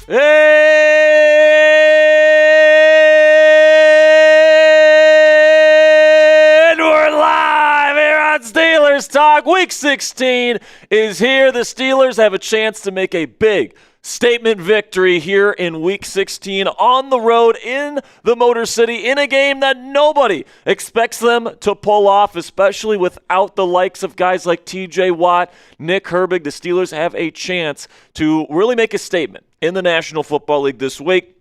And we're live here on Steelers Talk. Week 16 is here. The Steelers have a chance to make a big statement victory here in Week 16 on the road in the Motor City in a game that nobody expects them to pull off, especially without the likes of guys like TJ Watt, Nick Herbig. The Steelers have a chance to really make a statement in the National Football League this week,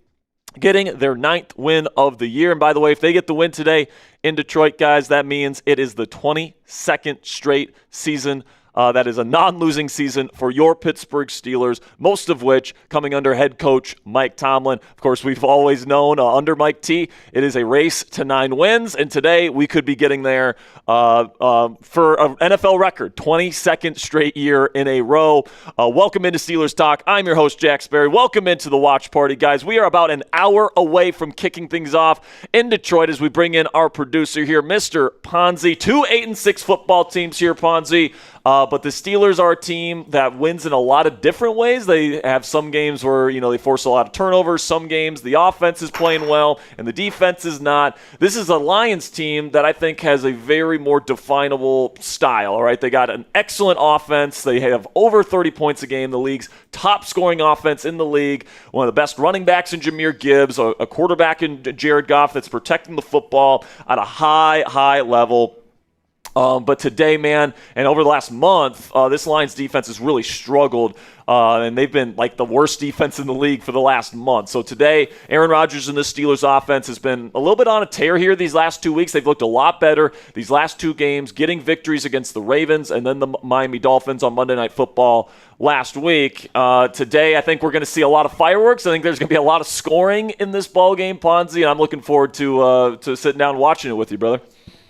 getting their 9th win of the year. And by the way, if they get the win today in Detroit, guys, that means it is the 22nd straight season that is a non-losing season for your Pittsburgh Steelers, most of which coming under head coach Mike Tomlin. Of course, we've always known under Mike T, it is a race to 9 wins, and today we could be getting there for an NFL record, 22nd straight year in a row. Welcome into Steelers Talk. I'm your host, Jack Sperry. Welcome into the watch party, guys. We are about an hour away from kicking things off in Detroit as we bring in our producer here, Mr. Ponzi. 2 8-6 football teams here, Ponzi. But the Steelers are a team that wins in a lot of different ways. They have some games where, they force a lot of turnovers. Some games the offense is playing well and the defense is not. This is a Lions team that I think has a very more definable style, all right? They got an excellent offense. They have over 30 points a game, the league's top scoring offense in the league, one of the best running backs in Jahmyr Gibbs, a quarterback in Jared Goff that's protecting the football at a high level. But today, man, and over the last month, this Lions defense has really struggled, and they've been like the worst defense in the league for the last month. So today, Aaron Rodgers and this Steelers offense has been a little bit on a tear here these last 2 weeks. They've looked a lot better these last 2 games, getting victories against the Ravens and then the Miami Dolphins on Monday Night Football last week. Today, I think we're going to see a lot of fireworks. I think there's going to be a lot of scoring in this ballgame, Ponzi, and I'm looking forward to sitting down and watching it with you, brother.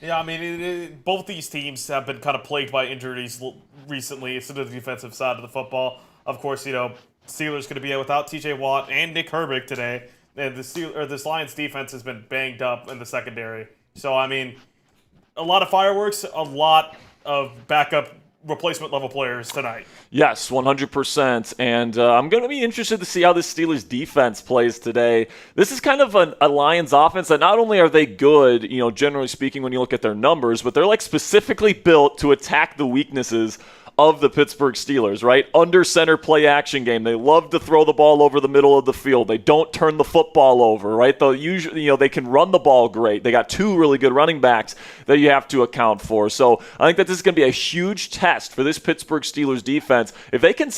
Yeah, I mean, both these teams have been kind of plagued by injuries recently, to the defensive side of the football. Of course, Steelers going to be without T.J. Watt and Nick Herbig today, and this Lions defense has been banged up in the secondary. So, I mean, a lot of fireworks, a lot of backup replacement level players tonight. Yes, 100%. And I'm going to be interested to see how this Steelers defense plays today. This is kind of a Lions offense that not only are they good, generally speaking, when you look at their numbers, but they're like specifically built to attack the weaknesses of the Pittsburgh Steelers, right? Under center play action game. They love to throw the ball over the middle of the field. They don't turn the football over, right? They'll usually, they can run the ball great. They got 2 really good running backs that you have to account for. So I think that this is going to be a huge test for this Pittsburgh Steelers defense. If they can,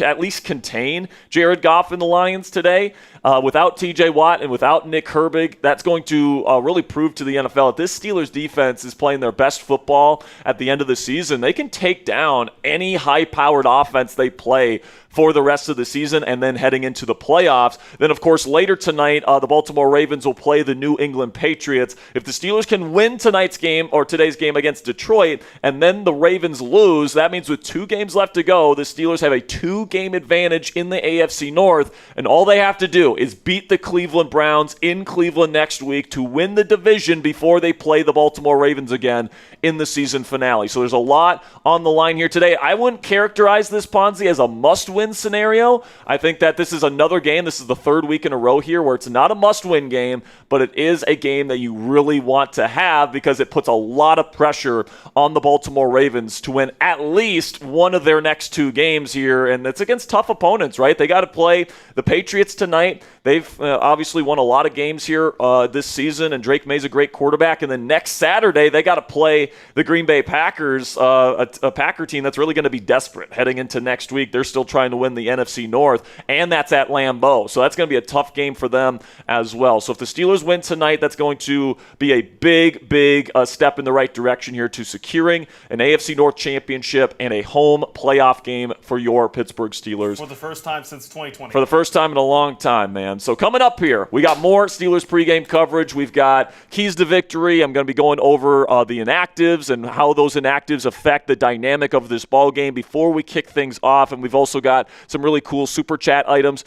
at least contain Jared Goff and the Lions today, without T.J. Watt and without Nick Herbig, that's going to really prove to the NFL that this Steelers defense is playing their best football at the end of the season. They can take down any high-powered offense they play for the rest of the season and then heading into the playoffs. Then, of course, later tonight, the Baltimore Ravens will play the New England Patriots. If the Steelers can win tonight's game or today's game against Detroit and then the Ravens lose, that means with 2 games left to go, the Steelers have a 2-game advantage in the AFC North, and all they have to do is beat the Cleveland Browns in Cleveland next week to win the division before they play the Baltimore Ravens again in the season finale. So there's a lot on the line here today. I wouldn't characterize this, Ponzi, as a must-win scenario. I think that this is another game. This is the 3rd week in a row here where it's not a must-win game, but it is a game that you really want to have because it puts a lot of pressure on the Baltimore Ravens to win at least one of their next 2 games here, and it's against tough opponents, right? They got to play the Patriots tonight. They've obviously won a lot of games here this season, and Drake May's a great quarterback. And then next Saturday, they got to play the Green Bay Packers, a Packer team that's really going to be desperate heading into next week. They're still trying to win the NFC North, and that's at Lambeau. So that's going to be a tough game for them as well. So if the Steelers win tonight, that's going to be a big step in the right direction here to securing an AFC North championship and a home playoff game for your Pittsburgh Steelers. For the first time since 2020. For the first time in a long time, man. So coming up here, we got more Steelers pregame coverage. We've got keys to victory. I'm going to be going over the inactives and how those inactives affect the dynamic of this ball game before we kick things off. And we've also got got some really cool super chat items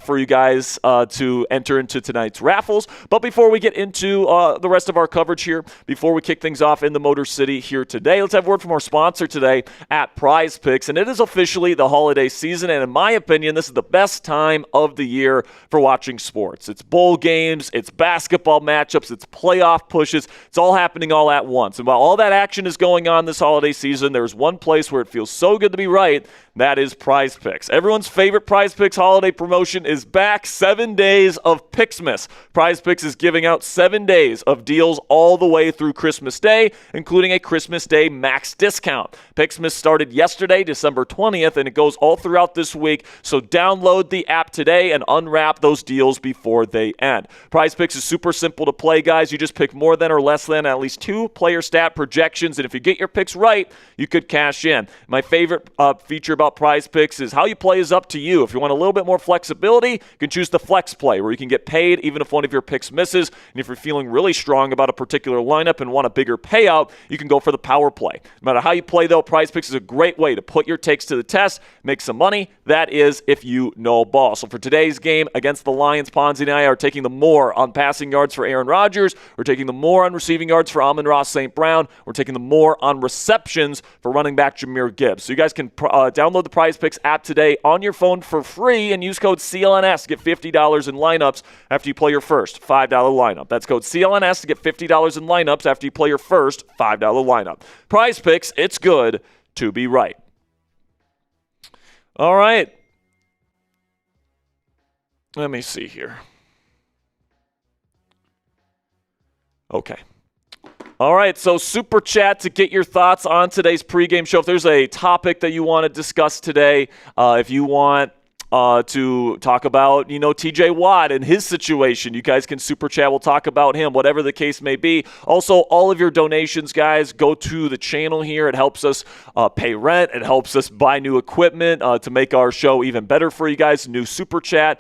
for you guys to enter into tonight's raffles. But before we get into the rest of our coverage here, before we kick things off in the Motor City here today, let's have a word from our sponsor today at Prize Picks. And it is officially the holiday season, and in my opinion, this is the best time of the year for watching sports. It's bowl games, it's basketball matchups, it's playoff pushes. It's all happening all at once. And while all that action is going on this holiday season, there's one place where it feels so good to be right. That is Prize Picks. Everyone's favorite Prize Picks holiday promotion is back. 7 days of Pixmas. Prize Picks is giving out 7 days of deals all the way through Christmas Day, including a Christmas Day max discount. Pixmas started yesterday, December 20th, and it goes all throughout this week. So download the app today and unwrap those deals before they end. Prize Picks is super simple to play, guys. You just pick more than or less than at least 2 player stat projections, and if you get your picks right, you could cash in. My favorite feature about Prize Picks is how you play is up to you. If you want a little bit more flexibility, you can choose the flex play, where you can get paid even if one of your picks misses. And if you're feeling really strong about a particular lineup and want a bigger payout, you can go for the power play. No matter how you play, though, Prize Picks is a great way to put your takes to the test, make some money. That is if you know ball. So for today's game against the Lions, Ponzi and I are taking the more on passing yards for Aaron Rodgers. We're taking the more on receiving yards for Amon-Ra St. Brown. We're taking the more on receptions for running back Jahmyr Gibbs. So you guys can download the Prize Picks app today on your phone for free and use code CLNS to get $50 in lineups after you play your first $5 lineup. That's code CLNS to get $50 in lineups after you play your first $5 lineup. Prize Picks, it's good to be right. All right. Let me see here. Okay. All right, so super chat to get your thoughts on today's pregame show. If there's a topic that you want to discuss today, if you want to talk about, TJ Watt and his situation, you guys can super chat. We'll talk about him, whatever the case may be. Also, all of your donations, guys, go to the channel here. It helps us pay rent. It helps us buy new equipment to make our show even better for you guys. New super chat,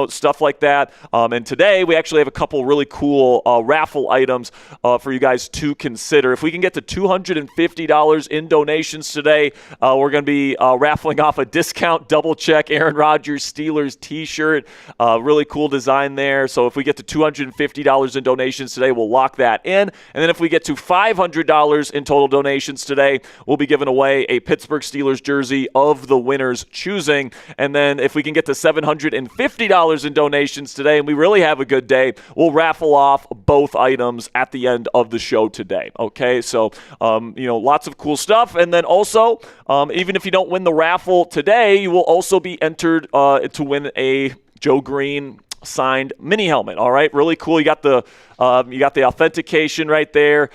stuff like that. And today we actually have a couple really cool raffle items for you guys to consider. If we can get to $250 in donations today, we're going to be raffling off a discount double check Aaron Rodgers Steelers t-shirt. Really cool design there. So if we get to $250 in donations today, we'll lock that in. And then if we get to $500 in total donations today, we'll be giving away a Pittsburgh Steelers jersey of the winner's choosing. And then if we can get to $750 in donations today, and we really have a good day, we'll raffle off both items at the end of the show today. Okay, so, lots of cool stuff. And then also, even if you don't win the raffle today, you will also be entered to win a Joe Green signed mini helmet. All right, really cool. You got the authentication right there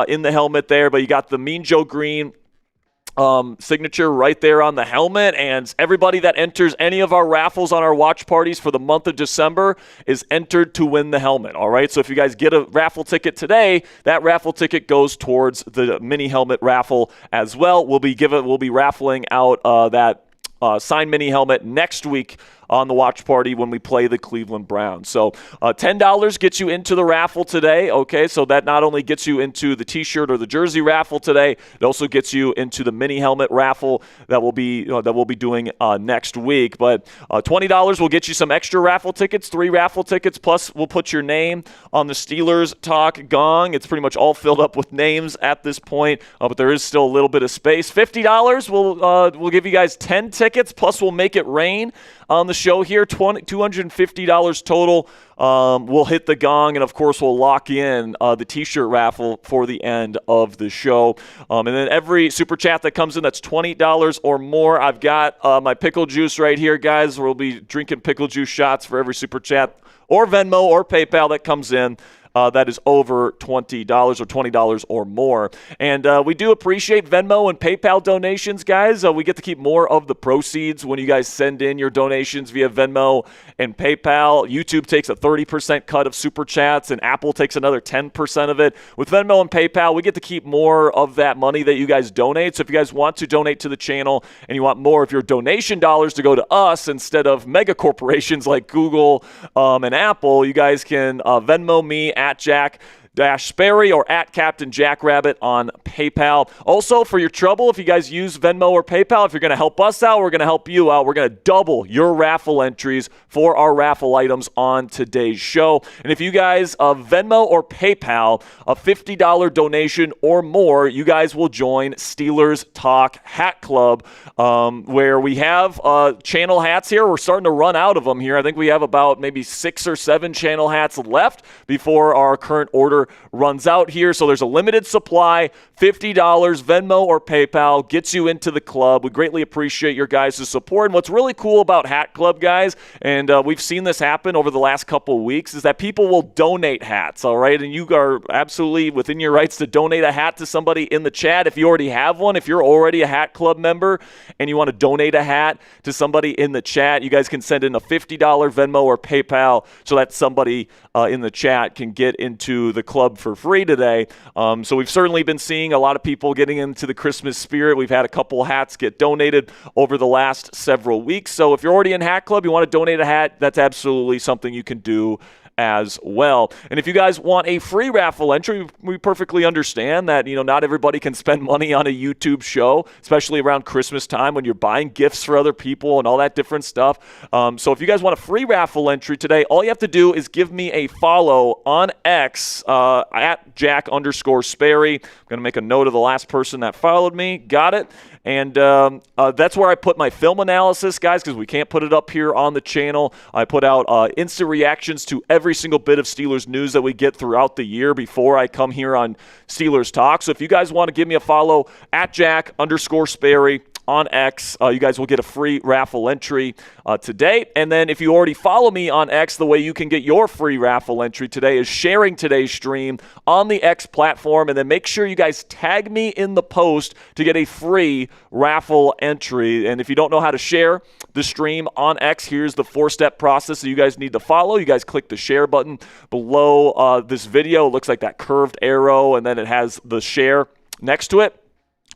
in the helmet there, but you got the Mean Joe Green signature right there on the helmet. And everybody that enters any of our raffles on our watch parties for the month of December is entered to win the helmet. All right, so if you guys get a raffle ticket today, that raffle ticket goes towards the mini helmet raffle as well. We'll be raffling out that signed mini helmet next week on the watch party when we play the Cleveland Browns. So $10 gets you into the raffle today. Okay, so that not only gets you into the t-shirt or the jersey raffle today, it also gets you into the mini helmet raffle that we'll be doing next week. But $20 will get you some extra raffle tickets, 3 raffle tickets, plus we'll put your name on the Steelers Talk Gong. It's pretty much all filled up with names at this point, but there is still a little bit of space. $50 we'll give you guys 10 tickets, plus we'll make it rain on the show here. $250 total. We'll hit the gong, and of course we'll lock in the t-shirt raffle for the end of the show. And then every super chat that comes in that's $20 or more, I've got my pickle juice right here, guys. We'll be drinking pickle juice shots for every super chat or Venmo or PayPal that comes in. That is over $20 or $20 or more. And we do appreciate Venmo and PayPal donations, guys. We get to keep more of the proceeds when you guys send in your donations via Venmo and PayPal. YouTube takes a 30% cut of Super Chats, and Apple takes another 10% of it. With Venmo and PayPal, we get to keep more of that money that you guys donate. So if you guys want to donate to the channel and you want more of your donation dollars to go to us instead of mega corporations like Google and Apple, you guys can Venmo me at Jack Sperry or at Captain Jackrabbit on PayPal. Also, for your trouble, if you guys use Venmo or PayPal, if you're going to help us out, we're going to help you out. We're going to double your raffle entries for our raffle items on today's show. And if you guys Venmo or PayPal a $50 donation or more, you guys will join Steelers Talk Hat Club, where we have channel hats here. We're starting to run out of them here. I think we have about maybe 6 or 7 channel hats left before our current order runs out here. So there's a limited supply. $50 Venmo or PayPal gets you into the club. We greatly appreciate your guys' support. And what's really cool about Hat Club, guys, and we've seen this happen over the last couple of weeks, is that people will donate hats, all right? And you are absolutely within your rights to donate a hat to somebody in the chat. If you already have one, if you're already a Hat Club member and you want to donate a hat to somebody in the chat, you guys can send in a $50 Venmo or PayPal so that somebody in the chat can get into the club for free today. So we've certainly been seeing a lot of people getting into the Christmas spirit. We've had a couple hats get donated over the last several weeks. So if you're already in Hat Club, you want to donate a hat, that's absolutely something you can do as well. And if you guys want a free raffle entry, we perfectly understand that, not everybody can spend money on a YouTube show, especially around Christmas time when you're buying gifts for other people and all that different stuff. So if you guys want a free raffle entry today, all you have to do is give me a follow on X at Jack_Sperry. I'm going to make a note of the last person that followed me. Got it. And that's where I put my film analysis, guys, because we can't put it up here on the channel. I put out instant reactions to every single bit of Steelers news that we get throughout the year before I come here on Steelers Talk. So if you guys want to give me a follow at Jack_Sperry on X, you guys will get a free raffle entry today. And then if you already follow me on X, the way you can get your free raffle entry today is sharing today's stream on the X platform. And then make sure you guys tag me in the post to get a free raffle entry. And if you don't know how to share the stream on X, here's the 4-step process that you guys need to follow. You guys click the share button below this video. It looks like that curved arrow, and then it has the share next to it.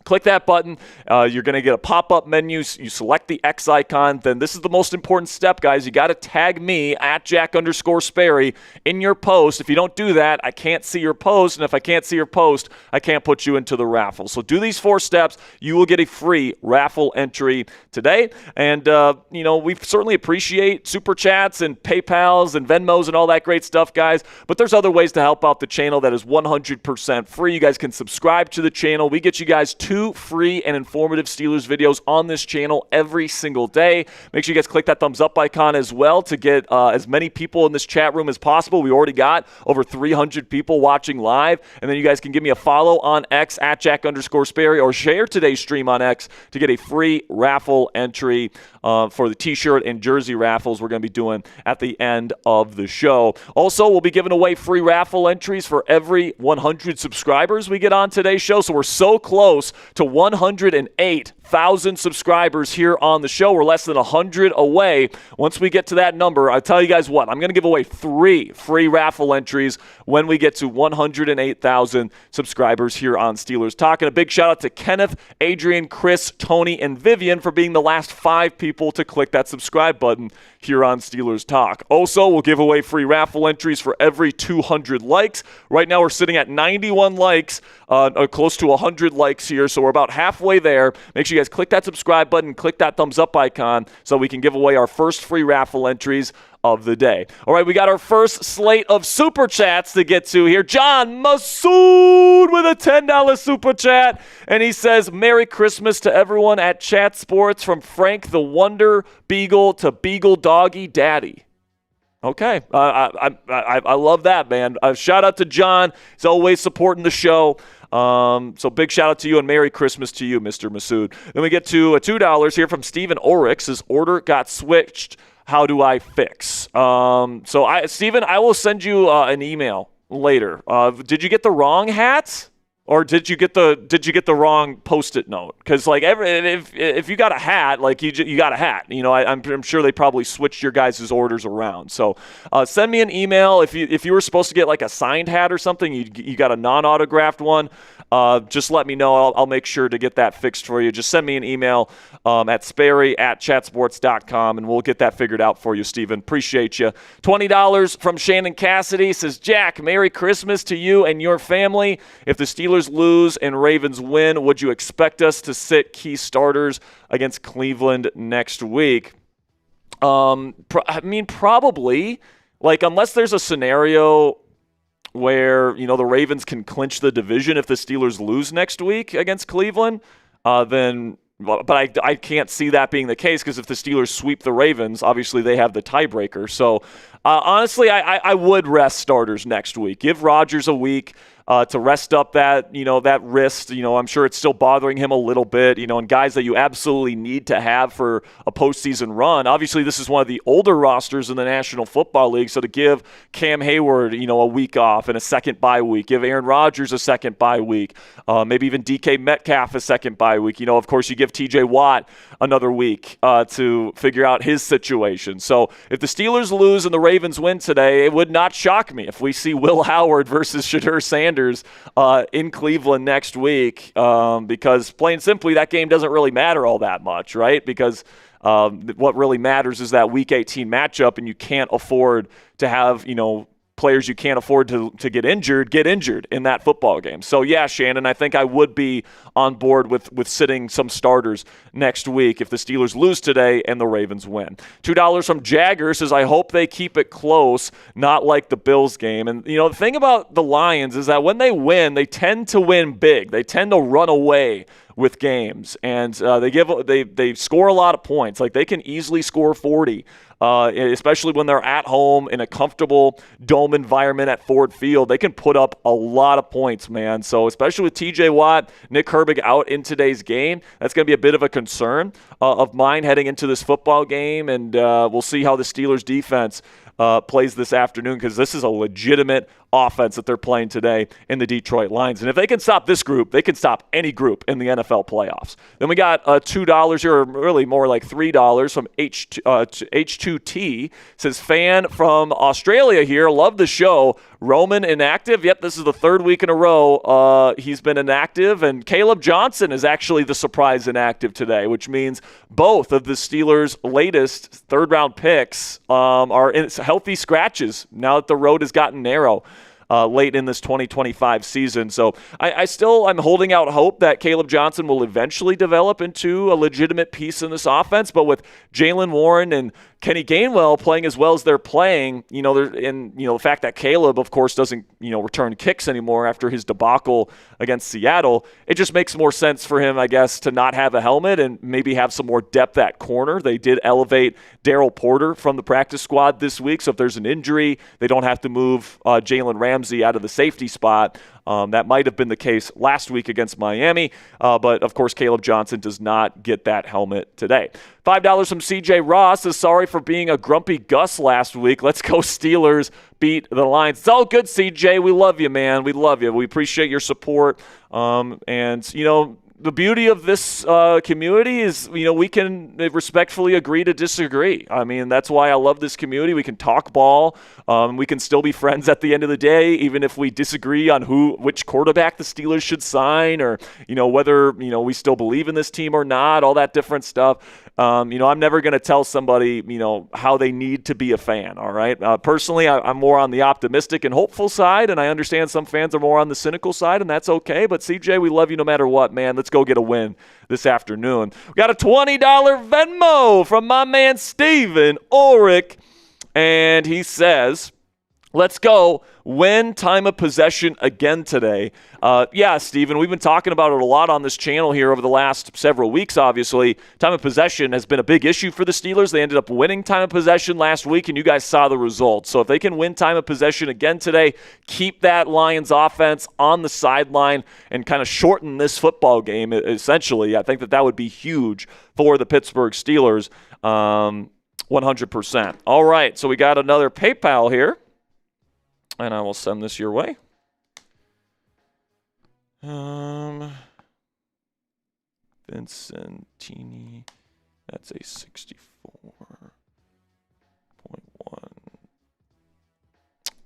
Click that button. You're going to get a pop-up menu. You select the X icon. Then this is the most important step, guys. You got to tag me at Jack_Sperry in your post. If you don't do that, I can't see your post. And if I can't see your post, I can't put you into the raffle. So do these 4 steps. You will get a free raffle entry today. And, we certainly appreciate Super Chats and PayPals and Venmos and all that great stuff, guys. But there's other ways to help out the channel that is 100% free. You guys can subscribe to the channel. We get you guys 2 free and informative Steelers videos on this channel every single day. Make sure you guys click that thumbs up icon as well to get as many people in this chat room as possible. We already got over 300 people watching live. And then you guys can give me a follow on X at Jack_Sperry or share today's stream on X to get a free raffle entry for the t-shirt and jersey raffles we're going to be doing at the end of the show. Also, we'll be giving away free raffle entries for every 100 subscribers we get on today's show. So we're so close to 108,000 subscribers here on the show. We're less than 100 away. Once we get to that number, I'll tell you guys what, I'm going to give away 3 free raffle entries when we get to 108,000 subscribers here on Steelers Talk. And a big shout out to Kenneth, Adrian, Chris, Tony, and Vivian for being the last 5 people to click that subscribe button here on Steelers Talk. Also, we'll give away free raffle entries for every 200 likes. Right now, we're sitting at 91 likes, close to 100 likes here, so we're about halfway there. Make sure you guys click that subscribe button, click that thumbs up icon so we can give away our first free raffle entries of the day. All right, we got our first slate of super chats to get to here. John Masood with a $10 super chat, and he says, Merry Christmas to everyone at Chat Sports from Frank the Wonder Beagle to Beagle Doggy Daddy. Okay, I love that, man. Shout out to John. He's always supporting the show. So big shout out to you and Merry Christmas to you, Mr. Masood. Then we get to $2 here from Steven Oryx. His order got switched. How do I fix? Steven, I will send you an email later. Did you get the wrong hat? Or did you get the wrong Post-it note? Because if you got a hat, you got a hat. I'm sure they probably switched your guys' orders around. So send me an email if you were supposed to get a signed hat or something. You got a non-autographed one. just let me know. I'll make sure to get that fixed for you. Just send me an email at sperry@chatsports.com, and we'll get that figured out for you, Steven. Appreciate you. $20 from Shannon Cassidy says, Jack, Merry Christmas to you and your family. If the Steelers lose and Ravens win, would you expect us to sit key starters against Cleveland next week? Probably. Like, unless there's a scenario where, the Ravens can clinch the division if the Steelers lose next week against Cleveland, then – but I can't see that being the case, because if the Steelers sweep the Ravens, obviously they have the tiebreaker. So, honestly, I would rest starters next week. Give Rodgers a week to rest up that wrist. I'm sure it's still bothering him a little bit, and guys that you absolutely need to have for a postseason run. Obviously, this is one of the older rosters in the National Football League, so to give Cam Hayward, a week off and a second bye week, give Aaron Rodgers a second bye week, maybe even DK Metcalf a second bye week. Of course, you give TJ Watt another week to figure out his situation. So if the Steelers lose and the Ravens win today, it would not shock me if we see Will Howard versus Shadur Sanders in Cleveland next week, because plain simply that game doesn't really matter all that much, right? Because what really matters is that Week 18 matchup, and you can't afford to have, players you can't afford to get injured in that football game. So, yeah, Shannon, I think I would be on board with sitting some starters next week if the Steelers lose today and the Ravens win. $2 from Jagger says, I hope they keep it close, not like the Bills game. And, the thing about the Lions is that when they win, they tend to win big. They tend to run away with games, and they score a lot of points. Like, they can easily score 40, especially when they're at home in a comfortable dome environment at Ford Field. They can put up a lot of points, man. So especially with TJ Watt, Nick Herbig out in today's game, that's going to be a bit of a concern of mine heading into this football game, and we'll see how the Steelers defense plays this afternoon, because this is a legitimate offense that they're playing today in the Detroit Lions. And if they can stop this group, they can stop any group in the NFL playoffs. Then we got $2 here, or really more like $3 from H2T. Says, fan from Australia here. Love the show. Roman inactive. Yep, this is the third week in a row he's been inactive. And Caleb Johnson is actually the surprise inactive today, which means both of the Steelers' latest third-round picks are in healthy scratches now that the road has gotten narrow late in this 2025 season. So I'm holding out hope that Caleb Johnson will eventually develop into a legitimate piece in this offense. But with Jaylen Warren and Kenny Gainwell playing as well as they're playing, the fact that Caleb, of course, doesn't, return kicks anymore after his debacle against Seattle, it just makes more sense for him, I guess, to not have a helmet and maybe have some more depth at corner. They did elevate Darryl Porter from the practice squad this week, so if there's an injury, they don't have to move Jalen Ramsey out of the safety spot. That might have been the case last week against Miami, but of course Caleb Johnson does not get that helmet today. $5 from CJ Ross says, sorry for being a grumpy Gus last week. Let's go Steelers, beat the Lions. It's all good, CJ. We love you, man. We love you. We appreciate your support. The beauty of this community is, we can respectfully agree to disagree. I mean, that's why I love this community. We can talk ball. We can still be friends at the end of the day, even if we disagree on which quarterback the Steelers should sign, or, whether, we still believe in this team or not, all that different stuff. I'm never going to tell somebody, how they need to be a fan, all right? Personally, I'm more on the optimistic and hopeful side, and I understand some fans are more on the cynical side, and that's okay. But, CJ, we love you no matter what, man. Let's go get a win this afternoon. We got a $20 Venmo from my man Steven Ulrich, and he says, let's go win time of possession again today. Yeah, Steven, we've been talking about it a lot on this channel here over the last several weeks, obviously. Time of possession has been a big issue for the Steelers. They ended up winning time of possession last week, and you guys saw the results. So if they can win time of possession again today, keep that Lions offense on the sideline and kind of shorten this football game, essentially, I think that would be huge for the Pittsburgh Steelers, 100%. All right, so we got another PayPal here, and I will send this your way. Vincentini, that's a 64.1.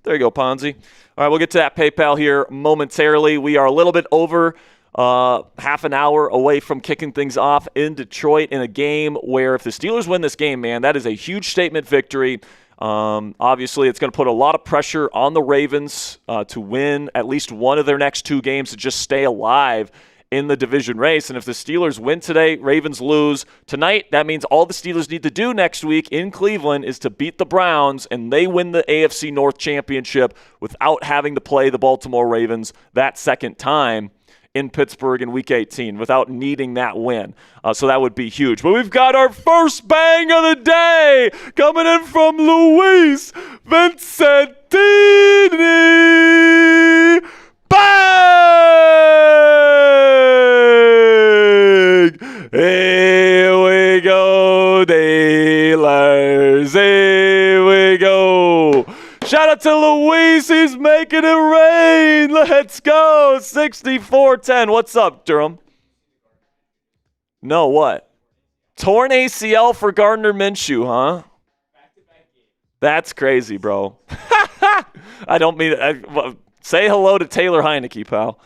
There you go, Ponzi. All right, we'll get to that PayPal here momentarily. We are a little bit over half an hour away from kicking things off in Detroit in a game where if the Steelers win this game, man, that is a huge statement victory. Obviously, it's going to put a lot of pressure on the Ravens to win at least one of their next 2 games to just stay alive in the division race. And if the Steelers win today, Ravens lose tonight, that means all the Steelers need to do next week in Cleveland is to beat the Browns, and they win the AFC North championship without having to play the Baltimore Ravens that second time in Pittsburgh in Week 18 without needing that win. So that would be huge. But we've got our first bang of the day coming in from Luis Vincentini. Bang! Here we go, dealers. Here we go. Shout out to Luis. He's making it rain. Let's go. 64-10. What's up, Durham? No, what? Torn ACL for Gardner Minshew, huh? That's crazy, bro. I don't mean it. Say hello to Taylor Heineke, pal.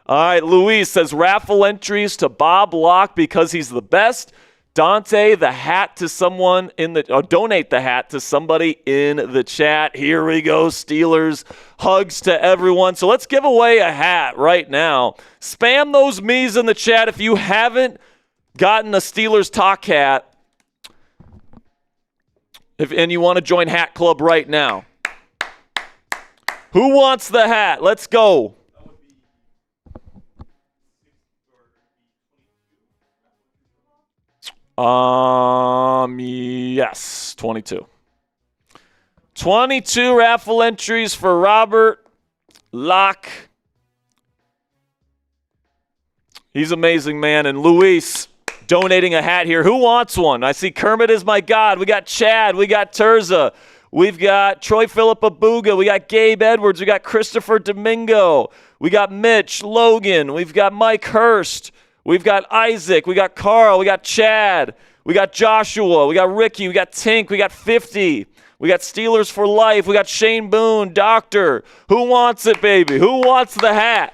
All right, Luis says raffle entries to Bob Locke because he's the best. Dante, the hat to someone donate the hat to somebody in the chat. Here we go, Steelers. Hugs to everyone. So let's give away a hat right now. Spam those me's in the chat if you haven't gotten a Steelers Talk hat and you want to join Hat Club right now. Who wants the hat? Let's go. Yes, 22. 22 raffle entries for Robert Locke. He's amazing, man. And Luis donating a hat here. Who wants one? I see Kermit is my God. We got Chad. We got Terza. We've got Troy Philip Abuga. We got Gabe Edwards. We got Christopher Domingo. We got Mitch Logan. We've got Mike Hurst. We've got Isaac. We got Carl. We got Chad. We got Joshua. We got Ricky. We got Tink. We got 50. We got Steelers for life. We got Shane Boone. Doctor. Who wants it, baby? Who wants the hat?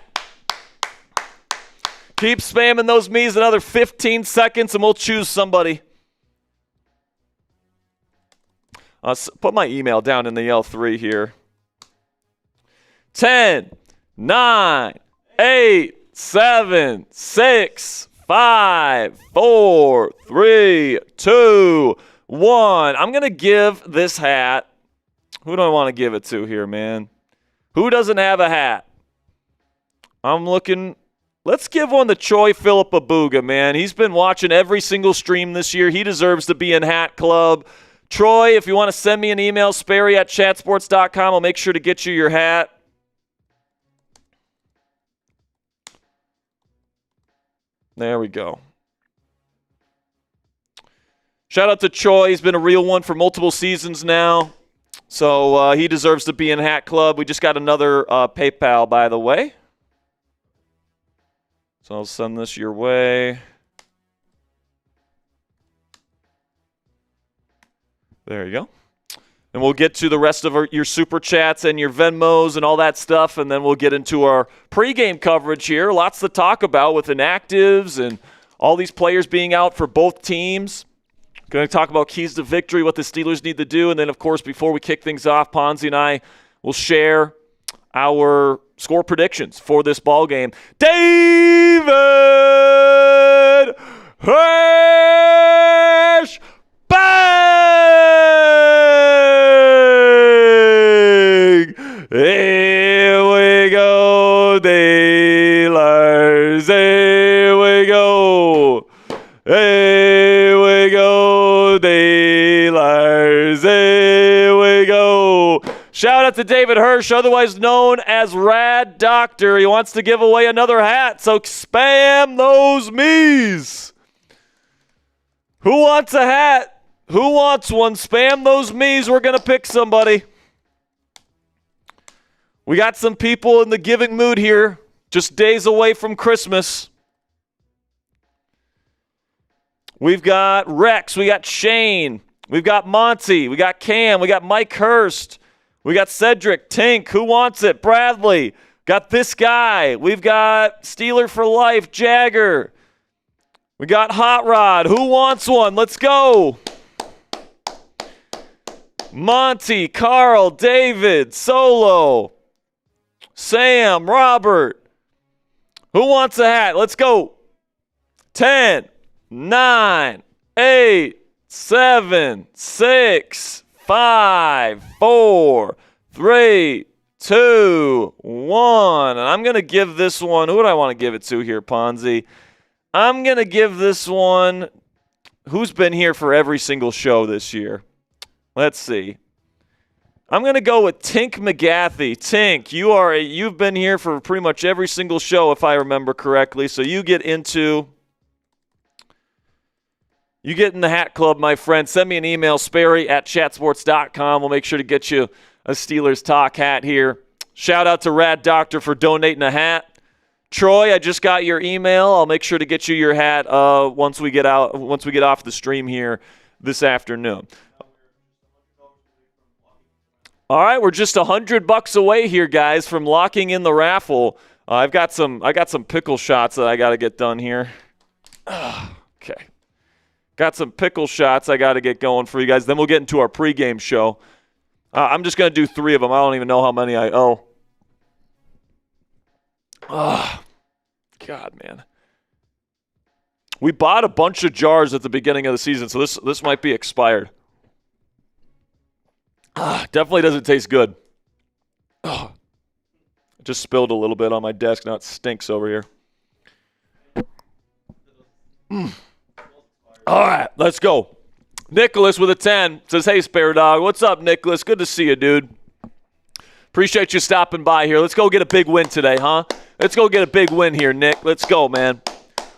Keep spamming those me's another 15 seconds and we'll choose somebody. Put my email down in the L3 here. 10, 9, 8, 7, 6, 5, 4, 3, 2, 1. I'm going to give this hat. Who do I want to give it to here, man? Who doesn't have a hat? I'm looking. Let's give one to Troy Philip Abuga, man. He's been watching every single stream this year. He deserves to be in Hat Club. Troy, if you want to send me an email, Sperry@chatsports.com. I'll make sure to get you your hat. There we go. Shout out to Troy. He's been a real one for multiple seasons now. So he deserves to be in Hat Club. We just got another PayPal, by the way. So I'll send this your way. There you go. And we'll get to the rest of your Super Chats and your Venmos and all that stuff, and then we'll get into our pregame coverage here. Lots to talk about with inactives and all these players being out for both teams. Going to talk about keys to victory, what the Steelers need to do, and then, of course, before we kick things off, Ponzi and I will share our score predictions for this ball game. David Hirsch! Bang! Here we go, dealers. Here we go. Here we go, dealers. Here we go. Shout out to David Hirsch, otherwise known as Rad Doctor. He wants to give away another hat, so spam those me's. Who wants a hat? Who wants one? Spam those me's. We're going to pick somebody. We got some people in the giving mood here, just days away from Christmas. We've got Rex. We got Shane. We've got Monty. We got Cam. We got Mike Hurst. We got Cedric, Tink, who wants it? Bradley, got this guy. We've got Steeler for Life, Jagger. We got Hot Rod, who wants one? Let's go. Monty, Carl, David, Solo, Sam, Robert. Who wants a hat? Let's go. 10, 9, 8, 7, 6, 5, 4, 3, 2, 1. And I'm going to give this one, who do I want to give it to here, Ponzi? I'm going to give this one, who's been here for every single show this year? Let's see. I'm going to go with Tink McGathy. Tink, you've been here for pretty much every single show, if I remember correctly. So you get in the hat club, my friend. Send me an email, sperry@chatsports.com. We'll make sure to get you a Steelers Talk hat here. Shout out to Rad Doctor for donating a hat. Troy, I just got your email. I'll make sure to get you your hat once we get off the stream here this afternoon. All right, we're just $100 away here, guys, from locking in the raffle. I got some pickle shots that I got to get done here. Okay. Got some pickle shots I got to get going for you guys. Then we'll get into our pregame show. I'm just going to do 3 of them. I don't even know how many I owe. Oh, God, man. We bought a bunch of jars at the beginning of the season, so this might be expired. Definitely doesn't taste good. I just spilled a little bit on my desk. Now it stinks over here. All right, let's go. Nicholas with a 10 says, hey, Spare Dog. What's up, Nicholas? Good to see you, dude. Appreciate you stopping by here. Let's go get a big win today, huh? Let's go get a big win here, Nick. Let's go, man.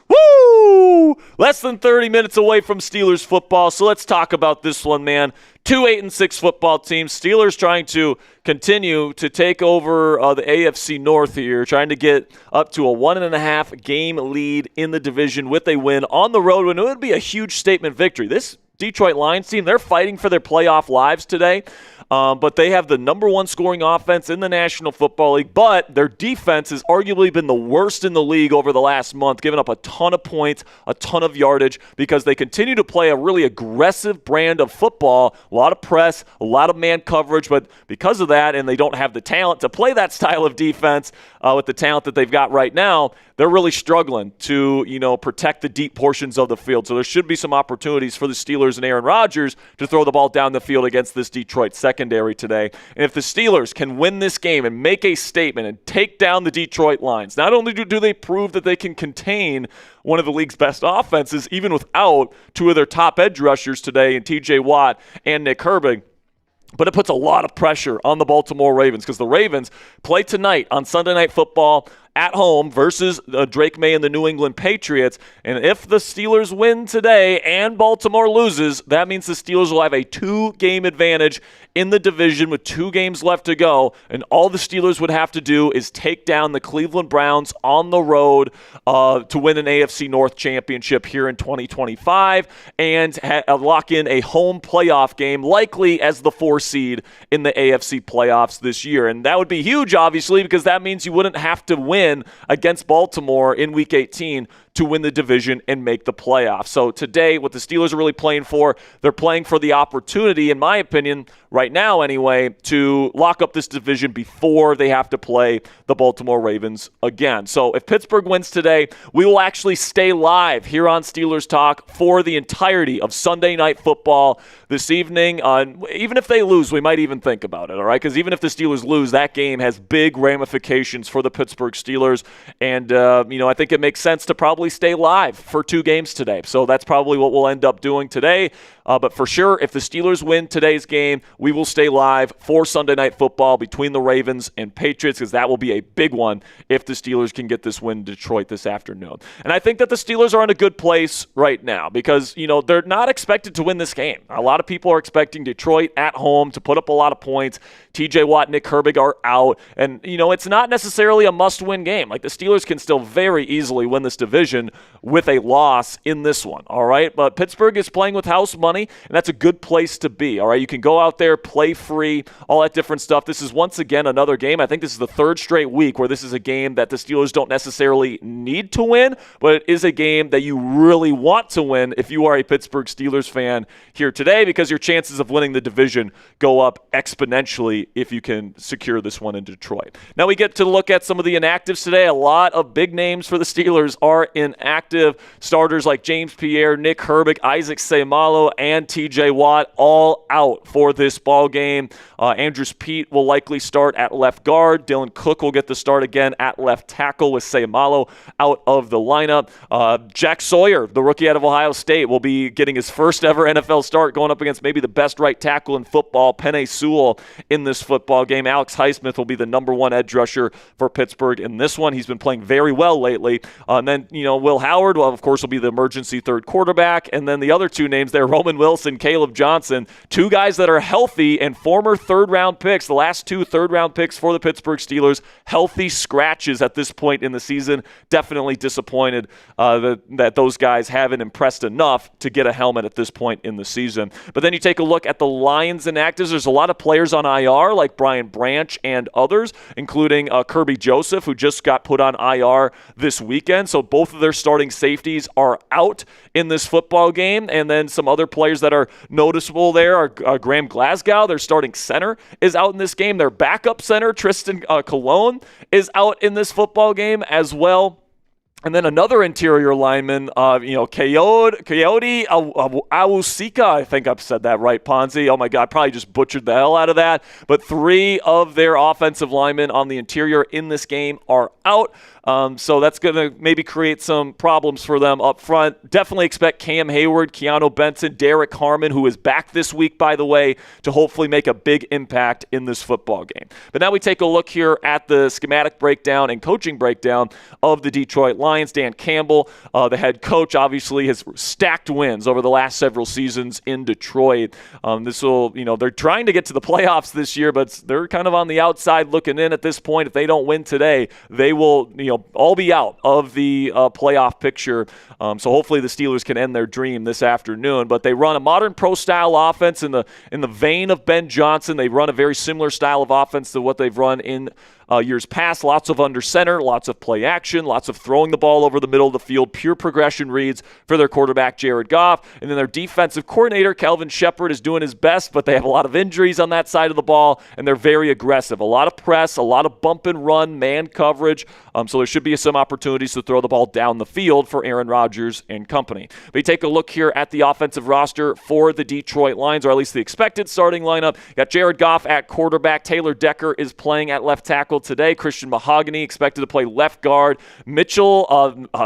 Woo! Less than 30 minutes away from Steelers football, so let's talk about this one, man. 2 8-6 football teams. Steelers trying to continue to take over the AFC North here, trying to get up to a 1.5 game lead in the division with a win on the road, and it would be a huge statement victory. This Detroit Lions team, they're fighting for their playoff lives today. But they have the number 1 scoring offense in the National Football League, but their defense has arguably been the worst in the league over the last month, giving up a ton of points, a ton of yardage, because they continue to play a really aggressive brand of football, a lot of press, a lot of man coverage, but because of that, and they don't have the talent to play that style of defense with the talent that they've got right now, they're really struggling to, protect the deep portions of the field. So there should be some opportunities for the Steelers and Aaron Rodgers to throw the ball down the field against this Detroit secondary today. And if the Steelers can win this game and make a statement and take down the Detroit Lions, not only do they prove that they can contain one of the league's best offenses, even without 2 of their top edge rushers today in TJ Watt and Nick Herbig, but it puts a lot of pressure on the Baltimore Ravens because the Ravens play tonight on Sunday Night Football at home versus Drake May and the New England Patriots. And if the Steelers win today and Baltimore loses, that means the Steelers will have a 2-game advantage in the division with 2 games left to go. And all the Steelers would have to do is take down the Cleveland Browns on the road to win an AFC North championship here in 2025 and lock in a home playoff game, likely as the 4 seed in the AFC playoffs this year. And that would be huge, obviously, because that means you wouldn't have to win against Baltimore in Week 18 to win the division and make the playoffs. So today, what the Steelers are really playing for, they're playing for the opportunity, in my opinion, right now anyway, to lock up this division before they have to play the Baltimore Ravens again. So if Pittsburgh wins today, we will actually stay live here on Steelers Talk for the entirety of Sunday Night Football this evening. Even if they lose, we might even think about it, all right? Because even if the Steelers lose, that game has big ramifications for the Pittsburgh Steelers. And, I think it makes sense to probably stay live for 2 games today. So that's probably what we'll end up doing today. But for sure, if the Steelers win today's game, we will stay live for Sunday Night Football between the Ravens and Patriots, because that will be a big one if the Steelers can get this win in Detroit this afternoon. And I think that the Steelers are in a good place right now because, they're not expected to win this game. A lot of people are expecting Detroit at home to put up a lot of points. TJ Watt, Nick Herbig are out. And, it's not necessarily a must-win game. Like, the Steelers can still very easily win this division. division with a loss in this one, all right? But Pittsburgh is playing with house money, and that's a good place to be, all right? You can go out there, play free, all that different stuff. This is once again another game. I think this is the third straight week where this is a game that the Steelers don't necessarily need to win, but it is a game that you really want to win if you are a Pittsburgh Steelers fan here today, because your chances of winning the division go up exponentially if you can secure this one in Detroit. Now we get to look at some of the inactives today. A lot of big names for the Steelers are inactive. Starters like James Pierre, Nick Herbig, Isaac Seumalo, and TJ Watt all out for this ball game. Andrews Pete will likely start at left guard. Dylan Cook will get the start again at left tackle with Seumalo out of the lineup. Jack Sawyer, the rookie out of Ohio State, will be getting his first ever NFL start going up against maybe the best right tackle in football, Penei Sewell, in this football game. Alex Highsmith will be the number one edge rusher for Pittsburgh in this one. He's been playing very well lately. And then, Will Howard, well, of course, will be the emergency third quarterback. And then the other two names there, Roman Wilson, Caleb Johnson, two guys that are healthy and former third-round picks. The last two third-round picks for the Pittsburgh Steelers, healthy scratches at this point in the season. Definitely disappointed that those guys haven't impressed enough to get a helmet at this point in the season. But then you take a look at the Lions inactives. There's a lot of players on IR, like Brian Branch and others, including Kirby Joseph, who just got put on IR this weekend. So both of their starting safeties are out in this football game. And then some other players that are noticeable there are Graham Glasgow, their starting center, is out in this game. Their backup center, Tristan Colon, is out in this football game as well. And then another interior lineman, Coyote Awusika, I think I've said that right, Ponzi. Oh, my God, probably just butchered the hell out of that. But three of their offensive linemen on the interior in this game are out. So that's going to maybe create some problems for them up front. Definitely expect Cam Hayward, Keanu Benson, Derek Harmon, who is back this week, by the way, to hopefully make a big impact in this football game. But now we take a look here at the schematic breakdown and coaching breakdown of the Detroit Lions. Dan Campbell, the head coach, obviously has stacked wins over the last several seasons in Detroit. They're trying to get to the playoffs this year, but they're kind of on the outside looking in at this point. If they don't win today, they will, all be out of the playoff picture. So hopefully the Steelers can end their dream this afternoon. But they run a modern pro-style offense in the vein of Ben Johnson. They run a very similar style of offense to what they've run in years past. Lots of under center, lots of play action, lots of throwing the ball over the middle of the field, pure progression reads for their quarterback, Jared Goff. And then their defensive coordinator, Calvin Shepard, is doing his best, but they have a lot of injuries on that side of the ball, and they're very aggressive. A lot of press, a lot of bump and run, man coverage. So there should be some opportunities to throw the ball down the field for Aaron Rodgers and company. But you take a look here at the offensive roster for the Detroit Lions, or at least the expected starting lineup. You got Jared Goff at quarterback. Taylor Decker is playing at left tackle today. Christian Mahogany expected to play left guard. Mitchell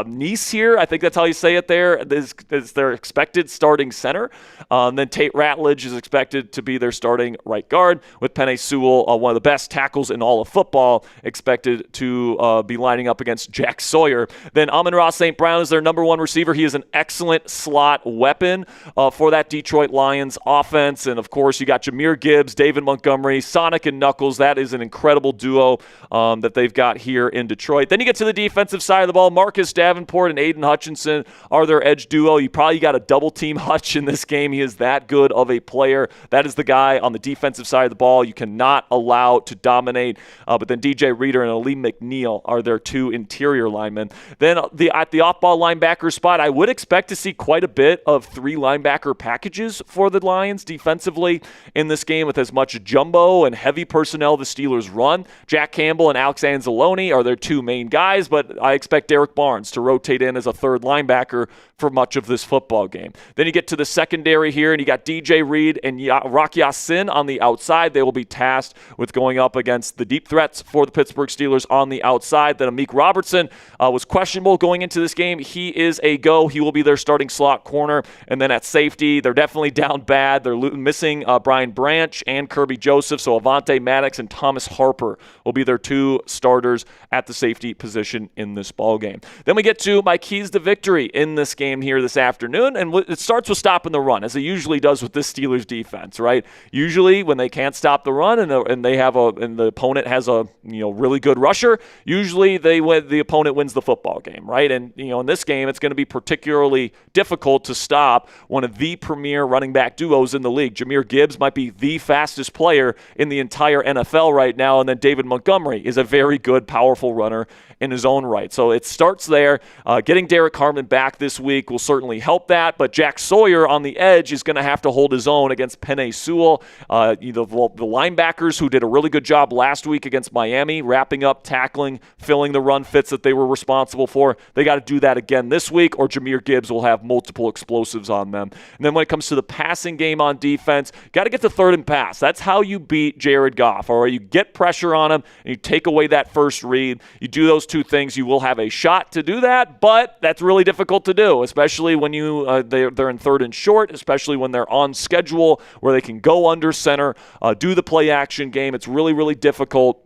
Nice here, I think that's how you say it there, is their expected starting center. Then Tate Ratledge is expected to be their starting right guard, with Penei Sewell, one of the best tackles in all of football, expected to be lining up against Jack Sawyer. Then Amon-Ra St. Brown is their number one receiver. He is an excellent slot weapon for that Detroit Lions offense. And, of course, you got Jahmyr Gibbs, David Montgomery, Sonic and Knuckles. That is an incredible duo that they've got here in Detroit. Then you get to the defensive side of the ball. Marcus Davenport and Aiden Hutchinson are their edge duo. You probably got a double-team Hutch in this game. He is that good of a player. That is the guy on the defensive side of the ball you cannot allow to dominate. But then DJ Reader and Ali McNeil are their two interior linemen. Then at the off-ball linebacker spot, I would expect to see quite a bit of three linebacker packages for the Lions defensively in this game, with as much jumbo and heavy personnel the Steelers run. Jack Campbell and Alex Anzalone are their two main guys, but I expect Derek Barnes to rotate in as a third linebacker for much of this football game. Then you get to the secondary here, and you got DJ Reed and Rock Ya-Sin on the outside. They will be tasked with going up against the deep threats for the Pittsburgh Steelers on the outside. Then Amik Robertson was questionable going into this game. He is a go. He will be their starting slot corner. And then at safety, they're definitely down bad. They're missing Brian Branch and Kirby Joseph, so Avonte Maddox and Thomas Harper will be their two starters at the safety position in this ballgame. game. Then we get to my keys to victory in this game here this afternoon, and it starts with stopping the run, as it usually does with this Steelers defense, right? Usually when they can't stop the run and the opponent has a really good rusher, usually the opponent wins the football game, right? And in this game, it's going to be particularly difficult to stop one of the premier running back duos in the league. Jahmyr Gibbs might be the fastest player in the entire NFL right now, and then David Montgomery is a very good, powerful runner in his own right. So it starts there. Getting Derek Harmon back this week will certainly help that, but Jack Sawyer on the edge is going to have to hold his own against Penei Sewell. The linebackers who did a really good job last week against Miami, wrapping up, tackling, filling the run fits that they were responsible for. They got to do that again this week, or Jahmyr Gibbs will have multiple explosives on them. And then when it comes to the passing game on defense, got to get to third and pass. That's how you beat Jared Goff, all right? You get pressure on him, and you take away that first read. You do those two things, you will have a shot to do that, but that's really difficult to do, especially when they're in third and short, especially when they're on schedule where they can go under center, do the play action game. It's really, really difficult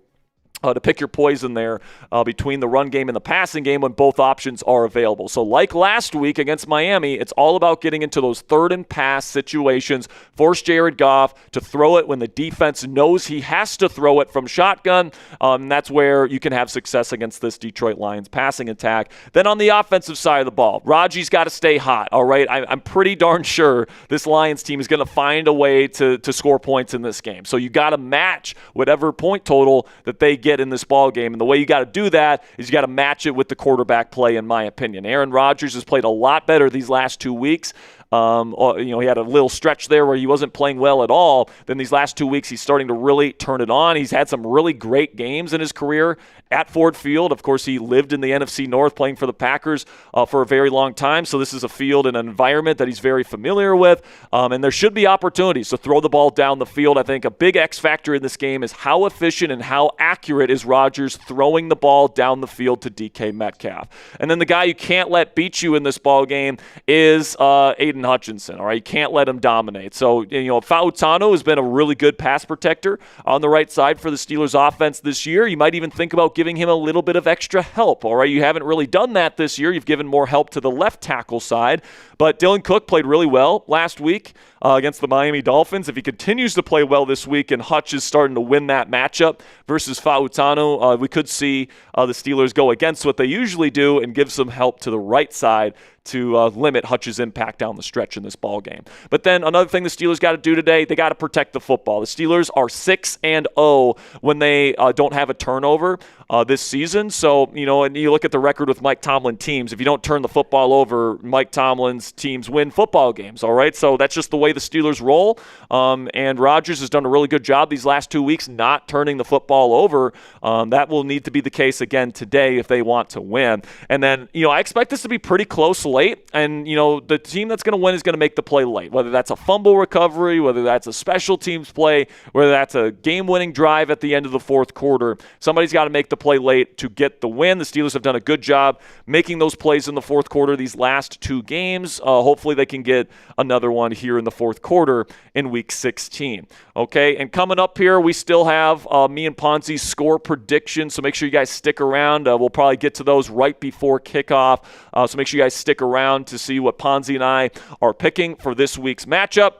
to pick your poison there between the run game and the passing game when both options are available. So like last week against Miami, it's all about getting into those third and pass situations, force Jared Goff to throw it when the defense knows he has to throw it from shotgun. That's where you can have success against this Detroit Lions passing attack. Then on the offensive side of the ball, Raji's got to stay hot, all right? I'm pretty darn sure this Lions team is going to find a way to score points in this game. So you got to match whatever point total that they get in this ball game, and the way you got to do that is you got to match it with the quarterback play, in my opinion. Aaron Rodgers has played a lot better these last 2 weeks. He had a little stretch there where he wasn't playing well at all. Then these last 2 weeks, he's starting to really turn it on. He's had some really great games in his career at Ford Field. Of course, he lived in the NFC North playing for the Packers for a very long time. So this is a field and an environment that he's very familiar with. And there should be opportunities to throw the ball down the field. I think a big X factor in this game is how efficient and how accurate is Rodgers throwing the ball down the field to DK Metcalf. And then the guy you can't let beat you in this ball game is Aiden Hutchinson. All right, you can't let him dominate. So, Fautano has been a really good pass protector on the right side for the Steelers offense this year. You might even think about giving him a little bit of extra help. All right, you haven't really done that this year. You've given more help to the left tackle side. But Dylan Cook played really well last week against the Miami Dolphins. If he continues to play well this week and Hutch is starting to win that matchup versus Fautano, we could see the Steelers go against what they usually do and give some help to the right side to limit Hutch's impact down the stretch in this ball game. But then another thing the Steelers got to do today, they got to protect the football. The Steelers are 6-0 when they don't have a turnover this season. So, and you look at the record with Mike Tomlin teams, if you don't turn the football over, Mike Tomlin's teams win football games, all right? So that's just the way the Steelers roll. And Rodgers has done a really good job these last 2 weeks not turning the football over. That will need to be the case again today if they want to win. And then, I expect this to be pretty close late, and the team that's going to win is going to make the play late, whether that's a fumble recovery, whether that's a special teams play, whether that's a game-winning drive at the end of the fourth quarter. Somebody's got to make the play late to get the win. The Steelers have done a good job making those plays in the fourth quarter these last 2 games. Hopefully they can get another one here in the fourth quarter in Week 16. Okay, and coming up here, we still have me and Ponzi's score predictions, so make sure you guys stick around. We'll probably get to those right before kickoff, so make sure you guys stick around to see what Ponzi and I are picking for this week's matchup.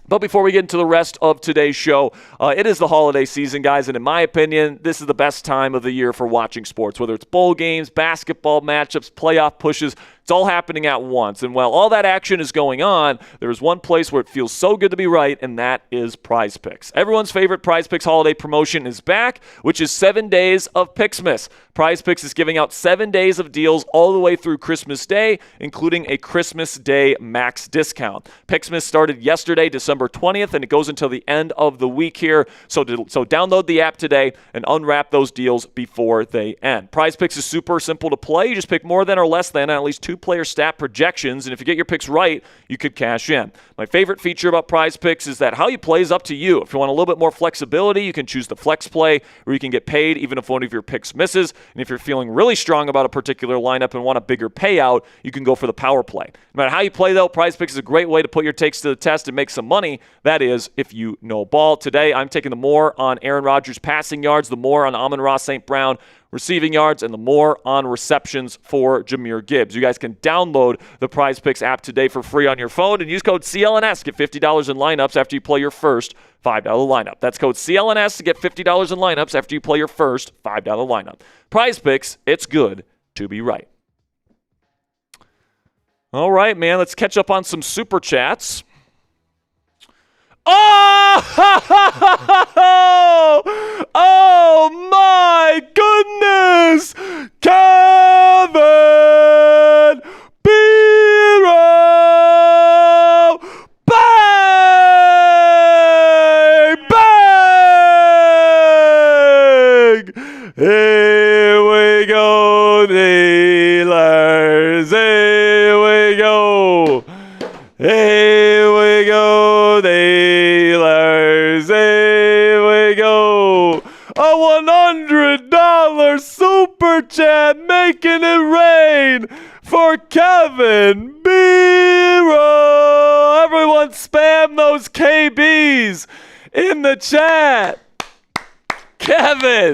But before we get into the rest of today's show, it is the holiday season, guys, and in my opinion, this is the best time of the year for watching sports, whether it's bowl games, basketball matchups, playoff pushes. It's all happening at once. And while all that action is going on, there's one place where it feels so good to be right, and that is Prize Picks. Everyone's favorite Prize Picks holiday promotion is back, which is 7 days of Pixmas. Prize Picks is giving out 7 days of deals all the way through Christmas Day, including a Christmas Day max discount. Pixmas started yesterday, December 20th, and it goes until the end of the week here. So download the app today and unwrap those deals before they end. Prize Picks is super simple to play. You just pick more than or less than at least 2 player stat projections, and if you get your picks right, you could cash in. My favorite feature about Prize Picks is that how you play is up to you. If you want a little bit more flexibility, you can choose the flex play, where you can get paid even if one of your picks misses. And if you're feeling really strong about a particular lineup and want a bigger payout, you can go for the power play. No matter how you play, though, Prize Picks is a great way to put your takes to the test and make some money. That is, if you know ball. Today, I'm taking the more on Aaron Rodgers passing yards, the more on Amon-Ra St. Brown receiving yards, and the more on receptions for Jahmyr Gibbs. You guys can download the Prize Picks app today for free on your phone and use code CLNS. Get $50 in lineups after you play your first $5 lineup. That's code CLNS to get $50 in lineups after you play your first $5 lineup. Prize Picks, it's good to be right. All right, man, let's catch up on some Super Chats. Oh! Oh my goodness! Kevin Biro! Bang! Bang! Here we go, Steelers. Here we go. Here we go, Steelers. Here we go. A $100 super chat making it rain for Kevin Biro. Everyone spam those KBs in the chat. Kevin,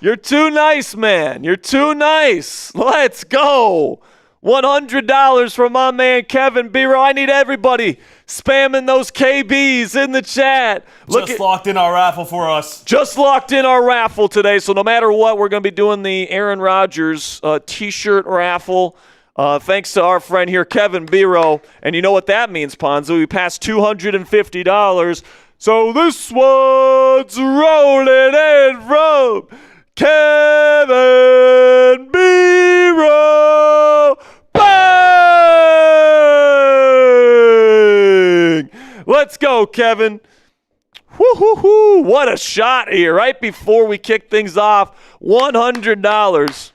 you're too nice, man. You're too nice. Let's go. $100 from my man Kevin Biro. I need everybody spamming those KBs in the chat. Locked in our raffle for us. Just locked in our raffle today. So no matter what, we're going to be doing the Aaron Rodgers t-shirt raffle. Thanks to our friend here, Kevin Biro. And you know what that means, Ponzo. We passed $250. So this one's rolling in from Kevin Biro. Bang! Let's go, Kevin. Woo-hoo-hoo. What a shot here right before we kick things off. $100.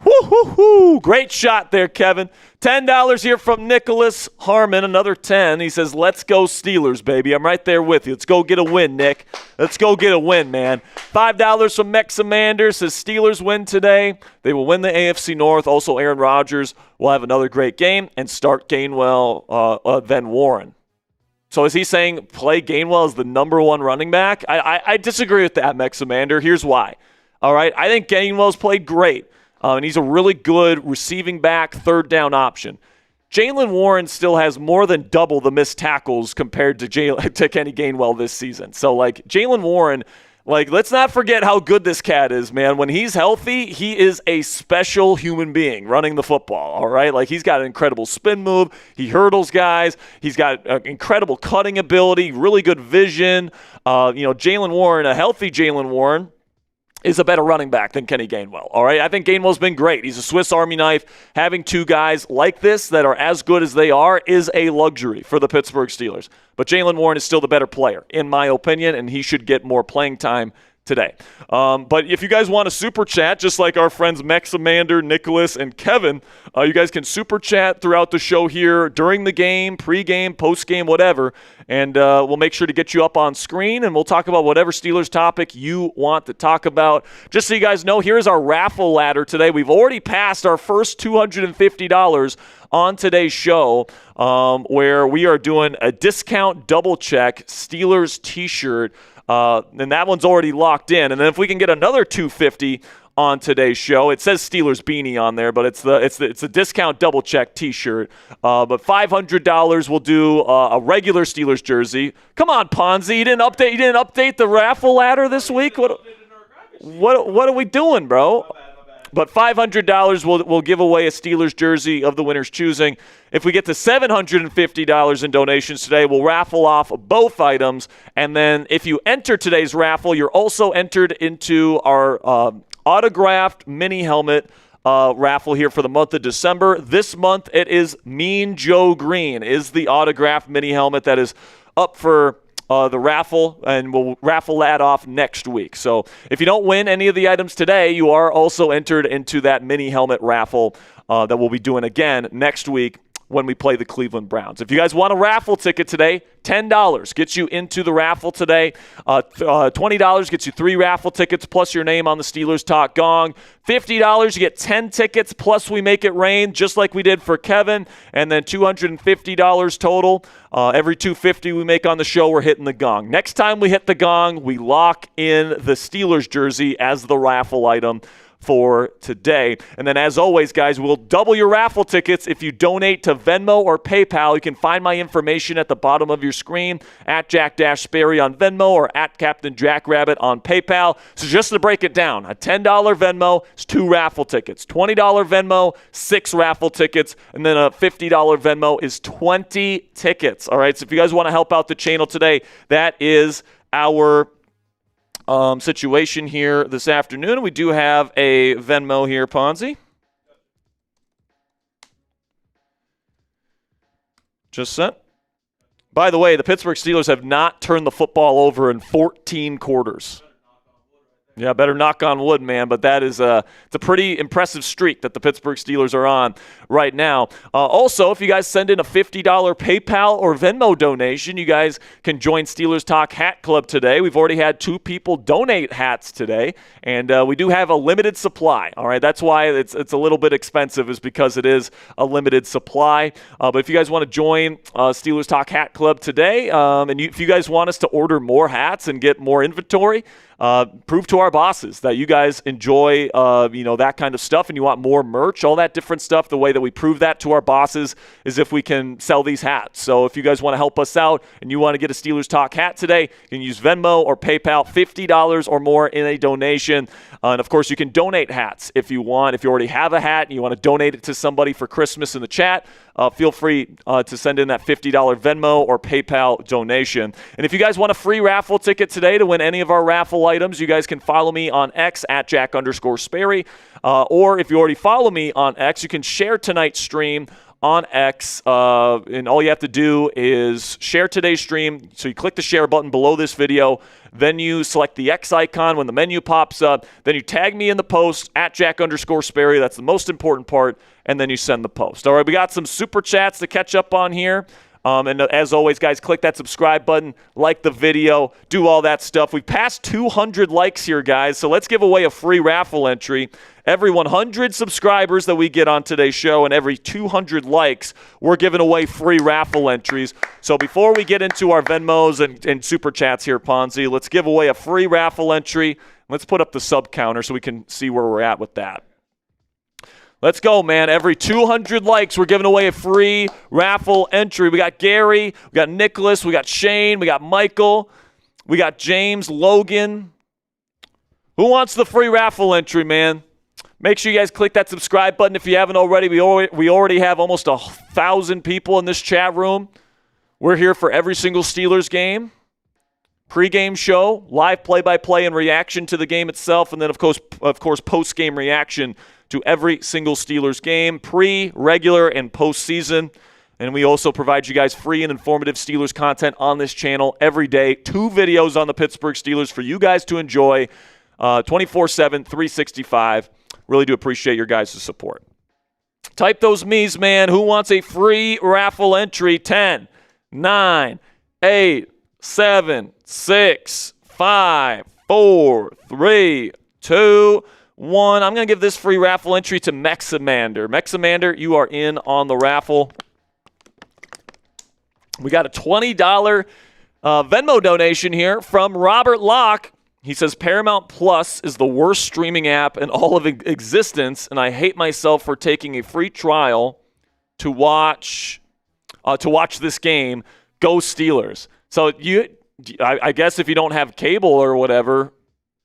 Woo-hoo-hoo. Great shot there, Kevin. $10 here from Nicholas Harmon, another 10. He says, let's go Steelers, baby. I'm right there with you. Let's go get a win, Nick. Let's go get a win, man. $5 from Mexamander says Steelers win today. They will win the AFC North. Also, Aaron Rodgers will have another great game and start Gainwell, then Warren. So is he saying play Gainwell as the number one running back? I disagree with that, Mexamander. Here's why. All right, I think Gainwell's played great. And he's a really good receiving back, third down option. Jaylen Warren still has more than double the missed tackles compared to Kenny Gainwell this season. So, Jaylen Warren, let's not forget how good this cat is, man. When he's healthy, he is a special human being running the football, all right? He's got an incredible spin move. He hurdles guys. He's got incredible cutting ability, really good vision. Jaylen Warren, a healthy Jaylen Warren, is a better running back than Kenny Gainwell, all right? I think Gainwell's been great. He's a Swiss Army knife. Having two guys like this that are as good as they are is a luxury for the Pittsburgh Steelers. But Jaylen Warren is still the better player, in my opinion, and he should get more playing time today. But if you guys want to super chat, just like our friends Mexamander, Nicholas, and Kevin, you guys can super chat throughout the show here during the game, pregame, postgame, whatever, and we'll make sure to get you up on screen, and we'll talk about whatever Steelers topic you want to talk about. Just so you guys know, here's our raffle ladder today. We've already passed our first $250 on today's show, where we are doing a discount double check Steelers t-shirt. And that one's already locked in. And then if we can get another $250 on today's show, it says Steelers beanie on there, but it's the discount double check T-shirt. But $500 will do a regular Steelers jersey. Come on, Ponzi, you didn't update the raffle ladder this week. What are we doing, bro? But $500 will give away a Steelers jersey of the winner's choosing. If we get to $750 in donations today, we'll raffle off both items. And then if you enter today's raffle, you're also entered into our autographed mini helmet raffle here for the month of December. This month, it is Mean Joe Green is the autographed mini helmet that is up for the raffle, and we'll raffle that off next week. So if you don't win any of the items today, you are also entered into that mini helmet raffle that we'll be doing again next week when we play the Cleveland Browns. If you guys want a raffle ticket today, $10 gets you into the raffle today. $20 gets you 3 raffle tickets plus your name on the Steelers Talk Gong. $50, you get 10 tickets plus we make it rain just like we did for Kevin. And then $250 total. Every $250 we make on the show, we're hitting the gong. Next time we hit the gong, we lock in the Steelers jersey as the raffle item for today. And then as always, guys, we'll double your raffle tickets if you donate to Venmo or PayPal. You can find my information at the bottom of your screen, at Jack-Sperry on Venmo or at Captain Jackrabbit on PayPal. So just to break it down, a $10 Venmo is 2 raffle tickets. $20 Venmo, 6 raffle tickets. And then a $50 Venmo is 20 tickets. All right, so if you guys want to help out the channel today, that is our situation here this afternoon. We do have a Venmo here, Ponzi. Just sent. By the way, the Pittsburgh Steelers have not turned the football over in 14 quarters. Yeah, better knock on wood, man, but that is it's a pretty impressive streak that the Pittsburgh Steelers are on right now. Also, if you guys send in a $50 PayPal or Venmo donation, you guys can join Steelers Talk Hat Club today. We've already had 2 people donate hats today, and we do have a limited supply. All right, that's why it's a little bit expensive, is because it is a limited supply. But if you guys want to join Steelers Talk Hat Club today, if you guys want us to order more hats and get more inventory, prove to our bosses that you guys enjoy, that kind of stuff, and you want more merch, all that different stuff. The way that we prove that to our bosses is if we can sell these hats. So if you guys want to help us out and you want to get a Steelers Talk hat today, you can use Venmo or PayPal, $50 or more in a donation. And of course, you can donate hats if you want. If you already have a hat and you want to donate it to somebody for Christmas in the chat, feel free to send in that $50 Venmo or PayPal donation. And if you guys want a free raffle ticket today to win any of our raffle items, you guys can follow me on X at Jack_Sperry. Or if you already follow me on X, you can share tonight's stream on X, and all you have to do is share today's stream. So you click the share button below this video, then you select the X icon when the menu pops up, then you tag me in the post at Jack_Sperry. That's the most important part, and then you send the post. All right, we got some super chats to catch up on here. And as always, guys, click that subscribe button, like the video, do all that stuff. We've passed 200 likes here, guys, so let's give away a free raffle entry. Every 100 subscribers that we get on today's show and every 200 likes, we're giving away free raffle entries. So before we get into our Venmos and super chats here, Ponzi, let's give away a free raffle entry. Let's put up the sub counter so we can see where we're at with that. Let's go, man. Every 200 likes, we're giving away a free raffle entry. We got Gary, we got Nicholas, we got Shane, we got Michael, we got James, Logan. Who wants the free raffle entry, man? Make sure you guys click that subscribe button if you haven't already. We already have almost 1,000 people in this chat room. We're here for every single Steelers game. Pre-game show, live play-by-play and reaction to the game itself, and then, of course, post-game reaction to every single Steelers game, pre, regular, and postseason. And we also provide you guys free and informative Steelers content on this channel every day. 2 videos on the Pittsburgh Steelers for you guys to enjoy 24/7, 365. Really do appreciate your guys' support. Type those me's, man. Who wants a free raffle entry? 10, 9, 8, 7, 6, 5, 4, 3, 2, 1. I'm going to give this free raffle entry to Mexamander. Mexamander, you are in on the raffle. We got a $20 Venmo donation here from Robert Locke. He says, Paramount Plus is the worst streaming app in all of existence, and I hate myself for taking a free trial to watch this game. Go Steelers. So I guess if you don't have cable or whatever,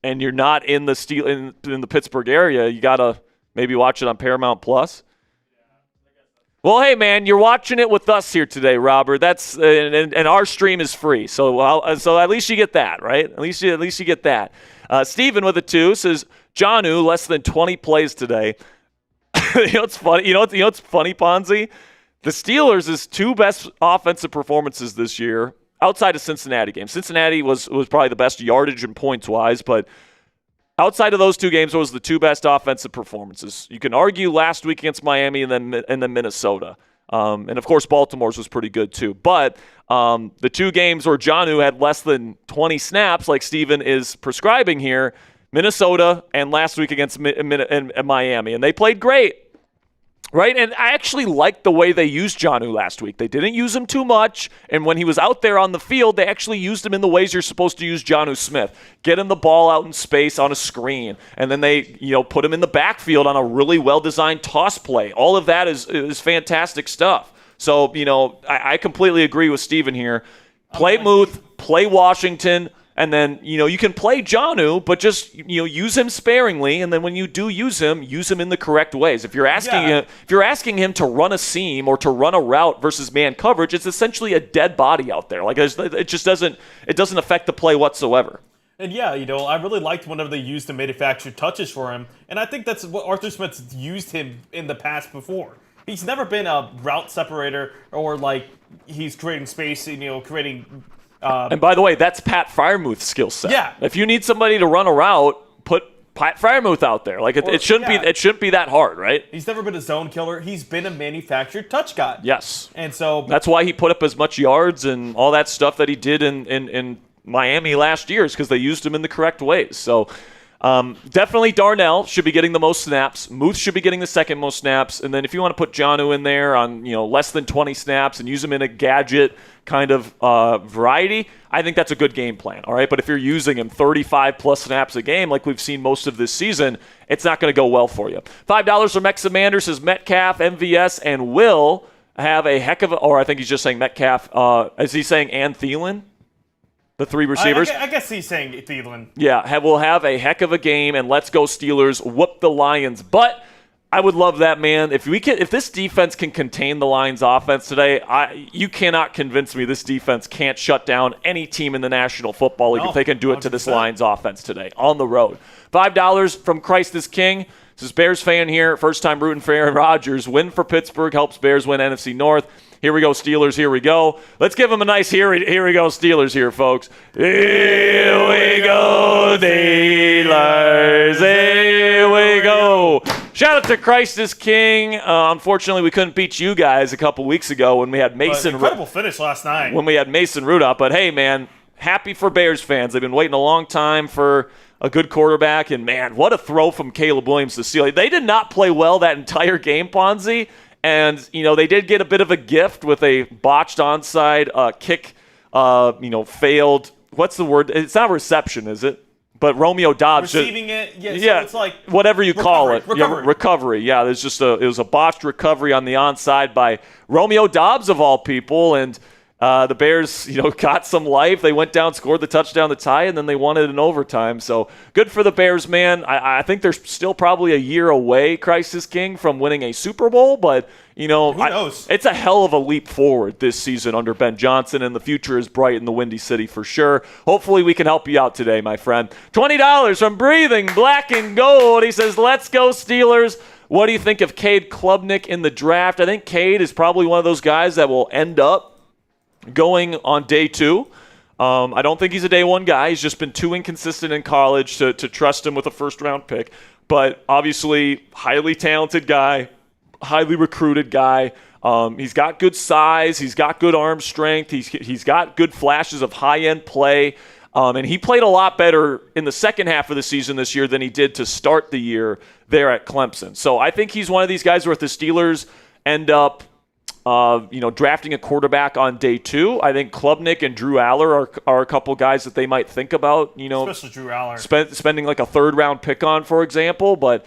and you're not in the in the Pittsburgh area, you gotta maybe watch it on Paramount Plus. Well, hey man, you're watching it with us here today, Robert. That's and our stream is free, so at least you get that, right? At least you get that. Steven with a 2 says Jonnu less than 20 plays today. You know what's funny? You know what's funny, Ponzi? The Steelers' 2 best offensive performances this year, outside of Cincinnati game. Cincinnati was probably the best yardage and points-wise, but outside of those 2 games, those were the 2 best offensive performances. You can argue last week against Miami and then Minnesota. And, of course, Baltimore's was pretty good too. But the 2 games where Jonnu had less than 20 snaps, like Steven is prescribing here, Minnesota and last week against Miami. And they played great. Right, and I actually liked the way they used Jonnu last week. They didn't use him too much, and when he was out there on the field, they actually used him in the ways you're supposed to use Jonnu Smith. Get him the ball out in space on a screen, and then they, put him in the backfield on a really well-designed toss play. All of that is fantastic stuff. So, I completely agree with Steven here. Play Muth, play Washington. And then, you can play Jonnu, but just, use him sparingly. And then when you do use him in the correct ways. If you're asking him to run a seam or to run a route versus man coverage, it's essentially a dead body out there. Like it just doesn't affect the play whatsoever. And yeah, I really liked whenever they used the manufactured touches for him. And I think that's what Arthur Smith's used him in the past before. He's never been a route separator or like he's creating space, creating... and by the way, that's Pat Freiermuth's skill set. Yeah. If you need somebody to run a route, put Pat Freiermuth out there. Like it shouldn't be that hard, right? He's never been a zone killer. He's been a manufactured touch guy. Yes. And so that's why he put up as much yards and all that stuff that he did in Miami last year, is because they used him in the correct ways. So definitely Darnell should be getting the most snaps. Muth should be getting the second most snaps. And then if you want to put Jonnu in there on less than 20 snaps and use him in a gadget kind of variety, I think that's a good game plan, all right? But if you're using him 35-plus snaps a game like we've seen most of this season, it's not going to go well for you. $5 from X Amander says Metcalf, MVS, and Will have a heck of a – or I think he's just saying Metcalf. Is he saying and Thielen? The 3 receivers? I guess he's saying Thielen. Yeah, we'll have a heck of a game, and let's go Steelers, whoop the Lions. But I would love that, man. If this defense can contain the Lions' offense today, you cannot convince me this defense can't shut down any team in the National Football League if they can do it 100%. To this Lions' offense today on the road. $5 from Christ is King. This is Bears fan here. First time rooting for Aaron Rodgers. Win for Pittsburgh helps Bears win NFC North. Here we go, Steelers. Here we go. Let's give them a nice here we go, Steelers here, folks. Here we go, Steelers. Here we go. Shout out to Christ is King. Unfortunately, we couldn't beat you guys a couple weeks ago when we had Mason. Incredible finish last night. When we had Mason Rudolph. But, hey, man, happy for Bears fans. They've been waiting a long time for a good quarterback. And, man, what a throw from Caleb Williams to Steele. They did not play well that entire game, Ponzi. And, they did get a bit of a gift with a botched onside kick, failed. What's the word? It's not reception, is it? But Romeo Doubs receiving it, so it's like whatever you call it, recovery. Yeah, there's it was a botched recovery on the onside by Romeo Doubs of all people, and the Bears, got some life. They went down, scored the touchdown to tie, and then they won it in overtime. So good for the Bears, man. I think they're still probably a year away, Christ is King, from winning a Super Bowl, but who knows? It's a hell of a leap forward this season under Ben Johnson, and the future is bright in the Windy City for sure. Hopefully we can help you out today, my friend. $20 from Breathing Black and Gold. He says, let's go Steelers. What do you think of Cade Klubnik in the draft? I think Cade is probably one of those guys that will end up going on day 2. I don't think he's a day 1 guy. He's just been too inconsistent in college to trust him with a first-round pick. But obviously, highly talented guy, highly recruited guy. He's got good size. He's got good arm strength. He's got good flashes of high-end play. And he played a lot better in the second half of the season this year than he did to start the year there at Clemson. So I think he's one of these guys where if the Steelers end up drafting a quarterback on day 2, I think Klubnik and Drew Aller are a couple guys that they might think about, especially Drew Aller. Spending like a 3rd-round pick on, for example. But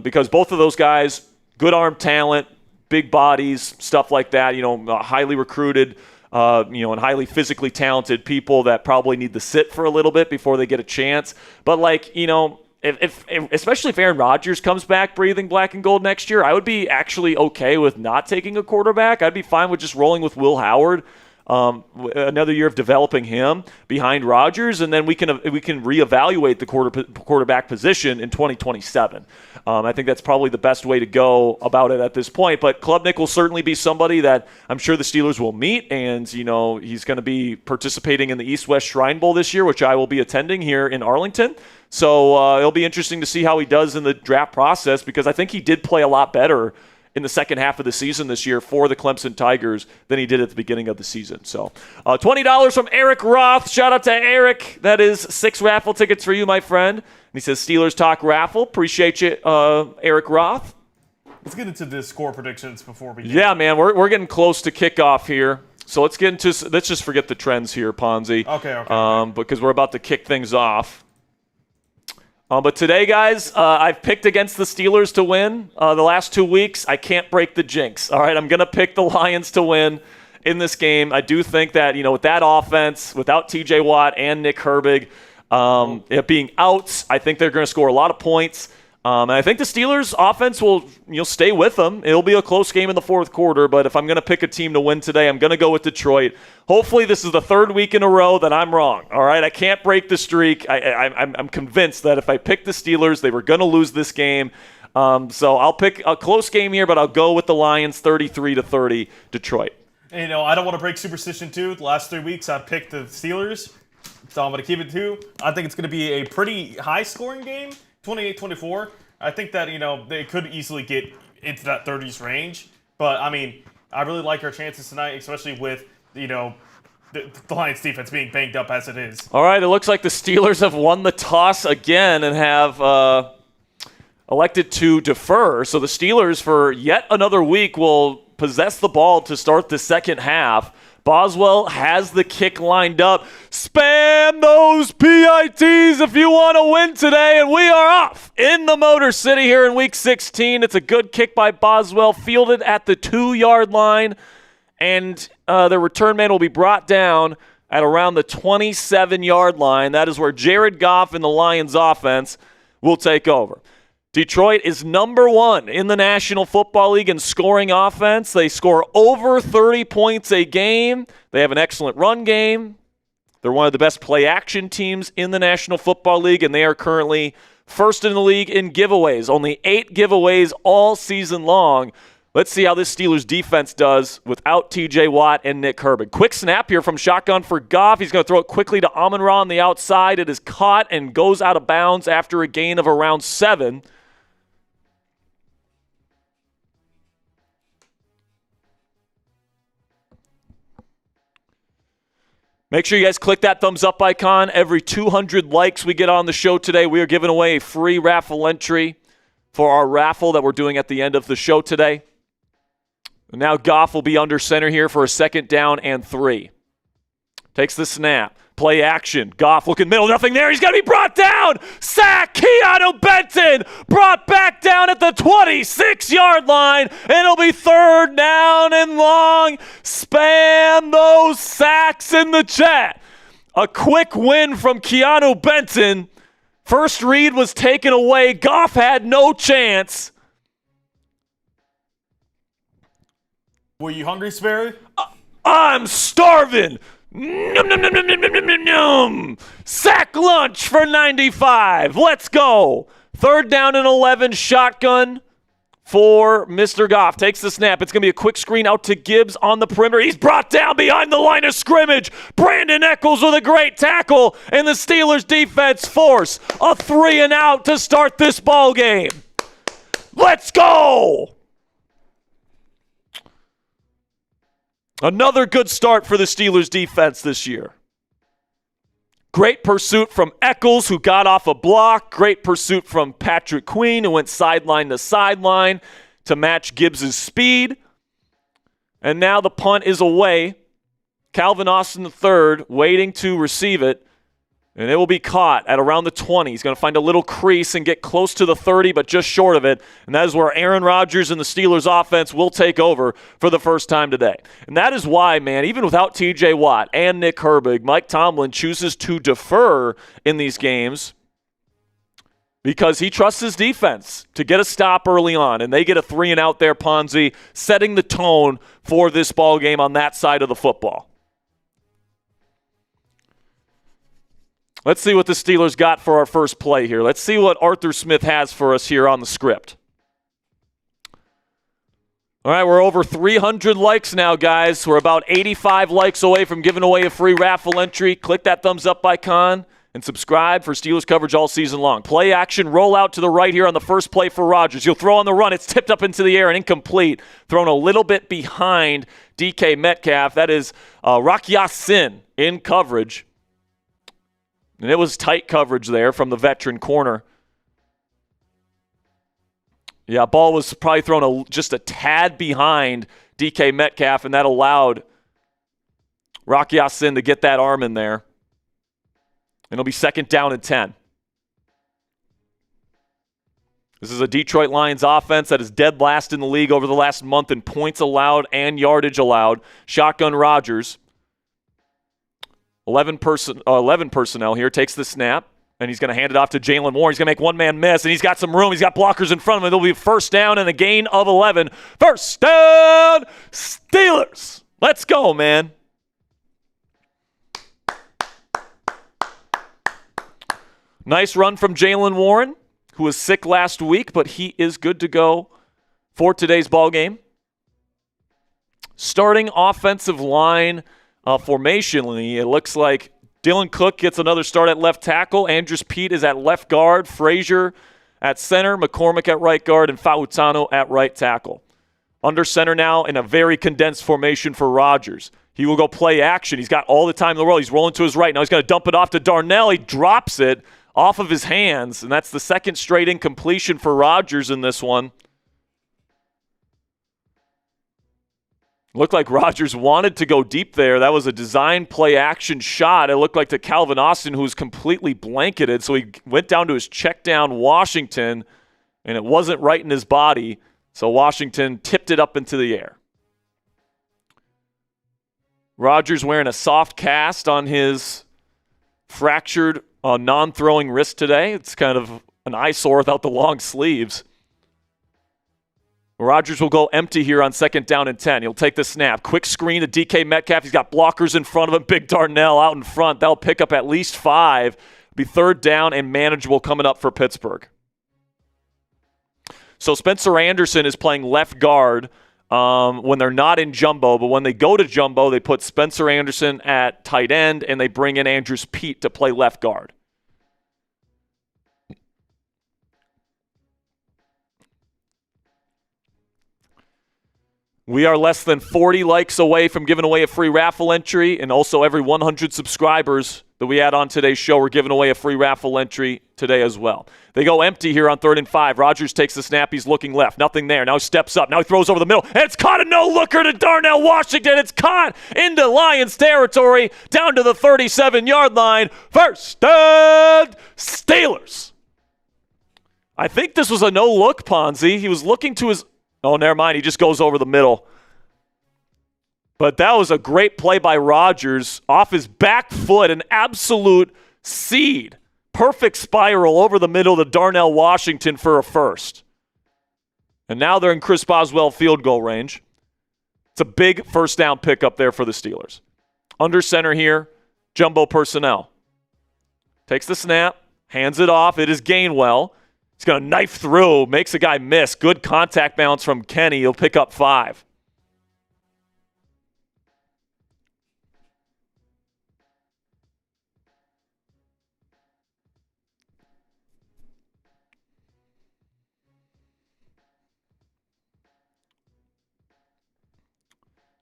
because both of those guys, good arm talent, big bodies, stuff like that, highly recruited, and highly physically talented people that probably need to sit for a little bit before they get a chance. But if especially if Aaron Rodgers comes back breathing black and gold next year, I would be actually okay with not taking a quarterback. I'd be fine with just rolling with Will Howard. Another year of developing him behind Rodgers, and then we can reevaluate the quarterback position in 2027. I think that's probably the best way to go about it at this point. But Klubnik will certainly be somebody that I'm sure the Steelers will meet, and he's going to be participating in the East-West Shrine Bowl this year, which I will be attending here in Arlington. So it'll be interesting to see how he does in the draft process, because I think he did play a lot better in the second half of the season this year for the Clemson Tigers than he did at the beginning of the season. So $20 from Eric Roth. Shout out to Eric. That is 6 raffle tickets for you, my friend. And he says, Steelers Talk Raffle. Appreciate you, Eric Roth. Let's get into the score predictions before we get Yeah, man, we're getting close to kickoff here. So let's just forget the trends here, Ponzi. Okay. Because we're about to kick things off. But today, guys, I've picked against the Steelers to win the last 2 weeks. I can't break the jinx. All right, I'm going to pick the Lions to win in this game. I do think that, with that offense, without TJ Watt and Nick Herbig it being out, I think they're going to score a lot of points. And I think the Steelers' offense will stay with them. It'll be a close game in the fourth quarter, but if I'm going to pick a team to win today, I'm going to go with Detroit. Hopefully this is the third week in a row that I'm wrong, all right? I can't break the streak. I'm convinced that if I pick the Steelers, they were going to lose this game. So I'll pick a close game here, but I'll go with the Lions 33-30 Detroit. And, I don't want to break superstition too. The last 3 weeks I've picked the Steelers, so I'm going to keep it 2. I think it's going to be a pretty high-scoring game. 28-24. I think that, they could easily get into that 30s range. But, I really like our chances tonight, especially with, the Lions defense being banged up as it is. All right, it looks like the Steelers have won the toss again and have elected to defer. So the Steelers, for yet another week, will possess the ball to start the second half. Boswell has the kick lined up. Spam those PITs if you want to win today, and we are off in the Motor City here in Week 16. It's a good kick by Boswell, fielded at the 2-yard line, and the return man will be brought down at around the 27-yard line. That is where Jared Goff and the Lions offense will take over. Detroit is number 1 in the National Football League in scoring offense. They score over 30 points a game. They have an excellent run game. They're one of the best play-action teams in the National Football League, and they are currently first in the league in giveaways. Only 8 giveaways all season long. Let's see how this Steelers defense does without TJ Watt and Nick Herbig. Quick snap here from shotgun for Goff. He's going to throw it quickly to Amon-Ra on the outside. It is caught and goes out of bounds after a gain of around 7. Make sure you guys click that thumbs up icon. Every 200 likes we get on the show today, we are giving away a free raffle entry for our raffle that we're doing at the end of the show today. And now Goff will be under center here for a 2nd down and 3. Takes the snap. Play action. Goff looking middle. Nothing there. He's going to be brought down. Sack. Keanu Benton brought back down at the 26-yard line. And it'll be 3rd down and long. Spam those sacks in the chat. A quick win from Keanu Benton. First read was taken away. Goff had no chance. Were you hungry, Sperry? I'm starving. Nom, nom, nom, nom, nom, nom, nom, nom. Sack lunch for 95. Let's go. 3rd down and 11, shotgun for Mr. Goff. Takes the snap. It's going to be a quick screen out to Gibbs on the perimeter. He's brought down behind the line of scrimmage. Brandon Echols with a great tackle, and the Steelers defense force a 3-and-out to start this ball game. Let's go. Another good start for the Steelers defense this year. Great pursuit from Echols, who got off a block. Great pursuit from Patrick Queen, who went sideline to sideline to match Gibbs' speed. And now the punt is away. Calvin Austin III waiting to receive it. And it will be caught at around the 20. He's going to find a little crease and get close to the 30, but just short of it. And that is where Aaron Rodgers and the Steelers offense will take over for the first time today. And that is why, man, even without TJ Watt and Nick Herbig, Mike Tomlin chooses to defer in these games because he trusts his defense to get a stop early on. And they get a 3-and-out there, Ponzi, setting the tone for this ball game on that side of the football. Let's see what the Steelers got for our first play here. Let's see what Arthur Smith has for us here on the script. All right, we're over 300 likes now, guys. We're about 85 likes away from giving away a free raffle entry. Click that thumbs up icon. And and subscribe for Steelers coverage all season long. Play action, roll out to the right here on the first play for Rodgers. You'll throw on the run. It's tipped up into the air and incomplete. Thrown a little bit behind DK Metcalf. That is Rakiasin in coverage. And it was tight coverage there from the veteran corner. Yeah, ball was probably thrown just a tad behind DK Metcalf, and that allowed Rakiasin to get that arm in there. And it'll be 2nd down and 10. This is a Detroit Lions offense that is dead last in the league over the last month in points allowed and yardage allowed. Shotgun Rodgers. 11 personnel here. Takes the snap, and he's going to hand it off to Jalen Warren. He's going to make one man miss, and he's got some room. He's got blockers in front of him. It'll be 1st down and a gain of 11. 1st down, Steelers. Let's go, man. Nice run from Jalen Warren, who was sick last week, but he is good to go for today's ball game. Starting offensive line formationally, it looks like Dylan Cook gets another start at left tackle. Andrus Peat is at left guard. Frazier at center. McCormick at right guard. And Fautano at right tackle. Under center now in a very condensed formation for Rodgers. He will go play action. He's got all the time in the world. He's rolling to his right. Now he's going to dump it off to Darnell. He drops it off of his hands, and that's the 2nd straight incompletion for Rodgers in this one. Looked like Rodgers wanted to go deep there. That was a design play action shot. It looked like to Calvin Austin, who was completely blanketed, so he went down to his check down Washington, and it wasn't right in his body, so Washington tipped it up into the air. Rodgers wearing a soft cast on his fractured non-throwing wrist today. It's kind of an eyesore without the long sleeves. Rodgers will go empty here on 2nd down and 10. He'll take the snap. Quick screen to DK Metcalf. He's got blockers in front of him. Big Darnell out in front. That'll pick up at least 5. Be 3rd down and manageable coming up for Pittsburgh. So Spencer Anderson is playing left guard when they're not in jumbo, but when they go to jumbo, they put Spencer Anderson at tight end, and they bring in Andrus Peat to play left guard. We are less than 40 likes away from giving away a free raffle entry, and also every 100 subscribers that we add on today's show, we're giving away a free raffle entry today as well. They go empty here on 3rd and 5. Rodgers takes the snap. He's looking left. Nothing there. Now he steps up. Now he throws over the middle. And it's caught a no-looker to Darnell Washington. It's caught into Lions territory down to the 37-yard line. 1st down, Steelers. I think this was a no-look, Ponzi. He was looking to his... Oh, never mind. He just goes over the middle. But that was a great play by Rodgers off his back foot, an absolute seed. Perfect spiral over the middle to Darnell Washington for a 1st. And now they're in Chris Boswell field goal range. It's a big 1st down pickup there for the Steelers. Under center here, jumbo personnel. Takes the snap, hands it off. It is Gainwell. He's going to knife through, makes a guy miss. Good contact balance from Kenny. He'll pick up 5.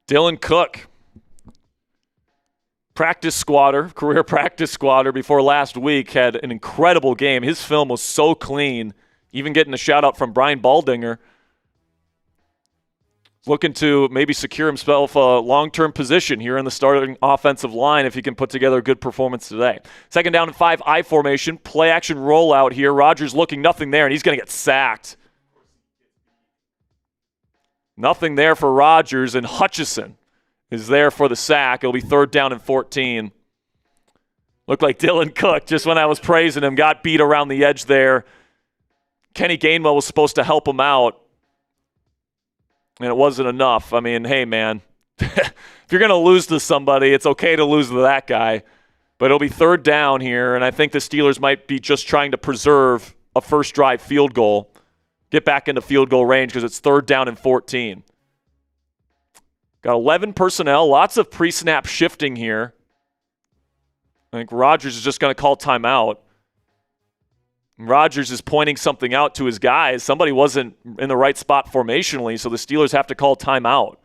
Dylan Cook, career practice squatter before last week, had an incredible game. His film was so clean, even getting a shout out from Brian Baldinger. Looking to maybe secure himself a long-term position here in the starting offensive line if he can put together a good performance today. 2nd down and 5, I formation, play action rollout here. Rodgers looking, nothing there, and he's going to get sacked. Nothing there for Rodgers, and Hutchison is there for the sack. It'll be 3rd down and 14. Looked like Dylan Cook, just when I was praising him, got beat around the edge there. Kenny Gainwell was supposed to help him out, and it wasn't enough. I mean, hey, man, if you're going to lose to somebody, it's okay to lose to that guy. But it'll be 3rd down here, and I think the Steelers might be just trying to preserve a first drive field goal. Get back into field goal range because it's 3rd down and 14. Got 11 personnel, lots of pre-snap shifting here. I think Rodgers is just going to call timeout. Rodgers is pointing something out to his guys. Somebody wasn't in the right spot formationally, so the Steelers have to call timeout.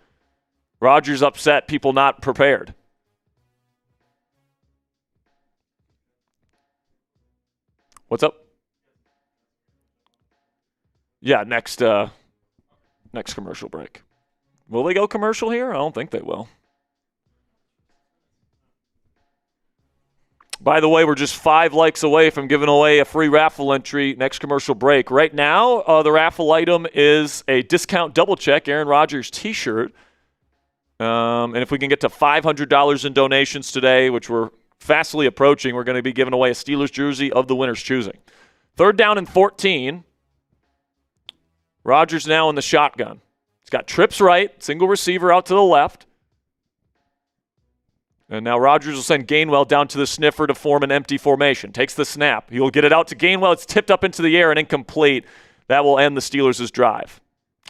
Rodgers upset, people not prepared. What's up? Yeah, next commercial break. Will they go commercial here? I don't think they will. By the way, we're just 5 likes away from giving away a free raffle entry next commercial break. Right now, the raffle item is a discount double check Aaron Rodgers t-shirt. And if we can get to $500 in donations today, which we're fastly approaching, we're going to be giving away a Steelers jersey of the winner's choosing. 3rd down and 14. Rodgers now in the shotgun. He's got trips right, single receiver out to the left. And now Rodgers will send Gainwell down to the sniffer to form an empty formation. Takes the snap. He will get it out to Gainwell. It's tipped up into the air and incomplete. That will end the Steelers' drive.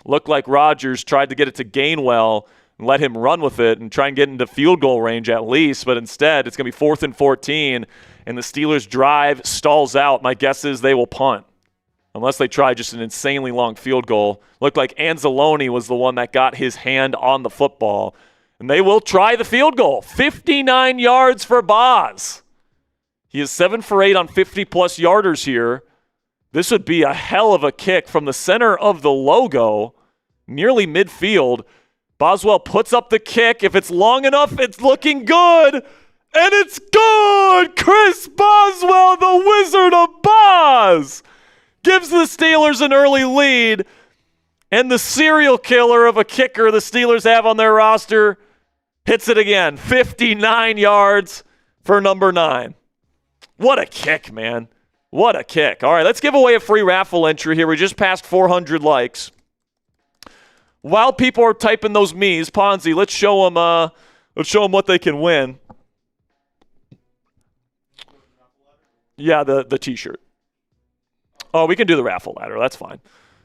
Looked like Rodgers tried to get it to Gainwell and let him run with it and try and get into field goal range at least, but instead it's going to be 4th and 14, and the Steelers' drive stalls out. My guess is they will punt, unless they try just an insanely long field goal. Looked like Anzalone was the one that got his hand on the football. And they will try the field goal. 59 yards for Boz. He is 7 for 8 on 50-plus yarders here. This would be a hell of a kick from the center of the logo, nearly midfield. Boswell puts up the kick. If it's long enough, it's looking good. And it's good! Chris Boswell, the Wizard of Boz, gives the Steelers an early lead. And the serial killer of a kicker the Steelers have on their roster hits it again. 59 yards for number 9. What a kick, man. What a kick. All right, let's give away a free raffle entry here. We just passed 400 likes. While people are typing those me's, Ponzi, let's show them what they can win. Yeah, the t-shirt. Oh, we can do the raffle ladder. That's fine.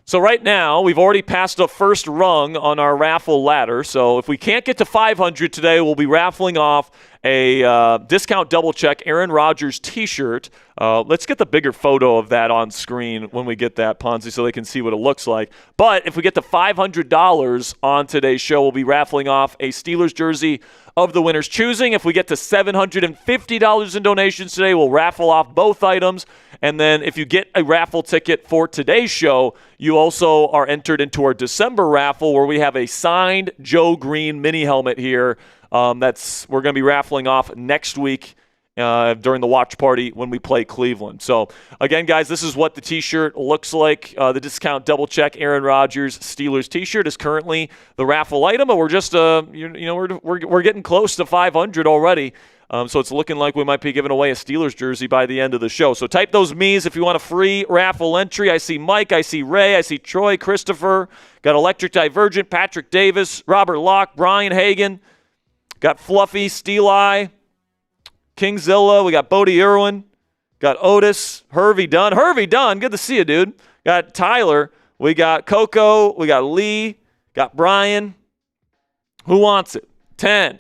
So right now, we've already passed the first rung on our raffle ladder. So if we can't get to 500 today, we'll be raffling off a discount double check Aaron Rodgers t-shirt. Let's get the bigger photo of that on screen when we get that, Ponzi, so they can see what it looks like. But if we get to $500 on today's show, we'll be raffling off a Steelers jersey of the winner's choosing. If we get to $750 in donations today, we'll raffle off both items. And then if you get a raffle ticket for today's show, you also are entered into our December raffle where we have a signed Joe Green mini helmet here. We're going to be raffling off next week during the watch party when we play Cleveland. So again, guys, this is what the t-shirt looks like. The discount double check Aaron Rodgers Steelers t-shirt is currently the raffle item, but we're just we're getting close to 500 already. So it's looking like we might be giving away a Steelers jersey by the end of the show. So type those me's if you want a free raffle entry. I see Mike, I see Ray, I see Troy, Christopher, got Electric Divergent, Patrick Davis, Robert Locke, Brian Hagan, got Fluffy, Steel Eye, Kingzilla, we got Bodie Irwin, got Otis, Hervey Dunn, good to see you, dude. Got Tyler, we got Coco, we got Lee, got Brian. Who wants it? 10,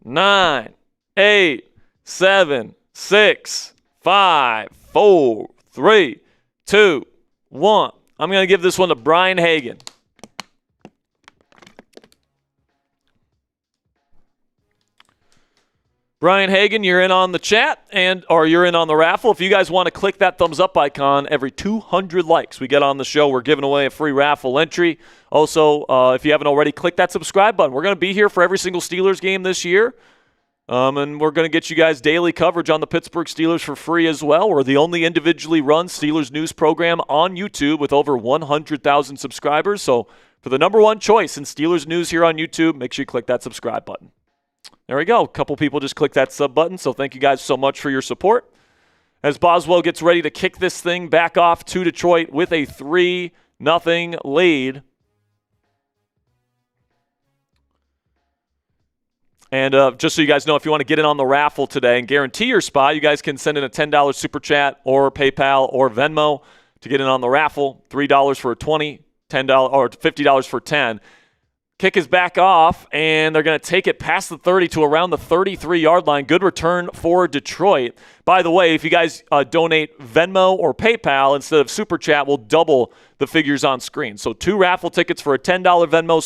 9, 8, 7, 6, 5, 4, 3, 2, 1. I'm going to give this one to Brian Hagan. Brian Hagan, you're in on the chat or you're in on the raffle. If you guys want to click that thumbs up icon, every 200 likes we get on the show, we're giving away a free raffle entry. Also, if you haven't already, click that subscribe button. We're going to be here for every single Steelers game this year. And we're going to get you guys daily coverage on the Pittsburgh Steelers for free as well. We're the only individually run Steelers news program on YouTube with over 100,000 subscribers. So for the number one choice in Steelers news here on YouTube, make sure you click that subscribe button. There we go. A couple people just clicked that sub button, so thank you guys so much for your support. As Boswell gets ready to kick this thing back off to Detroit with a 3-0 lead. And just so you guys know, if you want to get in on the raffle today and guarantee your spot, you guys can send in a $10 Super Chat or PayPal or Venmo to get in on the raffle. $3 for a 20, $10 or $50 for 10. Kick is back off, and they're going to take it past the 30 to around the 33-yard line. Good return for Detroit. By the way, if you guys donate Venmo or PayPal instead of Super Chat, we'll double the figures on screen. So 2 raffle tickets for a $10 Venmo,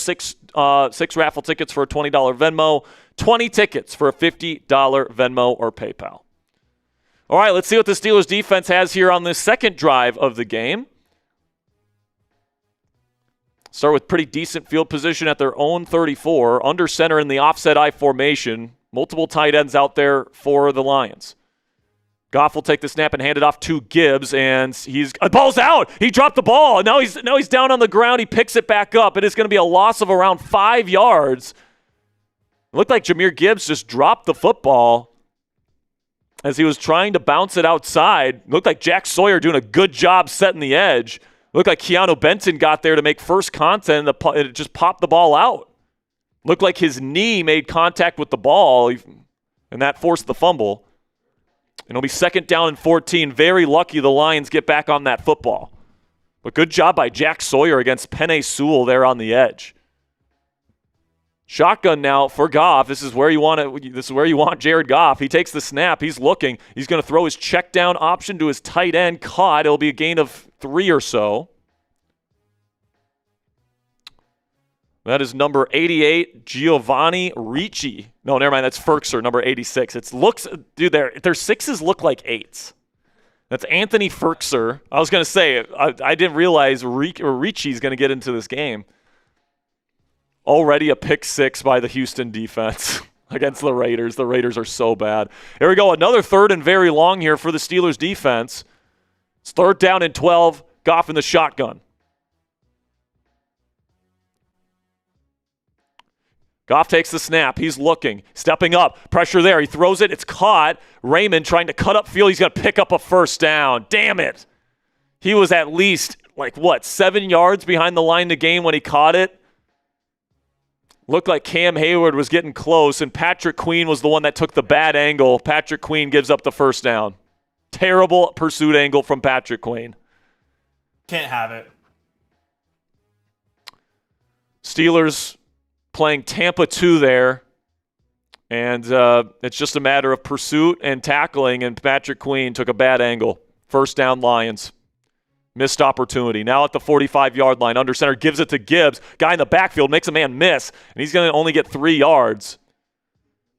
6 raffle tickets for a $20 Venmo, 20 tickets for a $50 Venmo or PayPal. All right, let's see what the Steelers defense has here on this second drive of the game. Start with pretty decent field position at their own 34, under center in the offset I formation. Multiple tight ends out there for the Lions. Goff will take the snap and hand it off to Gibbs, and ball's out. He dropped the ball. Now he's down on the ground. He picks it back up. It is going to be a loss of around 5 yards. It looked like Jahmyr Gibbs just dropped the football as he was trying to bounce it outside. It looked like Jack Sawyer doing a good job setting the edge. Looked like Keanu Benton got there to make first contact, and it just popped the ball out. Looked like his knee made contact with the ball, and that forced the fumble. And it'll be 2nd down and 14. Very lucky the Lions get back on that football. But good job by Jack Sawyer against Penei Sewell there on the edge. Shotgun now for Goff. This is where you want Jared Goff. He takes the snap. He's looking. He's going to throw his check down option to his tight end. Caught. It'll be a gain of 3 or so. That is number 88, Giovanni Ricci. No, never mind. That's Firkser, number 86. Their 6s look like 8s. That's Anthony Firkser. I was going to say, I didn't realize Ricci's going to get into this game. Already a pick 6 by the Houston defense against the Raiders. The Raiders are so bad. Here we go. Another 3rd and very long here for the Steelers defense. It's 3rd down and 12. Goff in the shotgun. Goff takes the snap. He's looking. Stepping up. Pressure there. He throws it. It's caught. Raymond trying to cut up field. He's going to pick up a 1st down. Damn it. He was at least, 7 yards behind the line to gain when he caught it. Looked like Cam Hayward was getting close, and Patrick Queen was the one that took the bad angle. Patrick Queen gives up the 1st down. Terrible pursuit angle from Patrick Queen. Can't have it. Steelers playing Tampa 2 there, and it's just a matter of pursuit and tackling, and Patrick Queen took a bad angle. 1st down Lions. Missed opportunity. Now at the 45-yard line, under center, gives it to Gibbs. Guy in the backfield makes a man miss, and he's going to only get 3 yards.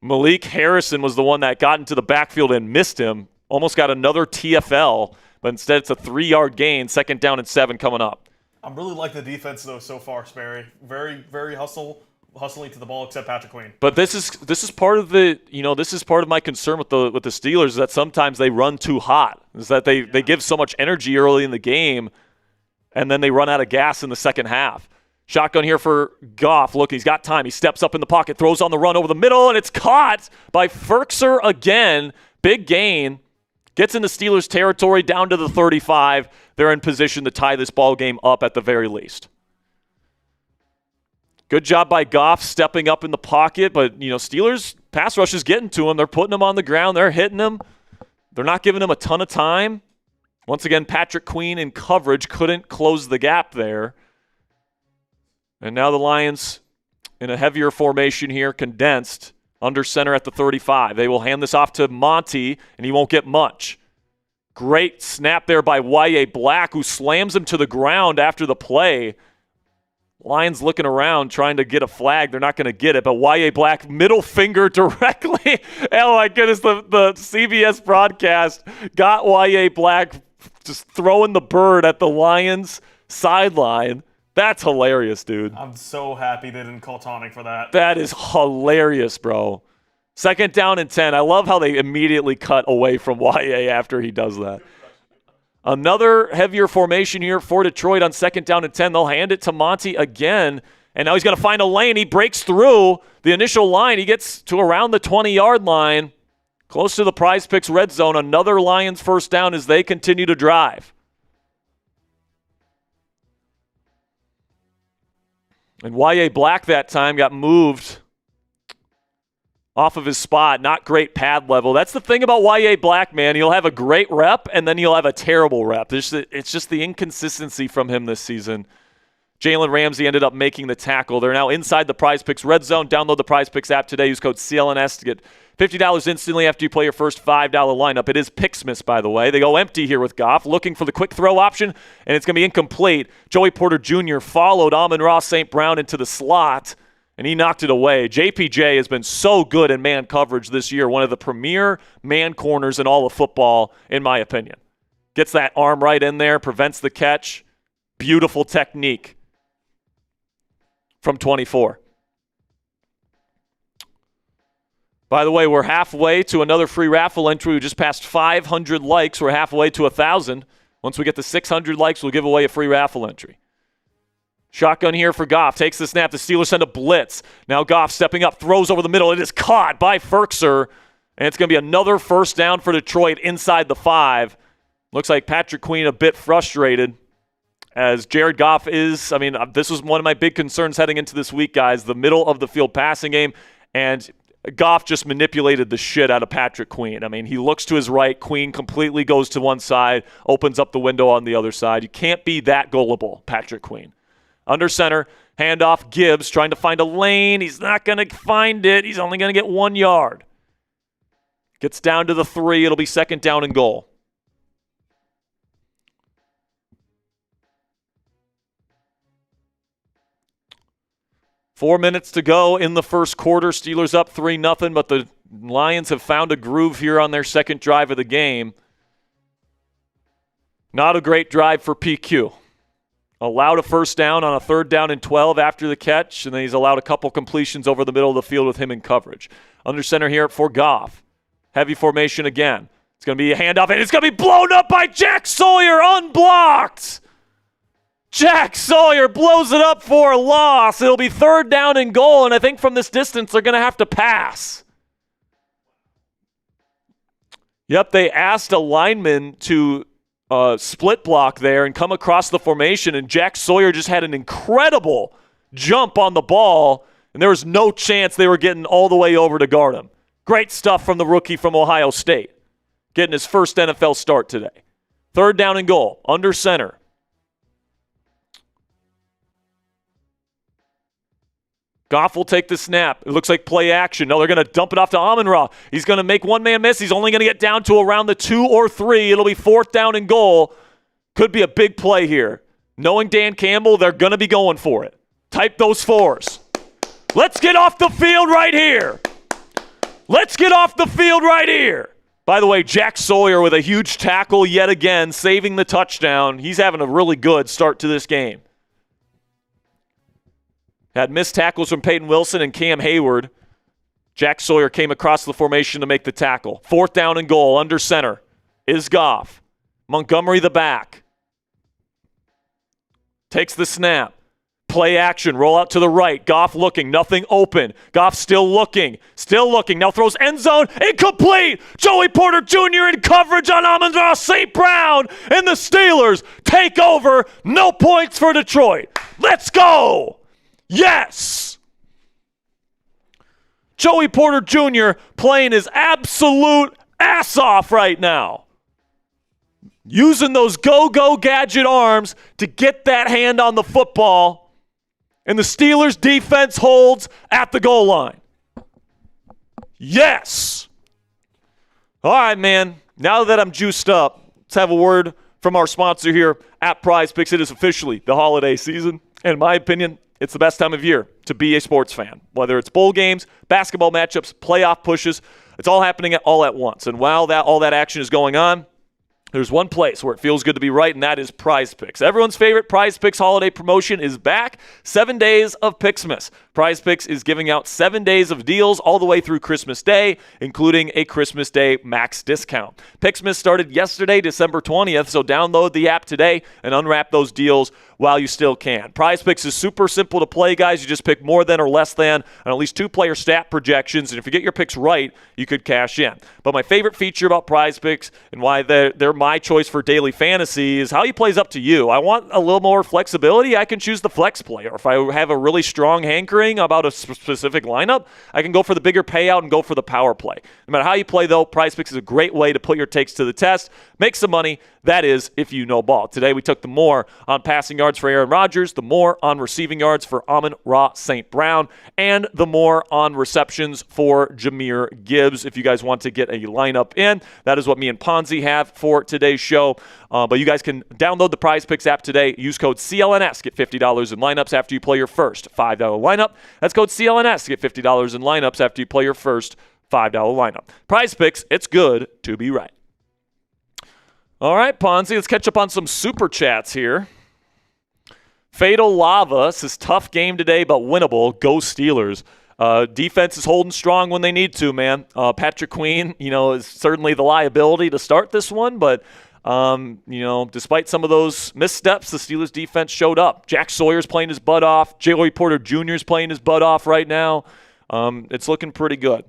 Malik Harrison was the one that got into the backfield and missed him. Almost got another TFL, but instead it's a 3-yard gain. 2nd down and 7 coming up. I'm really liking the defense, though, so far, Sperry. Very, very hustling to the ball, except Patrick Queen. But this is part of this is part of my concern with the Steelers, is that sometimes they run too hot. Is that they give so much energy early in the game, and then they run out of gas in the second half. Shotgun here for Goff. Look, he's got time. He steps up in the pocket, throws on the run over the middle, and it's caught by Firkser again. Big gain. Gets into Steelers territory down to the 35. They're in position to tie this ball game up at the very least. Good job by Goff stepping up in the pocket, but Steelers pass rush is getting to him. They're putting him on the ground. They're hitting him. They're not giving him a ton of time. Once again, Patrick Queen in coverage couldn't close the gap there. And now the Lions in a heavier formation here, condensed, under center at the 35. They will hand this off to Monty, and he won't get much. Great snap there by Y.A. Black, who slams him to the ground after the play. Lions looking around, trying to get a flag. They're not going to get it, but Y.A. Black, middle finger directly. Oh, my goodness, the CBS broadcast got Y.A. Black just throwing the bird at the Lions sideline. That's hilarious, dude. I'm so happy they didn't call taunting for that. That is hilarious, bro. 2nd down and 10. I love how they immediately cut away from Y.A. after he does that. Another heavier formation here for Detroit on 2nd down and 10. They'll hand it to Monty again, and now he's going to find a lane. He breaks through the initial line. He gets to around the 20-yard line, close to the Prize Picks red zone. Another Lions 1st down as they continue to drive. And Y.A. Black that time got moved off of his spot. Not great pad level. That's the thing about Y.A. Black, man. He'll have a great rep, and then he'll have a terrible rep. It's just the inconsistency from him this season. Jalen Ramsey ended up making the tackle. They're now inside the Prize Picks red zone. Download the Prize Picks app today. Use code CLNS to get $50 instantly after you play your first $5 lineup. It is Picksmas, by the way. They go empty here with Goff, looking for the quick throw option, and it's going to be incomplete. Joey Porter Jr. followed Amon-Ra St. Brown into the slot, and he knocked it away. JPJ has been so good in man coverage this year, one of the premier man corners in all of football, in my opinion. Gets that arm right in there, prevents the catch. Beautiful technique from 24. By the way, we're halfway to another free raffle entry. We just passed 500 likes. We're halfway to 1,000. Once we get to 600 likes, we'll give away a free raffle entry. Shotgun here for Goff. Takes the snap. The Steelers send a blitz. Now Goff stepping up, throws over the middle. It is caught by Ferkser, and it's going to be another first down for Detroit inside the 5. Looks like Patrick Queen a bit frustrated as Jared Goff is, this was one of my big concerns heading into this week, guys, the middle of the field passing game, and Goff just manipulated the shit out of Patrick Queen. He looks to his right. Queen completely goes to one side, opens up the window on the other side. You can't be that gullible, Patrick Queen. Under center, handoff, Gibbs trying to find a lane. He's not going to find it. He's only going to get 1 yard. Gets down to the 3. It'll be second down and goal. Four minutes to go in the first quarter. Steelers up 3-0, but the Lions have found a groove here on their second drive of the game. Not a great drive for PQ. Allowed a first down on a 3rd down and 12 after the catch, and then he's allowed a couple completions over the middle of the field with him in coverage. Under center here for Goff. Heavy formation again. It's going to be a handoff, and it's going to be blown up by Jack Sawyer, unblocked. Jack Sawyer blows it up for a loss. It'll be 3rd down and goal, and I think from this distance they're going to have to pass. Yep, they asked a lineman to split block there and come across the formation, and Jack Sawyer just had an incredible jump on the ball, and there was no chance they were getting all the way over to guard him. Great stuff from the rookie from Ohio State, getting his first NFL start today. 3rd down and goal, under center. Goff will take the snap. It looks like play action. No, they're going to dump it off to Amon-Ra. He's going to make one man miss. He's only going to get down to around the 2 or 3. It'll be 4th down and goal. Could be a big play here. Knowing Dan Campbell, they're going to be going for it. Type those 4s. Let's get off the field right here. Let's get off the field right here. By the way, Jack Sawyer with a huge tackle yet again, saving the touchdown. He's having a really good start to this game. Had missed tackles from Peyton Wilson and Cam Hayward. Jack Sawyer came across the formation to make the tackle. 4th down and goal, under center is Goff. Montgomery the back. Takes the snap. Play action, roll out to the right. Goff looking, nothing open. Goff still looking. Now throws end zone, incomplete. Joey Porter Jr. in coverage on Amon-Ra St. Brown, and the Steelers take over. No points for Detroit. Let's go. Yes! Joey Porter Jr. playing his absolute ass off right now. Using those go-go gadget arms to get that hand on the football. And the Steelers defense holds at the goal line. Yes! All right, man. Now that I'm juiced up, let's have a word from our sponsor here at Prize Picks. It is officially the holiday season. And in my opinion, it's the best time of year to be a sports fan. Whether it's bowl games, basketball matchups, playoff pushes, it's all happening all at once. And while all that action is going on, there's one place where it feels good to be right, and that is Prize Picks. Everyone's favorite Prize Picks holiday promotion is back. 7 days of Pixmas. Prize Picks is giving out 7 days of deals all the way through Christmas Day, including a Christmas Day max discount. Pixmas started yesterday, December 20th, so download the app today and unwrap those deals while you still can. Prize Picks is super simple to play, guys. You just pick more than or less than on at least 2 player stat projections, and if you get your picks right, you could cash in. But my favorite feature about Prize Picks and why they're my choice for daily fantasy is how you play is up to you. I want a little more flexibility. I can choose the flex play, or if I have a really strong hankering about a specific lineup, I can go for the bigger payout and go for the power play. No matter how you play, though, Prize Picks is a great way to put your takes to the test, make some money, That is, if you know ball. Today we took the more on passing yards for Aaron Rodgers, the more on receiving yards for Amon-Ra St. Brown, and the more on receptions for Jahmyr Gibbs. If you guys want to get a lineup in, that is what me and Ponzi have for today's show. But you guys can download the Prize Picks app today. Use code CLNS. Get $50 in lineups after you play your first $5 lineup. That's code CLNS. Get $50 in lineups after you play your first $5 lineup. Prize Picks, it's good to be right. All right, Ponzi, let's catch up on some super chats here. Fatal Lava says, tough game today, but winnable. Go Steelers. Defense is holding strong when they need to, man. Patrick Queen, is certainly the liability to start this one, but, despite some of those missteps, the Steelers defense showed up. Jack Sawyer's playing his butt off. Joey Porter Jr. is playing his butt off right now. It's looking pretty good.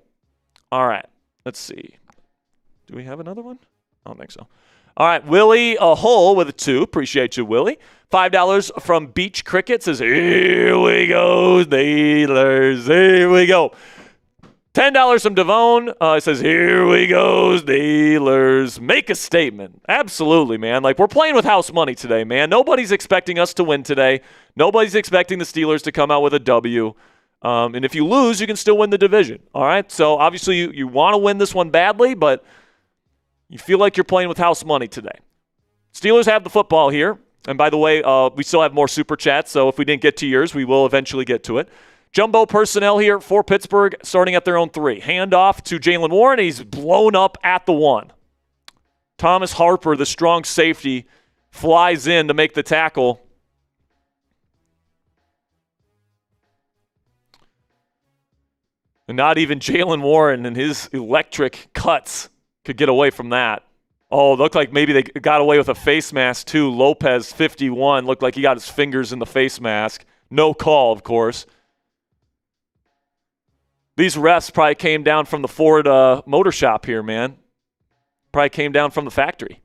All right, let's see. Do we have another one? I don't think so. All right, Willie Hull with a 2. Appreciate you, Willie. $5 from Beach Cricket says, here we go, Steelers. Here we go. $10 from Devone. It says, here we go, Steelers. Make a statement. Absolutely, man. We're playing with house money today, man. Nobody's expecting us to win today. Nobody's expecting the Steelers to come out with a W. And if you lose, you can still win the division. All right? So, obviously, you want to win this one badly, but you feel like you're playing with house money today. Steelers have the football here. And by the way, we still have more super chats, so if we didn't get to yours, we will eventually get to it. Jumbo personnel here for Pittsburgh, starting at their own 3. Handoff to Jalen Warren. He's blown up at the 1. Thomas Harper, the strong safety, flies in to make the tackle. And not even Jalen Warren and his electric cuts could get away from that. Oh, it looked like maybe they got away with a face mask too. Lopez, 51, looked like he got his fingers in the face mask. No call, of course. These refs probably came down from the Ford motor shop here, man. Probably came down from the factory.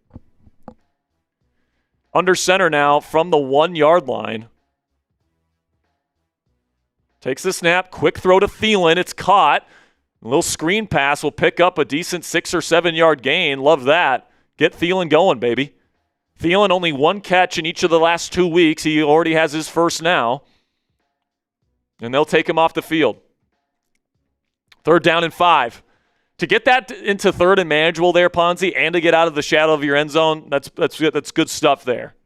Under center now from the 1-yard line. Takes the snap, quick throw to Thielen. It's caught. A little screen pass will pick up a decent 6 or 7 yard gain. Love that. Get Thielen going, baby. Thielen only 1 catch in each of the last 2 weeks. He already has his first now. And they'll take him off the field. 3rd down and 5. To get that into 3rd and manageable there, Ponzi, and to get out of the shadow of your end zone, that's good stuff there.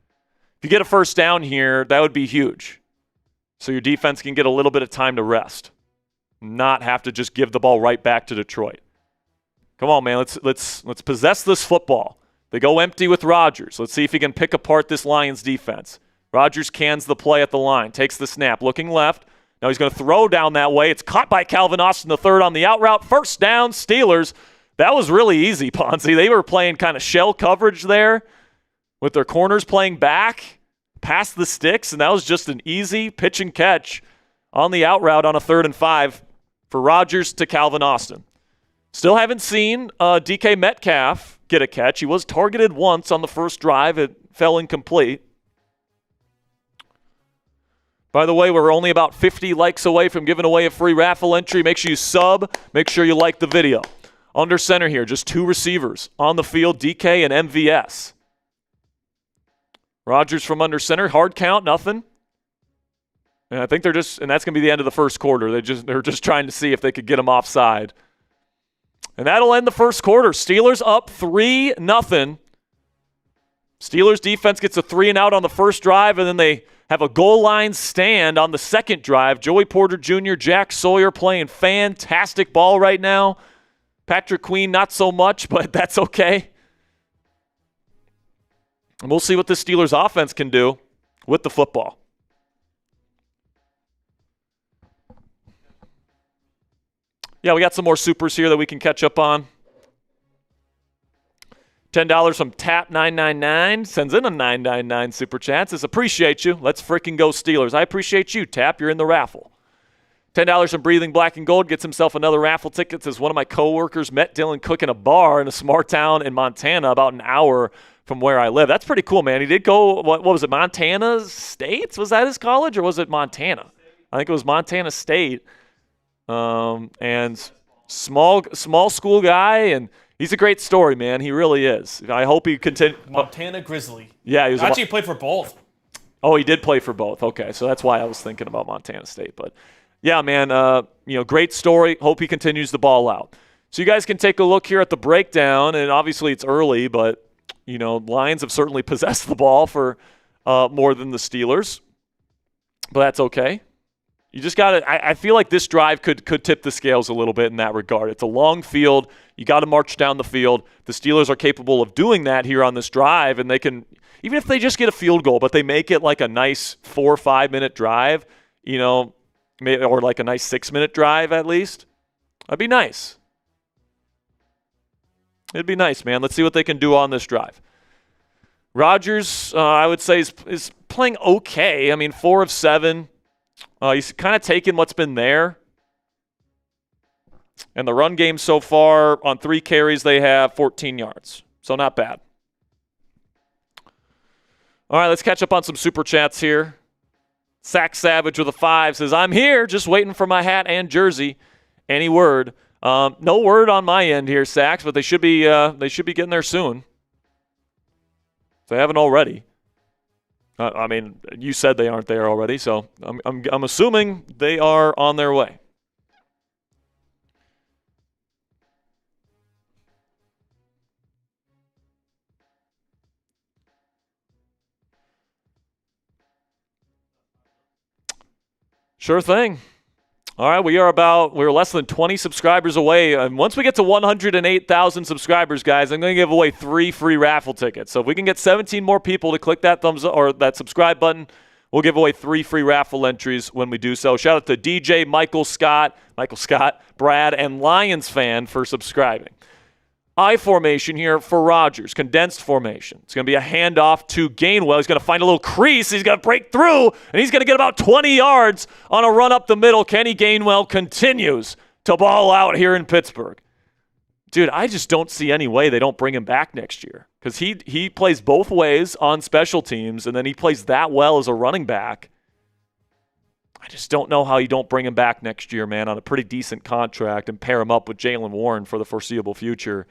If you get a first down here, that would be huge. So your defense can get a little bit of time to rest. Not have to just give the ball right back to Detroit. Come on, man. Let's possess this football. They go empty with Rodgers. Let's see if he can pick apart this Lions defense. Rodgers cans the play at the line, takes the snap, looking left. Now he's going to throw down that way. It's caught by Calvin Austin III on the out route. First down, Steelers. That was really easy, Ponzi. They were playing kind of shell coverage there with their corners playing back past the sticks, and that was just an easy pitch and catch on the out route on a 3rd and 5 for Rodgers to Calvin Austin. Still haven't seen DK Metcalf get a catch. He was targeted once on the first drive. It fell incomplete. By the way, we're only about 50 likes away from giving away a free raffle entry. Make sure you sub. Make sure you like the video. Under center here, just 2 receivers on the field, DK and MVS. Rodgers from under center, hard count, nothing. And I think and that's going to be the end of the first quarter. They're just trying to see if they could get him offside. And that'll end the first quarter. Steelers up 3-0. Steelers defense gets a 3 and out on the first drive, and then they have a goal line stand on the second drive. Joey Porter Jr., Jack Sawyer playing fantastic ball right now. Patrick Queen, not so much, but that's okay. And we'll see what the Steelers offense can do with the football. Yeah, we got some more supers here that we can catch up on. $10 from Tap999 sends in a 999 super chat. Says, appreciate you. Let's freaking go Steelers. I appreciate you, Tap. You're in the raffle. $10 from Breathing Black and Gold gets himself another raffle ticket. Says, one of my coworkers met Dylan Cook in a bar in a small town in Montana about an hour from where I live. That's pretty cool, man. He did go, what was it, Montana State? Was that his college, or was it Montana? I think it was Montana State. And small school guy, and He's a great story, man. He really is. I hope he continues. Montana Grizzly. Yeah, he was Actually played for both. Oh, he did play for both. Okay, so that's why I was thinking about Montana State. But yeah, man, great story. Hope he continues the ball out. So you guys can take a look here at the breakdown, and obviously it's early, but Lions have certainly possessed the ball for more than the Steelers, but that's okay. You just got to – I feel like this drive could tip the scales a little bit in that regard. It's a long field. You got to march down the field. The Steelers are capable of doing that here on this drive, and they can – even if they just get a field goal, but they make it like a nice 4 or 5 minute drive, or like a nice 6 minute drive at least, that'd be nice. It'd be nice, man. Let's see what they can do on this drive. Rodgers, I would say, is playing okay. I mean, 4 of 7. He's kind of taken what's been there. And the run game so far, on 3 carries, they have 14 yards. So not bad. All right, let's catch up on some Super Chats here. Sack Savage with a 5 says, I'm here, just waiting for my hat and jersey. Any word? No word on my end here, Sacks, but they should be getting there soon. If they haven't already. I mean, you said they aren't there already, so I'm assuming they are on their way. Sure thing. All right, we're less than 20 subscribers away. And once we get to 108,000 subscribers, guys, I'm going to give away 3 free raffle tickets. So if we can get 17 more people to click that thumbs up or that subscribe button, we'll give away 3 free raffle entries when we do so. Shout out to DJ, Michael Scott, Brad, and Lions fan for subscribing. I formation here for Rodgers, condensed formation. It's going to be a handoff to Gainwell. He's going to find a little crease. He's going to break through, and he's going to get about 20 yards on a run up the middle. Kenny Gainwell continues to ball out here in Pittsburgh. Dude, I just don't see any way they don't bring him back next year because he plays both ways on special teams, and then he plays that well as a running back. I just don't know how you don't bring him back next year, man, on a pretty decent contract and pair him up with Jaylen Warren for the foreseeable future.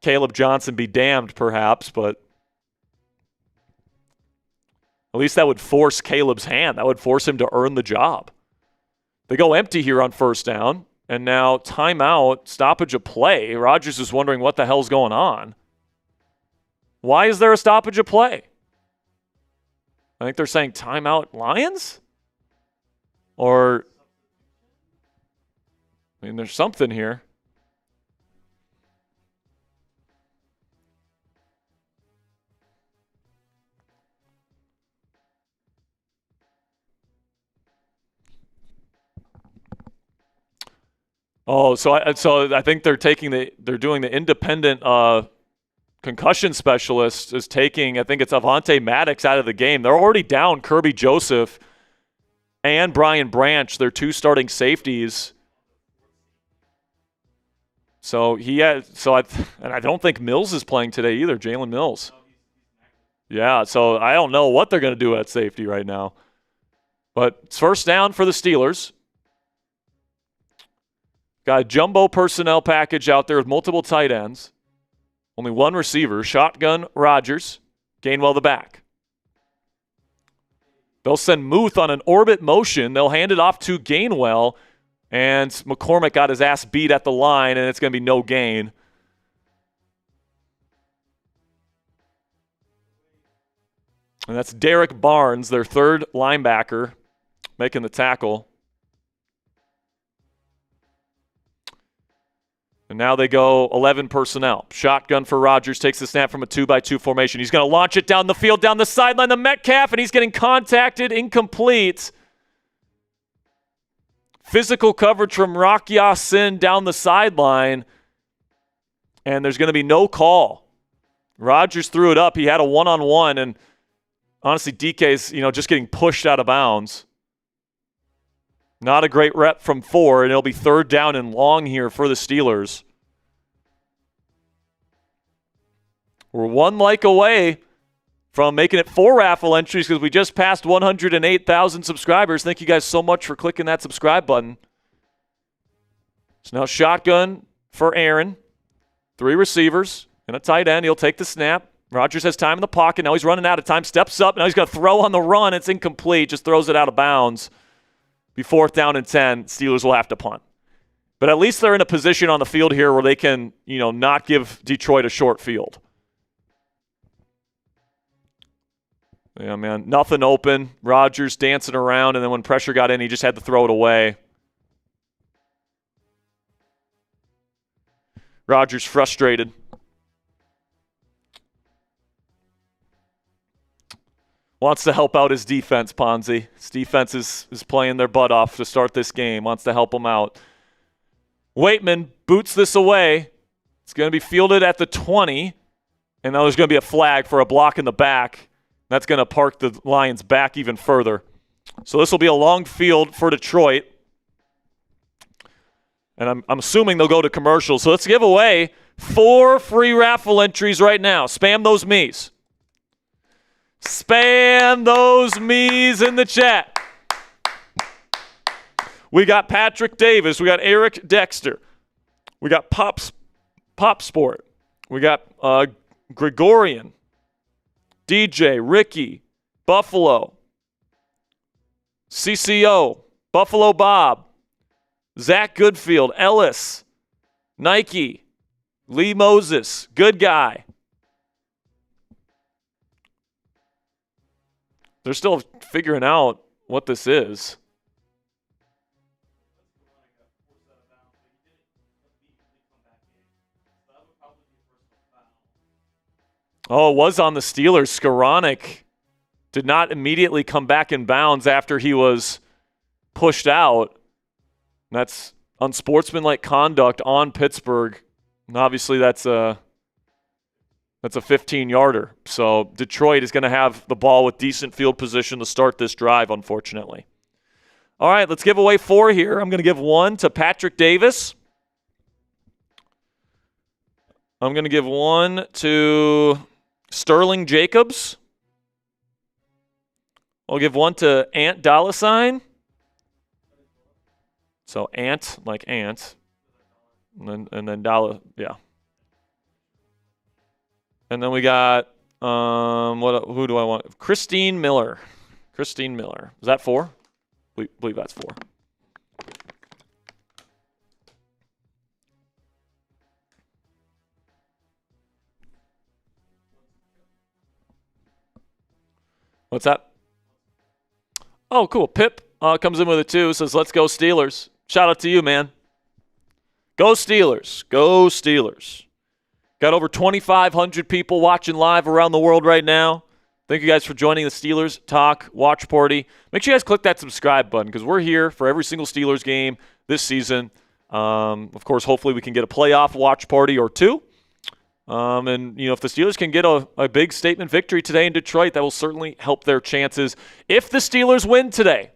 Caleb Johnson be damned, perhaps, but at least that would force Caleb's hand. That would force him to earn the job. They go empty here on first down, and now timeout, stoppage of play. Rodgers is wondering what the hell's going on. Why is there a stoppage of play? I think they're saying timeout Lions? Or, I mean, there's something here. Oh, so I think they're doing the independent concussion specialist is taking, I think it's Avonte Maddox out of the game. They're already down Kirby Joseph and Brian Branch, their 2 starting safeties. So I don't think Mills is playing today either, Jalen Mills. Yeah, so I don't know what they're going to do at safety right now. But it's first down for the Steelers. Got a jumbo personnel package out there with multiple tight ends. Only 1 receiver. Shotgun Rodgers. Gainwell the back. They'll send Muth on an orbit motion. They'll hand it off to Gainwell. And McCormick got his ass beat at the line, and it's going to be no gain. And that's Derek Barnes, their 3rd linebacker, making the tackle. And now they go 11 personnel. Shotgun for Rodgers, takes the snap from a 2-by-2 formation. He's going to launch it down the field, down the sideline to Metcalf, and he's getting contacted, incomplete. Physical coverage from Rock Ya-Sin down the sideline, and there's going to be no call. Rodgers threw it up. He had a one-on-one, and honestly, DK's just getting pushed out of bounds. Not a great rep from 4, and it'll be 3rd down and long here for the Steelers. We're 1 like away from making it 4 raffle entries because we just passed 108,000 subscribers. Thank you guys so much for clicking that subscribe button. So now shotgun for Aaron. 3 receivers and a tight end. He'll take the snap. Rodgers has time in the pocket. Now he's running out of time. Steps up. Now he's going to throw on the run. It's incomplete. Just throws it out of bounds. Be 4th down and 10. Steelers will have to punt. But at least they're in a position on the field here where they can, not give Detroit a short field. Yeah, man. Nothing open. Rodgers dancing around, and then when pressure got in, he just had to throw it away. Rodgers frustrated. Wants to help out his defense, Ponzi. His defense is playing their butt off to start this game. Wants to help them out. Waitman boots this away. It's going to be fielded at the 20. And now there's going to be a flag for a block in the back. That's going to park the Lions back even further. So this will be a long field for Detroit. And I'm assuming they'll go to commercials. So let's give away 4 free raffle entries right now. Spam those me's. Spam those me's in the chat. We got Patrick Davis. We got Eric Dexter. We got Pop Sport. We got Gregorian. DJ, Ricky, Buffalo, CCO, Buffalo Bob, Zach Goodfield, Ellis, Nike, Lee Moses, Good Guy. They're still figuring out what this is. Oh, it was on the Steelers. Skoranek did not immediately come back in bounds after he was pushed out. That's unsportsmanlike conduct on Pittsburgh. And obviously, that's a 15-yarder. So Detroit is going to have the ball with decent field position to start this drive, unfortunately. All right, let's give away 4 here. I'm going to give 1 to Patrick Davis. I'm going to give 1 to Sterling Jacobs. I'll give 1 to Ant Dollar. So Ant, like ant. And then Dollar, yeah. And then we got, who do I want? Christine Miller. Christine Miller. Is that 4? I believe that's 4. What's that? Oh, cool. Pip comes in with a 2, says, let's go Steelers. Shout out to you, man. Go Steelers. Go Steelers. Got over 2,500 people watching live around the world right now. Thank you guys for joining the Steelers Talk Watch Party. Make sure you guys click that subscribe button because we're here for every single Steelers game this season. Of course, hopefully we can get a playoff watch party or 2. And, if the Steelers can get a big statement victory today in Detroit, that will certainly help their chances. If the Steelers win today,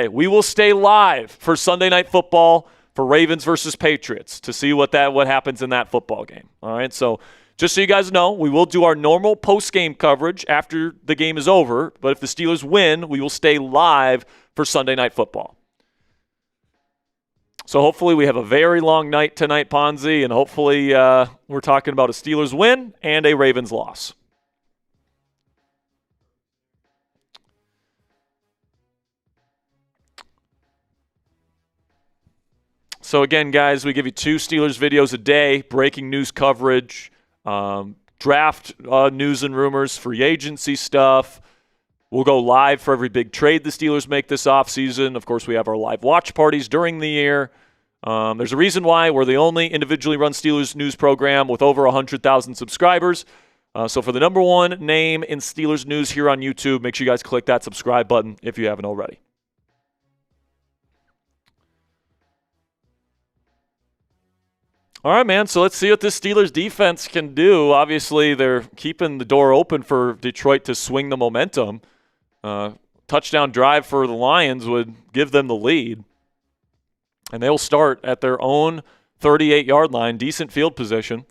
we will stay live for Sunday Night Football for Ravens versus Patriots to see what happens in that football game. All right, so just so you guys know, we will do our normal post-game coverage after the game is over, but if the Steelers win, we will stay live for Sunday Night Football. So hopefully we have a very long night tonight, Ponzi, and hopefully we're talking about a Steelers win and a Ravens loss. So again, guys, we give you 2 Steelers videos a day, breaking news coverage, draft news and rumors, free agency stuff. We'll go live for every big trade the Steelers make this offseason. Of course, we have our live watch parties during the year. There's a reason why we're the only individually run Steelers news program with over 100,000 subscribers. So for the number 1 name in Steelers news here on YouTube, make sure you guys click that subscribe button if you haven't already. All right, man, so let's see what this Steelers defense can do. Obviously, they're keeping the door open for Detroit to swing the momentum. Touchdown drive for the Lions would give them the lead. And they'll start at their own 38-yard line, decent field position.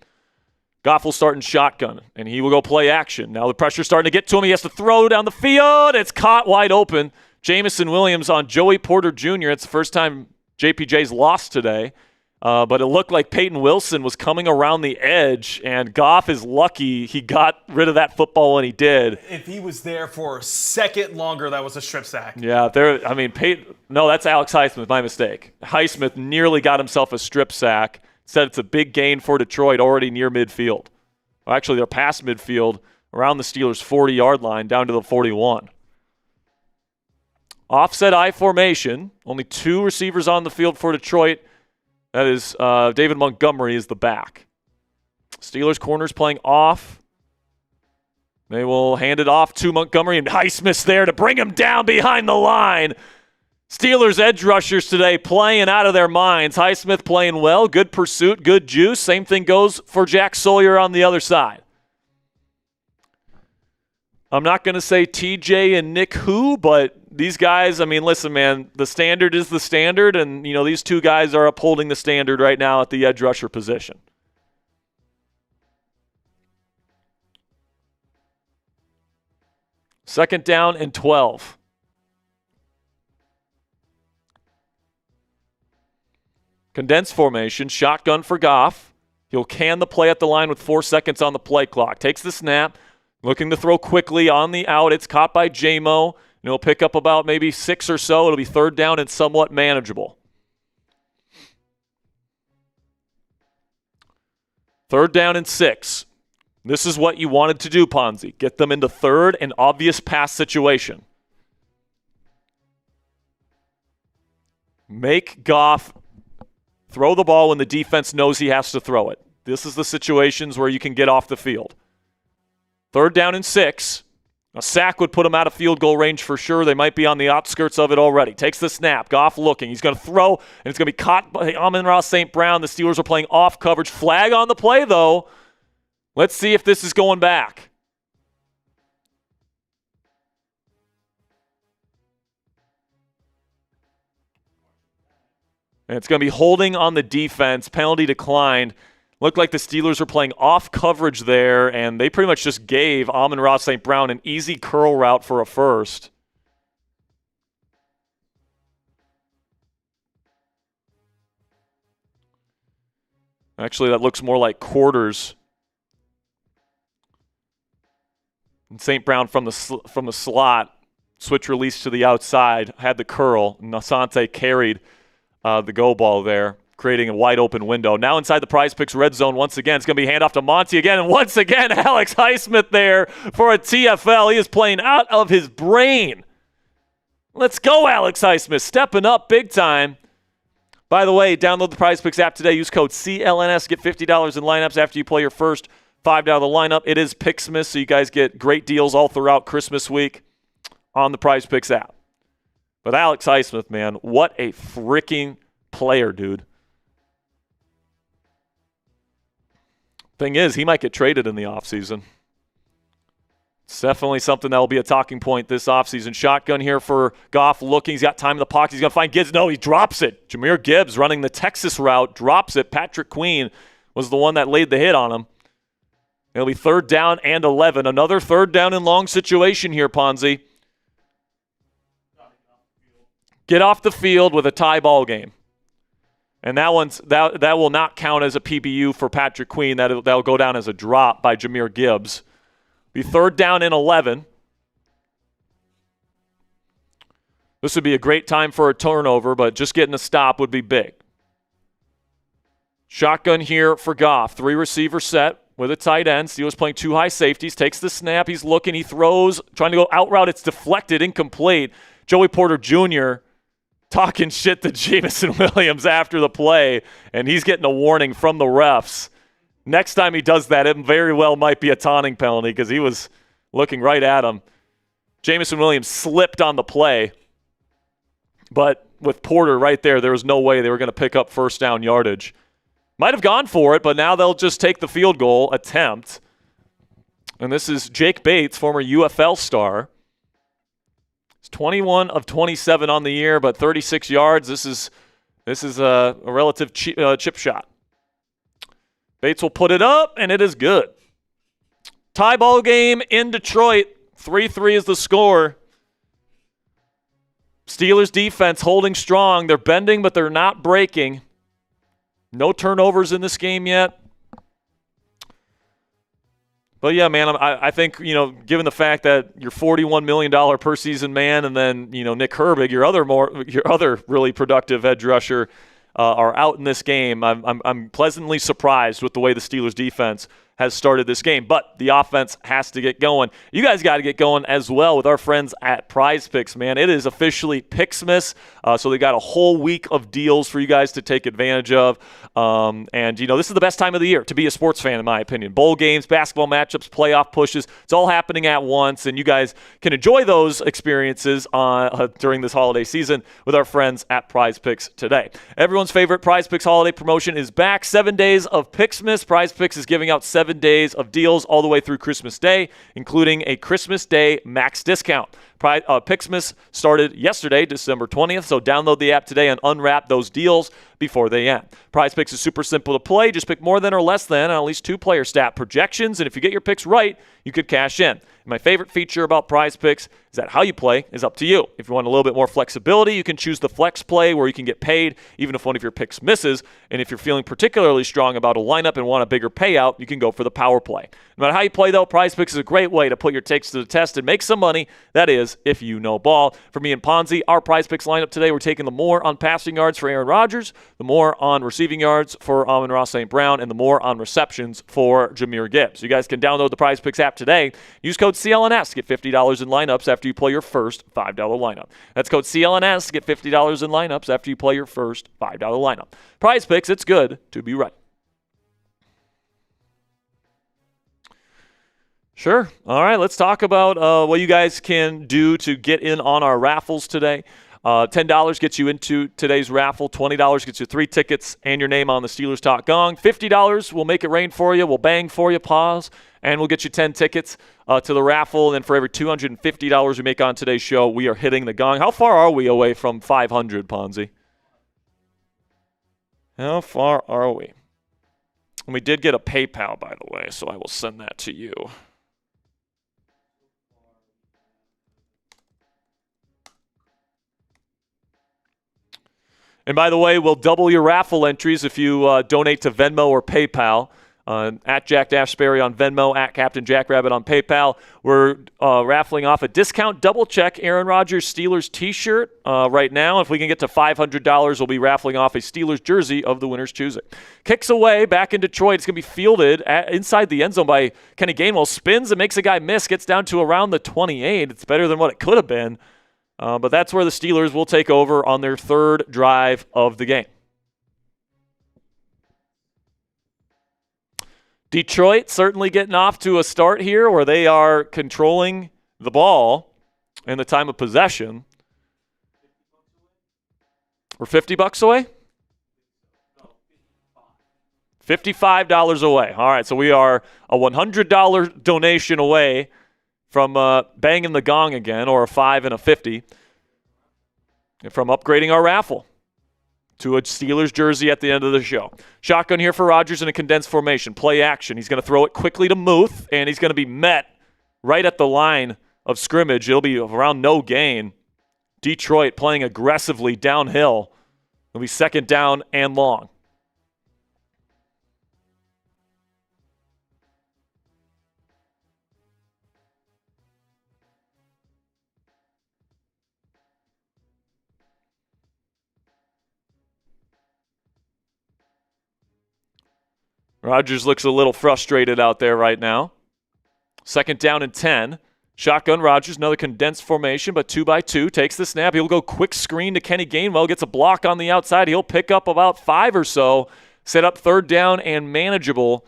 Goff will start in shotgun, and he will go play action. Now the pressure's starting to get to him. He has to throw down the field. It's caught wide open. Jamison Williams on Joey Porter Jr. It's the first time JPJ's lost today. But it looked like Peyton Wilson was coming around the edge, and Goff is lucky he got rid of that football when he did. If he was there for a second longer, that was a strip sack. Yeah, no, that's Alex Highsmith, my mistake. Highsmith nearly got himself a strip sack. Said it's a big gain for Detroit already near midfield. Well, actually, they're past midfield, around the Steelers' 40-yard line, down to the 41. Offset I formation, only 2 receivers on the field for Detroit. That is David Montgomery is the back. Steelers corners playing off. They will hand it off to Montgomery, and Highsmith's there to bring him down behind the line. Steelers edge rushers today playing out of their minds. Highsmith playing well, good pursuit, good juice. Same thing goes for Jack Sawyer on the other side. I'm not going to say TJ and Nick who, but these guys, I mean, listen, man, the standard is the standard, and, these 2 guys are upholding the standard right now at the edge rusher position. Second down and 12. Condensed formation, shotgun for Goff. He'll can the play at the line with 4 seconds on the play clock. Takes the snap. Looking to throw quickly on the out. It's caught by J-Mo. He'll pick up about maybe 6 or so. It'll be third down and somewhat manageable. Third down and 6. This is what you wanted to do, Ponzi. Get them into third and obvious pass situation. Make Goff throw the ball when the defense knows he has to throw it. This is the situations where you can get off the field. Third down and 6. A sack would put him out of field goal range for sure. They might be on the outskirts of it already. Takes the snap. Goff looking. He's going to throw, and it's going to be caught by Amon-Ra St. Brown. The Steelers are playing off coverage. Flag on the play, though. Let's see if this is going back. And it's going to be holding on the defense. Penalty declined. Looked like the Steelers were playing off coverage there, and they pretty much just gave Amon-Ra St. Brown an easy curl route for a first. Actually, that looks more like quarters. And St. Brown from the slot, switch release to the outside, had the curl. Nasante carried the go ball there, creating a wide open window. Now inside the Prize Picks red zone once again. It's going to be handoff to Monty again. And once again, Alex Highsmith there for a TFL. He is playing out of his brain. Let's go, Alex Highsmith. Stepping up big time. By the way, download the Prize Picks app today. Use code CLNS. Get $50 in lineups after you play your first $5 lineup. It is Picksmas, so you guys get great deals all throughout Christmas week on the Prize Picks app. But Alex Highsmith, man, what a freaking player, dude. Thing is, he might get traded in the offseason. It's definitely something that will be a talking point this offseason. Shotgun here for Goff looking. He's got time in the pocket. He's going to find Gibbs. No, he drops it. Jahmyr Gibbs running the Texas route, drops it. Patrick Queen was the one that laid the hit on him. It'll be third down and 11. Another third down and long situation here, Ponzi. Get off the field with a tie ball game. And that will not count as a PBU for Patrick Queen. That'll go down as a drop by Jahmyr Gibbs. Be third down and 11. This would be a great time for a turnover, but just getting a stop would be big. Shotgun here for Goff. 3 receiver set with a tight end. Steelers playing 2 high safeties. Takes the snap. He's looking. He throws. Trying to go out route. It's deflected. Incomplete. Joey Porter Jr. talking shit to Jameson Williams after the play, and he's getting a warning from the refs. Next time he does that, it very well might be a taunting penalty because he was looking right at him. Jameson Williams slipped on the play, but with Porter right there was no way they were going to pick up first down yardage. Might have gone for it, but now they'll just take the field goal attempt. And this is Jake Bates, former UFL star. It's 21 of 27 on the year, but 36 yards. This is a relative chip shot. Bates will put it up, and it is good. Tie ball game in Detroit. 3-3 is the score. Steelers defense holding strong. They're bending, but they're not breaking. No turnovers in this game yet. But yeah, man, I think, given the fact that you're $41 million per season man, and then, Nick Herbig, your other really productive edge rusher, are out in this game, I'm pleasantly surprised with the way the Steelers defense has started this game. But the offense has to get going. You guys got to get going as well with our friends at Prize Picks, man. It is officially Picksmas, so they got a whole week of deals for you guys to take advantage of. And this is the best time of the year to be a sports fan, in my opinion. Bowl games, basketball matchups, playoff pushes, it's all happening at once, and you guys can enjoy those experiences during this holiday season with our friends at Prize Picks today. Everyone's favorite Prize Picks holiday promotion is back. 7 days of Picksmas. Prize Picks is giving out 7 days of deals all the way through Christmas Day, including a Christmas Day max discount. Picksmas started yesterday, December 20th, so download the app today and unwrap those deals before they end. Prize Picks is super simple to play. Just pick more than or less than on at least 2 player stat projections, and if you get your picks right, you could cash in. And my favorite feature about Prize Picks is that how you play is up to you. If you want a little bit more flexibility, you can choose the flex play where you can get paid even if one of your picks misses. And if you're feeling particularly strong about a lineup and want a bigger payout, you can go for the power play. No matter how you play, though, Prize Picks is a great way to put your takes to the test and make some money. That is, if you know ball. For me and Ponzi, our Prize Picks lineup today, we're taking the more on passing yards for Aaron Rodgers, the more on receiving yards for Amon-Ra St. Brown, and the more on receptions for Jahmyr Gibbs. You guys can download the Prize Picks app today. Use code CLNS to get $50 in lineups after you play your first $5 lineup. That's code CLNS to get $50 in lineups after you play your first $5 lineup. Prize Picks, it's good to be right. Sure. All right, let's talk about what you guys can do to get in on our raffles today. $10 gets you into today's raffle. $20 gets you 3 tickets and your name on the Steelers Talk Gong. $50 will make it rain for you. We'll bang for you, pause, and we'll get you 10 tickets to the raffle. And then for every $250 we make on today's show, we are hitting the gong. How far are we away from 500, Ponzi? How far are we? And we did get a PayPal, by the way, so I will send that to you. And by the way, we'll double your raffle entries if you donate to Venmo or PayPal. At Jack Sperry on Venmo, at Captain Jackrabbit on PayPal. We're raffling off a discount double check Aaron Rodgers Steelers t-shirt right now. If we can get to $500, we'll be raffling off a Steelers jersey of the winner's choosing. Kicks away back in Detroit. It's going to be fielded inside the end zone by Kenny Gainwell. Spins and makes a guy miss. Gets down to around the 28. It's better than what it could have been. But that's where the Steelers will take over on their third drive of the game. Detroit certainly getting off to a start here where they are controlling the ball in the time of possession. We're $50 away? $55 away. All right, so we are a $100 donation away from banging the gong again, or a 5 and a 50, and from upgrading our raffle to a Steelers jersey at the end of the show. Shotgun here for Rodgers in a condensed formation. Play action. He's going to throw it quickly to Muth, and he's going to be met right at the line of scrimmage. It'll be around no gain. Detroit playing aggressively downhill. It'll be second down and long. Rodgers looks a little frustrated out there right now. Second down and 10. Shotgun Rodgers, another condensed formation, but 2-by-2. Takes the snap. He'll go quick screen to Kenny Gainwell. Gets a block on the outside. He'll pick up about 5 or so. Set up third down and manageable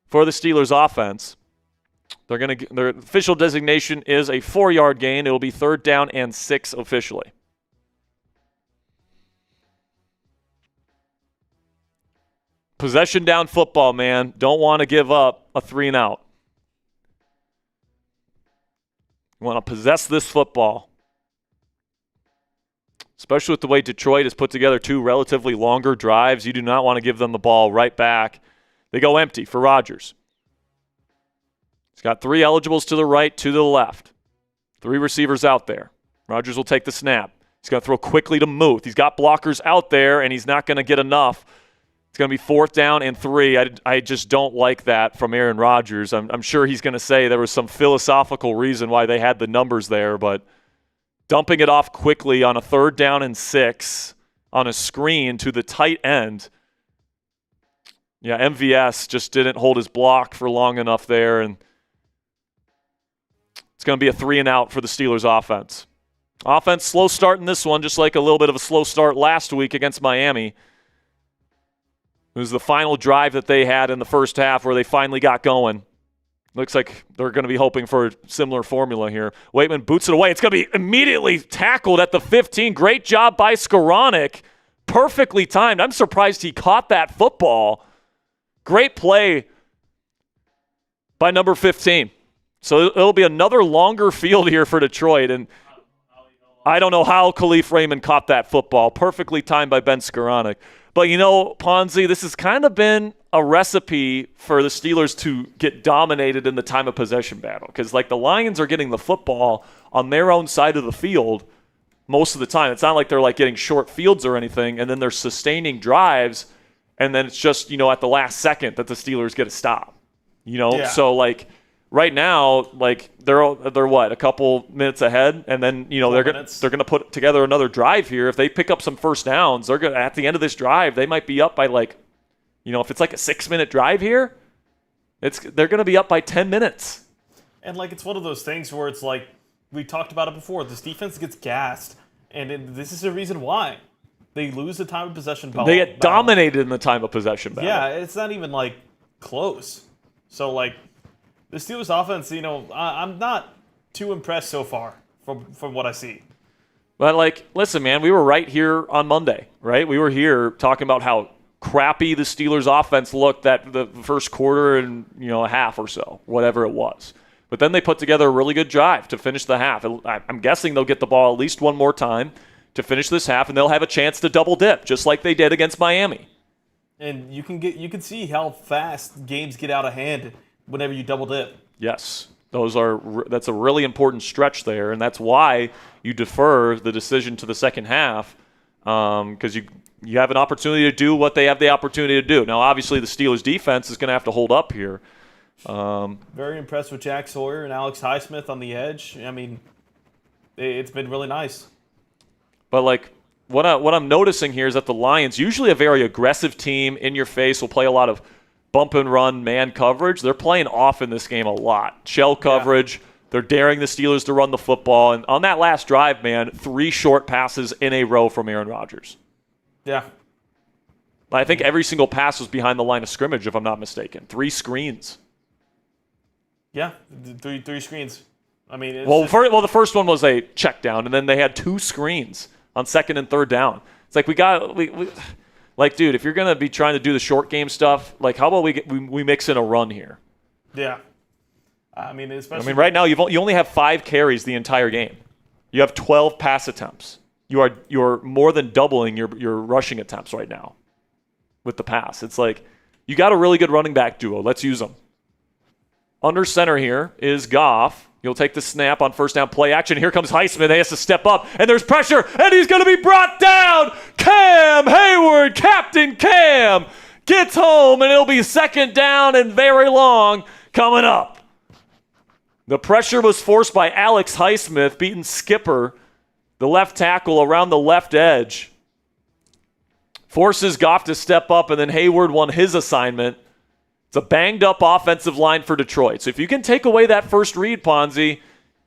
for the Steelers offense. Their official designation is a 4-yard gain. It will be third down and 6 officially. Possession down football, man. Don't want to give up a 3-and-out. You want to possess this football. Especially with the way Detroit has put together 2 relatively longer drives. You do not want to give them the ball right back. They go empty for Rodgers. He's got 3 eligibles to the right, 2 to the left. 3 receivers out there. Rodgers will take the snap. He's going to throw quickly to Muth. He's got blockers out there, and he's not going to get enough It's going to be 4th down and 3. I just don't like that from Aaron Rodgers. I'm sure he's going to say there was some philosophical reason why they had the numbers there, but dumping it off quickly on a 3rd down and 6 on a screen to the tight end. Yeah, MVS just didn't hold his block for long enough there, and it's going to be a 3-and-out for the Steelers offense. Offense, slow start in this one, just like a little bit of a slow start last week against Miami. It was the final drive that they had in the first half where they finally got going. Looks like they're going to be hoping for a similar formula here. Waitman boots it away. It's going to be immediately tackled at the 15. Great job by Skoranek. Perfectly timed. I'm surprised he caught that football. Great play by number 15. So it'll be another longer field here for Detroit. And I don't know how Khalif Raymond caught that football. Perfectly timed by Ben Skoranek. But, Ponzi, this has kind of been a recipe for the Steelers to get dominated in the time of possession battle. Because, the Lions are getting the football on their own side of the field most of the time. It's not like they're, getting short fields or anything, and then they're sustaining drives, and then it's just, at the last second that the Steelers get a stop. Yeah. So, right now, they're what, a couple minutes ahead, and then they're going to put together another drive here. If they pick up some first downs, they're going at the end of this drive, they might be up by if it's a 6-minute drive here, they're going to be up by 10 minutes. And it's one of those things where it's we talked about it before. This defense gets gassed, and this is the reason why they lose the time of possession battle. They get dominated in the time of possession battle. Yeah, it's not even close. So the Steelers offense, I'm not too impressed so far from what I see. But, listen, man, we were right here on Monday, right? We were here talking about how crappy the Steelers offense looked that the first quarter and, a half or so, whatever it was. But then they put together a really good drive to finish the half. I'm guessing they'll get the ball at least one more time to finish this half, and they'll have a chance to double dip, just like they did against Miami. And you can see how fast games get out of hand whenever you double dip. Yes, that's a really important stretch there, and that's why you defer the decision to the second half, because you have an opportunity to do what they have the opportunity to do. Now, obviously, the Steelers' defense is going to have to hold up here. Very impressed with Jack Sawyer and Alex Highsmith on the edge. I mean, it's been really nice. But what I'm noticing here is that the Lions, usually a very aggressive team, in your face, will play a lot of bump and run man coverage. They're playing off in this game a lot. Shell coverage. Yeah. They're daring the Steelers to run the football. And on that last drive, man, 3 short passes in a row from Aaron Rodgers. Yeah. I think every single pass was behind the line of scrimmage, if I'm not mistaken. 3 screens. Yeah, three screens. I mean, the first one was a check down, and then they had 2 screens on 2nd and 3rd down. It's dude, if you're gonna be trying to do the short game stuff, how about we mix in a run here? Yeah, especially. Right now you only have 5 carries the entire game. You have 12 pass attempts. You're more than doubling your rushing attempts right now with the pass. It's you got a really good running back duo. Let's use them. Under center here is Goff. He'll take the snap on first down play action. Here comes Highsmith. He has to step up, and there's pressure, and he's going to be brought down. Cam Hayward, Captain Cam, gets home, and it'll be 2nd down and very long coming up. The pressure was forced by Alex Highsmith, beating Skipper, the left tackle, around the left edge. Forces Goff to step up, and then Hayward won his assignment. It's a banged-up offensive line for Detroit. So if you can take away that first read, Ponzi,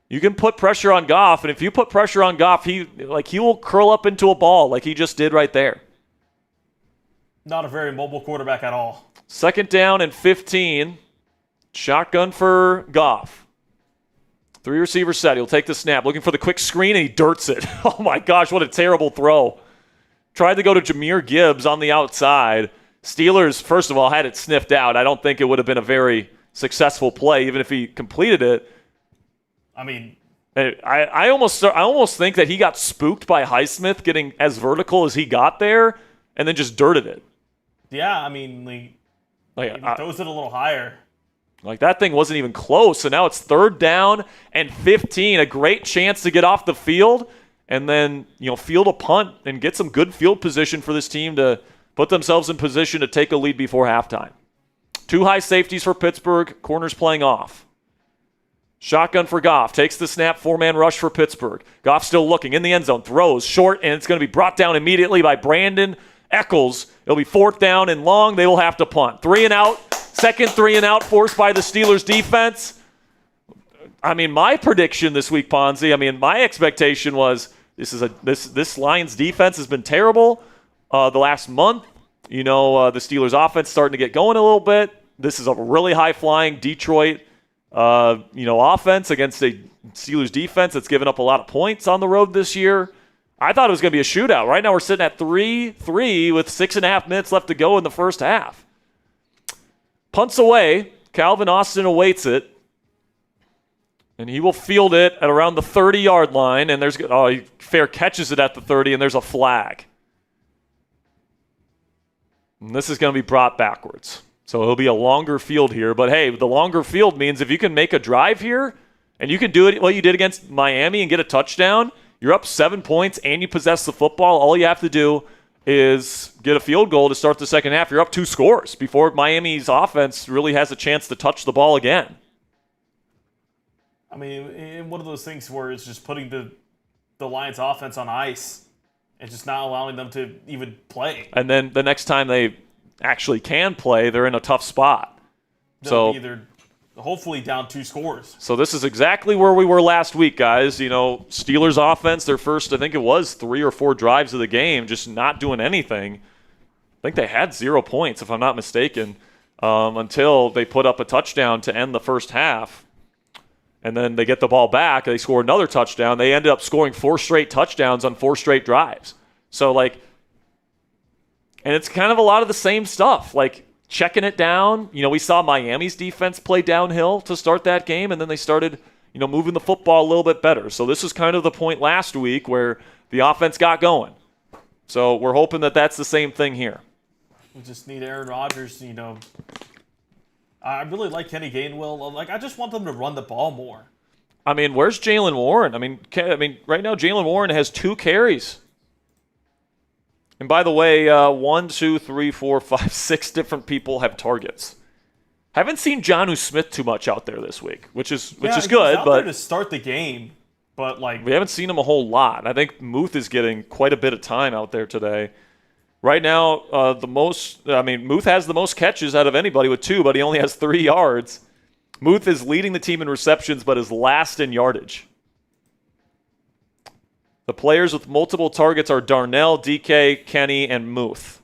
you can put pressure on Goff. And if you put pressure on Goff, he will curl up into a ball like he just did right there. Not a very mobile quarterback at all. 2nd down and 15. Shotgun for Goff. 3 receiver set. He'll take the snap. Looking for the quick screen, and he dirts it. Oh, my gosh, what a terrible throw. Tried to go to Jahmyr Gibbs on the outside. Steelers, first of all, had it sniffed out. I don't think it would have been a very successful play, even if he completed it. I almost think that he got spooked by Highsmith getting as vertical as he got there, and then just dirted it. Yeah, he throws it a little higher. That thing wasn't even close. So now it's 3rd down and 15. A great chance to get off the field, and then field a punt and get some good field position for this team to put themselves in position to take a lead before halftime. 2 high safeties for Pittsburgh, corners playing off. Shotgun for Goff, takes the snap, 4-man rush for Pittsburgh. Goff still looking, in the end zone, throws, short, and it's going to be brought down immediately by Brandon Eccles. It'll be 4th down and long, they will have to punt. 3 and out, second 3 and out forced by the Steelers defense. I mean, my prediction this week, Ponzi, my expectation was this Lions defense has been terrible the last month. The Steelers offense starting to get going a little bit. This is a really high-flying Detroit offense against a Steelers defense that's given up a lot of points on the road this year. I thought it was going to be a shootout. Right now we're sitting at 3-3 with 6.5 minutes left to go in the first half. Punts away. Calvin Austin awaits it. And he will field it at around the 30-yard line. And he fair catches it at the 30, and there's a flag. And this is going to be brought backwards. So it'll be a longer field here. But, hey, the longer field means if you can make a drive here and you can do it what you did against Miami and get a touchdown, you're up 7 points and you possess the football. All you have to do is get a field goal to start the second half. You're up 2 scores before Miami's offense really has a chance to touch the ball again. One of those things where it's just putting the Lions offense on ice and just not allowing them to even play. And then the next time they actually can play, they're in a tough spot. They'll be either hopefully down 2 scores. So this is exactly where we were last week, guys. Steelers offense, their first, I think it was 3 or 4 drives of the game, just not doing anything. I think they had 0 points, if I'm not mistaken, until they put up a touchdown to end the first half. And then they get the ball back. They score another touchdown. They ended up scoring 4 straight touchdowns on 4 straight drives. So, and it's kind of a lot of the same stuff, checking it down. We saw Miami's defense play downhill to start that game, and then they started, moving the football a little bit better. So this was kind of the point last week where the offense got going. So we're hoping that that's the same thing here. We just need Aaron Rodgers, I really like Kenny Gainwell. I just want them to run the ball more. Where's Jaylen Warren? Right now Jaylen Warren has 2 carries. And by the way, 1, 2, 3, 4, 5, 6 different people have targets. Haven't seen Jonnu Smith too much out there this week, which is good. He was out there to start the game, but we haven't seen him a whole lot. I think Muth is getting quite a bit of time out there today. Right now, Muth has the most catches out of anybody with 2, but he only has 3 yards. Muth is leading the team in receptions, but is last in yardage. The players with multiple targets are Darnell, DK, Kenny, and Muth.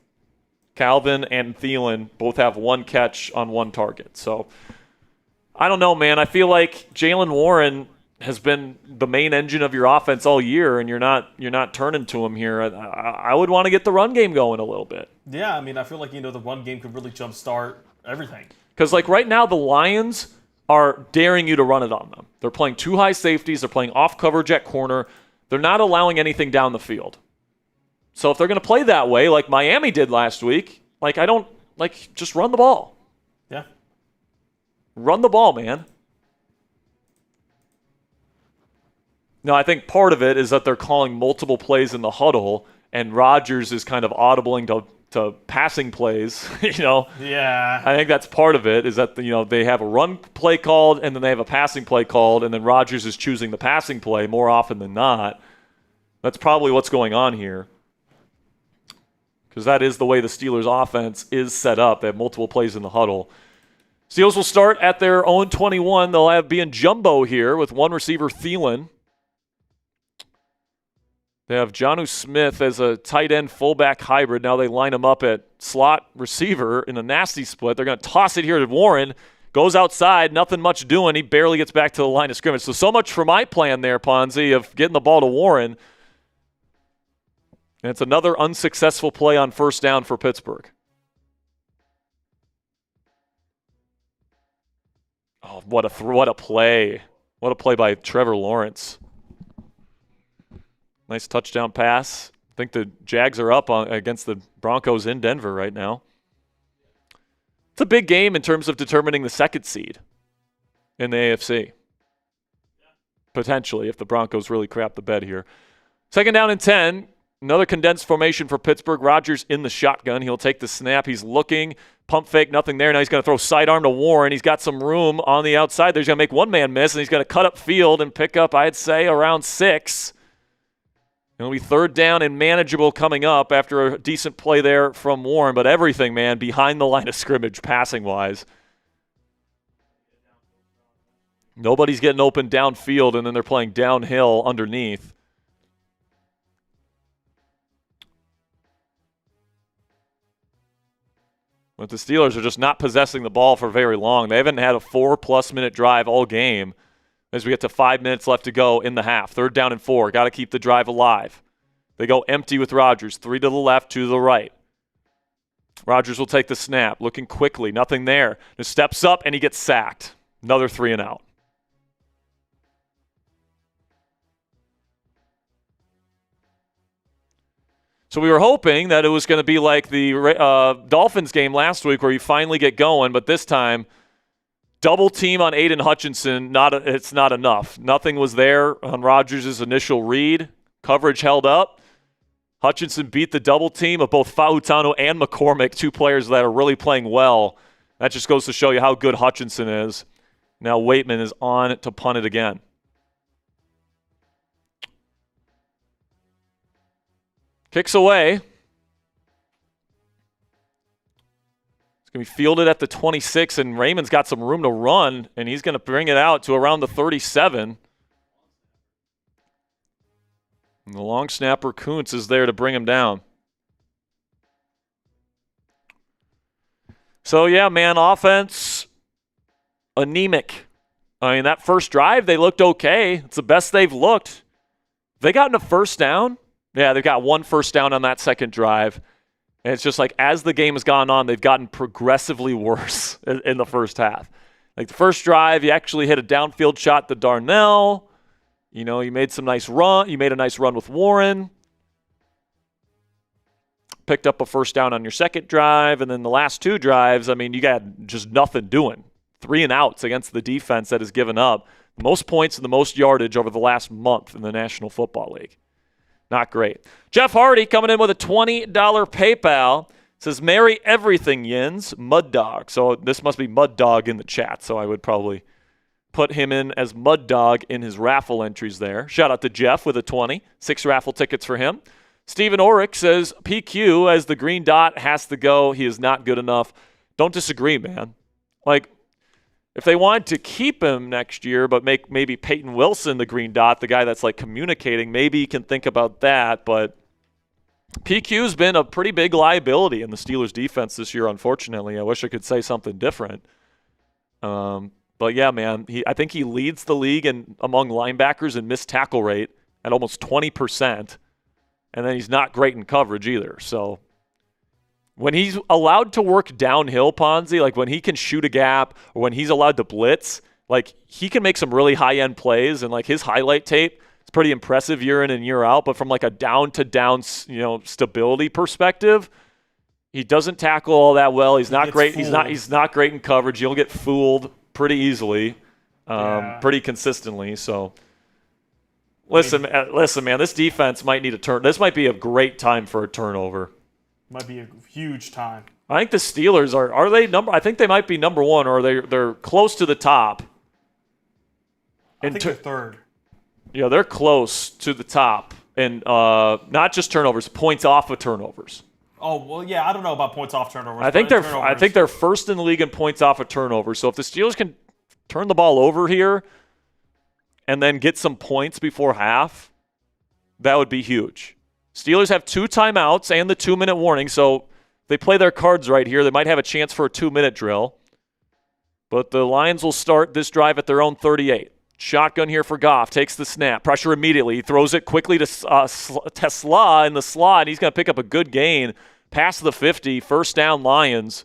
Calvin and Thielen both have 1 catch on 1 target. So, I don't know, man. I feel like Jaylen Warren has been the main engine of your offense all year, and you're not turning to him here. I would want to get the run game going a little bit. Yeah, I feel like the run game could really jumpstart everything. Because right now the Lions are daring you to run it on them. They're playing 2 high safeties. They're playing off coverage at corner. They're not allowing anything down the field. So if they're going to play that way, like Miami did last week, just run the ball. Yeah, run the ball, man. No, I think part of it is that they're calling multiple plays in the huddle, and Rodgers is kind of audibling to passing plays. Yeah. I think that's part of it. Is that they have a run play called, and then they have a passing play called, and then Rodgers is choosing the passing play more often than not. That's probably what's going on here, because that is the way the Steelers' offense is set up. They have multiple plays in the huddle. Steelers will start at their own 21. They'll be in jumbo here with 1 receiver, Thielen. They have Jonnu Smith as a tight end fullback hybrid. Now they line him up at slot receiver in a nasty split. They're going to toss it here to Warren. Goes outside, nothing much doing. He barely gets back to the line of scrimmage. So much for my plan there, Ponzi, of getting the ball to Warren. And it's another unsuccessful play on first down for Pittsburgh. Oh, what a play. What a play by Trevor Lawrence. Nice touchdown pass. I think the Jags are up against the Broncos in Denver right now. It's a big game in terms of determining the 2nd seed in the AFC. Potentially, if the Broncos really crap the bed here. 2nd down and 10. Another condensed formation for Pittsburgh. Rodgers in the shotgun. He'll take the snap. He's looking. Pump fake, nothing there. Now he's going to throw sidearm to Warren. He's got some room on the outside. He's going to make one man miss, and he's going to cut up field and pick up, I'd say, around 6. It'll be 3rd down and manageable coming up after a decent play there from Warren. But everything, man, behind the line of scrimmage passing-wise. Nobody's getting open downfield, and then they're playing downhill underneath. But the Steelers are just not possessing the ball for very long. They haven't had a 4+ minute drive all game as we get to 5 minutes left to go in the half. 3rd down and 4. Got to keep the drive alive. They go empty with Rodgers. 3 to the left, 2 to the right. Rodgers will take the snap, looking quickly. Nothing there. Just steps up, and he gets sacked. Another 3 and out. So we were hoping that it was going to be like the Dolphins game last week where you finally get going, but this time, double team on Aiden Hutchinson, it's not enough. Nothing was there on Rodgers' initial read. Coverage held up. Hutchinson beat the double team of both Fautano and McCormick, 2 players that are really playing well. That just goes to show you how good Hutchinson is. Now Waitman is on to punt it again. Kicks away. It's going to be fielded at the 26, and Raymond's got some room to run, and he's going to bring it out to around the 37. And the long snapper, Kuntz, is there to bring him down. So, yeah, man, offense, anemic. I mean, that first drive, they looked okay. It's the best they've looked. They gotten a first down. Yeah, they've got 1 first down on that second drive. And it's just like as the game has gone on, they've gotten progressively worse in the first half. Like the first drive, you actually hit a downfield shot to Darnell. You know, you made some nice run. You made a nice run with Warren. Picked up a first down on your second drive. And then the last 2 drives, I mean, you got just nothing doing. 3 and outs against the defense that has given up the most points and the most yardage over the last month in the National Football League. Not great. Jeff Hardy coming in with a $20 PayPal. Says, "Marry everything, Yins. Mud Dog." So this must be Mud Dog in the chat. So I would probably put him in as Mud Dog in his raffle entries there. Shout out to Jeff with a 20. 6 raffle tickets for him. Stephen Orick says, "PQ as the green dot has to go. He is not good enough." Don't disagree, man. Like, if they wanted to keep him next year, but make maybe Peyton Wilson the green dot, the guy that's like communicating, maybe you can think about that. But PQ's been a pretty big liability in the Steelers defense this year, unfortunately. I wish I could say something different. But yeah, man, I think he leads the league among linebackers in missed tackle rate at almost 20%. And then he's not great in coverage either. So when he's allowed to work downhill, Ponzi, like when he can shoot a gap or when he's allowed to blitz, like he can make some really high-end plays, and like his highlight tape is pretty impressive year in and year out. But from like a down-to-down, stability perspective, he doesn't tackle all that well. He's not great. Fooled. He's not great in coverage. He'll get fooled pretty easily, pretty consistently. So listen, man, this defense might need a turn. This might be a great time for a turnover. Might be a huge time. I think the Steelers are they number? I think they might be number 1, or they're close to the top. I think they're 3rd. Yeah, they're close to the top, and not just turnovers, points off of turnovers. Oh well, yeah. I don't know about points off turnovers. I think they're 1st in the league in points off of turnovers. So if the Steelers can turn the ball over here, and then get some points before half, that would be huge. Steelers have 2 timeouts and the 2-minute warning, so if they play their cards right here, they might have a chance for a 2-minute drill. But the Lions will start this drive at their own 38. Shotgun here for Goff. Takes the snap. Pressure immediately. He throws it quickly to Tesla in the slot. He's going to pick up a good gain past the 50. First down, Lions.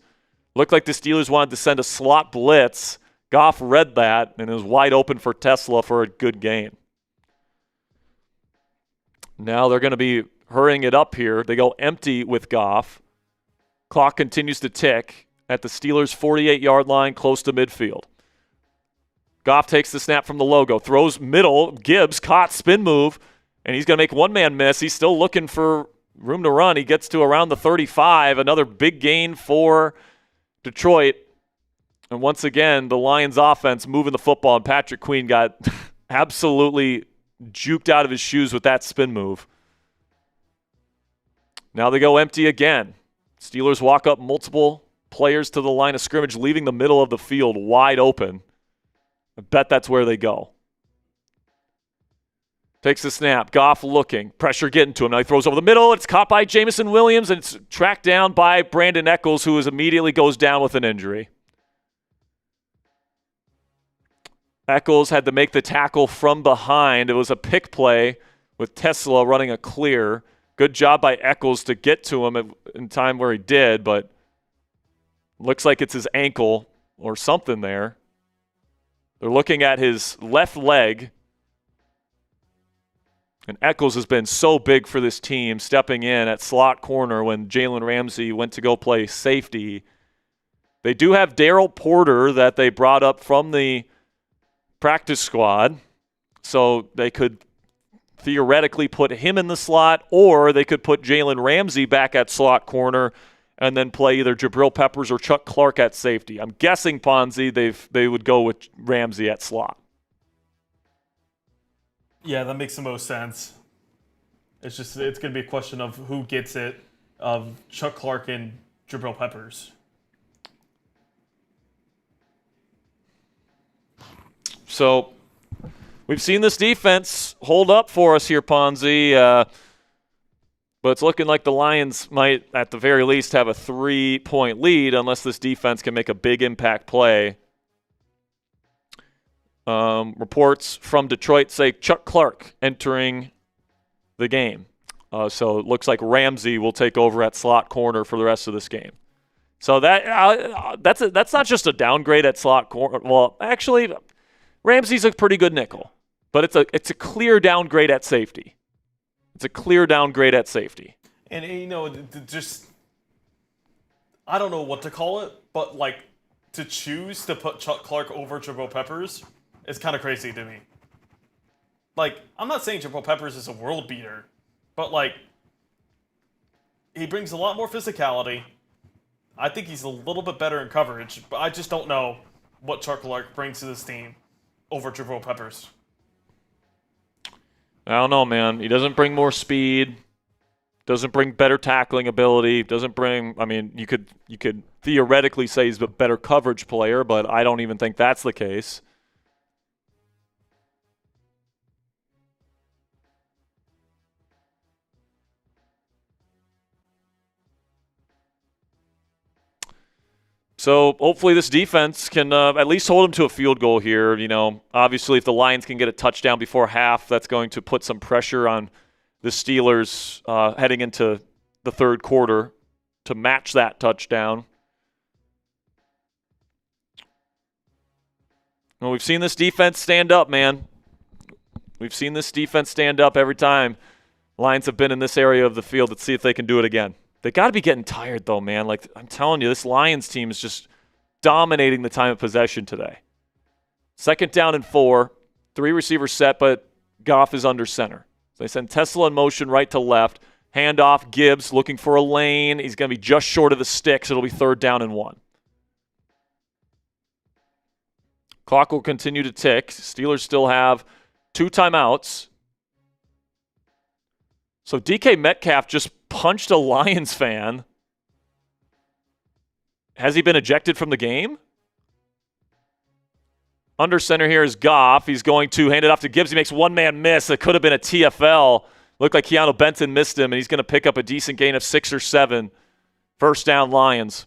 Looked like the Steelers wanted to send a slot blitz. Goff read that, and it was wide open for Tesla for a good gain. Now they're going to be hurrying it up here. They go empty with Goff. Clock continues to tick at the Steelers' 48-yard line, close to midfield. Goff takes the snap from the logo, throws middle. Gibbs caught, spin move, and he's going to make one man miss. He's still looking for room to run. He gets to around the 35. Another big gain for Detroit. And once again, the Lions offense moving the football, and Patrick Queen got absolutely juked out of his shoes with that spin move. Now they go empty again. Steelers walk up multiple players to the line of scrimmage, leaving the middle of the field wide open. I bet that's where they go. Takes the snap. Goff looking. Pressure getting to him. Now he throws over the middle. It's caught by Jamison Williams, and it's tracked down by Brandon Echols, who immediately goes down with an injury. Echols had to make the tackle from behind. It was a pick play with Tesla running a clear. Good job by Echols to get to him in time where he did, but looks like it's his ankle or something there. They're looking at his left leg. And Echols has been so big for this team, stepping in at slot corner when Jalen Ramsey went to go play safety. They do have Daryl Porter that they brought up from the practice squad, so they could theoretically put him in the slot, or they could put Jalen Ramsey back at slot corner and then play either Jabril Peppers or Chuck Clark at safety. I'm guessing, Ponzi, they would go with Ramsey at slot. Yeah, that makes the most sense. It's going to be a question of who gets it, of Chuck Clark and Jabril Peppers. So we've seen this defense hold up for us here, Ponzi, but it's looking like the Lions might, at the very least, have a 3-point lead unless this defense can make a big impact play. Reports from Detroit say Chuck Clark entering the game. So it looks like Ramsey will take over at slot corner for the rest of this game. So that's not just a downgrade at slot corner. Well, actually, Ramsey's a pretty good nickel, but it's a clear downgrade at safety. It's a clear downgrade at safety. And just I don't know what to call it, but like to choose to put Chuck Clark over Jabril Peppers is kind of crazy to me. Like, I'm not saying Jabril Peppers is a world beater, but like he brings a lot more physicality. I think he's a little bit better in coverage, but I just don't know what Chuck Clark brings to this team over Jabril Peppers. I don't know, man. He doesn't bring more speed. Doesn't bring better tackling ability. Doesn't bring. I mean, you could theoretically say he's a better coverage player, but I don't even think that's the case. So hopefully this defense can at least hold them to a field goal here. Obviously if the Lions can get a touchdown before half, that's going to put some pressure on the Steelers heading into the third quarter to match that touchdown. Well, we've seen this defense stand up, man. We've seen this defense stand up every time Lions have been in this area of the field. Let's see if they can do it again. They got to be getting tired, though, man. Like, I'm telling you, this Lions team is just dominating the time of possession today. 2nd down and 4. 3 receivers set, but Goff is under center. So they send Tesla in motion right to left. Handoff, Gibbs looking for a lane. He's going to be just short of the sticks. It'll be 3rd down and 1. Clock will continue to tick. Steelers still have 2 timeouts. So DK Metcalf just punched a Lions fan. Has he been ejected from the game? Under center here is Goff. He's going to hand it off to Gibbs. He makes one man miss. It could have been a TFL. Looked like Keanu Benton missed him, and he's going to pick up a decent gain of 6 or 7. 1st down Lions.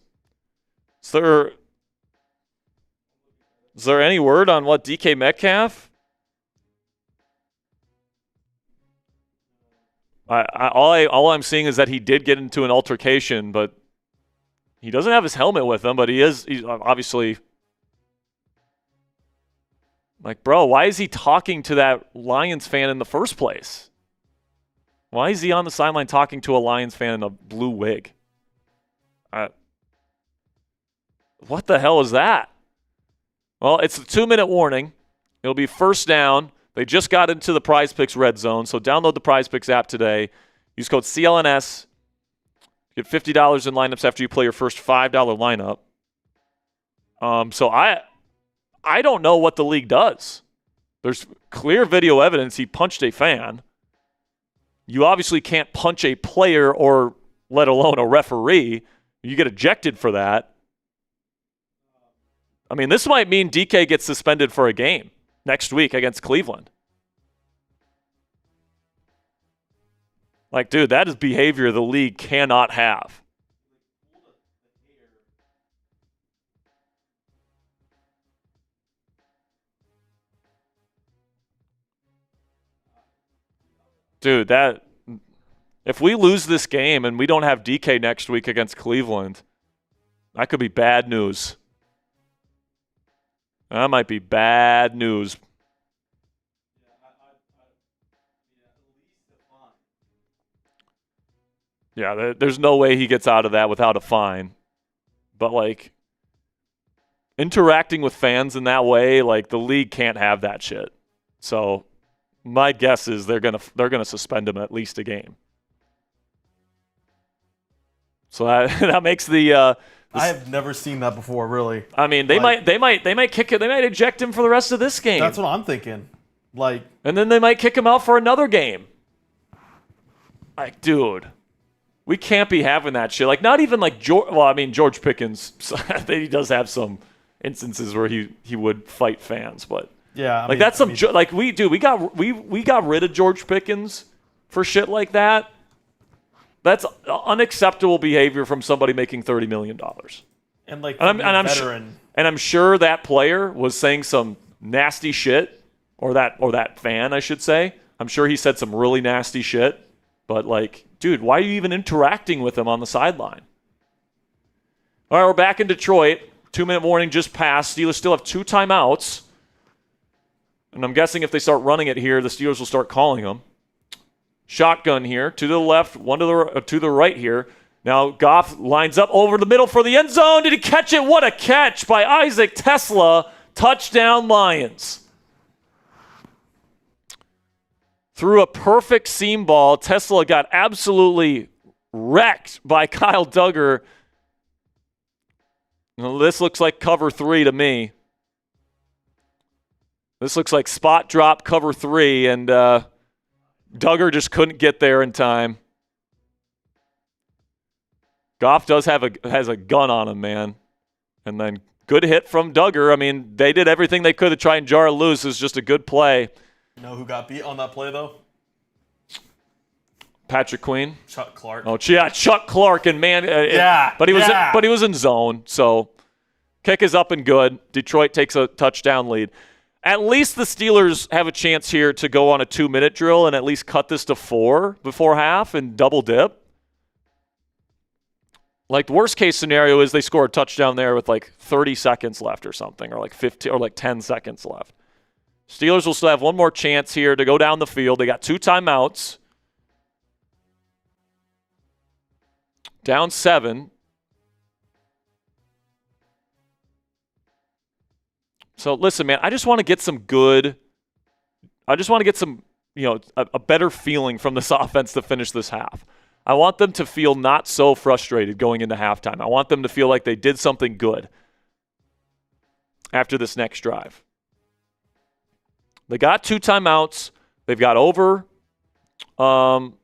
Is there any word on what DK Metcalf? All I'm seeing is that he did get into an altercation, but he doesn't have his helmet with him, but he's obviously like, bro, why is he talking to that Lions fan in the first place? Why is he on the sideline talking to a Lions fan in a blue wig? What the hell is that? Well, it's a 2-minute warning. It'll be 1st down. They just got into the Prize Picks red zone, so download the Prize Picks app today. Use code CLNS. Get $50 in lineups after you play your first $5 lineup. So I don't know what the league does. There's clear video evidence he punched a fan. You obviously can't punch a player or let alone a referee. You get ejected for that. I mean, this might mean DK gets suspended for a game next week against Cleveland. Like, dude, that is behavior the league cannot have. Dude, if we lose this game and we don't have DK next week against Cleveland, that could be bad news. That might be bad news. Yeah, there's no way he gets out of that without a fine. But, like, interacting with fans in that way, like, the league can't have that shit. So my guess is they're gonna suspend him at least a game. So that makes the. I have never seen that before, really. I mean, they might kick it. They might eject him for the rest of this game. That's what I'm thinking. Like, and then they might kick him out for another game. Like, dude, we can't be having that shit. Like, not even like George. Well, I mean, George Pickens, he does have some instances where he would fight fans, but. Yeah, we got rid of George Pickens for shit like that. That's unacceptable behavior from somebody making $30 million. And like, I'm sure that player was saying some nasty shit, or that fan, I should say. I'm sure he said some really nasty shit. But like, dude, why are you even interacting with him on the sideline? All right, we're back in Detroit. 2-minute warning just passed. Steelers still have 2 timeouts. And I'm guessing if they start running it here, the Steelers will start calling them. Shotgun here, to the left, one to the right here. Now Goff lines up over the middle for the end zone. Did he catch it? What a catch by Isaac Tesla. Touchdown Lions. Through a perfect seam ball, Tesla got absolutely wrecked by Kyle Duggar. Well, this looks like cover 3 to me. This looks like spot drop cover 3, and Duggar just couldn't get there in time. Goff has a gun on him, man. And then good hit from Duggar. I mean, they did everything they could to try and jar it loose. It was just a good play. You know who got beat on that play, though? Patrick Queen. Chuck Clark. Oh, yeah, Chuck Clark. And, man, but he was in zone, so kick is up and good. Detroit takes a touchdown lead. At least the Steelers have a chance here to go on a 2-minute drill and at least cut this to 4 before half and double dip. Like, the worst case scenario is they score a touchdown there with like 30 seconds left or something, or like 15 or like 10 seconds left. Steelers will still have one more chance here to go down the field. They got 2 timeouts. Down 7. So, listen, man, I just want to get some, a better feeling from this offense to finish this half. I want them to feel not so frustrated going into halftime. I want them to feel like they did something good after this next drive. They got 2 timeouts. They've got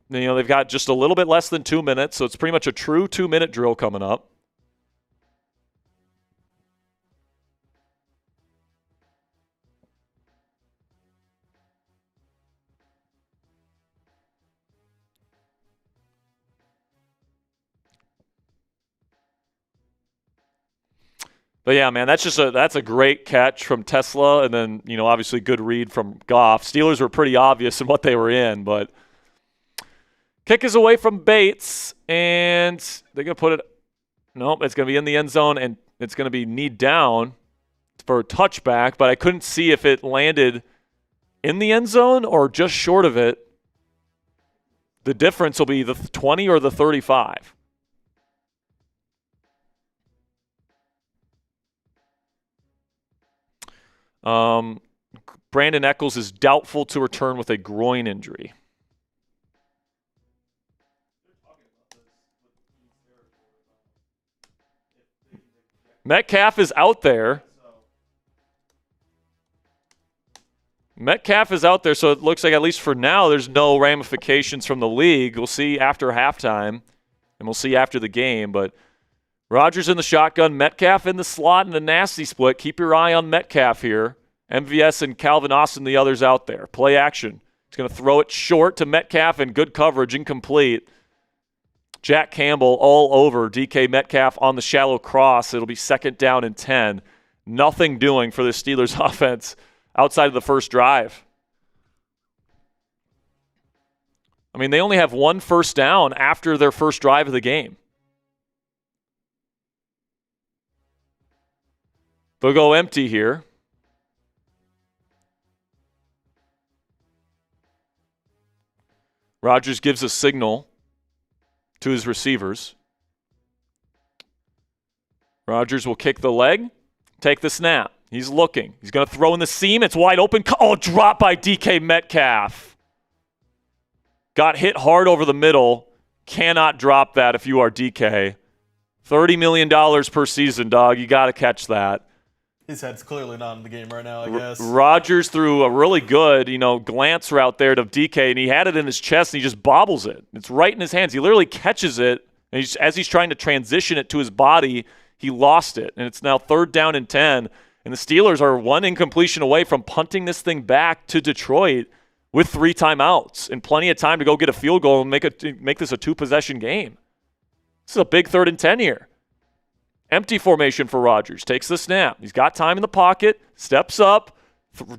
they've got just a little bit less than 2 minutes, so it's pretty much a true 2-minute drill coming up. But yeah, man, that's a great catch from Tesla, and then obviously good read from Goff. Steelers were pretty obvious in what they were in, but kick is away from Bates, and they're gonna put it. Nope, it's gonna be in the end zone, and it's gonna be knee down for a touchback. But I couldn't see if it landed in the end zone or just short of it. The difference will be the 20 or the 35. Brandon Echols is doubtful to return with a groin injury. Metcalf is out there. Metcalf is out there, so it looks like at least for now there's no ramifications from the league. We'll see after halftime, and we'll see after the game. But Rodgers in the shotgun, Metcalf in the slot, and a nasty split. Keep your eye on Metcalf here. MVS and Calvin Austin, the others out there. Play action. He's going to throw it short to Metcalf, and good coverage, incomplete. Jack Campbell all over DK Metcalf on the shallow cross. It'll be 2nd down and 10. Nothing doing for the Steelers offense outside of the first drive. I mean, they only have 1 first down after their first drive of the game. They'll go empty here. Rodgers gives a signal to his receivers. Rodgers will kick the leg, take the snap. He's looking. He's going to throw in the seam. It's wide open. Oh, drop by DK Metcalf. Got hit hard over the middle. Cannot drop that if you are DK. $30 million per season, dog. You got to catch that. His head's clearly not in the game right now, I guess. Rodgers threw a really good, glance route there to DK, and he had it in his chest, and he just bobbles it. It's right in his hands. He literally catches it, and as he's trying to transition it to his body, he lost it. And it's now 3rd down and 10, and the Steelers are 1 incompletion away from punting this thing back to Detroit with 3 timeouts and plenty of time to go get a field goal and make this a 2-possession game. This is a big 3rd and 10 here. Empty formation for Rodgers. Takes the snap. He's got time in the pocket. Steps up.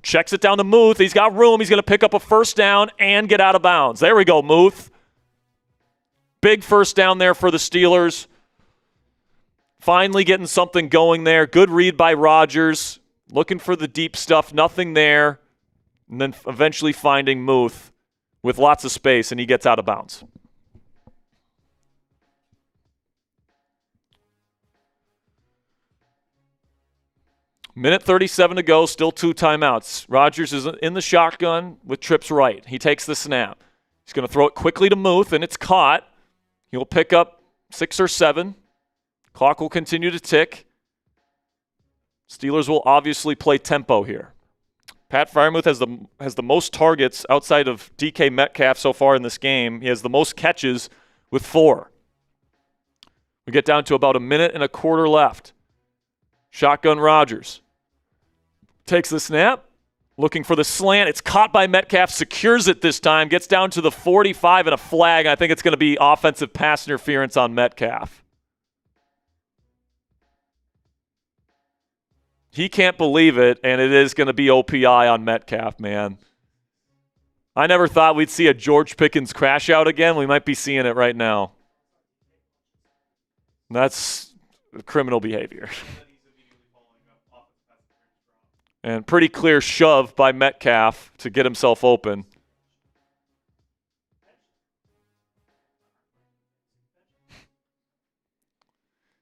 Checks it down to Muth. He's got room. He's going to pick up a first down and get out of bounds. There we go, Muth. Big first down there for the Steelers. Finally getting something going there. Good read by Rodgers. Looking for the deep stuff. Nothing there. And then eventually finding Muth with lots of space, and he gets out of bounds. Minute 37 to go, still 2 timeouts. Rodgers is in the shotgun with trips right. He takes the snap. He's going to throw it quickly to Muth, and it's caught. He'll pick up 6 or 7. Clock will continue to tick. Steelers will obviously play tempo here. Pat Freiermuth has the most targets outside of DK Metcalf so far in this game. He has the most catches with 4. We get down to about 1 minute and a quarter left. Shotgun Rodgers. Takes the snap, looking for the slant. It's caught by Metcalf, secures it this time, gets down to the 45 and a flag. I think it's going to be offensive pass interference on Metcalf. He can't believe it, and it is going to be OPI on Metcalf, man. I never thought we'd see a George Pickens crash out again. We might be seeing it right now. That's criminal behavior. And pretty clear shove by Metcalf to get himself open.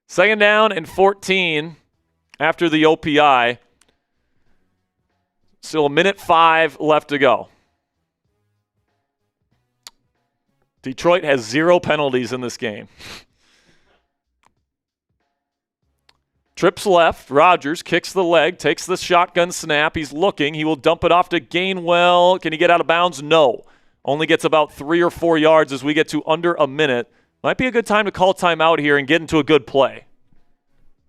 Second down and 14 after the OPI. Still 1:05 left to go. Detroit has 0 penalties in this game. Trips left. Rodgers kicks the leg, takes the shotgun snap. He's looking. He will dump it off to Gainwell. Can he get out of bounds? No. Only gets about 3 or 4 yards as we get to under a minute. Might be a good time to call timeout here and get into a good play.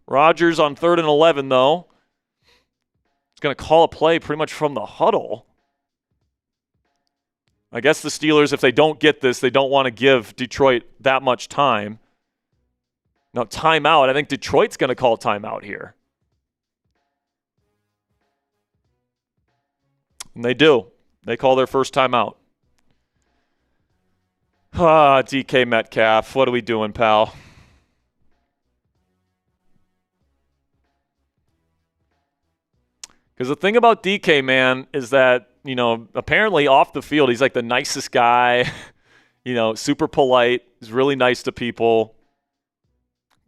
Rodgers on 3rd and 11, though. He's going to call a play pretty much from the huddle. I guess the Steelers, if they don't get this, they don't want to give Detroit that much time. Now, timeout. I think Detroit's going to call timeout here. And they do. They call their first timeout. DK Metcalf. What are we doing, pal? Because the thing about DK, man, is that, apparently off the field, he's like the nicest guy, super polite. He's really nice to people.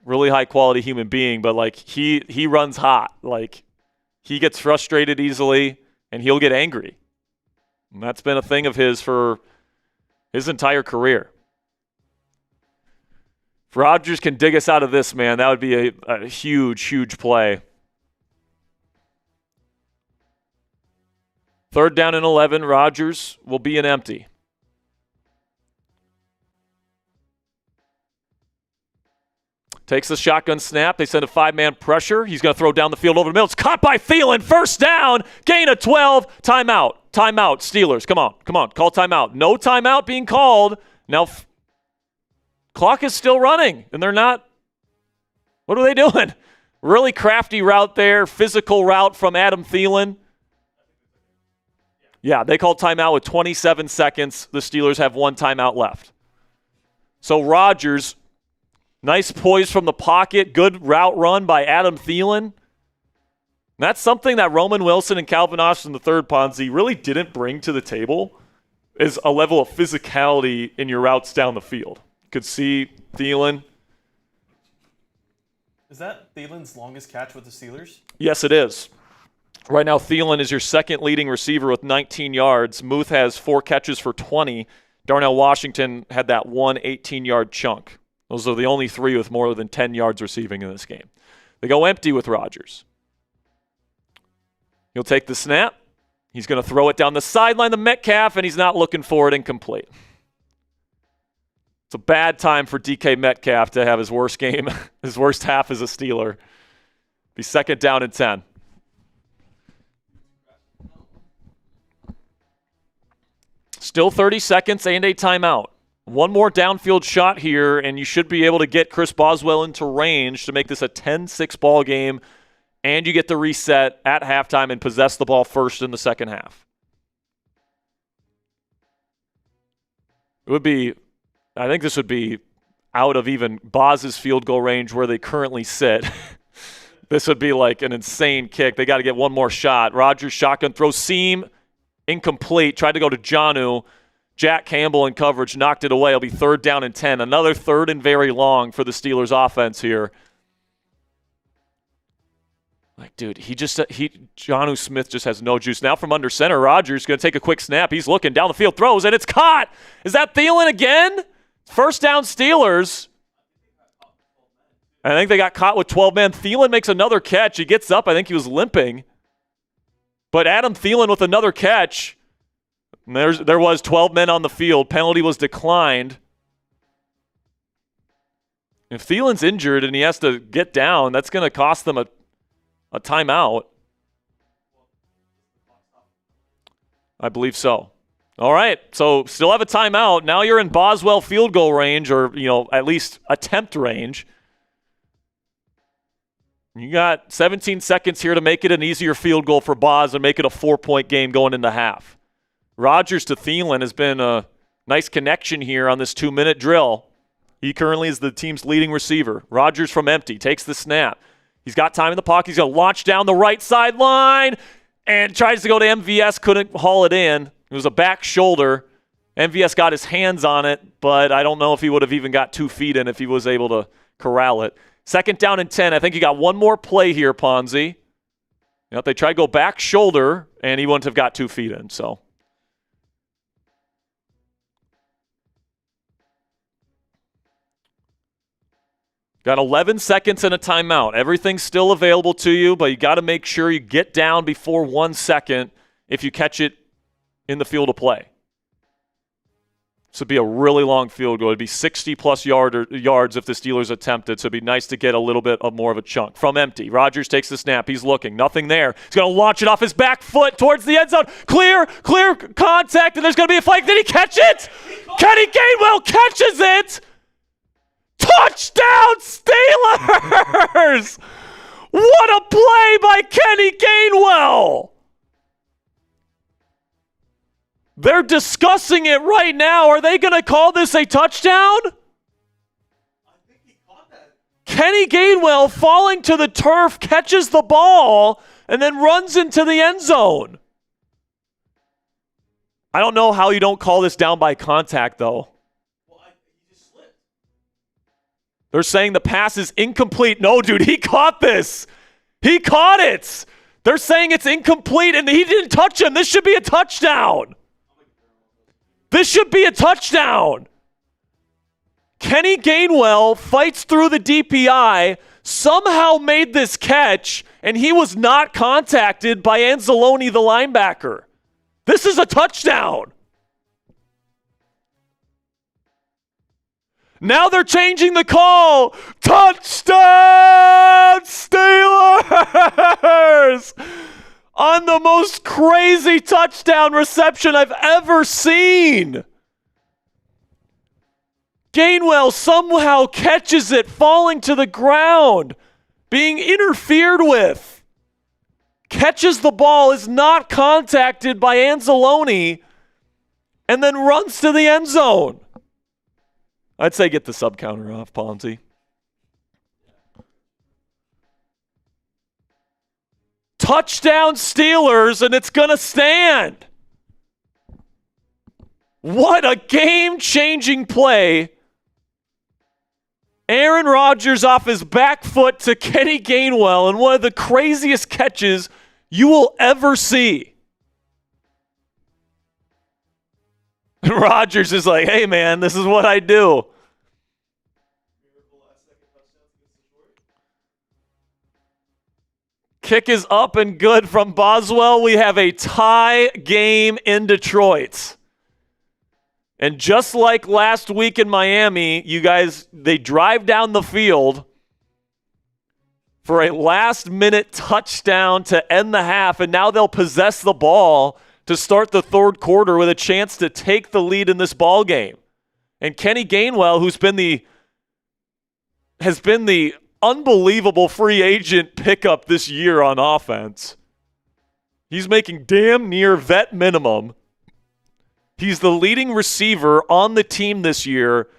Really high-quality human being, but, he runs hot. He gets frustrated easily. and he'll get angry. And that's been a thing of his for his entire career. If Rodgers can dig us out of this, man, that would be a huge, huge play. 3rd down and 11, Rodgers will be an empty. Takes the shotgun snap. They send a 5-man pressure. He's going to throw down the field over the middle. It's caught by Thielen. 1st down. Gain of 12. Timeout. Timeout. Steelers. Come on. Call timeout. No timeout being called. Now, clock is still running, and they're not. What are they doing? Really crafty route there. Physical route from Adam Thielen. Yeah, they called timeout with 27 seconds. The Steelers have 1 timeout left. So Rodgers, nice poise from the pocket, good route run by Adam Thielen. That's something that Roman Wilson and Calvin Austin III, Ponzi, really didn't bring to the table, is a level of physicality in your routes down the field. You could see Thielen. Is that Thielen's longest catch with the Steelers? Yes, it is. Right now, Thielen is your 2nd leading receiver with 19 yards. Muth has 4 catches for 20. Darnell Washington had that 1 18-yard chunk. Those are the only 3 with more than 10 yards receiving in this game. They go empty with Rodgers. He'll take the snap. He's going to throw it down the sideline to Metcalf, and he's not looking for it, incomplete. It's a bad time for DK Metcalf to have his worst game, his worst half as a Steeler. Be 2nd down and 10. Still 30 seconds and a timeout. One more downfield shot here, and you should be able to get Chris Boswell into range to make this a 10-6 ball game, and you get the reset at halftime and possess the ball first in the second half. I think this would be out of even Boz's field goal range where they currently sit. This would be like an insane kick. They got to get one more shot. Rodgers shotgun throw seam. Incomplete. Tried to go to Jonnu. Jack Campbell in coverage knocked it away. It'll be 3rd down and 10. Another 3rd and very long for the Steelers offense here. Like, dude, Jonnu Smith just has no juice. Now from under center, Rodgers going to take a quick snap. He's looking down the field, throws, and it's caught. Is that Thielen again? 1st down Steelers. I think they got caught with 12 men. Thielen makes another catch. He gets up. I think he was limping. But Adam Thielen with another catch. There was 12 men on the field. Penalty was declined. If Thielen's injured and he has to get down, that's going to cost them a timeout. I believe so. All right, so still have a timeout. Now you're in Boswell field goal range, or at least attempt range. You got 17 seconds here to make it an easier field goal for Boz and make it a 4-point game going into half. Rodgers to Thielen has been a nice connection here on this 2-minute drill. He currently is the team's leading receiver. Rodgers from empty takes the snap. He's got time in the pocket. He's going to launch down the right sideline and tries to go to MVS, couldn't haul it in. It was a back shoulder. MVS got his hands on it, but I don't know if he would have even got 2 feet in if he was able to corral it. 2nd down and 10. I think you got one more play here, Ponzi. They tried to go back shoulder, and he wouldn't have got 2 feet in. So, got 11 seconds and a timeout. Everything's still available to you, but you got to make sure you get down before 1 second if you catch it in the field of play. This would be a really long field goal. It'd be 60-plus yards if the Steelers attempted, so it'd be nice to get a little bit of more of a chunk. From empty, Rodgers takes the snap. He's looking. Nothing there. He's going to launch it off his back foot towards the end zone. Clear contact, and there's going to be a flag. Did he catch it? Kenny Gainwell catches it. Touchdown, Steelers! What a play by Kenny Gainwell! They're discussing it right now. Are they going to call this a touchdown? I think he caught that. Kenny Gainwell falling to the turf, catches the ball, and then runs into the end zone. I don't know how you don't call this down by contact, though. Well, he just slipped. They're saying the pass is incomplete. No, dude, he caught this. He caught it. They're saying it's incomplete, and he didn't touch him. This should be a touchdown. This should be a touchdown. Kenny Gainwell fights through the DPI, somehow made this catch, and he was not contacted by Anzalone, the linebacker. This is a touchdown. Now they're changing the call. Touchdown, Steelers! On the most crazy touchdown reception I've ever seen. Gainwell somehow catches it, falling to the ground, being interfered with. Catches the ball, is not contacted by Anzalone, and then runs to the end zone. I'd say get the sub counter off, Ponzi. Touchdown Steelers, and it's going to stand. What a game-changing play. Aaron Rodgers off his back foot to Kenny Gainwell, and one of the craziest catches you will ever see. And Rodgers is like, hey, man, this is what I do. Kick is up and good from Boswell. We have a tie game in Detroit. And just like last week in Miami, you guys, they drive down the field for a last-minute touchdown to end the half, and now they'll possess the ball to start the third quarter with a chance to take the lead in this ball game. And Kenny Gainwell, has been the unbelievable free agent pickup this year on offense. He's making damn near vet minimum. He's the leading receiver on the team this year,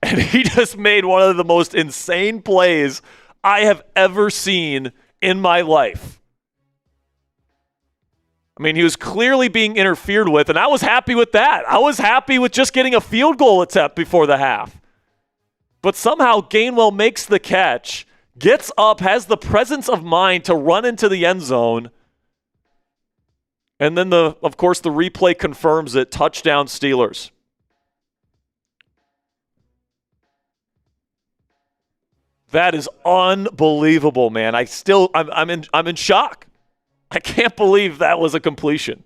and he just made one of the most insane plays I have ever seen in my life. I mean, he was clearly being interfered with, and I was happy with that. I was happy with just getting a field goal attempt before the half. But somehow Gainwell makes the catch, gets up, has the presence of mind to run into the end zone, and then, of course, the replay confirms it. Touchdown Steelers. That is unbelievable, man. I'm in shock. I can't believe that was a completion.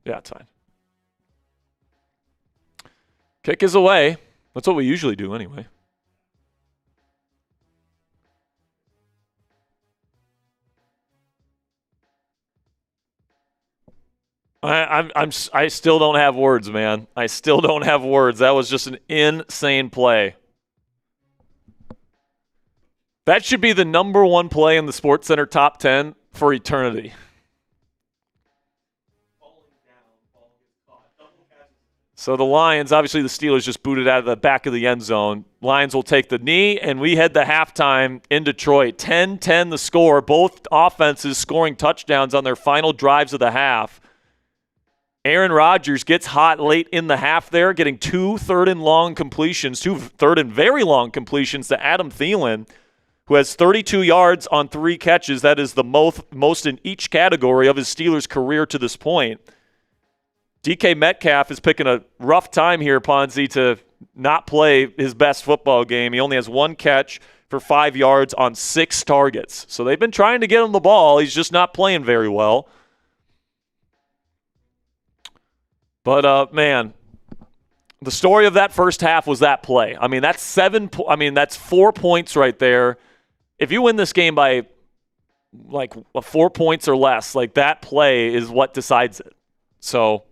Yeah, it's fine. Kick is away. That's what we usually do anyway. I still don't have words, man. I still don't have words. That was just an insane play. That should be the number one play in the SportsCenter top 10 for eternity. So the Lions, obviously the Steelers just booted out of the back of the end zone. Lions will take the knee, and we head to halftime in Detroit. 10-10 the score. Both offenses scoring touchdowns on their final drives of the half. Aaron Rodgers gets hot late in the half there, getting two third and very long completions to Adam Thielen, who has 32 yards on 3 catches. That is the most in each category of his Steelers career to this point. DK Metcalf is picking a rough time here, Ponzi, to not play his best football game. He only has 1 catch for 5 yards on 6 targets. So they've been trying to get him the ball. He's just not playing very well. But, man, the story of that first half was that play. I mean, that's 4 points right there. If you win this game by, 4 points or less, that play is what decides it. So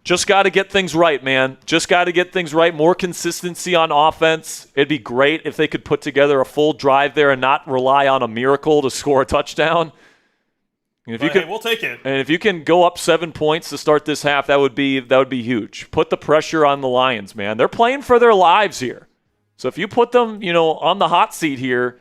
just got to get things right, man. Just got to get things right. More consistency on offense. It'd be great if they could put together a full drive there and not rely on a miracle to score a touchdown. We'll take it. And if you can go up 7 points to start this half, that would be huge. Put the pressure on the Lions, man. They're playing for their lives here. So if you put them, on the hot seat here,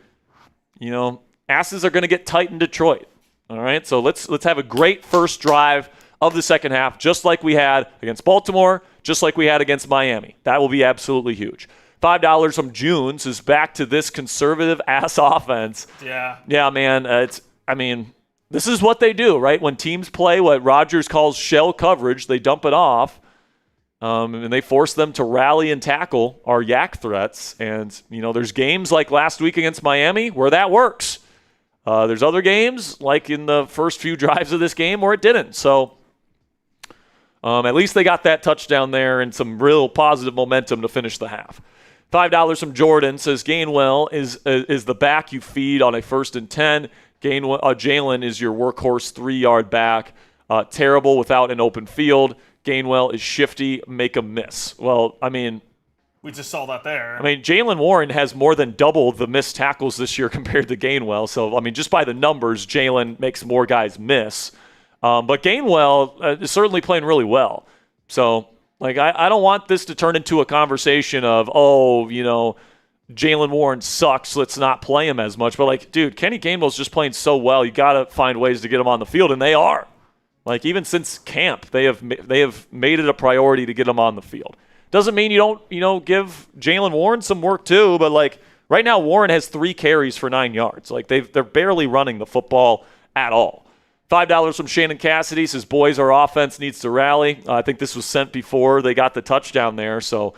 asses are going to get tight in Detroit. All right? So let's have a great first drive of the second half, just like we had against Baltimore, just like we had against Miami. That will be absolutely huge. $5 from Junes is back to this conservative-ass offense. Yeah. Yeah, man. This is what they do, right? When teams play what Rodgers calls shell coverage, they dump it off, and they force them to rally and tackle our yak threats. And, there's games like last week against Miami where that works. There's other games, like in the first few drives of this game, where it didn't. So at least they got that touchdown there and some real positive momentum to finish the half. $5 from Jordan says Gainwell is the back you feed on a 1st and 10. Jalen is your workhorse 3-yard back. Terrible without an open field. Gainwell is shifty, make a miss. Well, we just saw that there. Jalen Warren has more than double the missed tackles this year compared to Gainwell. So, just by the numbers, Jalen makes more guys miss. But Gainwell is certainly playing really well. So, I don't want this to turn into a conversation of, Jalen Warren sucks, let's not play him as much. But, dude, Kenny Gainwell's just playing so well, you got to find ways to get him on the field, and they are. Even since camp, they have made it a priority to get him on the field. Doesn't mean you don't, give Jalen Warren some work too, but, right now Warren has 3 carries for 9 yards. They're barely running the football at all. $5 from Shannon Cassidy says, boys, our offense needs to rally. I think this was sent before they got the touchdown there, so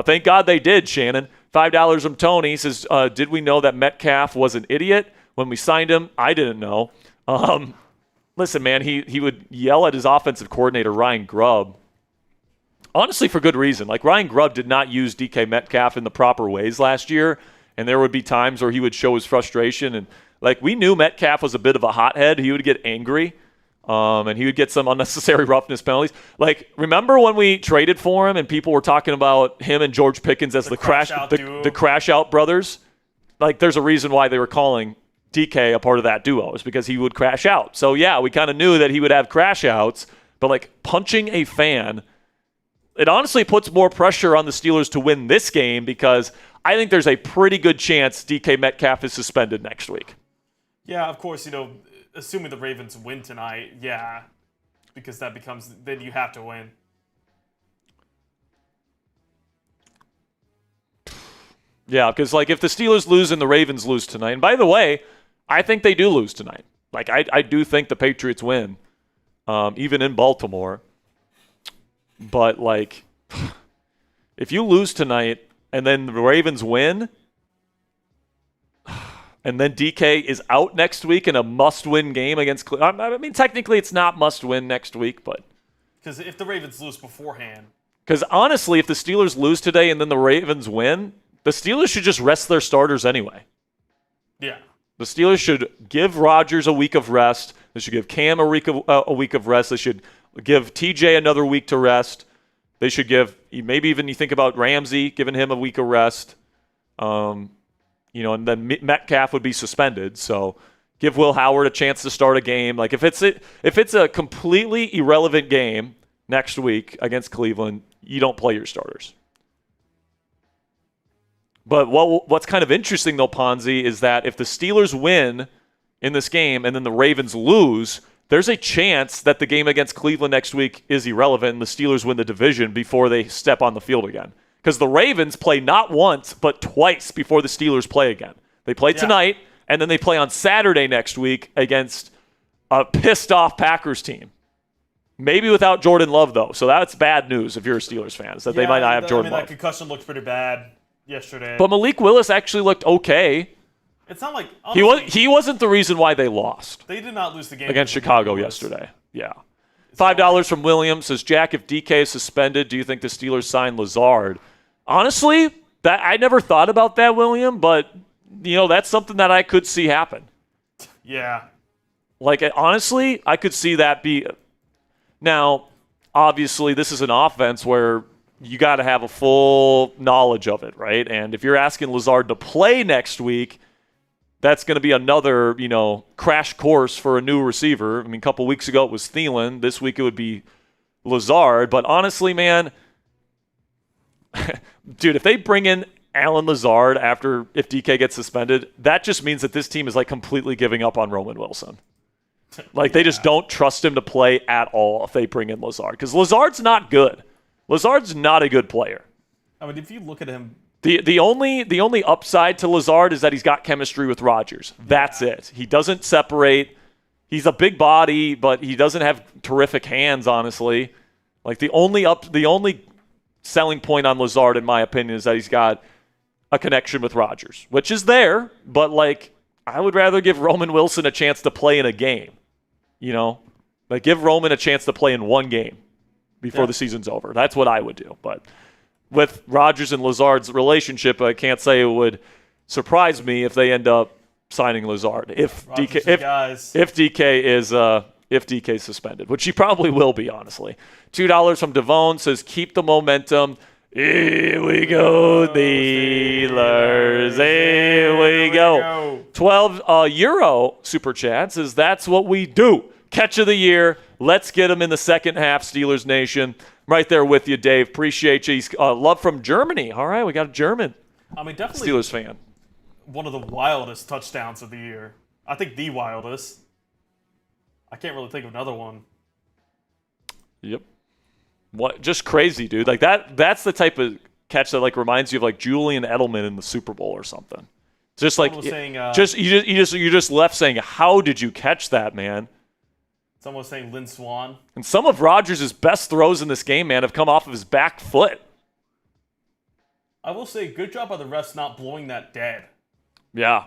thank God they did, Shannon. $5 from Tony says, did we know that Metcalf was an idiot when we signed him? I didn't know. Listen, man, he would yell at his offensive coordinator, Ryan Grubb, honestly for good reason. Ryan Grubb did not use DK Metcalf in the proper ways last year, and there would be times where he would show his frustration. And, we knew Metcalf was a bit of a hothead. He would get angry, and he would get some unnecessary roughness penalties. Remember when we traded for him and people were talking about him and George Pickens as the crash out brothers? There's a reason why they were calling DK a part of that duo, is because he would crash out. So, yeah, we kind of knew that he would have crash outs, but, punching a fan, it honestly puts more pressure on the Steelers to win this game, because I think there's a pretty good chance DK Metcalf is suspended next week. Yeah, of course, assuming the Ravens win tonight, yeah, because that becomes, then you have to win. Yeah, because, if the Steelers lose and the Ravens lose tonight, and by the way, I think they do lose tonight. I do think the Patriots win, even in Baltimore. But, if you lose tonight and then the Ravens win, and then DK is out next week in a must-win game against Cleveland. Technically it's not must-win next week, but... Because if the Ravens lose beforehand... Because, honestly, if the Steelers lose today and then the Ravens win, the Steelers should just rest their starters anyway. Yeah. The Steelers should give Rodgers a week of rest. They should give Cam a week of rest. They should give TJ another week to rest. They should give, maybe even you think about Ramsey, giving him a week of rest. And then Metcalf would be suspended. So give Will Howard a chance to start a game. If it's a completely irrelevant game next week against Cleveland, you don't play your starters. But what's kind of interesting, though, Ponzi, is that if the Steelers win in this game and then the Ravens lose, there's a chance that the game against Cleveland next week is irrelevant and the Steelers win the division before they step on the field again. Because the Ravens play not once, but twice before the Steelers play again. They play tonight, and then they play on Saturday next week against a pissed-off Packers team. Maybe without Jordan Love, though. So that's bad news if you're a Steelers fan, is that they might not have Jordan Love. That concussion looked pretty bad yesterday. But Malik Willis actually looked okay. It's not like... He wasn't the reason why they lost. They did not lose the game against Chicago yesterday. Yeah. $5 from Williams says, Jack, if DK is suspended, do you think the Steelers sign Lazard? Honestly, I never thought about that, William, but, that's something that I could see happen. Yeah. Honestly, I could see that be... Now, obviously, this is an offense where you got to have a full knowledge of it, right? And if you're asking Lazard to play next week, that's going to be another, crash course for a new receiver. A couple weeks ago it was Thielen. This week it would be Lazard. But honestly, man, dude, if they bring in Allen Lazard if DK gets suspended, that just means that this team is completely giving up on Roman Wilson. Like, they just don't trust him to play at all if they bring in Lazard. Because Lazard's not good. Lazard's not a good player. I mean, if you look at him, the only upside to Lazard is that he's got chemistry with Rodgers. That's it. He doesn't separate. He's a big body, but he doesn't have terrific hands, honestly. Like, the only selling point on Lazard, in my opinion, is that he's got a connection with Rodgers, which is there, but, like, I would rather give Roman Wilson a chance to play in a game. Like, give Roman a chance to play in one game before the season's over. That's what I would do. But with Rodgers and Lazard's relationship, I can't say it would surprise me if they end up signing Lazard if DK is suspended, which he probably will be, honestly. $2 from Devone says, keep the momentum. Here we go, Steelers. Here we go. 12 euro super chat says, that's what we do. Catch of the year. Let's get him in the second half, Steelers Nation. Right there with you, Dave. Appreciate you. Love from Germany. All right, we got a German definitely Steelers fan. One of the wildest touchdowns of the year. I think the wildest. I can't really think of another one. Yep. What? Just crazy, dude. Like, that's the type of catch that, like, reminds you of, like, Julian Edelman in the Super Bowl or something. Just like you're just left saying, how did you catch that, man? Someone was saying Lynn Swan. And some of Rodgers' best throws in this game, man, have come off of his back foot. I will say, good job by the refs not blowing that dead. Yeah.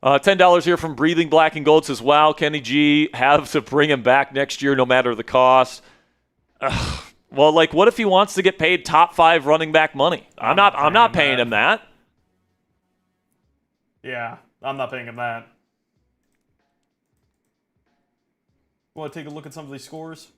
$10 here from Breathing Black and Gold says, wow, Kenny G, have to bring him back next year no matter the cost. Well, like, what if he wants to get paid top 5 running back money? I'm not paying him that. Yeah, I'm not paying him that. Want to take a look at some of these scores?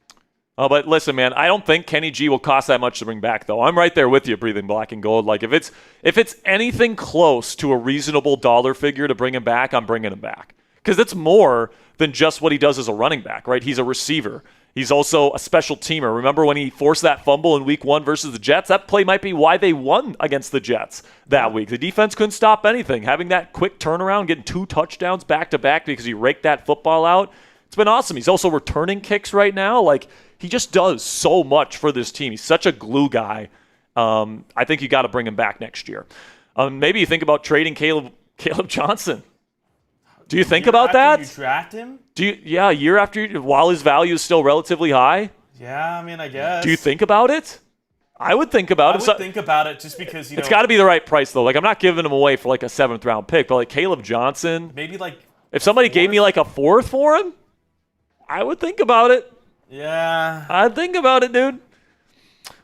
But listen, man, I don't think Kenny G will cost that much to bring back, though. I'm right there with you, Breathing Black and Gold. Like, if it's anything close to a reasonable dollar figure to bring him back, I'm bringing him back. Because it's more than just what he does as a running back, right? He's a receiver. He's also a special teamer. Remember when he forced that fumble in Week 1 versus the Jets? That play might be why they won against the Jets that week. The defense couldn't stop anything. Having that quick turnaround, getting 2 touchdowns back-to-back because he raked that football out, it's been awesome. He's also returning kicks right now. Like, he just does so much for this team. He's such a glue guy. I think you got to bring him back next year. Maybe you think about trading Caleb Johnson. Do you think about that? You draft him? Year after year, while his value is still relatively high? Yeah, I mean, I guess. Do you think about it? I would think about it. I would think about it just because, it's got to be the right price, though. Like, I'm not giving him away for, like, a 7th-round pick, but, like, Caleb Johnson. Maybe, like, if somebody gave me, like, a 4th for him, I would think about it. Yeah. I'd think about it, dude.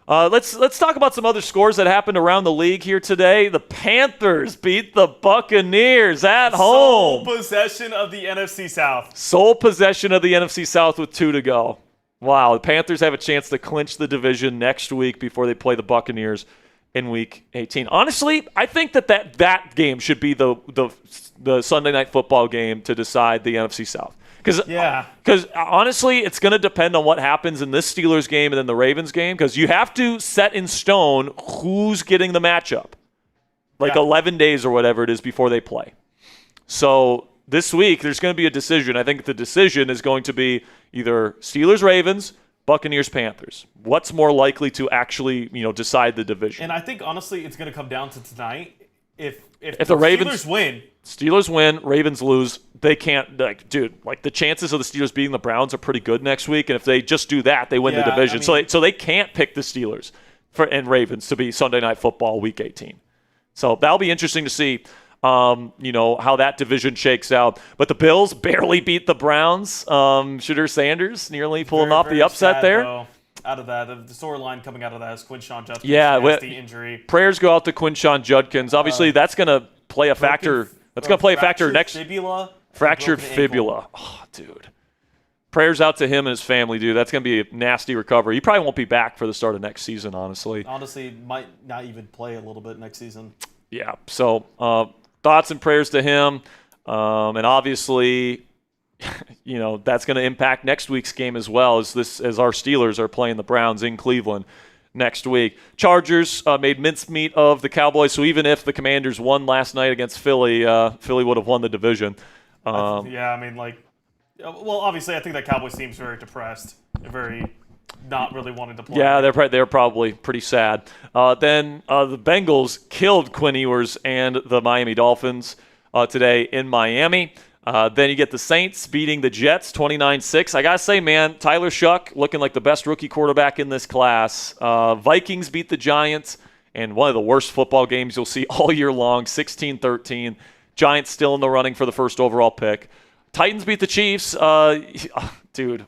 Let's talk about some other scores that happened around the league here today. The Panthers beat the Buccaneers at home. Sole possession of the NFC South. Sole possession of the NFC South with 2 to go. Wow, the Panthers have a chance to clinch the division next week before they play the Buccaneers in Week 18. Honestly, I think that game should be the Sunday Night Football game to decide the NFC South. Because honestly, it's going to depend on what happens in this Steelers game and then the Ravens game, because you have to set in stone who's getting the matchup. 11 days or whatever it is before they play. So this week, there's going to be a decision. I think the decision is going to be either Steelers-Ravens, Buccaneers-Panthers. What's more likely to actually, decide the division? And I think, honestly, it's going to come down to tonight. If the Ravens win, Steelers win, Ravens lose, they can't, the chances of the Steelers beating the Browns are pretty good next week, and if they just do that, they win the division. So they can't pick the Steelers and Ravens to be Sunday Night Football Week 18. So that'll be interesting to see, how that division shakes out. But the Bills barely beat the Browns. Shedeur Sanders nearly pulling off the upset there. Though. Out of that, the storyline coming out of that is Quinshon Judkins' nasty injury. Prayers go out to Quinshon Judkins. Obviously, that's going to play a factor. That's going to play a factor next. Fractured fibula. Oh, dude. Prayers out to him and his family, dude. That's going to be a nasty recovery. He probably won't be back for the start of next season, honestly. Honestly, might not even play a little bit next season. Yeah. So thoughts and prayers to him. And obviously, that's going to impact next week's game as well, as our Steelers are playing the Browns in Cleveland next week. Chargers made mincemeat of the Cowboys, so even if the Commanders won last night against Philly, Philly would have won the division. Well, obviously, I think that Cowboys team's very depressed and very not really wanting to play. Yeah, they're probably pretty sad. Then the Bengals killed Quinn Ewers and the Miami Dolphins today in Miami. Then you get the Saints beating the Jets 29-6. I got to say, man, Tyler Shuck looking like the best rookie quarterback in this class. Vikings beat the Giants, and one of the worst football games you'll see all year long, 16-13. Giants still in the running for the first overall pick. Titans beat the Chiefs. Dude,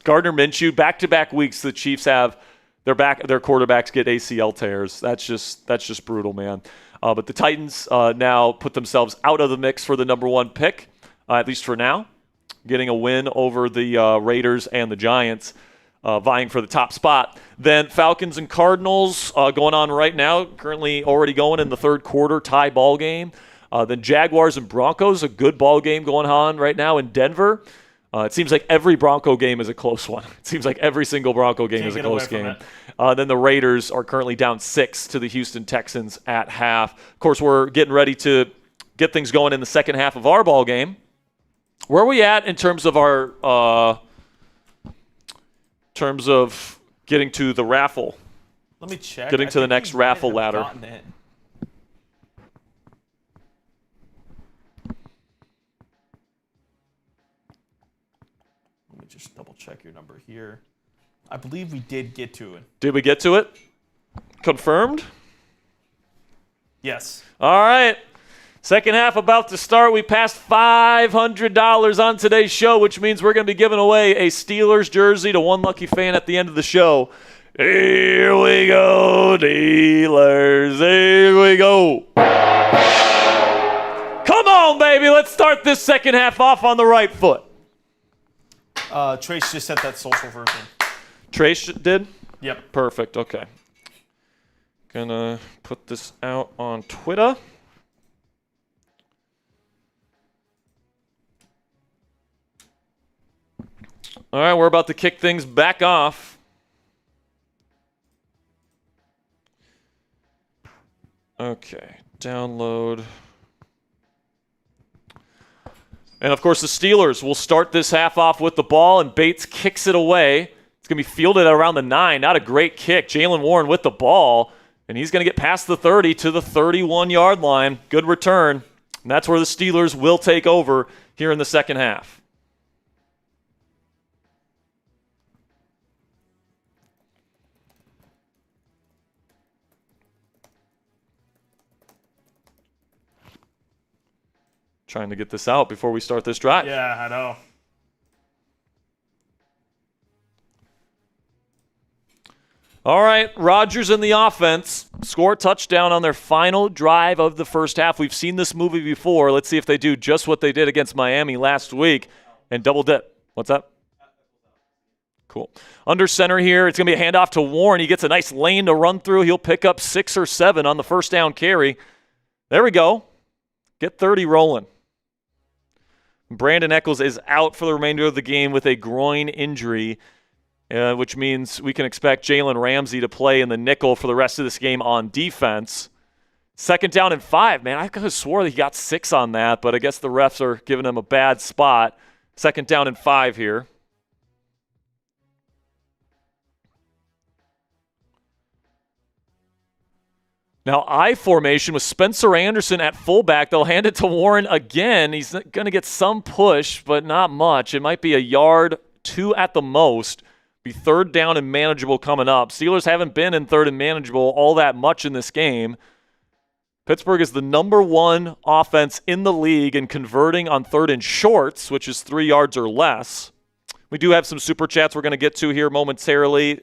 Gardner Minshew, back-to-back weeks the Chiefs have their quarterbacks get ACL tears. That's just brutal, man. But the Titans now put themselves out of the mix for the number one pick, at least for now, getting a win over the Raiders and the Giants, vying for the top spot. Then Falcons and Cardinals going on right now, currently already going in the third quarter, tie ball game. Then Jaguars and Broncos, a good ball game going on right now in Denver. It seems like every Bronco game is a close one. It seems like every single Bronco game is a close game. Then the Raiders are currently down 6 to the Houston Texans at half. Of course, we're getting ready to get things going in the second half of our ball game. Where are we at in terms of our getting to the raffle? Let me check. Getting to the next raffle ladder. Just double check your number here. I believe we did get to it. Did we get to it? Confirmed? Yes. All right. Second half about to start. We passed $500 on today's show, which means we're going to be giving away a Steelers jersey to one lucky fan at the end of the show. Here we go, Steelers. Here we go. Come on, baby. Let's start this second half off on the right foot. Trace just sent that social version. Trace did? Yep. Perfect. Okay. Gonna put this out on Twitter. All right, we're about to kick things back off. Okay, download. And, of course, the Steelers will start this half off with the ball, and Bates kicks it away. It's going to be fielded at around the 9. Not a great kick. Jaylen Warren with the ball, and he's going to get past the 30 to the 31-yard line. Good return. And that's where the Steelers will take over here in the second half. Trying to get this out before we start this drive. Yeah, I know. All right, Rodgers in the offense. Score a touchdown on their final drive of the first half. We've seen this movie before. Let's see if they do just what they did against Miami last week and double dip. What's up? Cool. Under center here, it's going to be a handoff to Warren. He gets a nice lane to run through. He'll pick up 6 or 7 on the first down carry. There we go. Get 30 rolling. Brandon Echols is out for the remainder of the game with a groin injury, which means we can expect Jalen Ramsey to play in the nickel for the rest of this game on defense. Second down and 5. Man, I could have swore that he got 6 on that, but I guess the refs are giving him a bad spot. Second down and 5 here. Now, I formation with Spencer Anderson at fullback. They'll hand it to Warren again. He's going to get some push, but not much. It might be a yard, 2 at the most. Be third down and manageable coming up. Steelers haven't been in third and manageable all that much in this game. Pittsburgh is the number 1 offense in the league in converting on third and shorts, which is 3 yards or less. We do have some super chats we're going to get to here momentarily.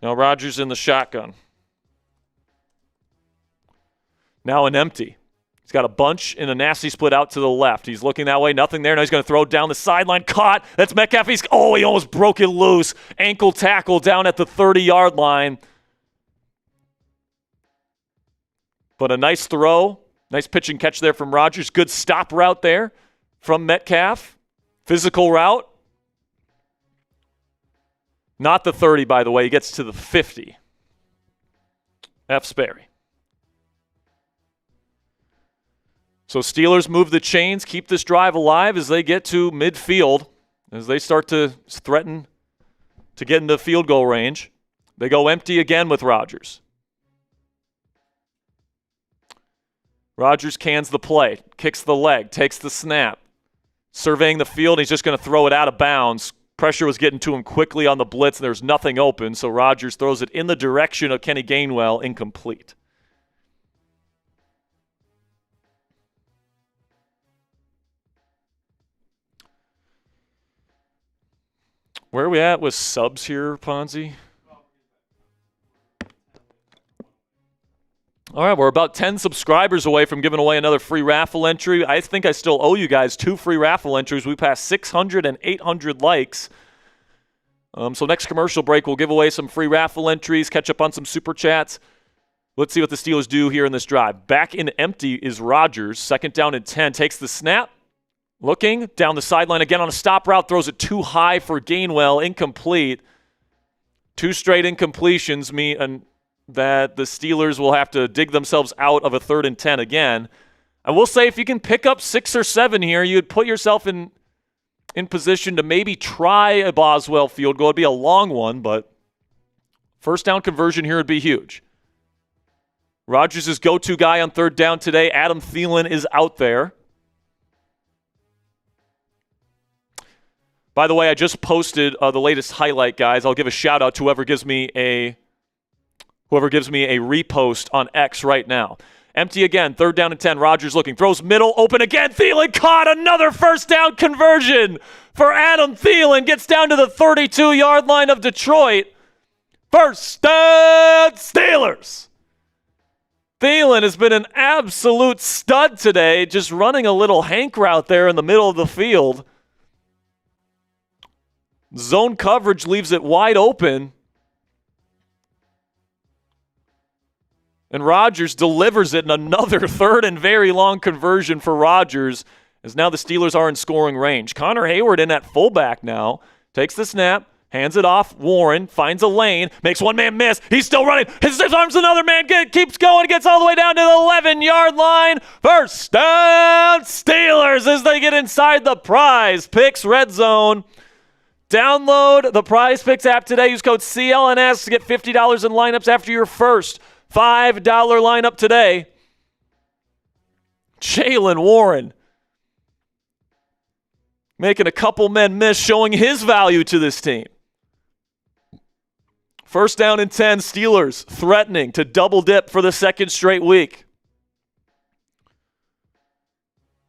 Now Rodgers in the shotgun. Now an empty. He's got a bunch and a nasty split out to the left. He's looking that way, nothing there. Now he's going to throw down the sideline. Caught. That's Metcalf. He almost broke it loose. Ankle tackle down at the 30-yard line. But a nice throw. Nice pitch and catch there from Rodgers. Good stop route there from Metcalf. Physical route. Not the 30, by the way. He gets to the 50. F. Sperry. So Steelers move the chains, keep this drive alive as they get to midfield, as they start to threaten to get into field goal range. They go empty again with Rodgers. Rodgers cans the play, kicks the leg, takes the snap. Surveying the field, he's just going to throw it out of bounds. Pressure was getting to him quickly on the blitz, and there's nothing open, so Rodgers throws it in the direction of Kenny Gainwell, incomplete. Where are we at with subs here, Ponzi? All right, we're about 10 subscribers away from giving away another free raffle entry. I think I still owe you guys 2 free raffle entries. We passed 600 and 800 likes. So next commercial break, we'll give away some free raffle entries, catch up on some super chats. Let's see what the Steelers do here in this drive. Back in empty is Rodgers. 2nd down and 10. Takes the snap. Looking down the sideline again on a stop route. Throws it too high for Gainwell. Incomplete. 2 straight incompletions mean that the Steelers will have to dig themselves out of a 3rd and 10 again. I will say if you can pick up 6 or 7 here, you'd put yourself in position to maybe try a Boswell field goal. It'd be a long one, but first down conversion here would be huge. Rodgers' go-to guy on 3rd down today. Adam Thielen is out there. By the way, I just posted the latest highlight, guys. I'll give a shout-out to whoever gives me a repost on X right now. Empty again, 3rd down and 10. Rodgers looking, throws middle, open again. Thielen caught another first down conversion for Adam Thielen. Gets down to the 32-yard line of Detroit. First down, Steelers. Thielen has been an absolute stud today, just running a little hank route there in the middle of the field. Zone coverage leaves it wide open. And Rodgers delivers it in another 3rd and very long conversion for Rodgers, as now the Steelers are in scoring range. Connor Hayward in at fullback now. Takes the snap, hands it off. Warren finds a lane, makes one man miss. He's still running. His arms another man. Keeps going, gets all the way down to the 11-yard line. First down, Steelers as they get inside the Prize Picks red zone. Download the Prize Picks app today. Use code CLNS to get $50 in lineups after your first $5 lineup today. Jaylen Warren making a couple men miss, showing his value to this team. First down and 10, Steelers threatening to double dip for the 2nd straight week.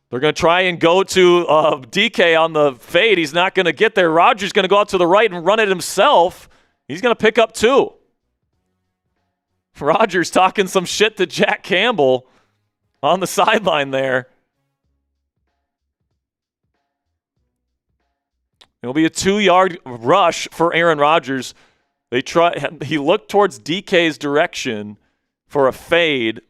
They're going to try and go to DK on the fade. He's not going to get there. Rodgers going to go out to the right and run it himself. He's going to pick up 2. Rodgers talking some shit to Jack Campbell on the sideline there. It'll be a 2-yard rush for Aaron Rodgers. He looked towards DK's direction for a fade.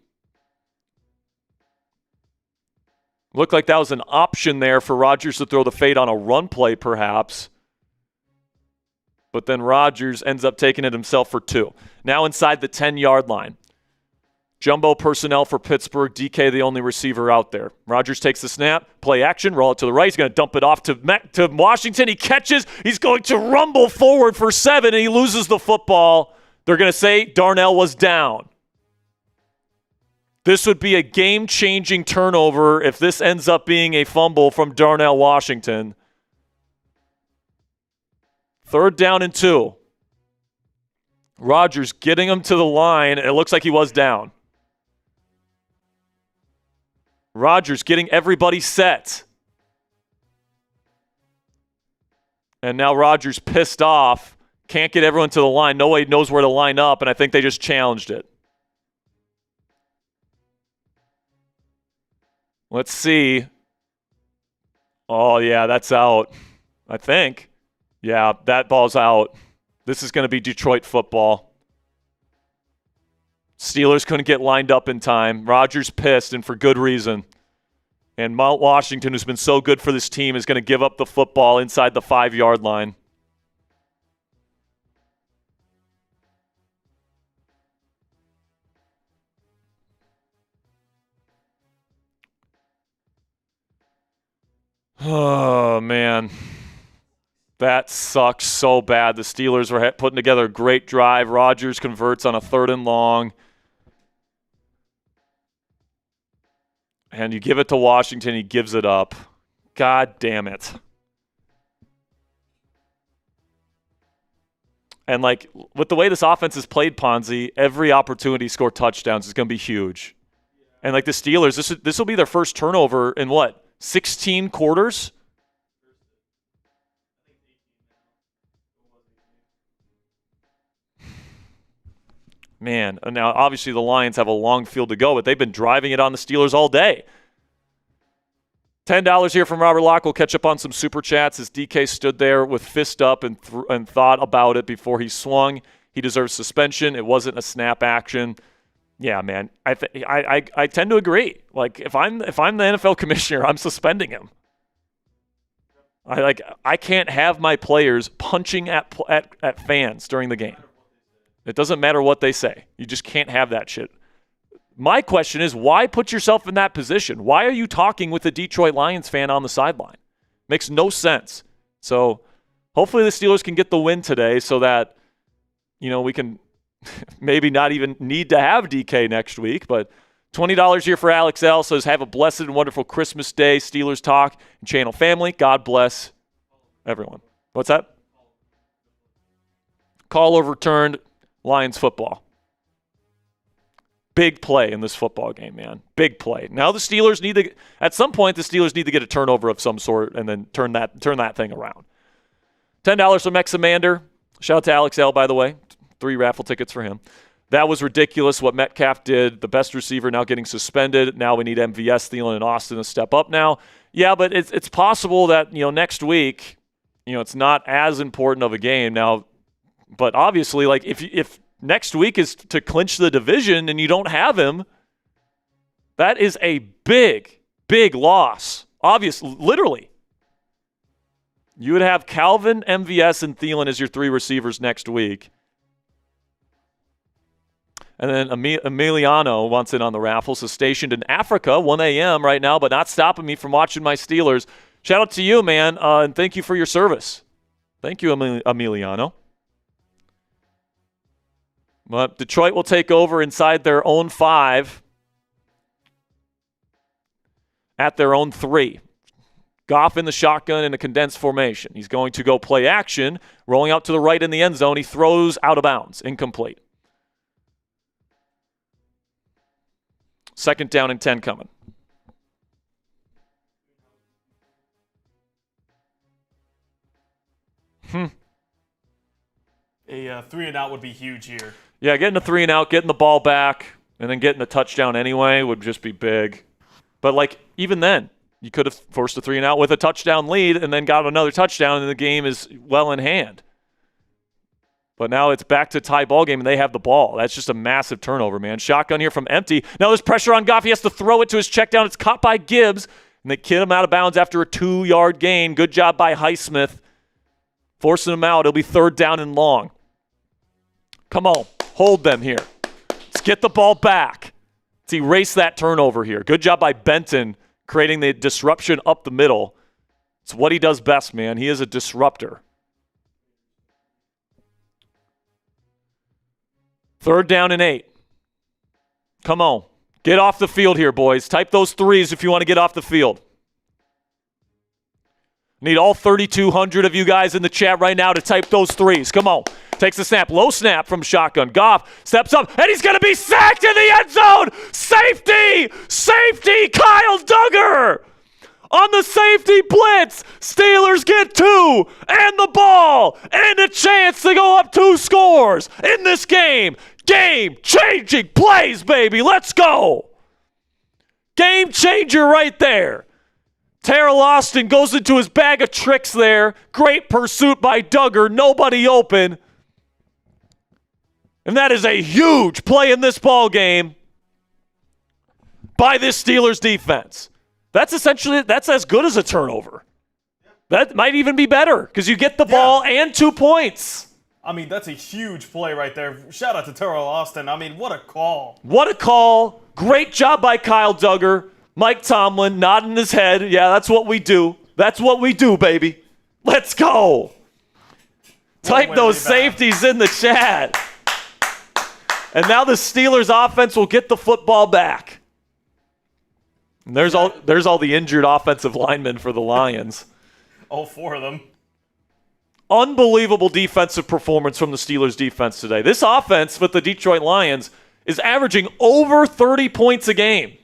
Looked like that was an option there for Rodgers to throw the fade on a run play, perhaps. But then Rodgers ends up taking it himself for 2. Now inside the 10-yard line. Jumbo personnel for Pittsburgh. DK the only receiver out there. Rodgers takes the snap. Play action. Roll it to the right. He's going to dump it off to Washington. He catches. He's going to rumble forward for 7, and he loses the football. They're going to say Darnell was down. This would be a game-changing turnover if this ends up being a fumble from Darnell Washington. 3rd down and 2. Rodgers getting him to the line. It looks like he was down. Rodgers getting everybody set. And now Rodgers pissed off. Can't get everyone to the line. Nobody knows where to line up, and I think they just challenged it. Let's see. Oh, yeah, that's out, I think. Yeah, that ball's out. This is going to be Detroit football. Steelers couldn't get lined up in time. Rodgers pissed, and for good reason. And Mount Washington, who's been so good for this team, is going to give up the football inside the 5-yard line. Oh, man. That sucks so bad. The Steelers were putting together a great drive. Rodgers converts on a 3rd and long. And you give it to Washington. He gives it up. God damn it. And, like, with the way this offense is played, Ponzi, every opportunity to score touchdowns is going to be huge. And, like, the Steelers, this will be their first turnover in, 16 quarters? Man, and now obviously the Lions have a long field to go, but they've been driving it on the Steelers all day. $10 here from Robert Locke. We'll catch up on some Super Chats as DK stood there with fist up and thought about it before he swung. He deserves suspension. It wasn't a snap action. Yeah, man, I tend to agree. Like, if I'm the NFL commissioner, I'm suspending him. I can't have my players punching at fans during the game. It doesn't matter what they say. You just can't have that shit. My question is, why put yourself in that position? Why are you talking with a Detroit Lions fan on the sideline? Makes no sense. So hopefully the Steelers can get the win today so that, we can maybe not even need to have DK next week. But $20 here for Alex L. Says, have a blessed and wonderful Christmas Day, Steelers Talk and Channel family. God bless everyone. What's that? Call overturned. Lions football. Big play in this football game, man. Big play. Now the Steelers at some point, the Steelers need to get a turnover of some sort and then turn that thing around. $10 from Examander. Shout out to Alex L, by the way. 3 raffle tickets for him. That was ridiculous what Metcalf did. The best receiver now getting suspended. Now we need MVS, Thielen, and Austin to step up now. Yeah, but it's possible that, next week, it's not as important of a game now. But obviously, like, if next week is to clinch the division and you don't have him, that is a big, big loss. Obviously, literally. You would have Calvin, MVS, and Thielen as your 3 receivers next week. And then Emiliano wants in on the raffle. So stationed in Africa, 1 a.m. right now, but not stopping me from watching my Steelers. Shout out to you, man, and thank you for your service. Thank you, Emiliano. But Detroit will take over inside their own 5 at their own 3. Goff in the shotgun in a condensed formation. He's going to go play action, rolling out to the right in the end zone. He throws out of bounds, incomplete. 2nd down and 10 coming. A 3-and-out would be huge here. Yeah, getting a 3-and-out, getting the ball back, and then getting a touchdown anyway would just be big. But, like, even then, you could have forced a 3-and-out with a touchdown lead and then got another touchdown, and the game is well in hand. But now it's back to tie ball game, and they have the ball. That's just a massive turnover, man. Shotgun here from empty. Now there's pressure on Goff. He has to throw it to his check down. It's caught by Gibbs, and they kid him out of bounds after a 2-yard gain. Good job by Highsmith, forcing him out. It'll be 3rd down and long. Come on. Hold them here. Let's get the ball back. Let's erase that turnover here. Good job by Benton creating the disruption up the middle. It's what he does best, man. He is a disruptor. 3rd down and 8. Come on. Get off the field here, boys. Type those 3s if you want to get off the field. Need all 3,200 of you guys in the chat right now to type those 3s. Come on. Takes the snap. Low snap from shotgun. Goff steps up, and he's going to be sacked in the end zone. Safety! Safety! Kyle Duggar! On the safety blitz, Steelers get 2 and the ball and a chance to go up 2 scores in this game. Game-changing plays, baby. Let's go. Game changer right there. Terrell Austin goes into his bag of tricks there. Great pursuit by Duggar. Nobody open. And that is a huge play in this ball game by this Steelers defense. That's as good as a turnover. That might even be better because you get the ball and 2 points. I mean, that's a huge play right there. Shout out to Terrell Austin. I mean, what a call. What a call. Great job by Kyle Duggar. Mike Tomlin nodding his head. Yeah, that's what we do. That's what we do, baby. Let's go. Type those safeties in the chat. And now the Steelers offense will get the football back. And there's all the injured offensive linemen for the Lions. All 4 of them. Unbelievable defensive performance from the Steelers defense today. This offense with the Detroit Lions is averaging over 30 points a game.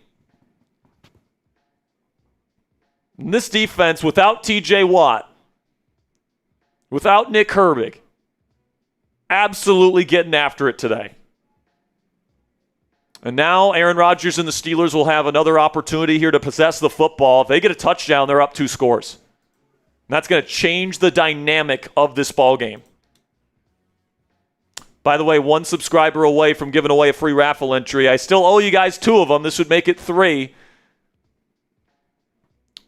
And this defense, without TJ Watt, without Nick Herbig, absolutely getting after it today. And now Aaron Rodgers and the Steelers will have another opportunity here to possess the football. If they get a touchdown, they're up 2 scores. And that's going to change the dynamic of this ball game. By the way, 1 subscriber away from giving away a free raffle entry. I still owe you guys 2 of them. This would make it 3.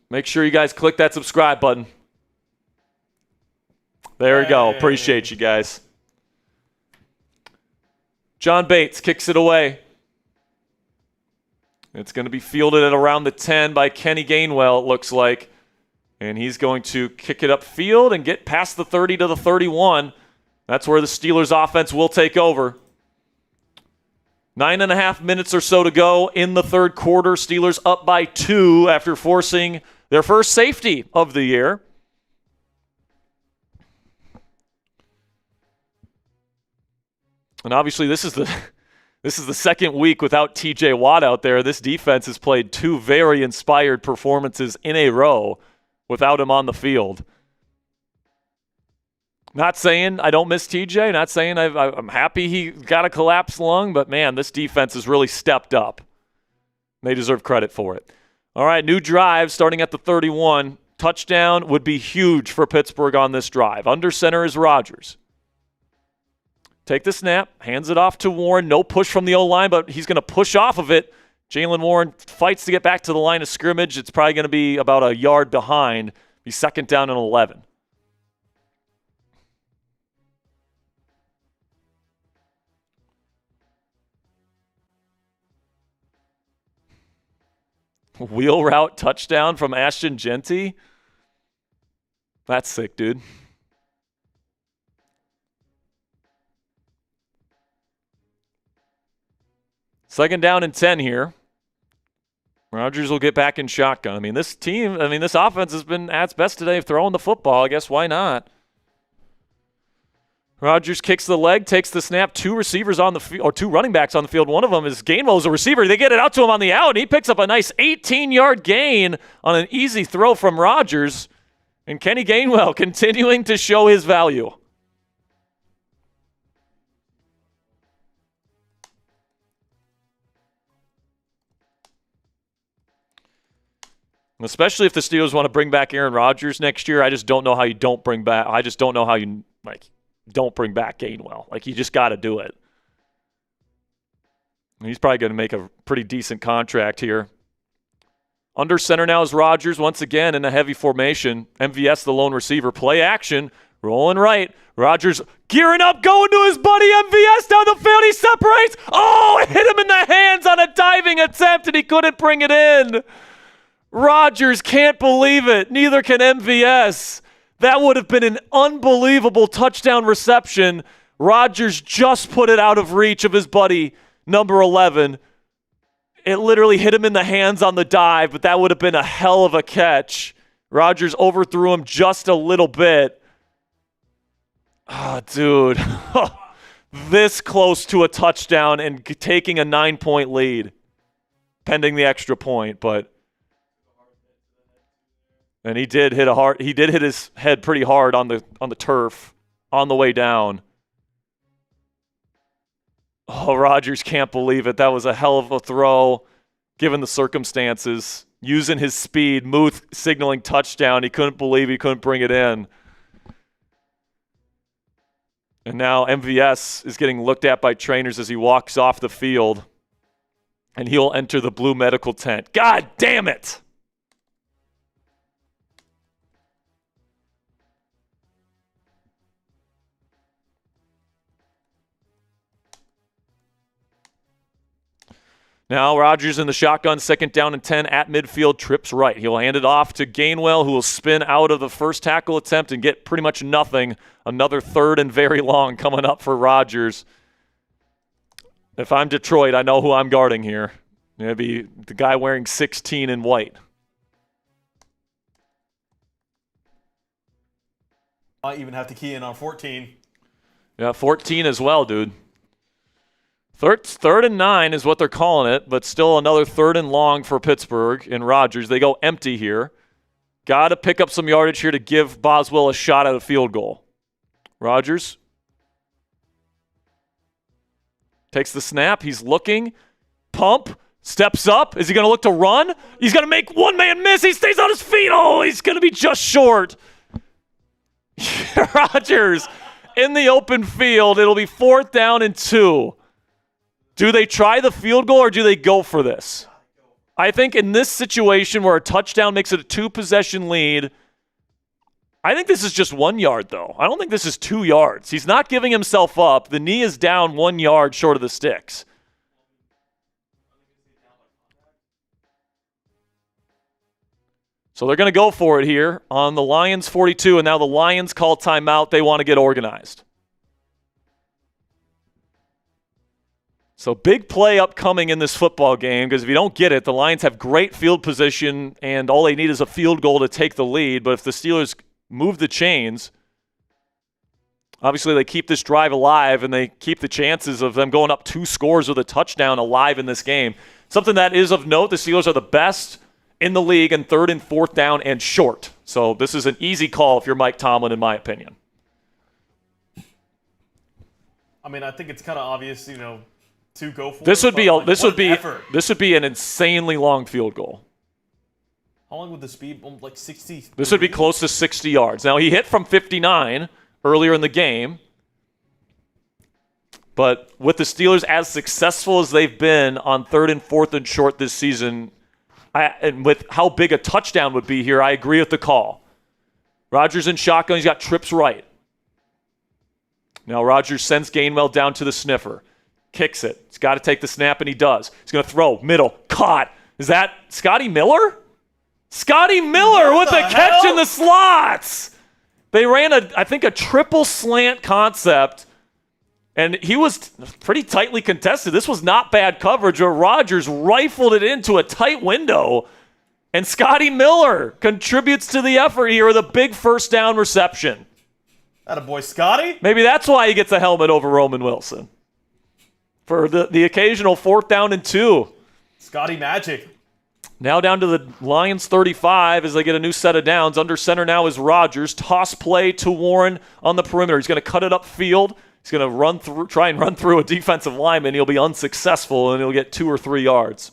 Make sure you guys click that subscribe button. There we go. Appreciate you guys. John Bates kicks it away. It's going to be fielded at around the 10 by Kenny Gainwell, it looks like. And he's going to kick it upfield and get past the 30 to the 31. That's where the Steelers offense will take over. 9.5 minutes or so to go in the third quarter. Steelers up by 2 after forcing their first safety of the year. And obviously this is the second week without TJ Watt out there. This defense has played 2 very inspired performances in a row without him on the field. Not saying I don't miss TJ, not saying I'm happy he got a collapsed lung, but man, this defense has really stepped up. They deserve credit for it. All right, new drive starting at the 31. Touchdown would be huge for Pittsburgh on this drive. Under center is Rodgers. Take the snap, hands it off to Warren. No push from the O-line, but he's going to push off of it. Jaylen Warren fights to get back to the line of scrimmage. It's probably going to be about a yard behind. Be second down and 11. Wheel route touchdown from Ashton Genty. That's sick, dude. Second down and 10 here. Rodgers will get back in shotgun. This offense has been at its best today throwing the football. I guess why not? Rodgers kicks the leg, takes the snap. 2 receivers on the field, or 2 running backs on the field. One of them is Gainwell's a receiver. They get it out to him on the out, and he picks up a nice 18-yard gain on an easy throw from Rodgers. And Kenny Gainwell continuing to show his value. Especially if the Steelers want to bring back Aaron Rodgers next year, I just don't know how you don't bring back. I just don't know how you don't bring back Gainwell. You just got to do it. And he's probably going to make a pretty decent contract here. Under center now is Rodgers once again in a heavy formation. MVS, the lone receiver, play action, rolling right. Rodgers gearing up, going to his buddy MVS down the field. He separates. Oh, it hit him in the hands on a diving attempt, and he couldn't bring it in. Rodgers can't believe it. Neither can MVS. That would have been an unbelievable touchdown reception. Rodgers just put it out of reach of his buddy, number 11. It literally hit him in the hands on the dive, but that would have been a hell of a catch. Rodgers overthrew him just a little bit. Oh, dude. This close to a touchdown and taking a 9-point lead, pending the extra point, but... And he did hit his head pretty hard on the turf on the way down. Oh, Rodgers can't believe it. That was a hell of a throw, given the circumstances. Using his speed, Muth signaling touchdown. He couldn't believe he couldn't bring it in. And now MVS is getting looked at by trainers as he walks off the field. And he'll enter the blue medical tent. God damn it! Now Rodgers in the shotgun, 2nd down and 10 at midfield, trips right. He'll hand it off to Gainwell, who will spin out of the first tackle attempt and get pretty much nothing. Another 3rd and very long coming up for Rodgers. If I'm Detroit, I know who I'm guarding here. It'd be the guy wearing 16 in white. Might even have to key in on 14. Yeah, 14 as well, dude. 3rd and 9 is what they're calling it, but still another 3rd and long for Pittsburgh and Rodgers. They go empty here. Got to pick up some yardage here to give Boswell a shot at a field goal. Rodgers takes the snap. He's looking. Pump. Steps up. Is he going to look to run? He's going to make one man miss. He stays on his feet. Oh, he's going to be just short. Rodgers in the open field. It'll be 4th down and 2. Do they try the field goal or do they go for this? I think in this situation where a touchdown makes it a 2-possession lead, I think this is just 1 yard, though. I don't think this is 2 yards. He's not giving himself up. The knee is down 1 yard short of the sticks. So they're going to go for it here on the Lions 42, and now the Lions call timeout. They want to get organized. So big play upcoming in this football game, because if you don't get it, the Lions have great field position, and all they need is a field goal to take the lead. But if the Steelers move the chains, obviously they keep this drive alive, and they keep the chances of them going up 2 scores with a touchdown alive in this game. Something that is of note, the Steelers are the best in the league in 3rd and 4th down and short. So this is an easy call if you're Mike Tomlin, in my opinion. I mean, I think it's kind of obvious, to go for this it. This would be an insanely long field goal. How long would this be? Like 60? This would be close to 60 yards. Now, he hit from 59 earlier in the game. But with the Steelers as successful as they've been on 3rd and 4th and short this season, and with how big a touchdown would be here, I agree with the call. Rodgers in shotgun. He's got trips right. Now Rodgers sends Gainwell down to the sniffer. Kicks it. He's got to take the snap, and he does. He's going to throw. Middle. Caught. Is that Scotty Miller? Scotty Miller with the catch in the slots. They ran, I think, a triple slant concept, and he was pretty tightly contested. This was not bad coverage, but Rodgers rifled it into a tight window, and Scotty Miller contributes to the effort here with a big 1st down reception. Attaboy, Scotty. Maybe that's why he gets a helmet over Roman Wilson for the occasional 4th down and 2. Scotty Magic. Now down to the Lions 35 as they get a new set of downs. Under center now is Rodgers. Toss play to Warren on the perimeter. He's going to cut it upfield. He's going to try and run through a defensive lineman. He'll be unsuccessful, and he'll get 2 or 3 yards.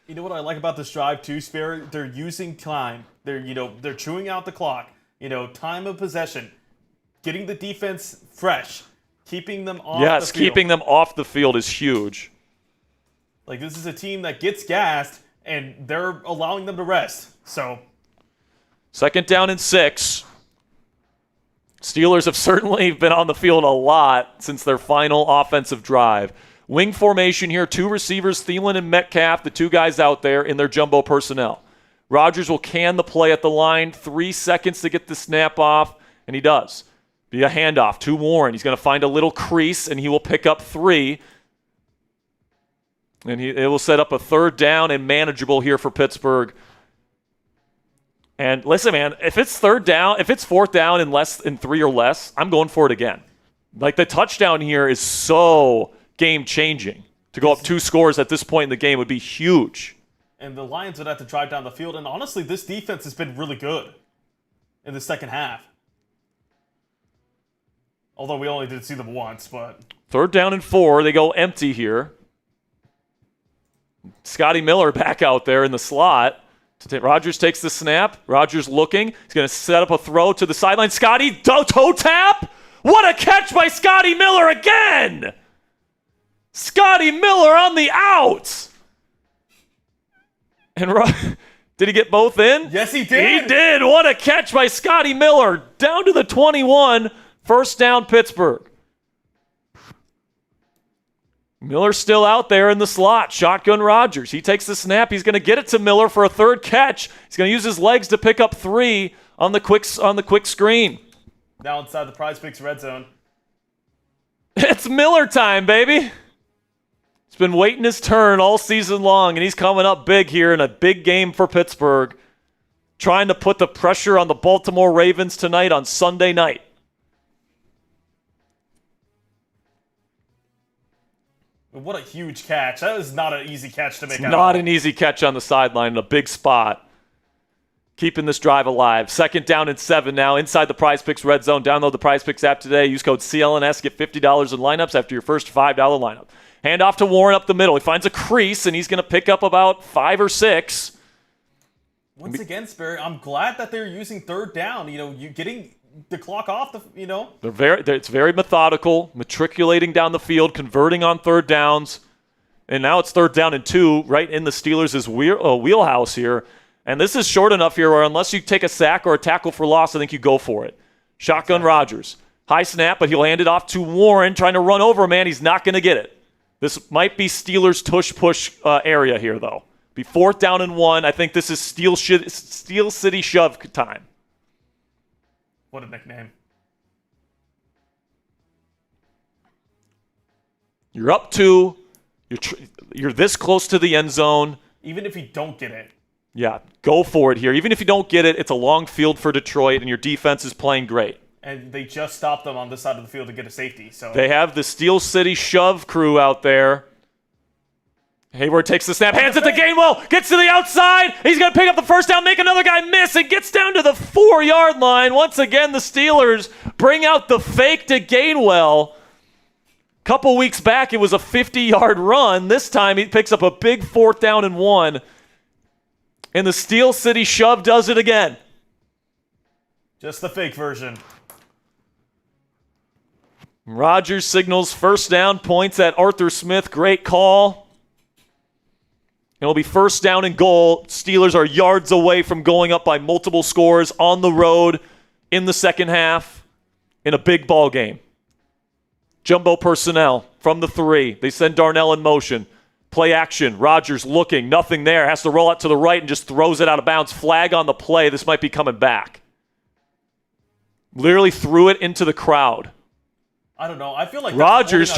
You know what I like about this drive too, Sperry? They're using time. They're chewing out the clock. Time of possession, getting the defense fresh, keeping them off the field. Yes, keeping them off the field is huge. Like, this is a team that gets gassed, and they're allowing them to rest. So, 2nd down and 6. Steelers have certainly been on the field a lot since their final offensive drive. Wing formation here, 2 receivers, Thielen and Metcalf, the 2 guys out there in their jumbo personnel. Rodgers will can the play at the line, 3 seconds to get the snap off, and he does. Be a handoff to Warren. He's going to find a little crease, and he will pick up 3. And it will set up a 3rd down and manageable here for Pittsburgh. And listen, man, if it's 4th down in less than 3 or less, I'm going for it again. Like, the touchdown here is so game-changing. To go up 2 scores at this point in the game would be huge. And the Lions would have to drive down the field. And honestly, this defense has been really good in the second half. Although we only did see them once, but 3rd down and 4. They go empty here. Scotty Miller back out there in the slot. Rodgers takes the snap. Rodgers looking. He's going to set up a throw to the sideline. Scotty, toe tap. What a catch by Scotty Miller again. Scotty Miller on the out. And did he get both in? Yes, he did. He did. What a catch by Scotty Miller. Down to the 21. 1st down, Pittsburgh. Miller's still out there in the slot. Shotgun Rodgers. He takes the snap. He's going to get it to Miller for a third catch. He's going to use his legs to pick up 3 on the quick screen. Now inside the Prize Picks red zone. It's Miller time, baby. He's been waiting his turn all season long, and he's coming up big here in a big game for Pittsburgh, trying to put the pressure on the Baltimore Ravens tonight on Sunday night. What a huge catch. That was not an easy catch to make. Not an easy catch on the sideline in a big spot. Keeping this drive alive. 2nd down and 7 now inside the Prize Picks red zone. Download the Prize Picks app today. Use code CLNS. Get $50 in lineups after your first $5 lineup. Hand off to Warren up the middle. He finds a crease, and he's going to pick up about 5 or 6. Once again, Sperry, I'm glad that they're using 3rd down. You getting the clock off. It's very methodical, matriculating down the field, converting on 3rd downs, and now it's 3rd down and 2, right in the Steelers' wheelhouse here. And this is short enough here where unless you take a sack or a tackle for loss, I think you go for it. Shotgun Rodgers. High snap, but he'll hand it off to Warren, trying to run over a man. He's not going to get it. This might be Steelers tush-push area here, though. Be 4th down and 1. I think this is Steel City shove time. What a nickname. You're up 2. You're this close to the end zone. Even if you don't get it. Yeah, go for it here. Even if you don't get it, it's a long field for Detroit, and your defense is playing great. And they just stopped them on this side of the field to get a safety. So they have the Steel City shove crew out there. Hayward takes the snap, hands it to Gainwell, gets to the outside. He's going to pick up the first down, make another guy miss, and gets down to the 4-yard line. Once again, the Steelers bring out the fake to Gainwell. Couple weeks back, it was a 50-yard run. This time, he picks up a big 4th down and 1. And the Steel City shove does it again. Just the fake version. Rodgers signals 1st down, points at Arthur Smith. Great call. It'll be 1st down and goal. Steelers are yards away from going up by multiple scores on the road in the second half in a big ball game. Jumbo personnel from the 3. They send Darnell in motion. Play action. Rodgers looking. Nothing there. Has to roll out to the right and just throws it out of bounds. Flag on the play. This might be coming back. Literally threw it into the crowd. I don't know. I feel like Rodgers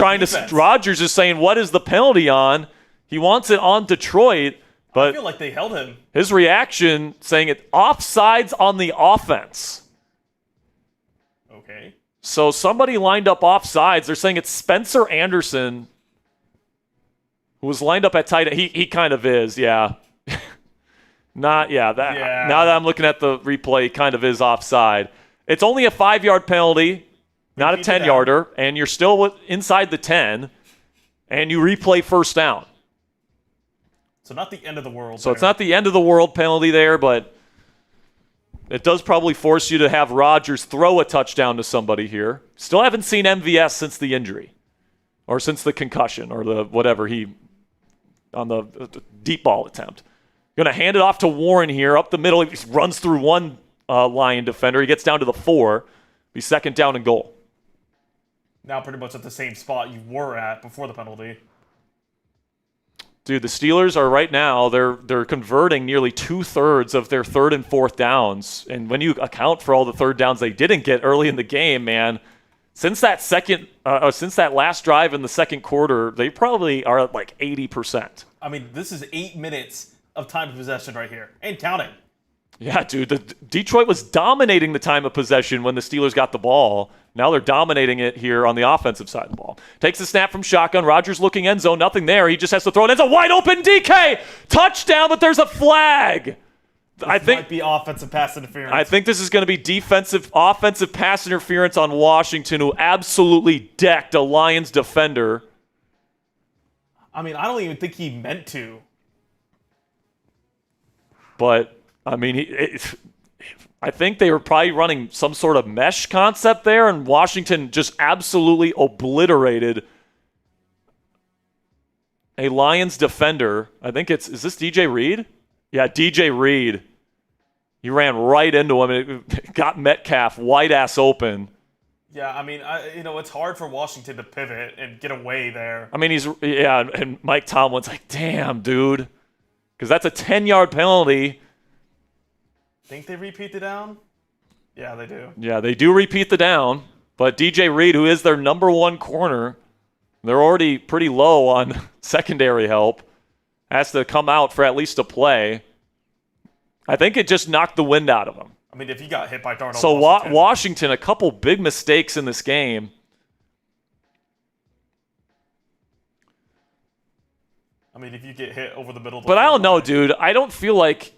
Rodgers is saying, what is the penalty on? He wants it on Detroit, but I feel like they held him. His reaction saying it offsides on the offense. Okay. So somebody lined up offsides. They're saying it's Spencer Anderson who was lined up at tight end. He kind of is, yeah. Now that I'm looking at the replay, he kind of is offside. It's only a 5-yard penalty, not a 10-yarder, and you're still inside the 10, and you replay 1st down. So not the end of the world. So it's not the end of the world penalty there, but it does probably force you to have Rodgers throw a touchdown to somebody here. Still haven't seen MVS since the injury, or since the concussion, or the whatever on the deep ball attempt. Going to hand it off to Warren here up the middle. He runs through one Lion defender. He gets down to the 4. Be 2nd down and goal. Now pretty much at the same spot you were at before the penalty. Dude, the Steelers are right now, they're converting nearly 2/3 of their 3rd and 4th downs. And when you account for all the 3rd downs they didn't get early in the game, man, since that last drive in the second quarter, they probably are at like 80%. I mean, this is 8 minutes of time of possession right here, and counting. Yeah, dude, Detroit was dominating the time of possession when the Steelers got the ball. Now they're dominating it here on the offensive side of the ball. Takes the snap from shotgun. Rodgers looking end zone. Nothing there. He just has to throw it. It's a wide open DK. Touchdown, but there's a flag. This might be offensive pass interference. I think this is going to be offensive pass interference on Washington, who absolutely decked a Lions defender. I mean, I don't even think he meant to. But, I mean, I think they were probably running some sort of mesh concept there, and Washington just absolutely obliterated a Lions defender. I think is this DJ Reed? Yeah, DJ Reed. He ran right into him and it got Metcalf wide ass open. Yeah, I mean, it's hard for Washington to pivot and get away there. I mean, and Mike Tomlin's like, damn, dude. Because that's a 10-yard penalty. Think they repeat the down? Yeah, they do. Yeah, they do repeat the down. But DJ Reed, who is their number one corner, they're already pretty low on secondary help, has to come out for at least a play. I think it just knocked the wind out of him. I mean, if he got hit by Darnold. So Washington, a couple big mistakes in this game. I mean, if you get hit over the middle. But I don't know, dude. I don't feel like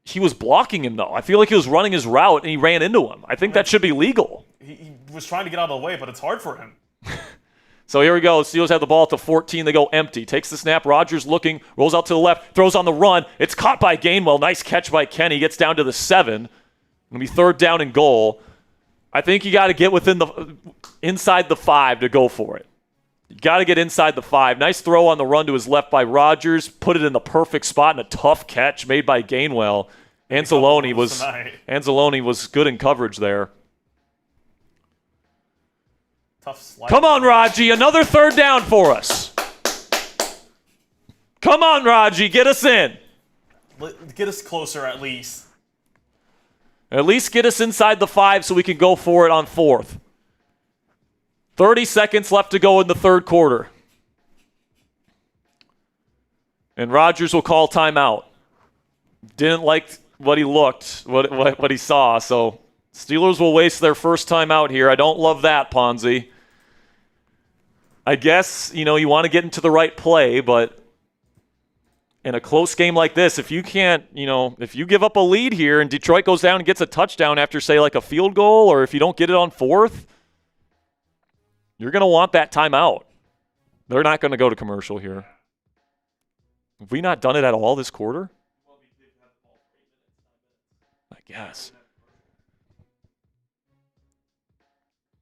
he was blocking him, though. I feel like he was running his route, and he ran into him. I think that should be legal. He was trying to get out of the way, but it's hard for him. So here we go. Steelers have the ball at the 14. They go empty. Takes the snap. Rodgers looking. Rolls out to the left. Throws on the run. It's caught by Gainwell. Nice catch by Kenny. Gets down to the 7. Going to be 3rd down and goal. I think you got to get inside the 5 to go for it. You got to get inside the 5. Nice throw on the run to his left by Rodgers. Put it in the perfect spot and a tough catch made by Gainwell. Anzalone was good in coverage there. Tough slide. Come on, Raji. Another 3rd down for us. Come on, Raji. Get us in. Get us closer at least. At least get us inside the 5 so we can go for it on 4th. 30 seconds left to go in the 3rd quarter. And Rodgers will call timeout. Didn't like what he what he saw, so Steelers will waste their first time out here. I don't love that, Ponzi. I guess, you want to get into the right play, but in a close game like this, if you can't, if you give up a lead here and Detroit goes down and gets a touchdown after, say, like a field goal, or if you don't get it on 4th, you're going to want that timeout. They're not going to go to commercial here. Have we not done it at all this quarter? I guess.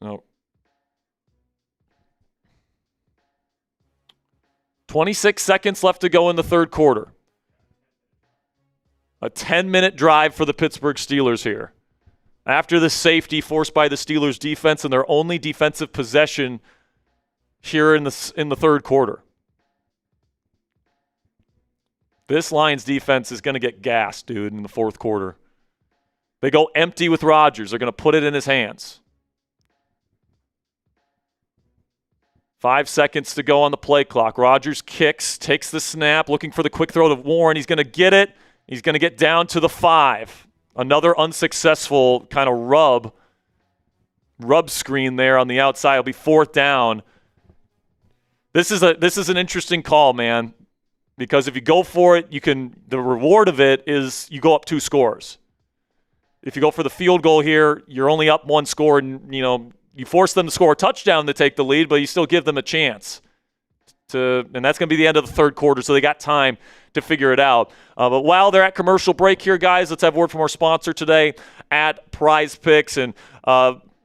No. 26 seconds left to go in the 3rd quarter. A 10-minute drive for the Pittsburgh Steelers here. After the safety forced by the Steelers defense and their only defensive possession here in the 3rd quarter. This Lions defense is going to get gassed, dude, in the 4th quarter. They go empty with Rodgers. They're going to put it in his hands. 5 seconds to go on the play clock. Rodgers kicks, takes the snap, looking for the quick throw to Warren. He's going to get it. He's going to get down to the 5. Another unsuccessful kind of rub screen there on the outside. It'll be 4th down. This is an interesting call, man, because if you go for it, the reward of it is you go up 2 scores. If you go for the field goal here, you're only up 1 score, and you force them to score a touchdown to take the lead, but you still give them a chance. And that's going to be the end of the 3rd quarter, so they got time to figure it out. But while they're at commercial break here, guys, let's have a word from our sponsor today at Prize Picks. And,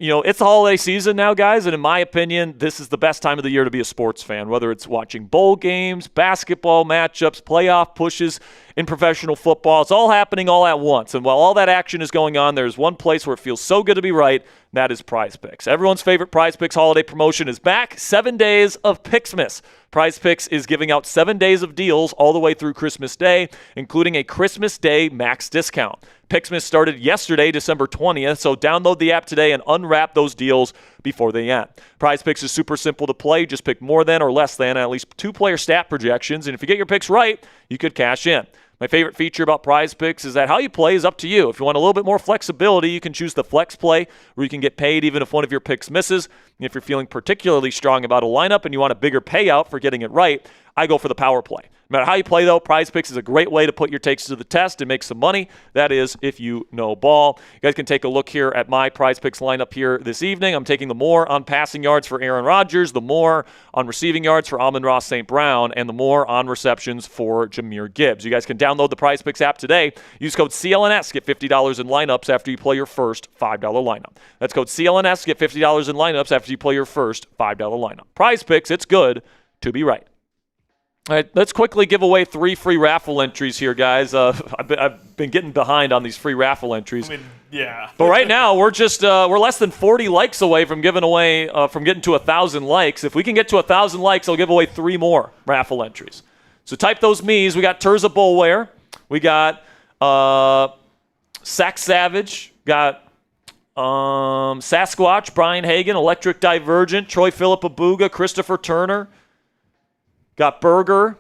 it's the holiday season now, guys, and in my opinion, this is the best time of the year to be a sports fan, whether it's watching bowl games, basketball matchups, playoff pushes in professional football. It's all happening all at once. And while all that action is going on, there's one place where it feels so good to be right, and that is Prize Picks. Everyone's favorite Prize Picks holiday promotion is back. 7 days of Pixmas. Prize Picks is giving out 7 days of deals all the way through Christmas Day, including a Christmas Day max discount. Pixmas started yesterday, December 20th, so download the app today and unwrap those deals before they end. Prize Picks is super simple to play. Just pick more than or less than at least 2-player stat projections, and if you get your picks right, you could cash in. My favorite feature about Prize Picks is that how you play is up to you. If you want a little bit more flexibility, you can choose the flex play, where you can get paid even if one of your picks misses. And if you're feeling particularly strong about a lineup and you want a bigger payout for getting it right, I go for the power play. No matter how you play, though, Prize Picks is a great way to put your takes to the test and make some money. That is, if you know ball. You guys can take a look here at my Prize Picks lineup here this evening. I'm taking the more on passing yards for Aaron Rodgers, the more on receiving yards for Amon-Ra St. Brown, and the more on receptions for Jahmyr Gibbs. You guys can download the Prize Picks app today. Use code CLNS, get $50 in lineups after you play your first $5 lineup. That's code CLNS, get $50 in lineups after you play your first $5 lineup. Prize Picks, it's good to be right. All right, let's quickly give away 3 free raffle entries here, guys. I've been getting behind on these free raffle entries. I mean, yeah. But right now, we're just we're less than 40 likes away from giving away from getting to 1,000 likes. If we can get to 1,000 likes, I'll give away 3 more raffle entries. So type those me's. We got Terza Bolware. We got Sack Savage. Got Sasquatch, Brian Hagan, Electric Divergent, Troy Philip Abuga, Christopher Turner. Got Burger.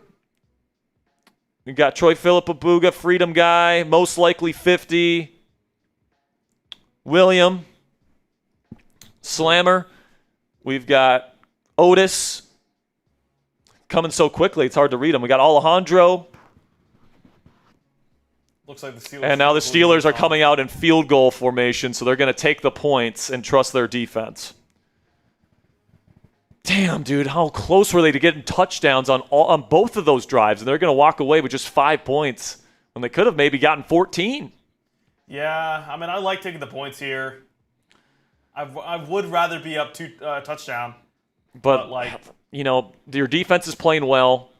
We got Troy Philip Abuga, Freedom Guy, Most Likely 50. William. Slammer. We've got Otis. Coming so quickly, it's hard to read them. We got Alejandro. Looks like the Steelers. And now the Steelers are coming out in field goal formation, so they're going to take the points and trust their defense. Damn, dude, how close were they to getting touchdowns on both of those drives? And they're going to walk away with just 5 points when they could have maybe gotten 14. Yeah, I mean, I like taking the points here. I would rather be up 2 touchdown. But like, you know, your defense is playing well.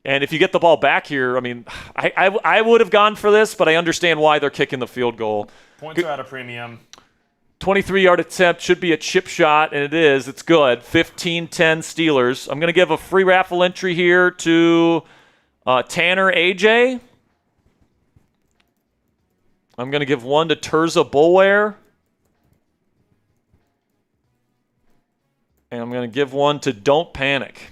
And if you get the ball back here, I mean, I would have gone for this, but I understand why they're kicking the field goal. Points are at a premium. 23-yard attempt should be a chip shot, and it is. It's good. 15-10 Steelers. I'm going to give a free raffle entry here to Tanner AJ. I'm going to give one to Terza Bolware. And I'm going to give one to Don't Panic.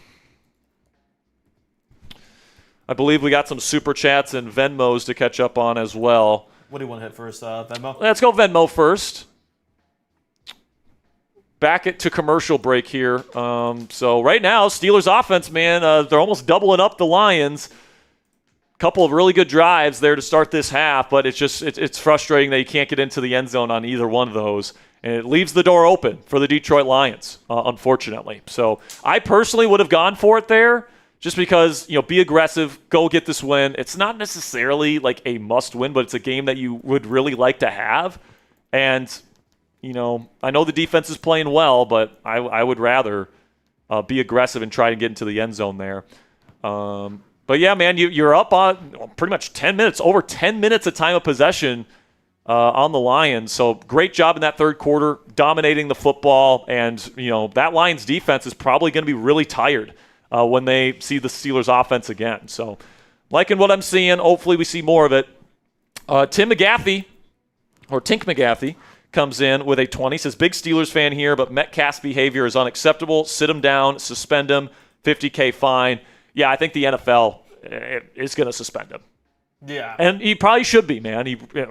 I believe we got some Super Chats and Venmos to catch up on as well. What do you want to hit first, Venmo? Let's go Venmo first. Back it to commercial break here. So right now, Steelers offense, man, they're almost doubling up the Lions. Couple of really good drives there to start this half, but it's frustrating that you can't get into the end zone on either one of those. And it leaves the door open for the Detroit Lions, unfortunately. So I personally would have gone for it there. Just because, you know, be aggressive, go get this win. It's not necessarily like a must win, but it's a game that you would really like to have. And, you know, I know the defense is playing well, but I would rather be aggressive and try to get into the end zone there. But yeah, man, you're up on pretty much 10 minutes, over 10 minutes of time of possession on the Lions. So great job in that third quarter, dominating the football. And, you know, that Lions defense is probably going to be really tired when they see the Steelers offense again. So liking what I'm seeing. Hopefully we see more of it. Tink McGaffey comes in with a 20. Says, big Steelers fan here, but Metcalf's behavior is unacceptable. Sit him down, suspend him, $50K fine. Yeah, I think the NFL is going to suspend him. Yeah. And he probably should be, man.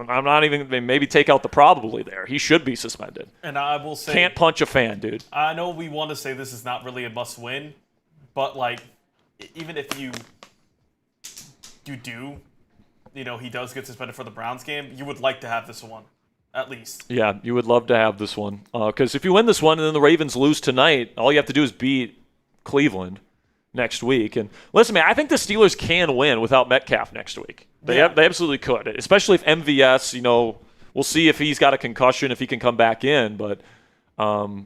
I'm not even maybe take out the probably there. He should be suspended. And I will say, can't punch a fan, dude. I know we want to say this is not really a must win, but like even if you do, you know, he does get suspended for the Browns game, you would like to have this one, at least. Yeah, you would love to have this one. Because if you win this one and then the Ravens lose tonight, all you have to do is beat Cleveland next week. And listen, man, I think the Steelers can win without Metcalf next week. They absolutely could, especially if MVS, you know, we'll see if he's got a concussion, if he can come back in. But, you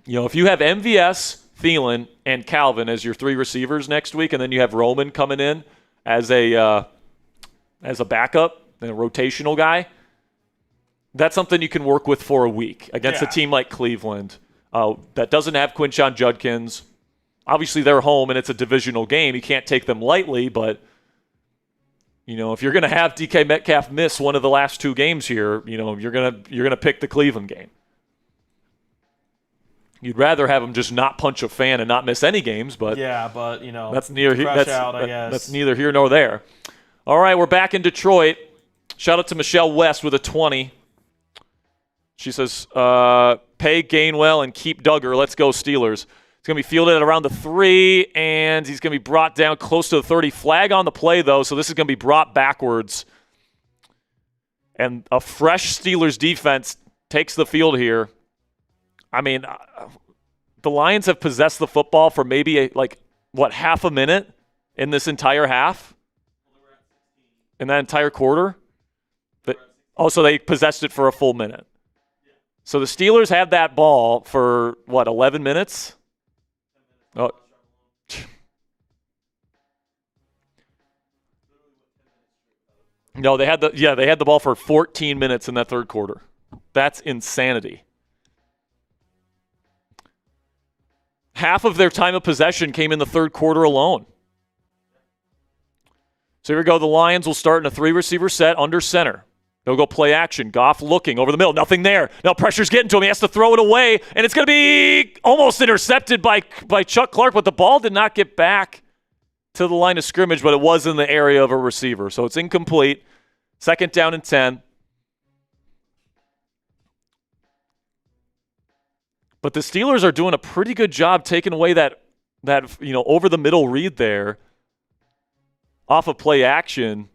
know, if you have MVS, Thielen, and Calvin as your 3 receivers next week, and then you have Roman coming in as a backup and a rotational guy, that's something you can work with for a week against a team like Cleveland that doesn't have Quinshon Judkins. Obviously, they're home, and it's a divisional game. You can't take them lightly, but, you know, if you're going to have DK Metcalf miss one of the last 2 games here, you know, you're gonna pick the Cleveland game. You'd rather have him just not punch a fan and not miss any games, but you know, that's neither I guess. That's neither here nor there. All right, we're back in Detroit. Shout out to Michelle West with a 20. She says, "Pay Gainwell and keep Duggar. Let's go Steelers." It's going to be fielded at around the 3, and he's going to be brought down close to the 30. Flag on the play, though, so this is going to be brought backwards. And a fresh Steelers defense takes the field here. I mean, the Lions have possessed the football for maybe, half a minute in this entire half? In that entire quarter? So they possessed it for a full minute. So the Steelers had that ball for, 11 minutes? Oh, No, they had the ball for 14 minutes in that third quarter. That's insanity. Half of their time of possession came in the third quarter alone. So here we go. The Lions will start in a 3-receiver set under center. They'll go play action. Goff looking over the middle. Nothing there. Now pressure's getting to him. He has to throw it away, and it's going to be almost intercepted by Chuck Clark, but the ball did not get back to the line of scrimmage, but it was in the area of a receiver. So it's incomplete. 2nd down and 10. But the Steelers are doing a pretty good job taking away that over the middle read there off of play action.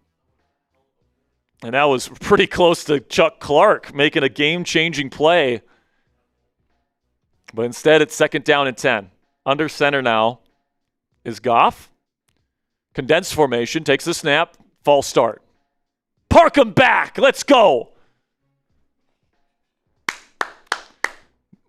And that was pretty close to Chuck Clark making a game-changing play. But instead, it's 2nd down and 10. Under center now is Goff. Condensed formation, takes the snap, false start. Park him back. Let's go.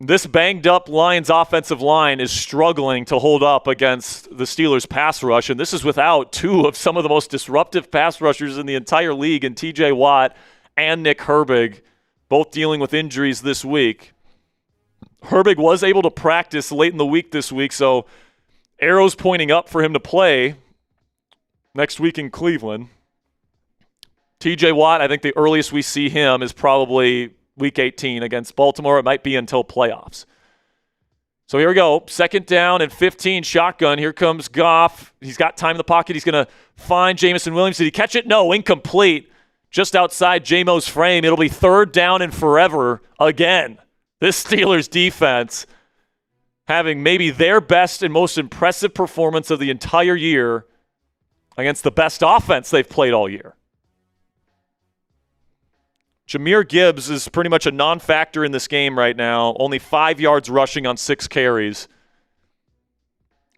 This banged-up Lions offensive line is struggling to hold up against the Steelers' pass rush, and this is without 2 of some of the most disruptive pass rushers in the entire league, in T.J. Watt and Nick Herbig, both dealing with injuries this week. Herbig was able to practice late in the week this week, so arrows pointing up for him to play next week in Cleveland. T.J. Watt, I think the earliest we see him is probably Week 18 against Baltimore. It might be until playoffs. So here we go. 2nd down and 15, shotgun. Here comes Goff. He's got time in the pocket. He's going to find Jameson Williams. Did he catch it? No, incomplete. Just outside J-Mo's frame. It'll be 3rd down and forever again. This Steelers defense having maybe their best and most impressive performance of the entire year against the best offense they've played all year. Jahmyr Gibbs is pretty much a non-factor in this game right now. Only 5 yards rushing on 6 carries.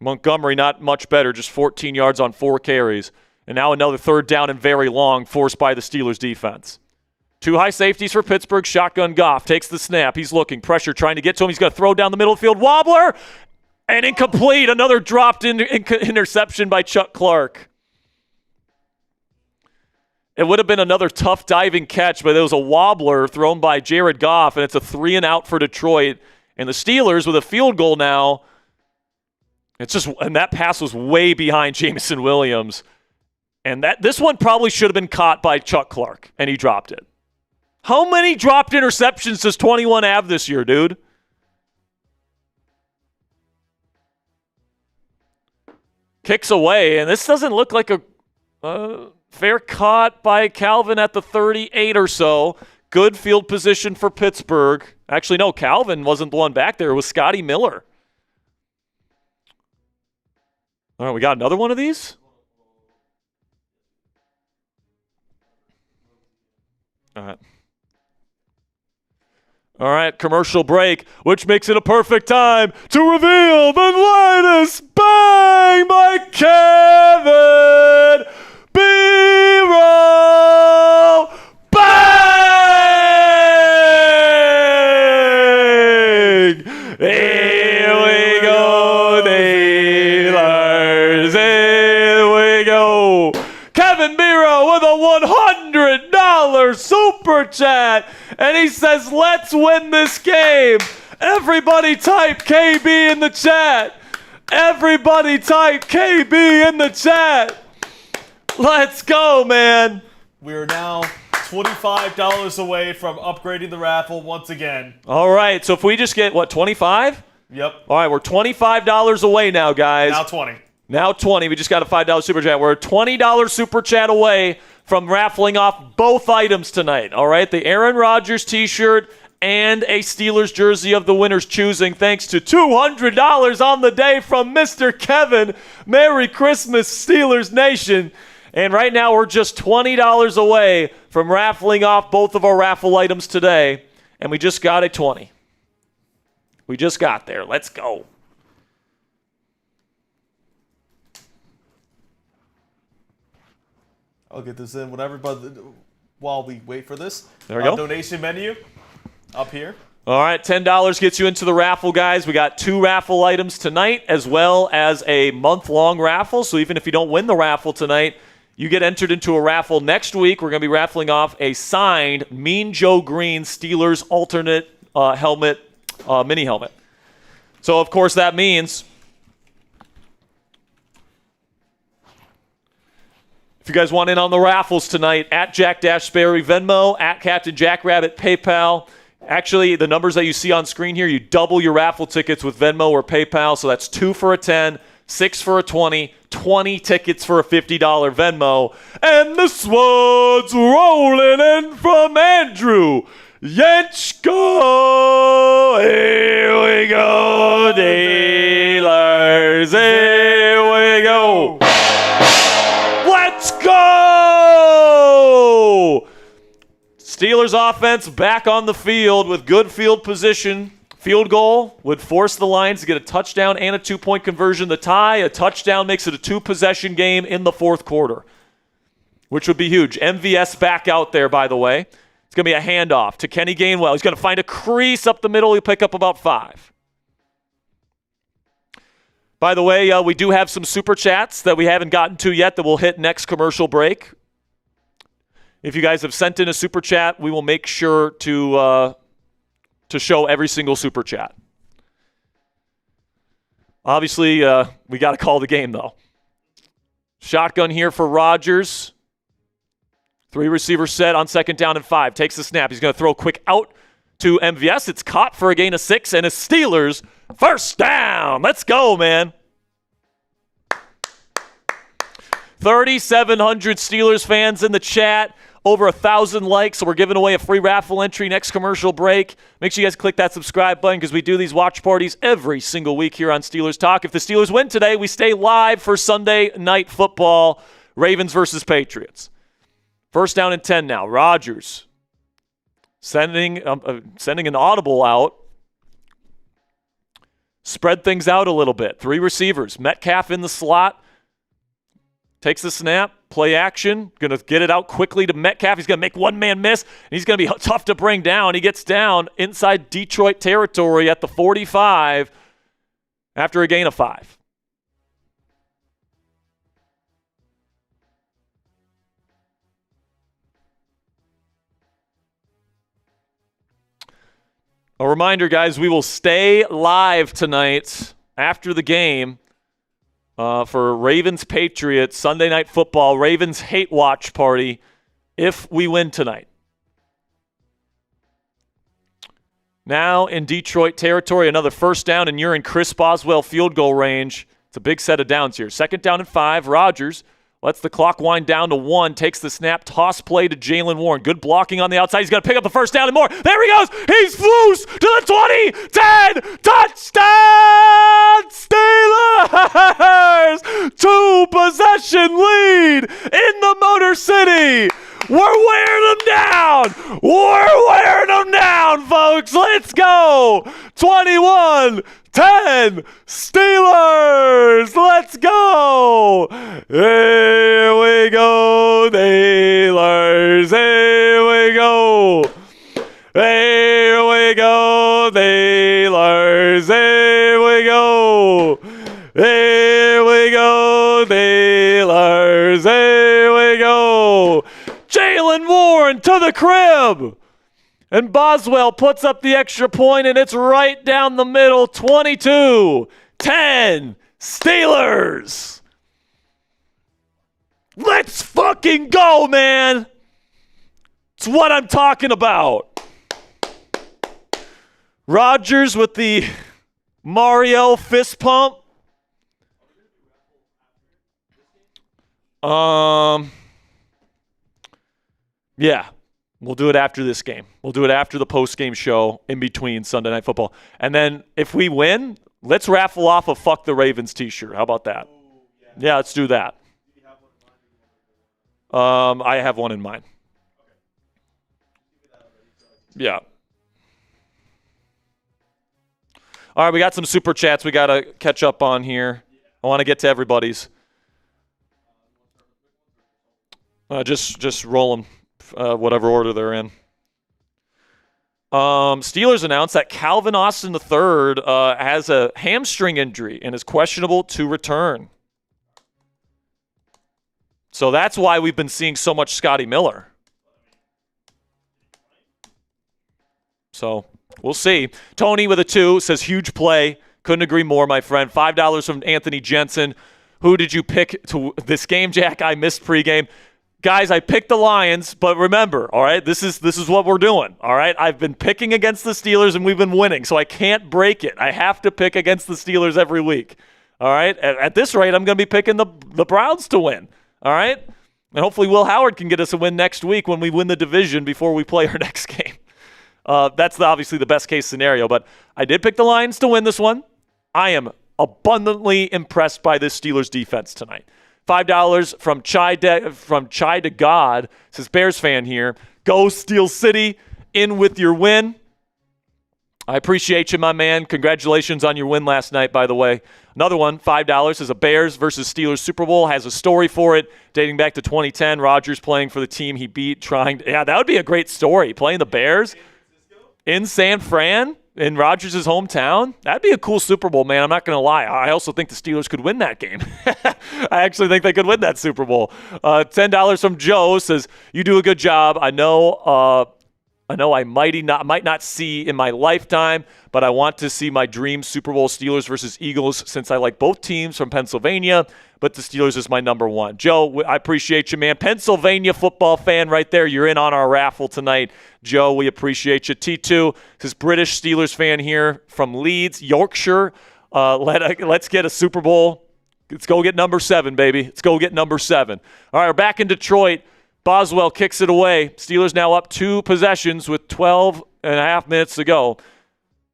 Montgomery not much better, just 14 yards on 4 carries. And now another 3rd down and very long forced by the Steelers defense. 2 high safeties for Pittsburgh. Shotgun Goff takes the snap. He's looking, pressure trying to get to him. He's going to throw down the middle of the field. Wobbler! And incomplete. Another dropped interception by Chuck Clark. It would have been another tough diving catch, but it was a wobbler thrown by Jared Goff, and it's a 3-and-out for Detroit. And the Steelers with a field goal now. And that pass was way behind Jameson Williams. And this one probably should have been caught by Chuck Clark, and he dropped it. How many dropped interceptions does 21 have this year, dude? Kicks away, and this doesn't look like a fair caught by Calvin at the 38 or so. Good field position for Pittsburgh. Actually, no, Calvin wasn't the one back there. It was Scotty Miller. All right, we got another one of these? All right, commercial break, which makes it a perfect time to reveal the latest bang by Kevin B-Roll Bang! Here we go, Steelers. Here we go. Kevin B-Roll with a $100 super chat. And he says, let's win this game. Everybody type KB in the chat. Everybody type KB in the chat. Let's go, man. We are now $25 away from upgrading the raffle once again. All right, so if we just get, 25? Yep. All right, we're $25 away now, guys. Now 20. Now 20. We just got a $5 super chat. We're a $20 super chat away from raffling off both items tonight. All right, the Aaron Rodgers t-shirt and a Steelers jersey of the winner's choosing, thanks to $200 on the day from Mr. Kevin. Merry Christmas, Steelers Nation. And right now, we're just $20 away from raffling off both of our raffle items today. And we just got a 20. We just got there. Let's go. I'll get this in whenever, but while we wait for this, there we go. Donation menu up here. All right, $10 gets you into the raffle, guys. We got 2 raffle items tonight as well as a month-long raffle. So even if you don't win the raffle tonight, you get entered into a raffle. Next week, we're going to be raffling off a signed Mean Joe Green Steelers alternate helmet, mini helmet. So, of course, that means if you guys want in on the raffles tonight, at Jack Sperry Venmo, at Captain Jackrabbit PayPal. Actually, the numbers that you see on screen here, you double your raffle tickets with Venmo or PayPal. So that's 2 for a 10, 6 for a 20, 20 tickets for a $50 Venmo. And this one's rolling in from Andrew Yenchko. Here we go, dealers. Here we go. Let's go! Steelers offense back on the field with good field position. Field goal would force the Lions to get a touchdown and a 2-point conversion. The tie, a touchdown, makes it a 2-possession game in the fourth quarter, which would be huge. MVS back out there, by the way. It's going to be a handoff to Kenny Gainwell. He's going to find a crease up the middle. He'll pick up about 5. By the way, we do have some super chats that we haven't gotten to yet that we'll hit next commercial break. If you guys have sent in a super chat, we will make sure to show every single super chat. Obviously, we got to call the game, though. Shotgun here for Rodgers. 3 receiver set on 2nd down and 5. Takes the snap. He's going to throw a quick out to MVS. It's caught for a gain of 6, and it's Steelers first down. Let's go, man. 3,700 Steelers fans in the chat. Over 1,000 likes, so we're giving away a free raffle entry next commercial break. Make sure you guys click that subscribe button because we do these watch parties every single week here on Steelers Talk. If the Steelers win today, we stay live for Sunday Night Football, Ravens versus Patriots. 1st down and 10 now. Rodgers sending an audible out. Spread things out a little bit. 3 receivers. Metcalf in the slot. Takes the snap. Play action. Going to get it out quickly to Metcalf. He's going to make one man miss. And he's going to be tough to bring down. He gets down inside Detroit territory at the 45 after a gain of 5. A reminder, guys, we will stay live tonight after the game for Ravens Patriots Sunday Night Football, Ravens Hate Watch Party, if we win tonight. Now in Detroit territory, another 1st down, and you're in Chris Boswell field goal range. It's a big set of downs here. 2nd down and 5, Rodgers lets the clock wind down to 1, takes the snap, toss play to Jaylen Warren. Good blocking on the outside. He's going to pick up the 1st down and more. There he goes. He's loose to the 20, 10, touchdown Steelers! 2-possession lead in the Motor City. We're wearing them down. We're wearing them down, folks. Let's go. 21-10 Steelers. Let's go. Here we go, Steelers. Here we go. Here we go, Steelers. Here we go. Here we go, Steelers. Here we go. Jaylen Warren to the crib. And Boswell puts up the extra point, and it's right down the middle. 22-10 Steelers. Let's fucking go, man. It's what I'm talking about. Rodgers with the Mario fist pump. Yeah, we'll do it after this game. We'll do it after the postgame show in between Sunday Night Football. And then if we win, let's raffle off a Fuck the Ravens t-shirt. How about that? Yeah, let's do that. I have one in mind. Yeah. All right, we got some super chats we got to catch up on here. I want to get to everybody's. Just roll them, whatever order they're in. Steelers announced that Calvin Austin III has a hamstring injury and is questionable to return. So that's why we've been seeing so much Scotty Miller. So we'll see. Tony with a 2 says, huge play. Couldn't agree more, my friend. $5 from Anthony Jensen. Who did you pick to this game, Jack? I missed pregame. Guys, I picked the Lions, but remember, all right, this is what we're doing, all right? I've been picking against the Steelers, and we've been winning, so I can't break it. I have to pick against the Steelers every week, all right? At this rate, I'm going to be picking the Browns to win, all right? And hopefully Will Howard can get us a win next week when we win the division before we play our next game. That's obviously the best-case scenario, but I did pick the Lions to win this one. I am abundantly impressed by this Steelers defense tonight. $5 from Chai to God, says Bears fan here. Go Steel City, in with your win. I appreciate you, my man. Congratulations on your win last night, by the way. Another one, $5, is a Bears versus Steelers Super Bowl. Has a story for it dating back to 2010. Rodgers playing for the team he beat. Yeah, that would be a great story. Playing the Bears in San Fran, in Rodgers' hometown. That'd be a cool Super Bowl, man. I'm not going to lie. I also think the Steelers could win that game. I actually think they could win that Super Bowl. $10 from Joe says, you do a good job. I know I might not see in my lifetime, but I want to see my dream Super Bowl Steelers versus Eagles since I like both teams from Pennsylvania, but the Steelers is my number one. Joe, I appreciate you, man. Pennsylvania football fan right there. You're in on our raffle tonight. Joe, we appreciate you. T2 says British Steelers fan here from Leeds, Yorkshire. Let's get a Super Bowl. Let's go get number 7, baby. Let's go get number 7. All right, we're back in Detroit. Boswell kicks it away. Steelers now up 2 possessions with 12 and a half minutes to go.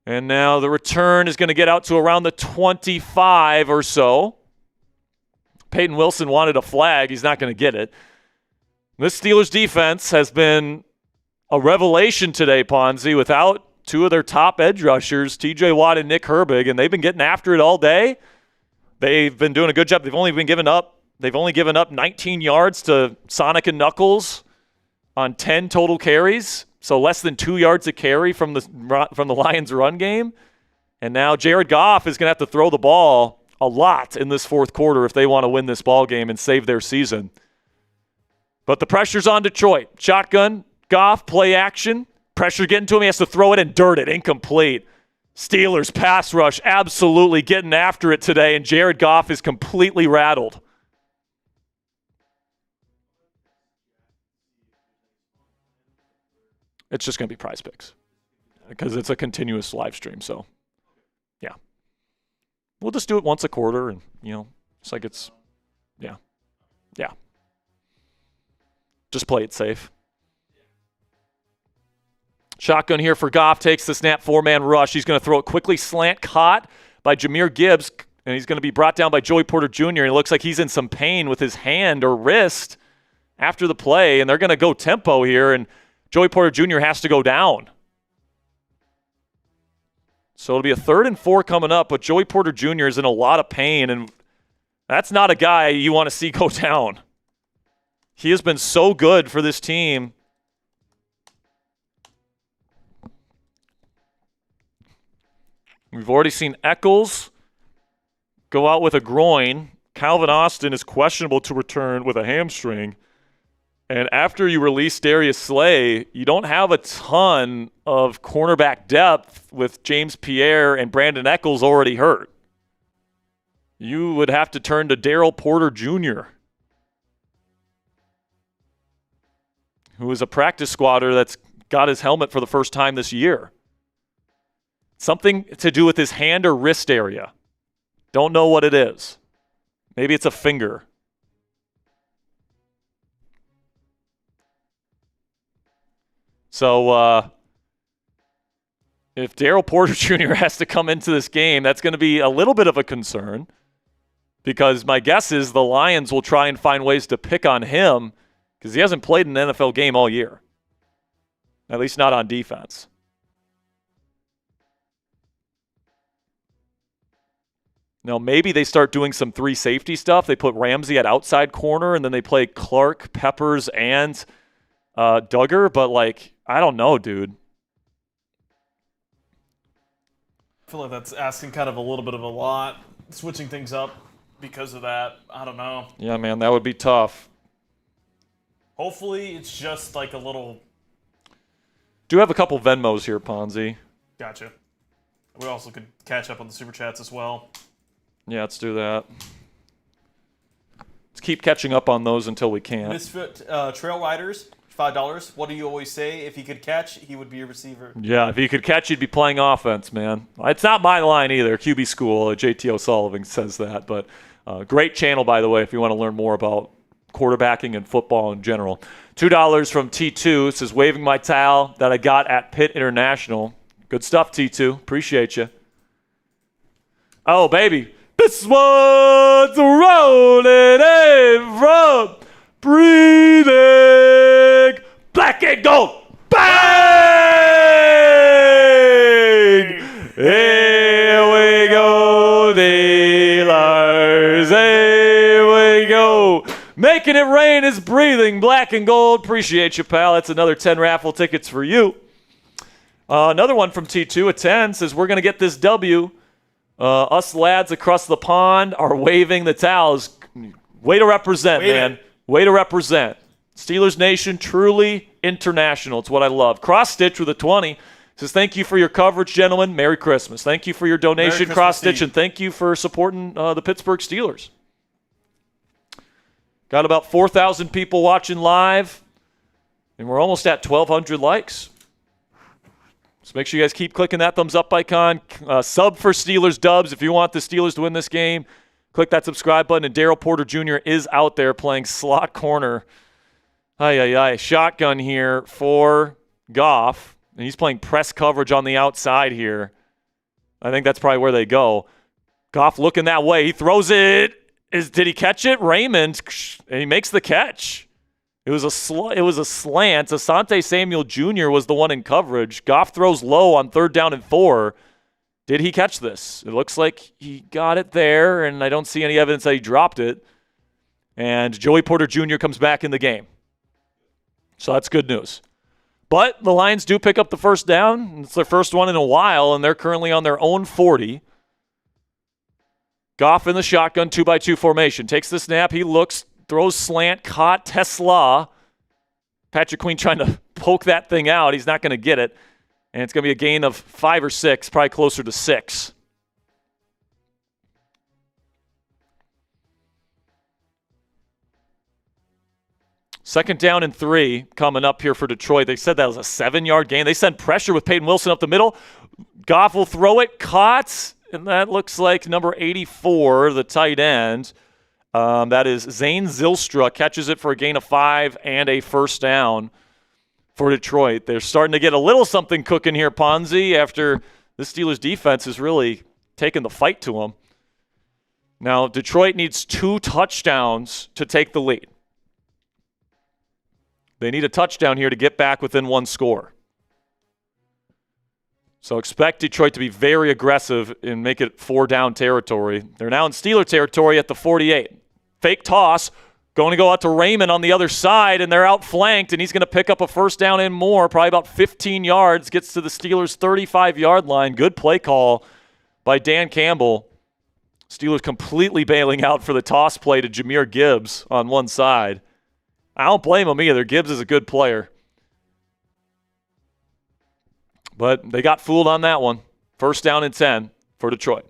And now the return is going to get out to around the 25 or so. Peyton Wilson wanted a flag. He's not going to get it. This Steelers defense has been a revelation today, Ponzi, without 2 of their top edge rushers, TJ Watt and Nick Herbig, and they've been getting after it all day. They've been doing a good job. They've only given up 19 yards to Sonic and Knuckles on 10 total carries, so less than 2 yards a carry from the Lions' run game. And now Jared Goff is going to have to throw the ball a lot in this fourth quarter if they want to win this ball game and save their season. But the pressure's on Detroit. Shotgun, Goff, play action. Pressure getting to him. He has to throw it and dirt it. Incomplete. Steelers pass rush absolutely getting after it today, and Jared Goff is completely rattled. It's just going to be Prize Picks because it's a continuous live stream. So, yeah. We'll just do it once a quarter and, it's like it's, yeah. Just play it safe. Shotgun here for Goff. Takes the snap, 4-man rush. He's going to throw it quickly. Slant caught by Jahmyr Gibbs, and he's going to be brought down by Joey Porter Jr. It looks like he's in some pain with his hand or wrist after the play, and they're going to go tempo here, and Joey Porter Jr. has to go down. So it'll be a 3rd and 4 coming up, but Joey Porter Jr. is in a lot of pain, and that's not a guy you want to see go down. He has been so good for this team. We've already seen Eccles go out with a groin. Calvin Austin is questionable to return with a hamstring. And after you release Darius Slay, you don't have a ton of cornerback depth with James Pierre and Brandon Eccles already hurt. You would have to turn to Darryl Porter Jr., who is a practice squatter that's got his helmet for the first time this year. Something to do with his hand or wrist area. Don't know what it is. Maybe it's a finger. So if Darryl Porter Jr. has to come into this game, that's going to be a little bit of a concern because my guess is the Lions will try and find ways to pick on him because he hasn't played an NFL game all year, at least not on defense. Now, maybe they start doing some 3 safety stuff. They put Ramsey at outside corner, and then they play Clark, Peppers, and Duggar. But, I don't know, dude. I feel like that's asking kind of a little bit of a lot, switching things up because of that. I don't know. Yeah, man, that would be tough. Hopefully, it's just like a little. Do have a couple Venmos here, Ponzi. Gotcha. We also could catch up on the Super Chats as well. Yeah, let's do that. Let's keep catching up on those until we can't. Misfit Trail Riders, $5. What do you always say? If he could catch, he would be a receiver. Yeah, if he could catch, he'd be playing offense, man. It's not my line either. QB School, JT O'Sullivan says that. But great channel, by the way, if you want to learn more about quarterbacking and football in general. $2 from T2. It says, waving my towel that I got at Pitt International. Good stuff, T2. Appreciate you. Oh, baby. This one's rolling in from breathing black and gold. Bang! Here we go, dealers. Here we go. Making it rain is breathing black and gold. Appreciate you, pal. That's another 10 raffle tickets for you. Another one from T2 at 10 says, we're going to get this W. Us lads across the pond are waving the towels. Way to represent, man. Way to represent. Steelers Nation, truly international. It's what I love. Cross Stitch with a 20 says, thank you for your coverage, gentlemen. Merry Christmas. Thank you for your donation, Cross Stitch, and thank you for supporting the Pittsburgh Steelers. Got about 4,000 people watching live, and we're almost at 1,200 likes. So make sure you guys keep clicking that thumbs up icon. Sub for Steelers Dubs if you want the Steelers to win this game. Click that subscribe button. And Daryl Porter Jr. is out there playing slot corner. Shotgun here for Goff. And he's playing press coverage on the outside here. I think that's probably where they go. Goff looking that way. He throws it. Did he catch it? Raymond. And he makes the catch. It was a slant. Asante Samuel Jr. was the one in coverage. Goff throws low on 3rd down and 4. Did he catch this? It looks like he got it there, and I don't see any evidence that he dropped it. And Joey Porter Jr. comes back in the game. So that's good news. But the Lions do pick up the first down. It's their first one in a while, and they're currently on their own 40. Goff in the shotgun 2-by-2 formation. Takes the snap. He looks. Throws slant, caught Tesla. Patrick Queen trying to poke that thing out. He's not going to get it. And it's going to be a gain of 5 or 6, probably closer to 6. Second down and 3 coming up here for Detroit. They said that was a 7-yard gain. They send pressure with Peyton Wilson up the middle. Goff will throw it, caught, and that looks like number 84, the tight end. That is Zane Zylstra, catches it for a gain of 5 and a first down for Detroit. They're starting to get a little something cooking here, Ponzi, after the Steelers defense has really taken the fight to them. Now, Detroit needs 2 touchdowns to take the lead. They need a touchdown here to get back within 1 score. So expect Detroit to be very aggressive and make it 4-down territory. They're now in Steeler territory at the 48. Fake toss, going to go out to Raymond on the other side, and they're outflanked, and he's going to pick up a first down and more, probably about 15 yards, gets to the Steelers' 35-yard line. Good play call by Dan Campbell. Steelers completely bailing out for the toss play to Jahmyr Gibbs on one side. I don't blame him either. Gibbs is a good player. But they got fooled on that one. First down and 10 for Detroit.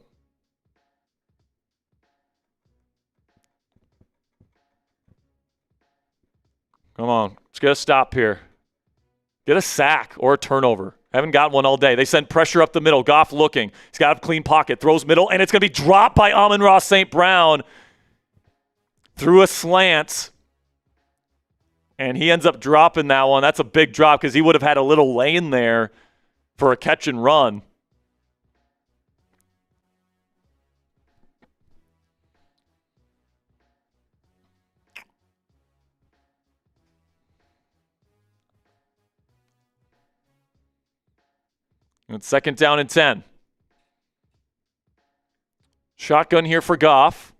Come on. Let's get a stop here. Get a sack or a turnover. Haven't got one all day. They send pressure up the middle. Goff looking. He's got a clean pocket. Throws middle, and it's going to be dropped by Amon-Ra St. Brown through a slant. And he ends up dropping that one. That's a big drop because he would have had a little lane there for a catch and run. And it's second down and 10. Shotgun here for Goff.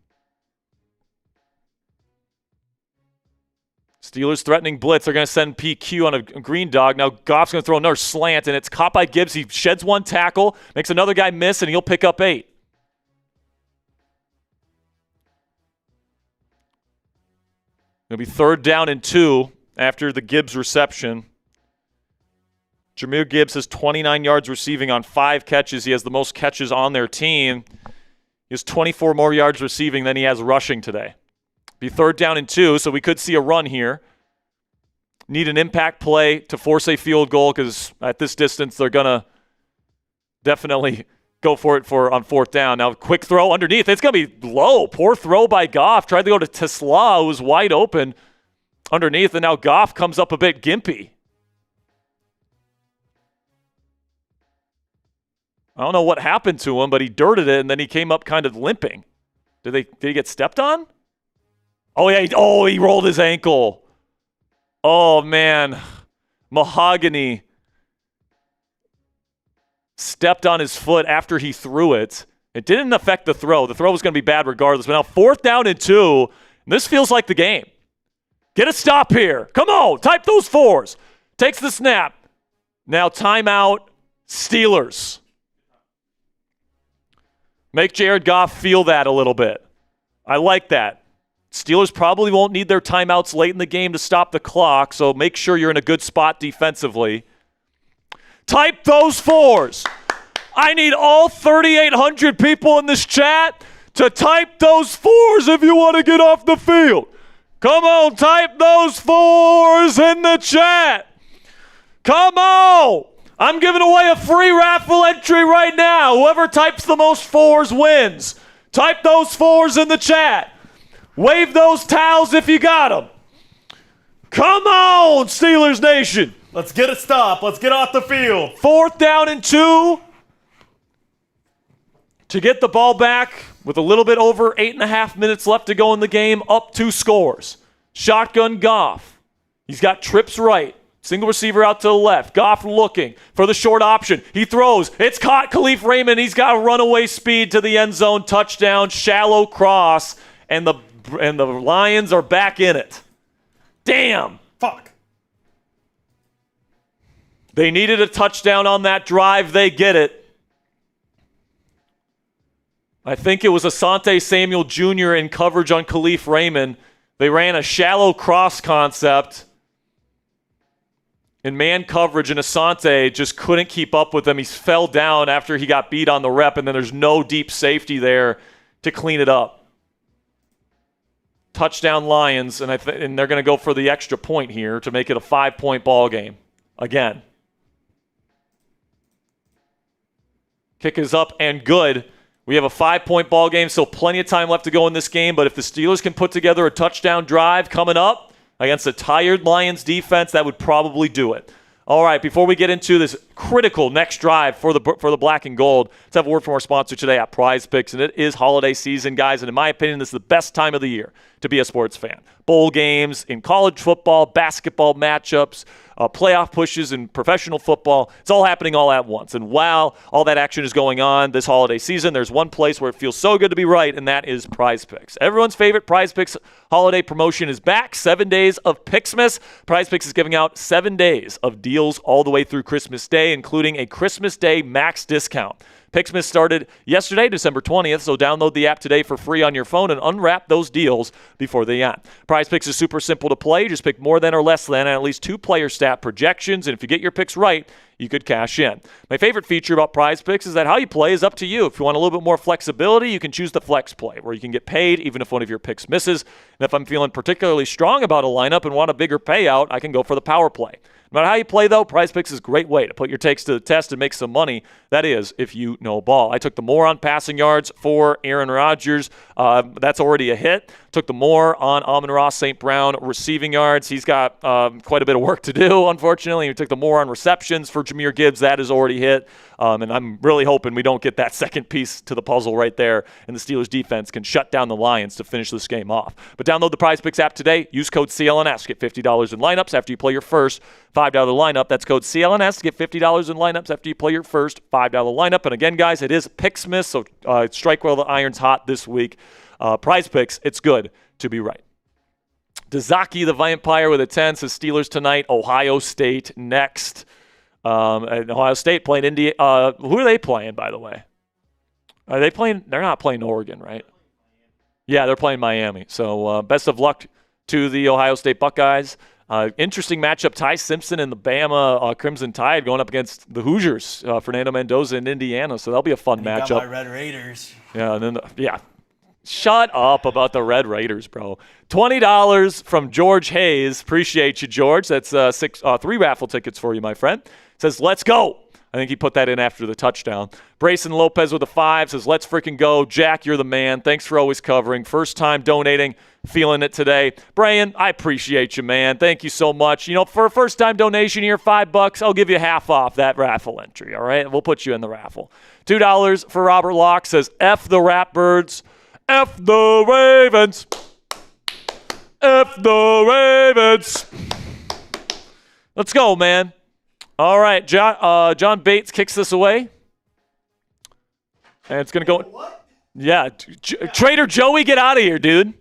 Steelers threatening blitz. They're going to send PQ on a green dog. Now Goff's going to throw another slant, and it's caught by Gibbs. He sheds one tackle, makes another guy miss, and he'll pick up 8. It'll be third down and 2 after the Gibbs reception. Jahmyr Gibbs has 29 yards receiving on 5 catches. He has the most catches on their team. He has 24 more yards receiving than he has rushing today. Be 3rd down and 2, so we could see a run here. Need an impact play to force a field goal because at this distance they're going to definitely go for it on 4th down. Now, quick throw underneath. It's going to be low. Poor throw by Goff. Tried to go to Tesla, who was wide open underneath, and now Goff comes up a bit gimpy. I don't know what happened to him, but he dirted it, and then he came up kind of limping. Did he get stepped on? Oh, yeah. He rolled his ankle. Oh, man. Mahogany stepped on his foot after he threw it. It didn't affect the throw. The throw was going to be bad regardless. But now 4th down and 2. And this feels like the game. Get a stop here. Come on. Type those 4s. Takes the snap. Now timeout. Steelers. Make Jared Goff feel that a little bit. I like that. Steelers probably won't need their timeouts late in the game to stop the clock, so make sure you're in a good spot defensively. Type those 4s. I need all 3,800 people in this chat to type those 4s if you want to get off the field. Come on, type those 4s in the chat. Come on. I'm giving away a free raffle entry right now. Whoever types the most 4s wins. Type those 4s in the chat. Wave those towels if you got them. Come on, Steelers Nation. Let's get a stop. Let's get off the field. 4th down and 2. To get the ball back with a little bit over 8.5 minutes left to go in the game, up 2 scores. Shotgun Goff. He's got trips right. Single receiver out to the left. Goff looking for the short option. He throws. It's caught. Khalif Raymond. He's got runaway speed to the end zone. Touchdown. Shallow cross. And the Lions are back in it. Damn. Fuck. They needed a touchdown on that drive. They get it. I think it was Asante Samuel Jr. in coverage on Khalif Raymond. They ran a shallow cross concept in man coverage, and Asante just couldn't keep up with him. He fell down after he got beat on the rep, and then there's no deep safety there to clean it up. Touchdown Lions, and they're going to go for the extra point here to make it a 5-point ball game. Again. Kick is up and good. We have a 5-point ball game, so plenty of time left to go in this game, but if the Steelers can put together a touchdown drive coming up against a tired Lions defense, that would probably do it. All right, before we get into this critical next drive for the black and gold, let's have a word from our sponsor today at Prize Picks, and it is holiday season, guys, and in my opinion, this is the best time of the year to be a sports fan. Bowl games in college football, basketball matchups, playoff pushes in professional football. It's all happening all at once. And while all that action is going on this holiday season, there's one place where it feels so good to be right, and that is Prize Picks. Everyone's favorite Prize Picks holiday promotion is back. 7 days of Picksmas. Prize Picks is giving out 7 days of deals all the way through Christmas Day, including a Christmas Day max discount. Picksmas started yesterday, December 20th, so download the app today for free on your phone and unwrap those deals before they end. Prize Picks is super simple to play. Just pick more than or less than at least 2 player stat projections, and if you get your picks right, you could cash in. My favorite feature about Prize Picks is that how you play is up to you. If you want a little bit more flexibility, you can choose the flex play, where you can get paid even if one of your picks misses. And if I'm feeling particularly strong about a lineup and want a bigger payout, I can go for the power play. No matter how you play, though, Prize Picks is a great way to put your takes to the test and make some money. That is, if you know ball. I took the more on passing yards for Aaron Rodgers. That's already a hit. Took the more on Amon-Ra St. Brown receiving yards. He's got quite a bit of work to do, unfortunately. We took the more on receptions for Jahmyr Gibbs. That is already hit. And I'm really hoping we don't get that second piece to the puzzle right there, and the Steelers defense can shut down the Lions to finish this game off. But download the Prize Picks app today. Use code CLNS. Get $50 in lineups after you play your first $5 lineup. That's code CLNS to get $50 in lineups after you play your first $5 lineup. And again, guys, it is Picksmas, so strike while the iron's hot this week. Prize Picks, it's good to be right. Dazaki the Vampire with a 10 says Steelers tonight, Ohio State next. And Ohio State playing India. Who are they playing, by the way? Are they playing? They're not playing Oregon, right? Yeah, they're playing Miami. So best of luck to the Ohio State Buckeyes. Interesting matchup, Ty Simpson and the Bama Crimson Tide going up against the Hoosiers, Fernando Mendoza in Indiana. So that'll be a fun matchup. Got my Red Raiders. Yeah, and then shut up about the Red Raiders, bro. $20 from George Hayes. Appreciate you, George. That's 3 raffle tickets for you, my friend. Says, let's go. I think he put that in after the touchdown. Brayson Lopez with a 5 says, let's freaking go. Jack, you're the man. Thanks for always covering. First time donating. Feeling it today. Brian, I appreciate you, man. Thank you so much. For a first-time donation here, $5, I'll give you half off that raffle entry, all right? We'll put you in the raffle. $2 for Robert Locke says, F the Ratbirds. F the Ravens. F the Ravens. Let's go, man. All right, John Bates kicks this away. And it's going to go. What? Yeah. Trader Joey, get out of here, dude.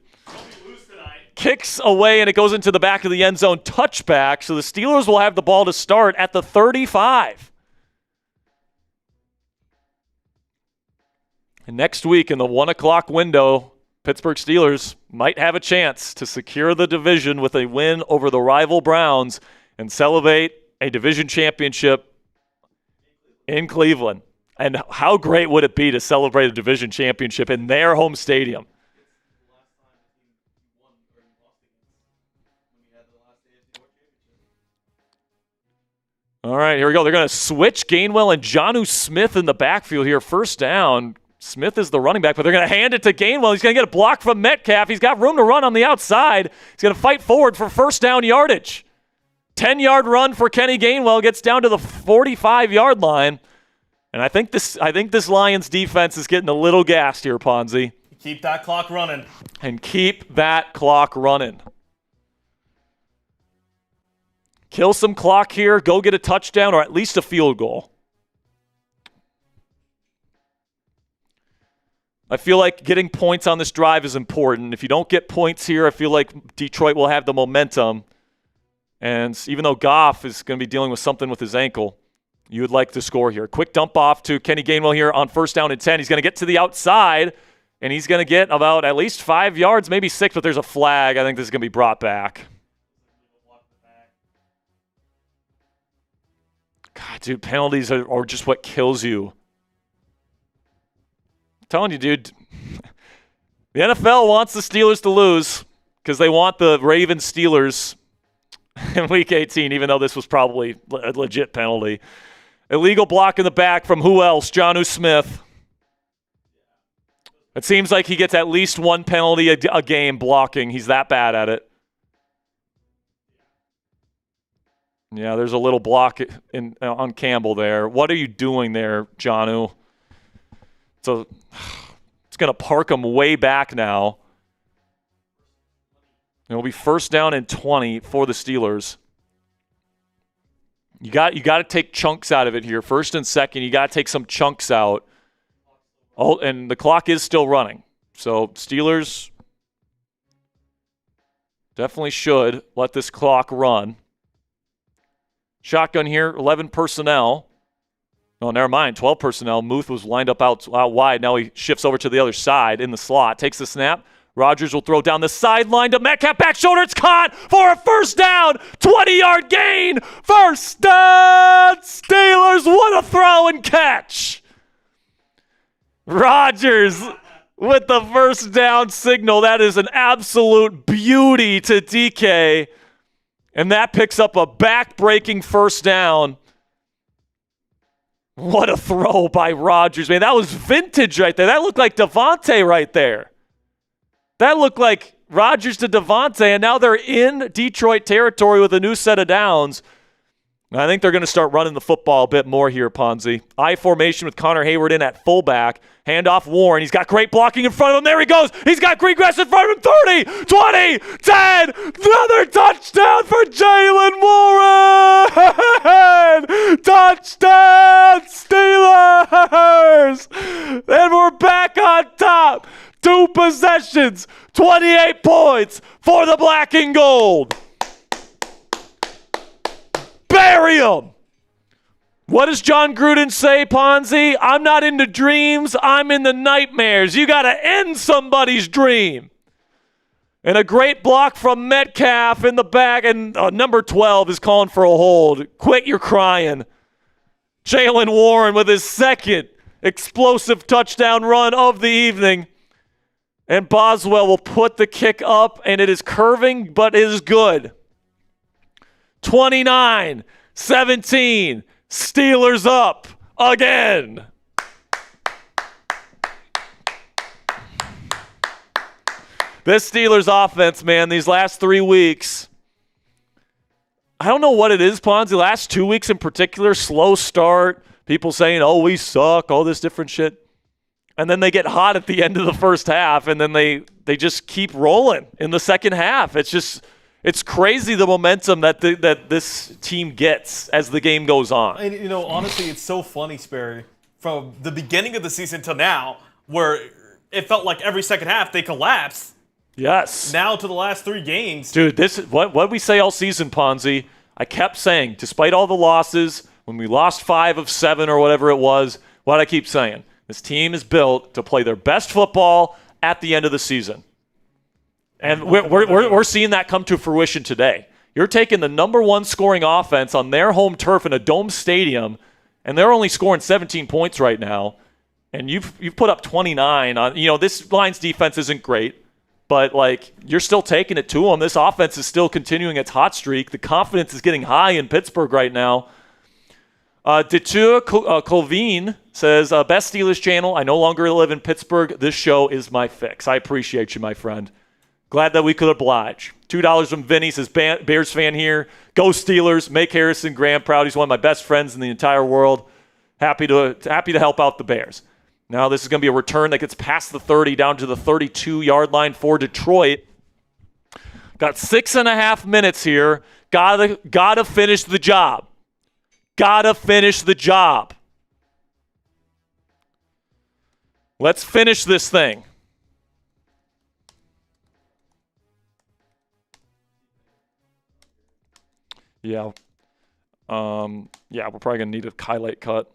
Kicks away, and it goes into the back of the end zone. Touchback, so the Steelers will have the ball to start at the 35. And next week in the 1 o'clock window, Pittsburgh Steelers might have a chance to secure the division with a win over the rival Browns and celebrate a division championship in Cleveland. And how great would it be to celebrate a division championship in their home stadium? All right, here we go. They're going to switch Gainwell and Jonnu Smith in the backfield here. First down. Smith is the running back, but they're going to hand it to Gainwell. He's going to get a block from Metcalf. He's got room to run on the outside. He's going to fight forward for first down yardage. 10-yard run for Kenny Gainwell. Gets down to the 45-yard line. And I think this Lions defense is getting a little gassed here, Ponzi. Keep that clock running. And keep that clock running. Kill some clock here, go get a touchdown or at least a field goal. I feel like getting points on this drive is important. If you don't get points here, I feel like Detroit will have the momentum. And even though Goff is going to be dealing with something with his ankle, you would like to score here. Quick dump off to Kenny Gainwell here on first down and 10. He's going to get to the outside, and he's going to get about at least 5 yards, maybe 6, but there's a flag. I think this is going to be brought back. God, dude, penalties are just what kills you. I'm telling you, dude, the NFL wants the Steelers to lose because they want the Ravens Steelers in Week 18, even though this was probably a legit penalty. Illegal block in the back from who else? Jonnu Smith. It seems like he gets at least one penalty a game blocking. He's that bad at it. Yeah, there's a little block on Campbell there. What are you doing there, Jonnu? So it's going to park him way back now. It'll be first down and 20 for the Steelers. You got to take chunks out of it here. First and second, you got to take some chunks out. Oh, and the clock is still running. So Steelers definitely should let this clock run. Shotgun here, 11 personnel. Oh, never mind, 12 personnel. Muth was lined up out wide. Now he shifts over to the other side in the slot. Takes the snap. Rodgers will throw down the sideline to Metcalf. Back shoulder, it's caught for a first down. 20-yard gain. First down, Steelers. What a throw and catch. Rodgers with the first down signal. That is an absolute beauty to DK. And that picks up a back-breaking first down. What a throw by Rodgers, man. That was vintage right there. That looked like Devontae right there. That looked like Rodgers to Devontae, and now they're in Detroit territory with a new set of downs. I think they're going to start running the football a bit more here, Ponzi. I formation with Connor Hayward in at fullback. Handoff Warren. He's got great blocking in front of him. There he goes. He's got Greengrass in front of him. 30, 20, 10. Another touchdown for Jaylen Warren. Touchdown, Steelers. And we're back on top. 2 possessions, 28 points for the black and gold. Bury him. What does John Gruden say, Ponzi? I'm not into dreams. I'm in the nightmares. You got to end somebody's dream. And a great block from Metcalf in the back. And number 12 is calling for a hold. Quit your crying. Jaylen Warren with his second explosive touchdown run of the evening. And Boswell will put the kick up, and it is curving, but it is good. 29-17. Steelers up again. This Steelers offense, man, these last 3 weeks, I don't know what it is, Ponzi. The last 2 weeks in particular, slow start. People saying, oh, we suck, all this different shit. And then they get hot at the end of the first half, and then they just keep rolling in the second half. It's crazy the momentum that this team gets as the game goes on. And, honestly, it's so funny, Sperry, from the beginning of the season to now, where it felt like every second half they collapsed. Yes. Now to the last 3 games. Dude, this is what we say all season, Ponzi. I kept saying, despite all the losses, when we lost 5 of 7 or whatever it was, what I keep saying, this team is built to play their best football at the end of the season. And we're seeing that come to fruition today. You're taking the number 1 scoring offense on their home turf in a dome stadium, and they're only scoring 17 points right now. And you've put up 29 on, this Lions defense isn't great. But, you're still taking it to them. This offense is still continuing its hot streak. The confidence is getting high in Pittsburgh right now. Detour Colvin says, best Steelers channel. I no longer live in Pittsburgh. This show is my fix. I appreciate you, my friend. Glad that we could oblige. $2 from Vinny says, Bears fan here. Go Steelers. Make Harrison Graham proud. He's one of my best friends in the entire world. Happy to help out the Bears. Now this is going to be a return that gets past the 30 down to the 32-yard line for Detroit. Got 6.5 minutes here. Gotta finish the job. Gotta finish the job. Let's finish this thing. Yeah. We're probably going to need a highlight cut.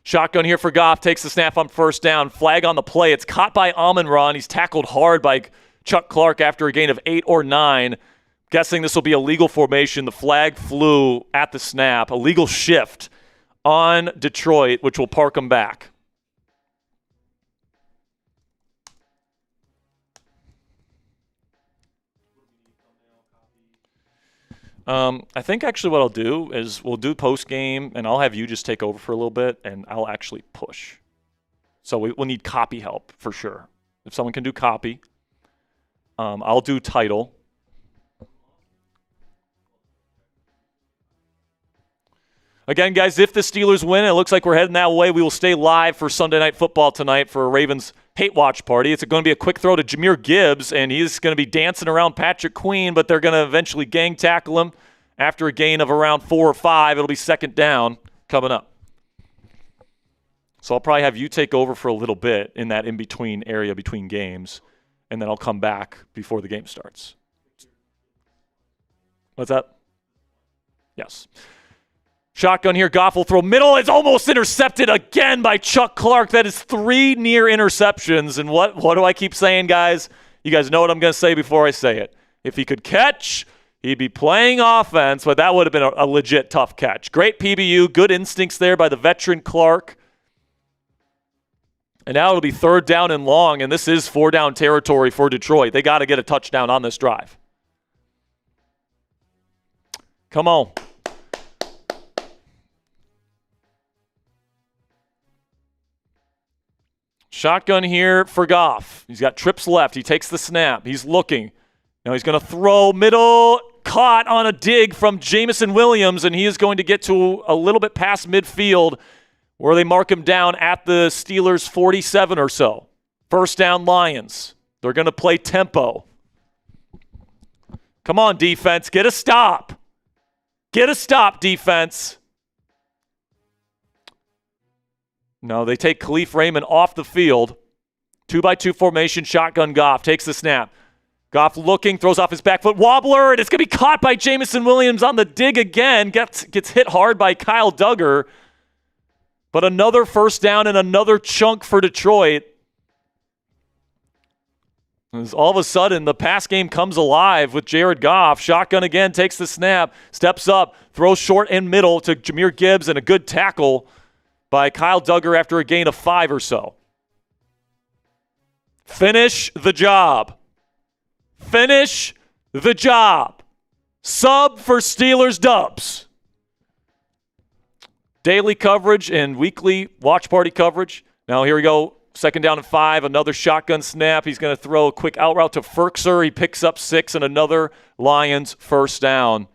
Shotgun here for Goff. Takes the snap on first down. Flag on the play. It's caught by Amon-Ra. He's tackled hard by Chuck Clark after a gain of 8 or 9. Guessing this will be a legal formation. The flag flew at the snap. A legal shift on Detroit, which will park them back. I think actually what I'll do is we'll do post-game, and I'll have you just take over for a little bit, and I'll actually push. So we'll need copy help for sure. If someone can do copy, I'll do title. Again, guys, if the Steelers win, it looks like we're heading that way. We will stay live for Sunday Night Football tonight for a Ravens hate watch party. It's going to be a quick throw to Jahmyr Gibbs, and he's going to be dancing around Patrick Queen, but they're going to eventually gang tackle him after a gain of around 4 or 5. It'll be second down coming up. So I'll probably have you take over for a little bit in that in-between area between games, and then I'll come back before the game starts. What's that? Yes. Shotgun here. Goff will throw middle. It's almost intercepted again by Chuck Clark. That is 3 near interceptions. And what do I keep saying, guys? You guys know what I'm going to say before I say it. If he could catch, he'd be playing offense, but that would have been a legit tough catch. Great PBU. Good instincts there by the veteran Clark. And now it'll be 3rd down and long, and this is 4-down territory for Detroit. They got to get a touchdown on this drive. Come on. Shotgun here for Goff. He's got trips left. He takes the snap. He's looking. Now he's going to throw middle. Caught on a dig from Jameson Williams, and he is going to get to a little bit past midfield where they mark him down at the Steelers' 47 or so. 1st down Lions. They're going to play tempo. Come on, defense. Get a stop. Get a stop, defense. No, they take Khalif Raymond off the field. 2-by-2 formation, shotgun Goff. Takes the snap. Goff looking, throws off his back foot, wobbler, and it's going to be caught by Jameson Williams on the dig again. Gets hit hard by Kyle Duggar. But another first down and another chunk for Detroit. As all of a sudden, the pass game comes alive with Jared Goff. Shotgun again, takes the snap, steps up, throws short and middle to Jahmyr Gibbs, and a good tackle by Kyle Duggar after a gain of 5 or so. Finish the job. Finish the job. Sub for Steelers dubs. Daily coverage and weekly watch party coverage. Now here we go. 2nd down and 5, another shotgun snap. He's going to throw a quick out route to Ferkser. He picks up 6 and another Lions first down.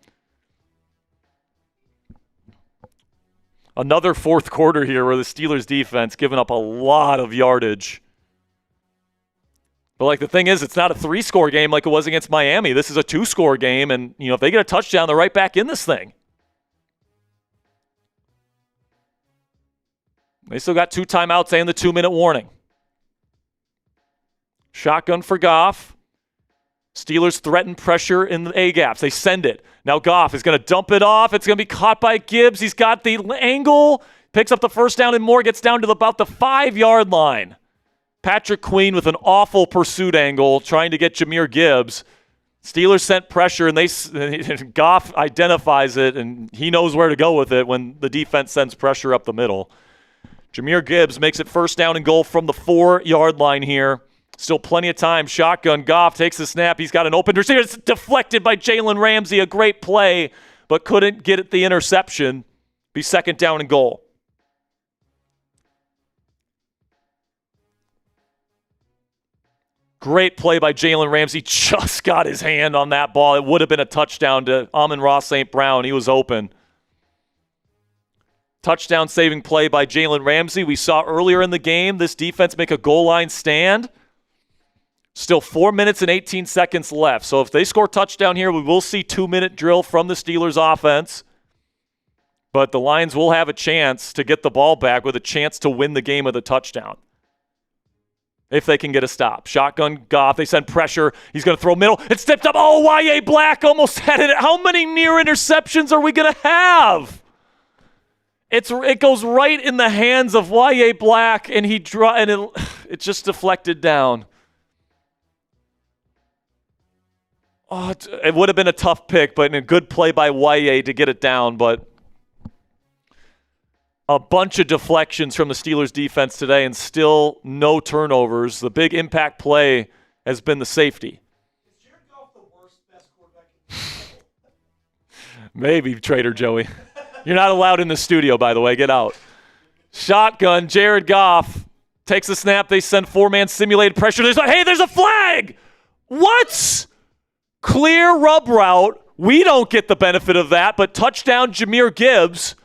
Another fourth quarter here where the Steelers defense giving up a lot of yardage. But like the thing is, it's not a 3-score game like it was against Miami. This is a 2-score game, and if they get a touchdown, they're right back in this thing. They still got 2 timeouts and the 2-minute warning. Shotgun for Goff. Steelers threaten pressure in the A-gaps. They send it. Now Goff is going to dump it off. It's going to be caught by Gibbs. He's got the angle. Picks up the first down and more. Gets down to about the 5-yard line. Patrick Queen with an awful pursuit angle trying to get Jahmyr Gibbs. Steelers sent pressure, and Goff identifies it, and he knows where to go with it when the defense sends pressure up the middle. Jahmyr Gibbs makes it first down and goal from the 4-yard line here. Still plenty of time. Shotgun. Goff takes the snap. He's got an open receiver. It's deflected by Jalen Ramsey. A great play, but couldn't get it the interception. Be 2nd down and goal. Great play by Jalen Ramsey. Just got his hand on that ball. It would have been a touchdown to Amon-Ra St. Brown. He was open. Touchdown saving play by Jalen Ramsey. We saw earlier in the game this defense make a goal line stand. Still 4 minutes and 18 seconds left. So if they score touchdown here, we will see 2-minute drill from the Steelers offense. But the Lions will have a chance to get the ball back with a chance to win the game with a touchdown. If they can get a stop. Shotgun Goff. They send pressure. He's going to throw middle. It stepped up. Oh, Y.A. Black almost had it. How many near interceptions are we going to have? It goes right in the hands of Y.A. Black, and it just deflected down. Oh, it would have been a tough pick, but a good play by Y.A. to get it down. But a bunch of deflections from the Steelers defense today, and still no turnovers. The big impact play has been the safety. Is Jared Goff the worst, best quarterback in football? Maybe, Trader Joey. You're not allowed in the studio, by the way. Get out. Shotgun, Jared Goff takes the snap. They send 4-man simulated pressure. There's a flag! What? Clear rub route. We don't get the benefit of that, but touchdown Jahmyr Gibbs.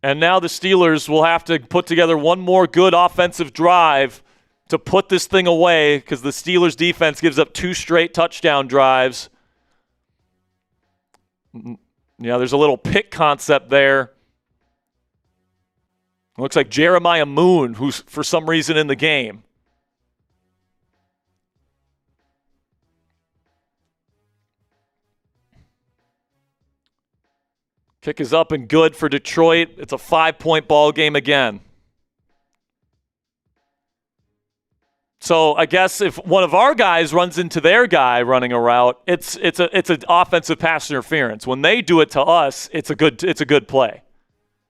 And now the Steelers will have to put together one more good offensive drive to put this thing away because the Steelers defense gives up 2 straight touchdown drives. Yeah, there's a little pick concept there. Looks like Jeremiah Moon, who's for some reason in the game. Kick is up and good for Detroit. It's a 5-point ball game again. So I guess if one of our guys runs into their guy running a route, it's an offensive pass interference. When they do it to us, it's a good play.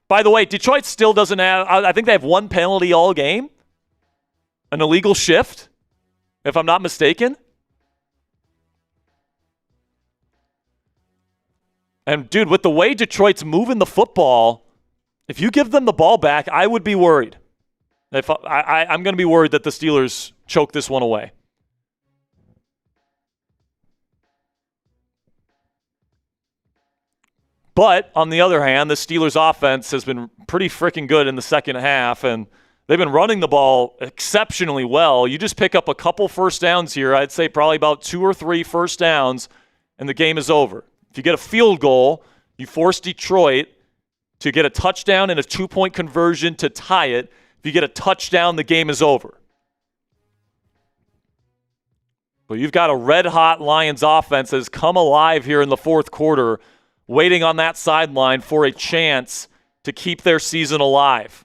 By the way, Detroit still doesn't have. I think they have 1 penalty all game, an illegal shift, if I'm not mistaken. And dude, with the way Detroit's moving the football, if you give them the ball back, I would be worried. If I'm going to be worried that the Steelers choke this one away. But on the other hand, the Steelers offense has been pretty freaking good in the second half, and they've been running the ball exceptionally well. You just pick up a couple first downs here. I'd say probably about 2 or 3 first downs, and the game is over. If you get a field goal, you force Detroit to get a touchdown and a 2-point conversion to tie it. If you get a touchdown, the game is over. But you've got a red-hot Lions offense that has come alive here in the fourth quarter, waiting on that sideline for a chance to keep their season alive.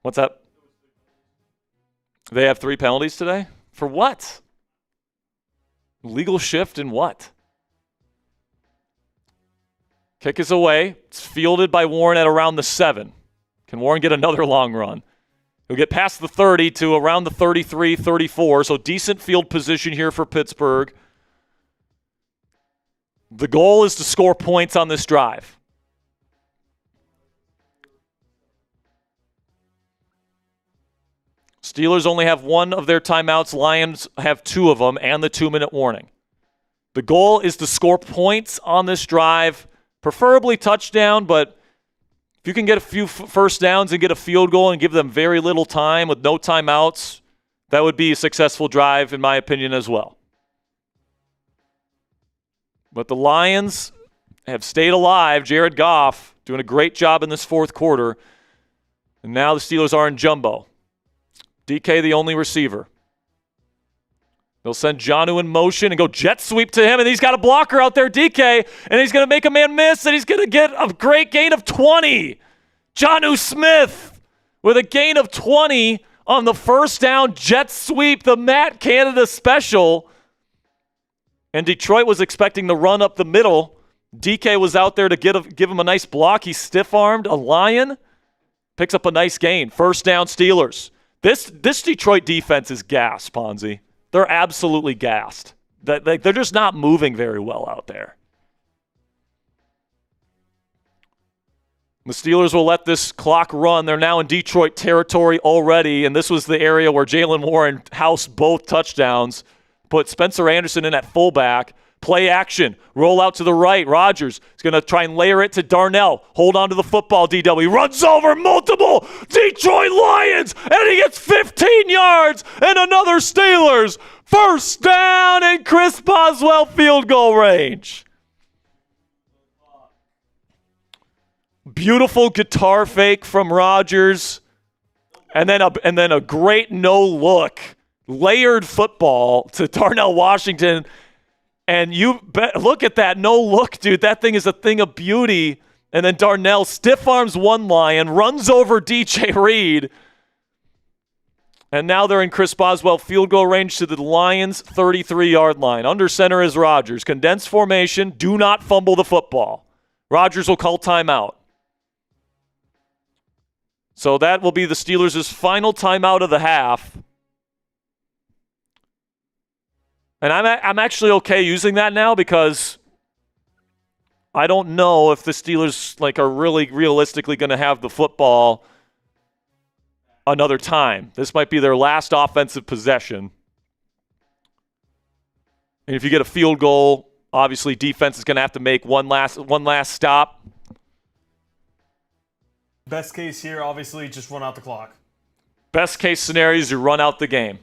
What's up? They have 3 penalties today? For what? Legal shift in what? Kick is away. It's fielded by Warren at around the 7. Can Warren get another long run? He'll get past the 30 to around the 33, 34, so decent field position here for Pittsburgh. The goal is to score points on this drive. Steelers only have 1 of their timeouts. Lions have 2 of them and the 2-minute warning. The goal is to score points on this drive, preferably touchdown, but if you can get a few first downs and get a field goal and give them very little time with no timeouts, that would be a successful drive, in my opinion, as well. But the Lions have stayed alive. Jared Goff doing a great job in this fourth quarter. And now the Steelers are in jumbo. DK the only receiver. They'll send Jonnu in motion and go jet sweep to him, and he's got a blocker out there, DK, and he's going to make a man miss, and he's going to get a great gain of 20. Jonnu Smith with a gain of 20 on the first down jet sweep, the Matt Canada special. And Detroit was expecting the run up the middle. DK was out there to give him a nice block. He stiff-armed a Lion. Picks up a nice gain. First down Steelers. This Detroit defense is gassed, Ponzi. They're absolutely gassed. They're just not moving very well out there. The Steelers will let this clock run. They're now in Detroit territory already, and this was the area where Jalen Warren housed both touchdowns. Put Spencer Anderson in at fullback. Play action. Roll out to the right. Rodgers is going to try and layer it to Darnell. Hold on to the football, DW. Runs over multiple Detroit Lions, and he gets 15 yards and another Steelers. First down and Chris Boswell field goal range. Beautiful guitar fake from Rodgers. And then a great no-look. Layered football to Darnell Washington. And look at that no-look, dude. That thing is a thing of beauty. And then Darnell stiff arms one Lion, runs over DJ Reed. And now they're in Chris Boswell field goal range to the Lions' 33-yard line. Under center is Rodgers. Condensed formation. Do not fumble the football. Rodgers will call timeout. So that will be the Steelers' final timeout of the half. And I'm actually okay using that now because I don't know if the Steelers are really realistically going to have the football another time. This might be their last offensive possession. And if you get a field goal, obviously defense is going to have to make one last stop. Best case here, obviously, just run out the clock. Best case scenario is you run out the game.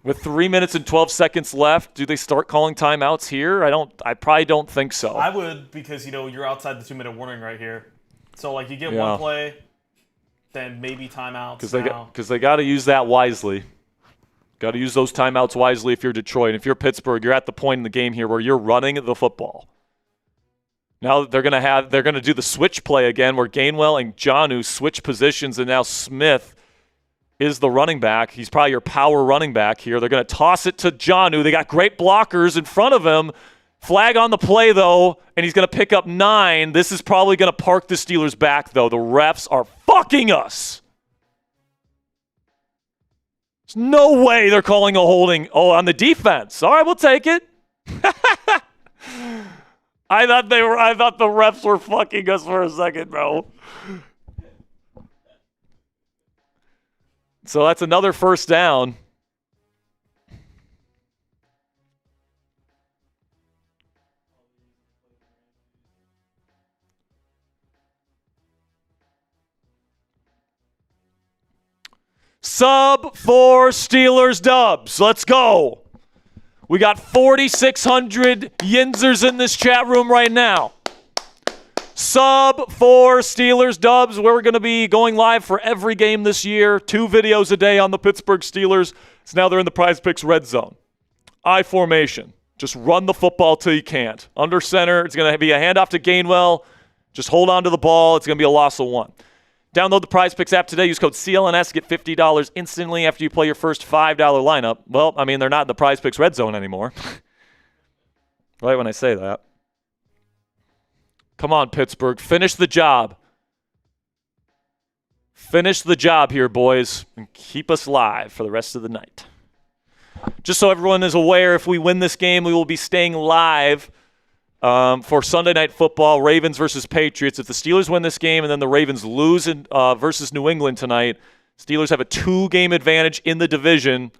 With 3 minutes and 12 seconds left, do they start calling timeouts here? I probably don't think so. I would, because you're outside the 2-minute warning right here. So you get one play, then maybe timeouts. Because they got to use that wisely. Got to use those timeouts wisely if you're Detroit. If you're Pittsburgh, you're at the point in the game here where you're running the football. Now they're gonna do the switch play again, where Gainwell and Jonnu switch positions, and now Smith is the running back. He's probably your power running back here. They're going to toss it to Jonnu. They got great blockers in front of him. Flag on the play, though, and he's going to pick up 9. This is probably going to park the Steelers back, though. The refs are fucking us. There's no way they're calling a holding on the defense. All right, we'll take it. I thought the refs were fucking us for a second, bro. So that's another first down. Sub 4 Steelers dubs. Let's go. We got 4,600 Yinzers in this chat room right now. Sub-4 Steelers dubs. We're going to be going live for every game this year. 2 videos a day on the Pittsburgh Steelers. So now they're in the Prize Picks red zone. I formation. Just run the football till you can't. Under center, it's going to be a handoff to Gainwell. Just hold on to the ball. It's going to be a loss of 1. Download the Prize Picks app today. Use code CLNS. Get $50 instantly after you play your first $5 lineup. Well, I mean, they're not in the Prize Picks red zone anymore. Right when I say that. Come on, Pittsburgh. Finish the job. Finish the job here, boys, and keep us live for the rest of the night. Just so everyone is aware, if we win this game, we will be staying live for Sunday Night Football, Ravens versus Patriots. If the Steelers win this game and then the Ravens lose versus New England tonight, Steelers have a 2-game advantage in the division,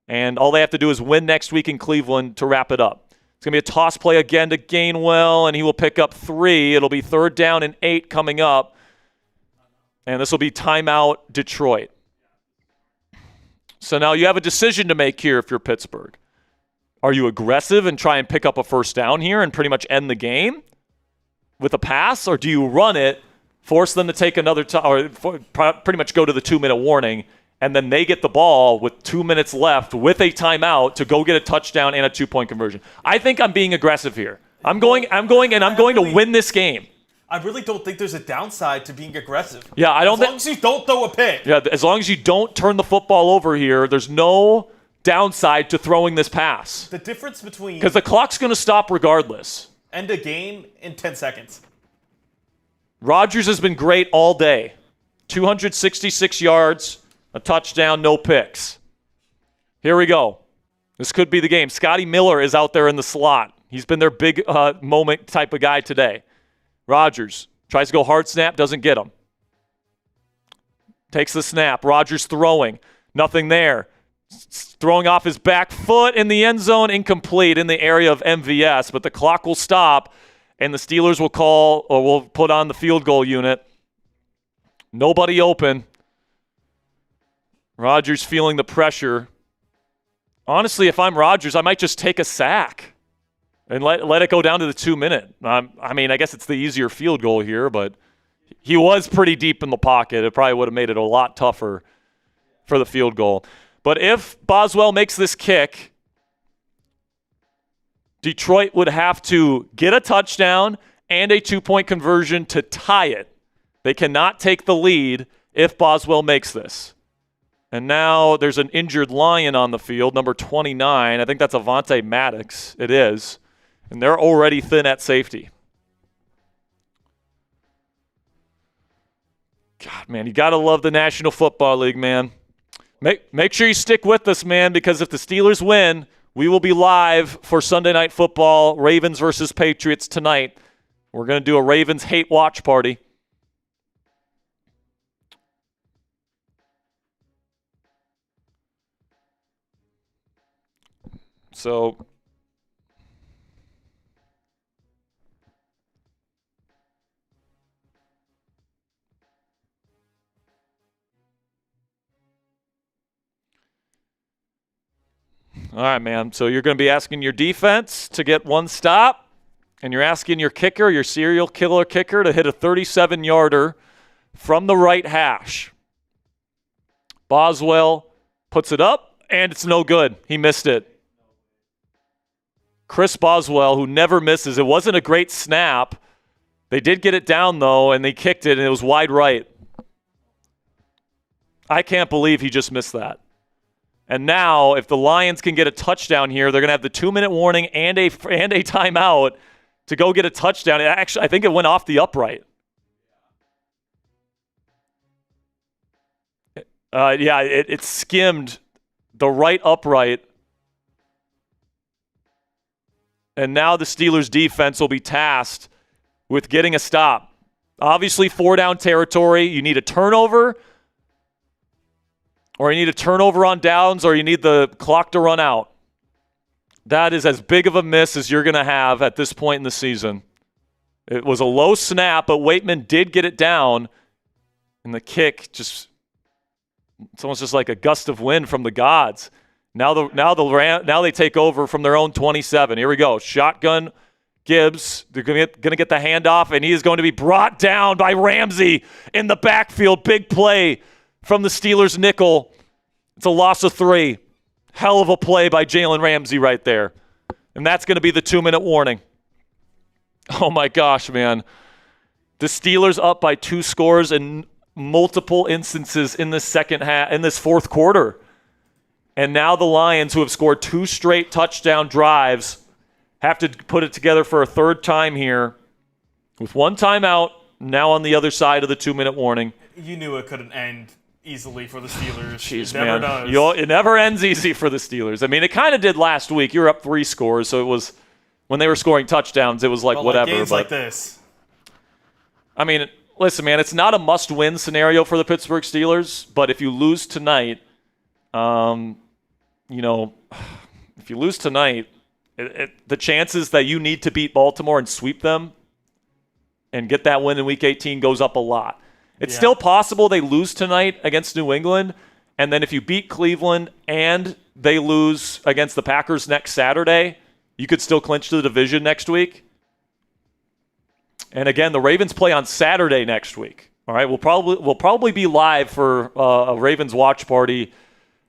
and all they have to do is win next week in Cleveland to wrap it up. It's going to be a toss play again to Gainwell, and he will pick up 3. It'll be 3rd down and 8 coming up. And this will be timeout Detroit. So now you have a decision to make here if you're Pittsburgh. Are you aggressive and try and pick up a first down here and pretty much end the game with a pass? Or do you run it, force them to take another or pretty much go to the 2-minute warning, and then they get the ball with 2 minutes left with a timeout to go get a touchdown and a 2-point conversion? I think I'm being aggressive here. I'm going to win this game. I really don't think there's a downside to being aggressive. Yeah, I don't. As long as you don't throw a pick. Yeah, as long as you don't turn the football over here, there's no downside to throwing this pass. The difference between because the clock's going to stop regardless. End a game in 10 seconds. Rodgers has been great all day. 266 yards. A touchdown, no picks. Here we go. This could be the game. Scotty Miller is out there in the slot. He's been their big moment type of guy today. Rodgers tries to go hard snap, doesn't get him. Takes the snap. Rodgers throwing. Nothing there. Throwing off his back foot in the end zone, incomplete in the area of MVS, but the clock will stop, and the Steelers will call or will put on the field goal unit. Nobody open. Rodgers feeling the pressure. Honestly, if I'm Rodgers, I might just take a sack and let it go down to the 2-minute. I mean, I guess it's the easier field goal here, but he was pretty deep in the pocket. It probably would have made it a lot tougher for the field goal. But if Boswell makes this kick, Detroit would have to get a touchdown and a 2-point conversion to tie it. They cannot take the lead if Boswell makes this. And now there's an injured Lion on the field, number 29. I think that's Avonte Maddox. It is. And they're already thin at safety. God, man, you got to love the National Football League, man. Make sure you stick with us, man, because if the Steelers win, we will be live for Sunday Night Football, Ravens versus Patriots tonight. We're going to do a Ravens hate watch party. So, all right, man. So you're going to be asking your defense to get 1 stop, and you're asking your kicker, your serial killer kicker, to hit a 37-yarder from the right hash. Boswell puts it up, and it's no good. He missed it. Chris Boswell, who never misses. It wasn't a great snap. They did get it down, though, and they kicked it, and it was wide right. I can't believe he just missed that. And now, if the Lions can get a touchdown here, they're going to have the 2-minute warning and a timeout to go get a touchdown. Actually, I think it went off the upright. It skimmed the right upright. And now the Steelers defense will be tasked with getting a stop. Obviously, 4-down territory. You need a turnover, or you need a turnover on downs, or you need the clock to run out. That is as big of a miss as you're going to have at this point in the season. It was a low snap, but Waitman did get it down, and the kick it's almost just like a gust of wind from the gods. Now they take over from their own 27. Here we go. Shotgun Gibbs, they're going to get the handoff, and he is going to be brought down by Ramsey in the backfield. Big play from the Steelers nickel. It's a loss of 3. Hell of a play by Jalen Ramsey right there. And that's going to be the 2-minute warning. Oh, my gosh, man. The Steelers up by 2 scores in multiple instances in the second half, in this fourth quarter. And now the Lions, who have scored 2 straight touchdown drives, have to put it together for a third time here with 1 timeout, now on the other side of the 2-minute warning. You knew it couldn't end easily for the Steelers. Jeez, it never man. does. It never ends easy for the Steelers. I mean, it kind of did last week. You were up 3 scores, so it was when they were scoring touchdowns, it was like whatever. Games like this. I mean, listen, man, it's not a must-win scenario for the Pittsburgh Steelers, but if you lose tonight, if you lose tonight, the chances that you need to beat Baltimore and sweep them and get that win in Week 18 goes up a lot. It's still possible they lose tonight against New England, and then if you beat Cleveland and they lose against the Packers next Saturday, you could still clinch the division next week. And again, the Ravens play on Saturday next week. All right, we'll probably be live for a Ravens watch party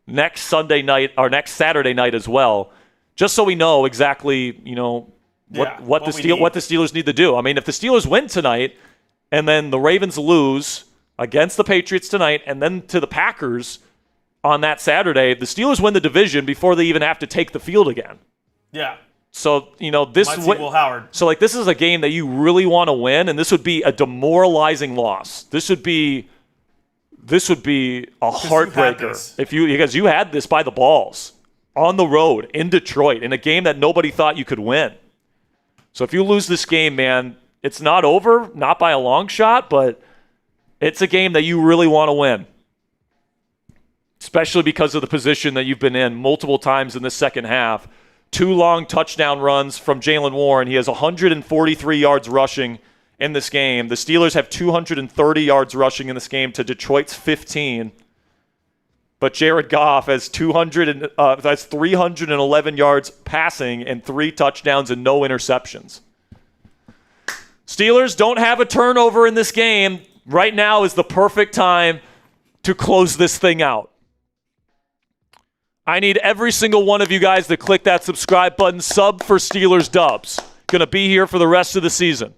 next Sunday night or next Saturday night as well, just so we know exactly what the Steelers need to do. I mean, if the Steelers win tonight and then the Ravens lose against the Patriots tonight and then to the Packers on that Saturday, the Steelers win the division before they even have to take the field again. Yeah. So, this Will Howard. So this is a game that you really want to win, and this would be a demoralizing loss. This would be a heartbreaker because you had this by the balls on the road in Detroit in a game that nobody thought you could win. So if you lose this game, man, it's not over, not by a long shot, but it's a game that you really want to win, especially because of the position that you've been in multiple times in the second half. 2 long touchdown runs from Jaylen Warren. He has 143 yards rushing in this game. The Steelers have 230 yards rushing in this game to Detroit's 15. But Jared Goff has 311 yards passing and 3 touchdowns and no interceptions. Steelers don't have a turnover in this game. Right now is the perfect time to close this thing out. I need every single one of you guys to click that subscribe button. Sub for Steelers Dubs. Going to be here for the rest of the season.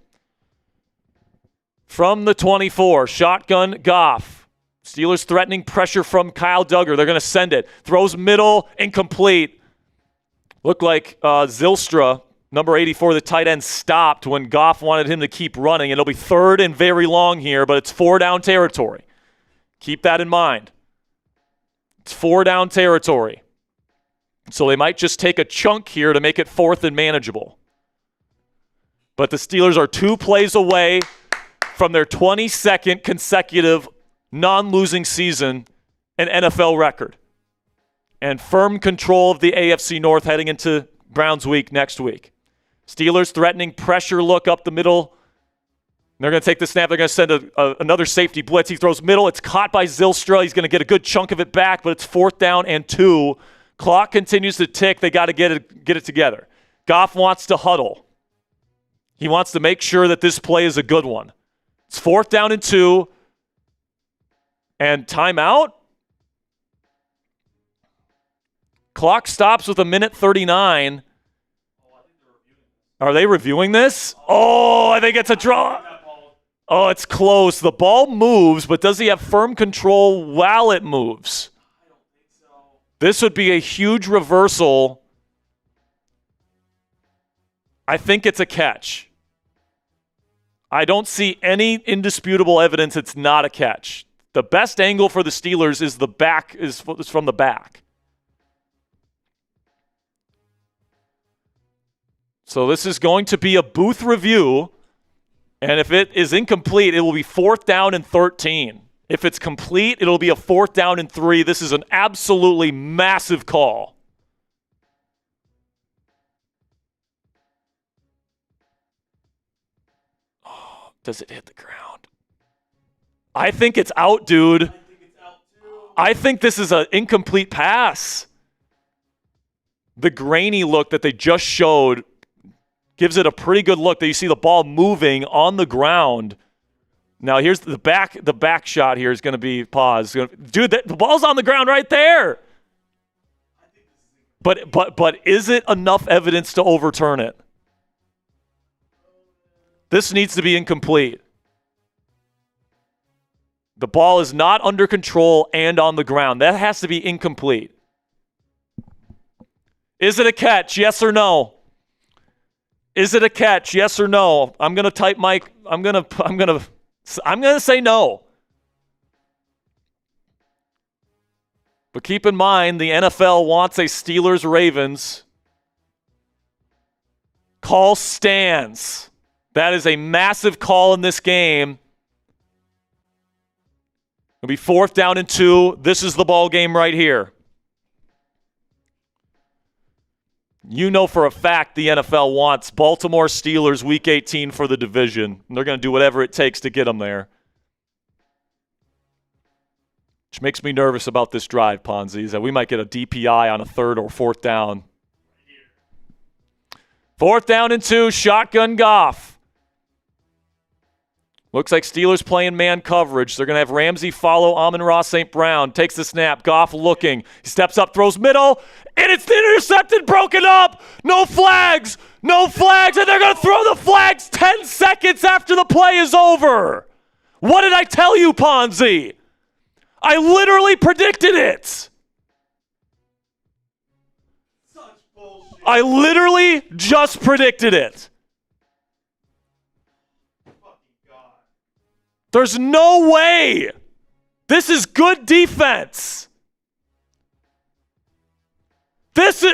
From the 24, shotgun Goff. Steelers threatening pressure from Kyle Duggar. They're going to send it. Throws middle, incomplete. Looked like Zylstra, number 84, the tight end, stopped when Goff wanted him to keep running. It'll be 3rd and very long here, but it's 4-down territory. Keep that in mind. It's 4-down territory. So they might just take a chunk here to make it 4th and manageable. But the Steelers are 2 plays away from their 22nd consecutive non-losing season and NFL record. And firm control of the AFC North heading into Browns week next week. Steelers threatening pressure look up the middle. They're going to take the snap. They're going to send another safety blitz. He throws middle. It's caught by Zylstra. He's going to get a good chunk of it back, but it's 4th down and 2. Clock continues to tick. They got to get it together. Goff wants to huddle. He wants to make sure that this play is a good one. It's 4th down and 2. And timeout. Clock stops with 1:39. Are they reviewing this? Oh, I think it's a draw. Oh, it's close. The ball moves, but does he have firm control while it moves? I don't think so. This would be a huge reversal. I think it's a catch. I don't see any indisputable evidence it's not a catch. The best angle for the Steelers is from the back. So this is going to be a booth review. And if it is incomplete, it will be 4th down and 13. If it's complete, it'll be a 4th down and 3. This is an absolutely massive call. Oh, does it hit the ground? I think it's out, dude. I think it's out too. I think this is an incomplete pass. The grainy look that they just showed gives it a pretty good look. There you see the ball moving on the ground. Now here's the back shot here is going to be pause. Dude, the ball's on the ground right there. But is it enough evidence to overturn it? This needs to be incomplete. The ball is not under control and on the ground. That has to be incomplete. Is it a catch? Yes or no? Is it a catch? Yes or no? I'm going to type Mike. I'm going to say no. But keep in mind, the NFL wants a Steelers-Ravens. Call stands. That is a massive call in this game. It'll be 4th down and 2. This is the ball game right here. You know for a fact the NFL wants Baltimore Steelers Week 18 for the division. And they're going to do whatever it takes to get them there. Which makes me nervous about this drive, Ponzi, is that we might get a DPI on a 3rd or 4th down. 4th down and 2, shotgun Goff. Looks like Steelers playing man coverage. They're going to have Ramsey follow Amon-Ra St. Brown. Takes the snap. Goff looking. He steps up, throws middle, and it's intercepted, broken up. No flags. No flags, and they're going to throw the flags 10 seconds after the play is over. What did I tell you, Ponzi? I literally predicted it. Such bullshit. I literally just predicted it. There's no way. This is good defense.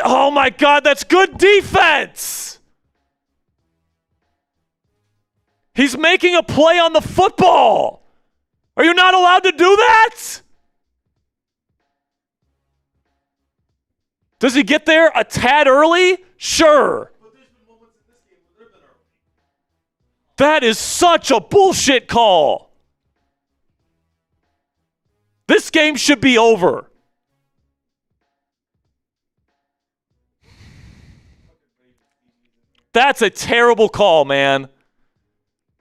Oh my God, that's good defense. He's making a play on the football. Are you not allowed to do that? Does he get there a tad early? Sure. But there's been moments in this game where they've been early. That is such a bullshit call. This game should be over. That's a terrible call, man.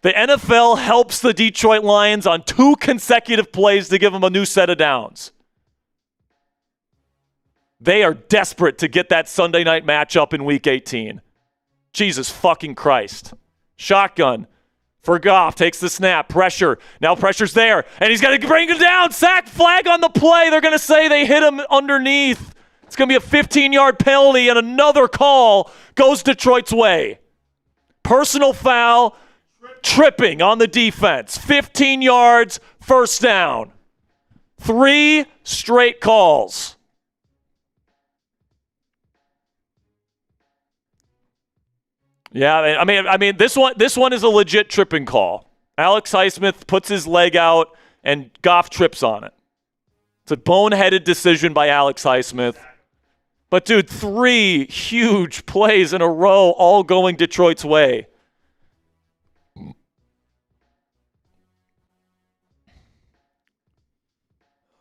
The NFL helps the Detroit Lions on 2 consecutive plays to give them a new set of downs. They are desperate to get that Sunday night matchup in Week 18. Jesus fucking Christ. Shotgun for Goff. Takes the snap. Pressure. Now pressure's there. And he's going to bring it down. Sack flag on the play. They're going to say they hit him underneath. It's going to be a 15-yard penalty, and another call goes Detroit's way. Personal foul. Tripping on the defense. 15 yards, 1st down. 3 straight calls. Yeah, I mean, this one is a legit tripping call. Alex Highsmith puts his leg out, and Goff trips on it. It's a boneheaded decision by Alex Highsmith. But, dude, 3 huge plays in a row, all going Detroit's way.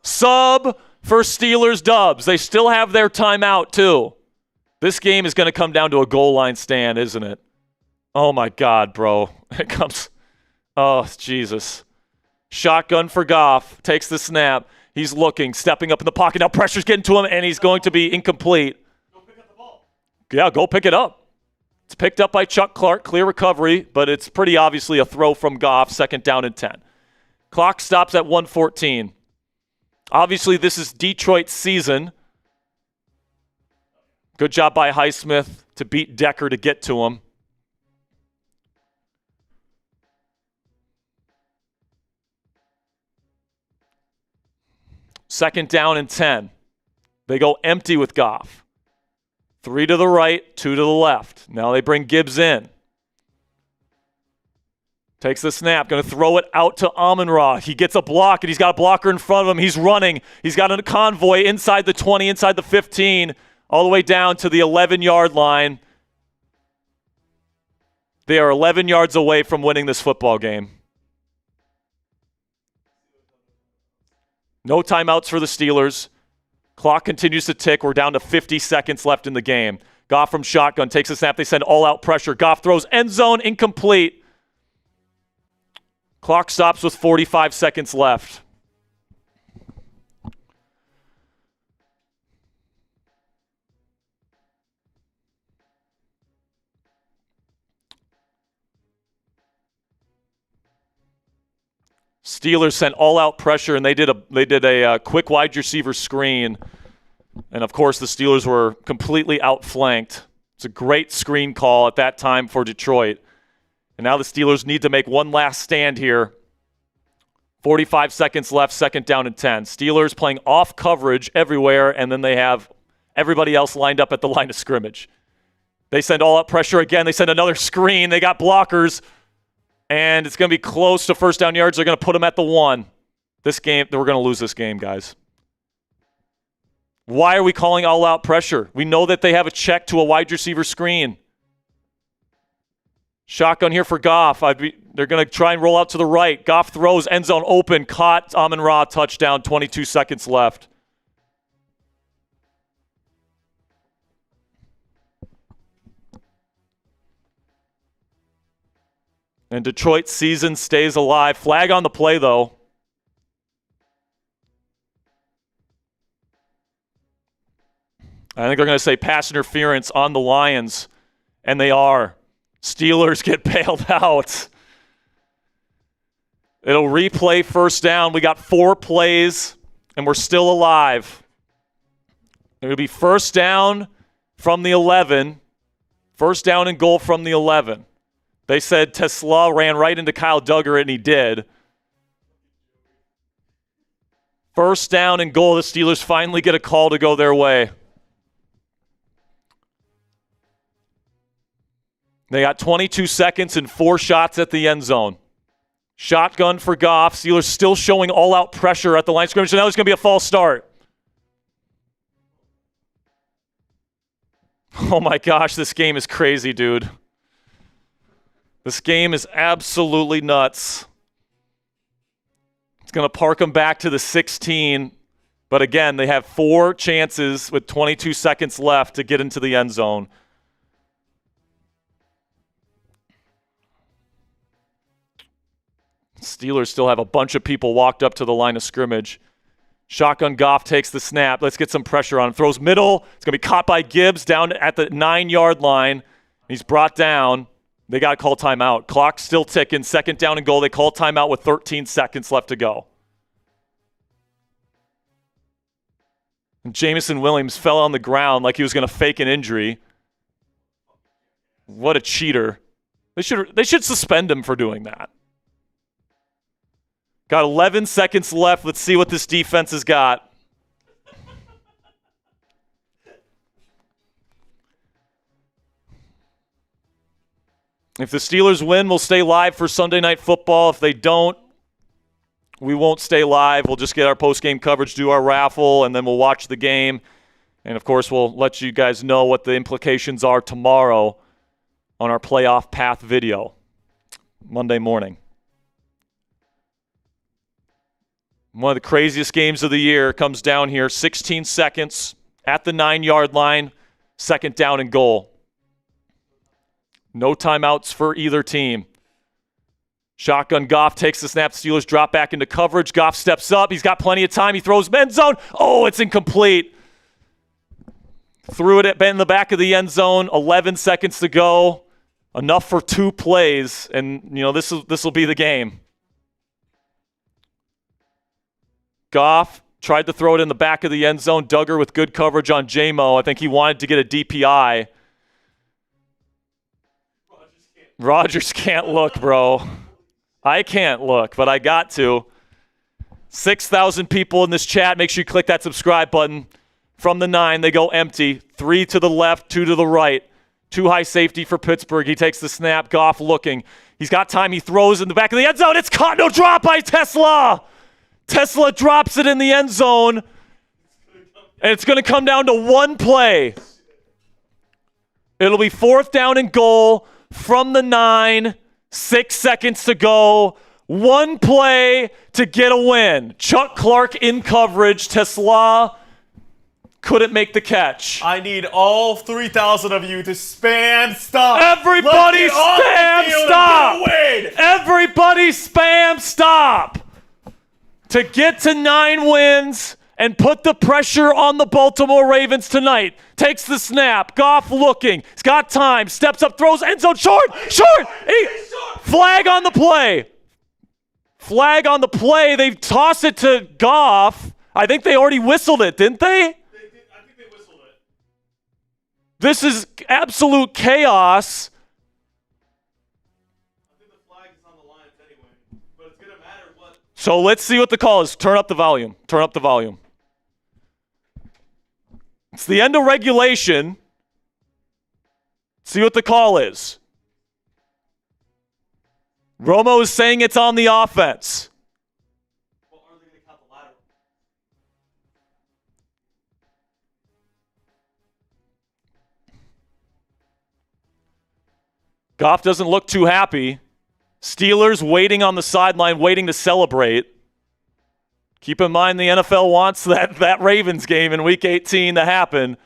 Sub for Steelers Dubs. They still have their timeout, too. This game is going to come down to a goal line stand, isn't it? Oh, my God, bro. It comes. Oh, Jesus. Shotgun for Goff. Takes the snap. He's looking, stepping up in the pocket. Now pressure's getting to him, and he's going to be incomplete. Go pick up the ball. Yeah, go pick it up. It's picked up by Chuck Clark. Clear recovery, but it's pretty obviously a throw from Goff. 2nd down and 10. Clock stops at 1:14. Obviously, this is Detroit's season. Good job by Highsmith to beat Decker to get to him. Second down and 10. They go empty with Goff. 3 to the right, 2 to the left. Now they bring Gibbs in. Takes the snap, going to throw it out to Amon-Ra. He gets a block, and he's got a blocker in front of him. He's running. He's got a convoy inside the 20, inside the 15, all the way down to the 11-yard line. They are 11 yards away from winning this football game. No timeouts for the Steelers. Clock continues to tick. We're down to 50 seconds left in the game. Goff from shotgun takes a snap. They send all-out pressure. Goff throws end zone, incomplete. Clock stops with 45 seconds left. Steelers sent all-out pressure, and they did a quick wide receiver screen. And, of course, the Steelers were completely outflanked. It's a great screen call at that time for Detroit. And now the Steelers need to make one last stand here. 45 seconds left, second down and 10. Steelers playing off coverage everywhere, and then they have everybody else lined up at the line of scrimmage. They send all-out pressure again. They send another screen. They got blockers. And it's going to be close to first down yards. They're going to put them at the 1. This game, we're going to lose this game, guys. Why are we calling all-out pressure? We know that they have a check to a wide receiver screen. Shotgun here for Goff. They're going to try and roll out to the right. Goff throws, end zone open, caught, Amon-Ra, touchdown, 22 seconds left. And Detroit's season stays alive. Flag on the play, though. I think they're going to say pass interference on the Lions, and they are. Steelers get bailed out. It'll replay first down. We got 4 plays, and we're still alive. It'll be first down from the 11. First down and goal from the 11. They said Tesla ran right into Kyle Duggar, and he did. First down and goal. The Steelers finally get a call to go their way. They got 22 seconds and 4 shots at the end zone. Shotgun for Goff. Steelers still showing all-out pressure at the line of scrimmage. So now there's going to be a false start. Oh my gosh, this game is crazy, dude. This game is absolutely nuts. It's going to park them back to the 16. But again, they have 4 chances with 22 seconds left to get into the end zone. Steelers still have a bunch of people walked up to the line of scrimmage. Shotgun Goff takes the snap. Let's get some pressure on him. Throws middle. It's going to be caught by Gibbs down at the 9-yard line. He's brought down. They got to call timeout. Clock still ticking. Second down and goal. They call timeout with 13 seconds left to go. And Jamison Williams fell on the ground like he was going to fake an injury. What a cheater. They should suspend him for doing that. Got 11 seconds left. Let's see what this defense has got. If the Steelers win, we'll stay live for Sunday Night Football. If they don't, we won't stay live. We'll just get our post-game coverage, do our raffle, and then we'll watch the game. And, of course, we'll let you guys know what the implications are tomorrow on our playoff path video, Monday morning. One of the craziest games of the year comes down here. 16 seconds at the 9-yard line, second down and goal. No timeouts for either team. Shotgun Goff takes the snap. Steelers drop back into coverage. Goff steps up. He's got plenty of time. He throws end zone. Oh, it's incomplete. Threw it in the back of the end zone. 11 seconds to go. Enough for 2 plays. And, this will be the game. Goff tried to throw it in the back of the end zone. Duggar with good coverage on J-Mo. I think he wanted to get a DPI. Rodgers can't look, bro. I can't look, but I got to. 6,000 people in this chat. Make sure you click that subscribe button. From the 9, they go empty. 3 to the left, 2 to the right. 2 high safety for Pittsburgh. He takes the snap. Goff looking. He's got time. He throws in the back of the end zone. It's caught. No drop by Tesla. Tesla drops it in the end zone. And it's going to come down to 1 play. It'll be 4th down and goal. From the 9, 6 seconds to go. 1 play to get a win. Chuck Clark in coverage. Tesla couldn't make the catch. I need all 3,000 of you to spam stop. Everybody spam stop. Everybody spam stop. To get to 9 wins and put the pressure on the Baltimore Ravens tonight. Takes the snap. Goff looking. He's got time. Steps up, throws end zone. Short. Flag on the play. Flag on the play. They toss it to Goff. I think they already whistled it, didn't they? I think they whistled it. This is absolute chaos. I think the flag is on the Lions anyway, but it's going to matter what. So let's see what the call is. Turn up the volume. It's the end of regulation. See what the call is. Romo is saying it's on the offense. Well, are they going to count the lateral? Goff doesn't look too happy. Steelers waiting on the sideline, waiting to celebrate. Keep in mind the NFL wants that Ravens game in Week 18 to happen.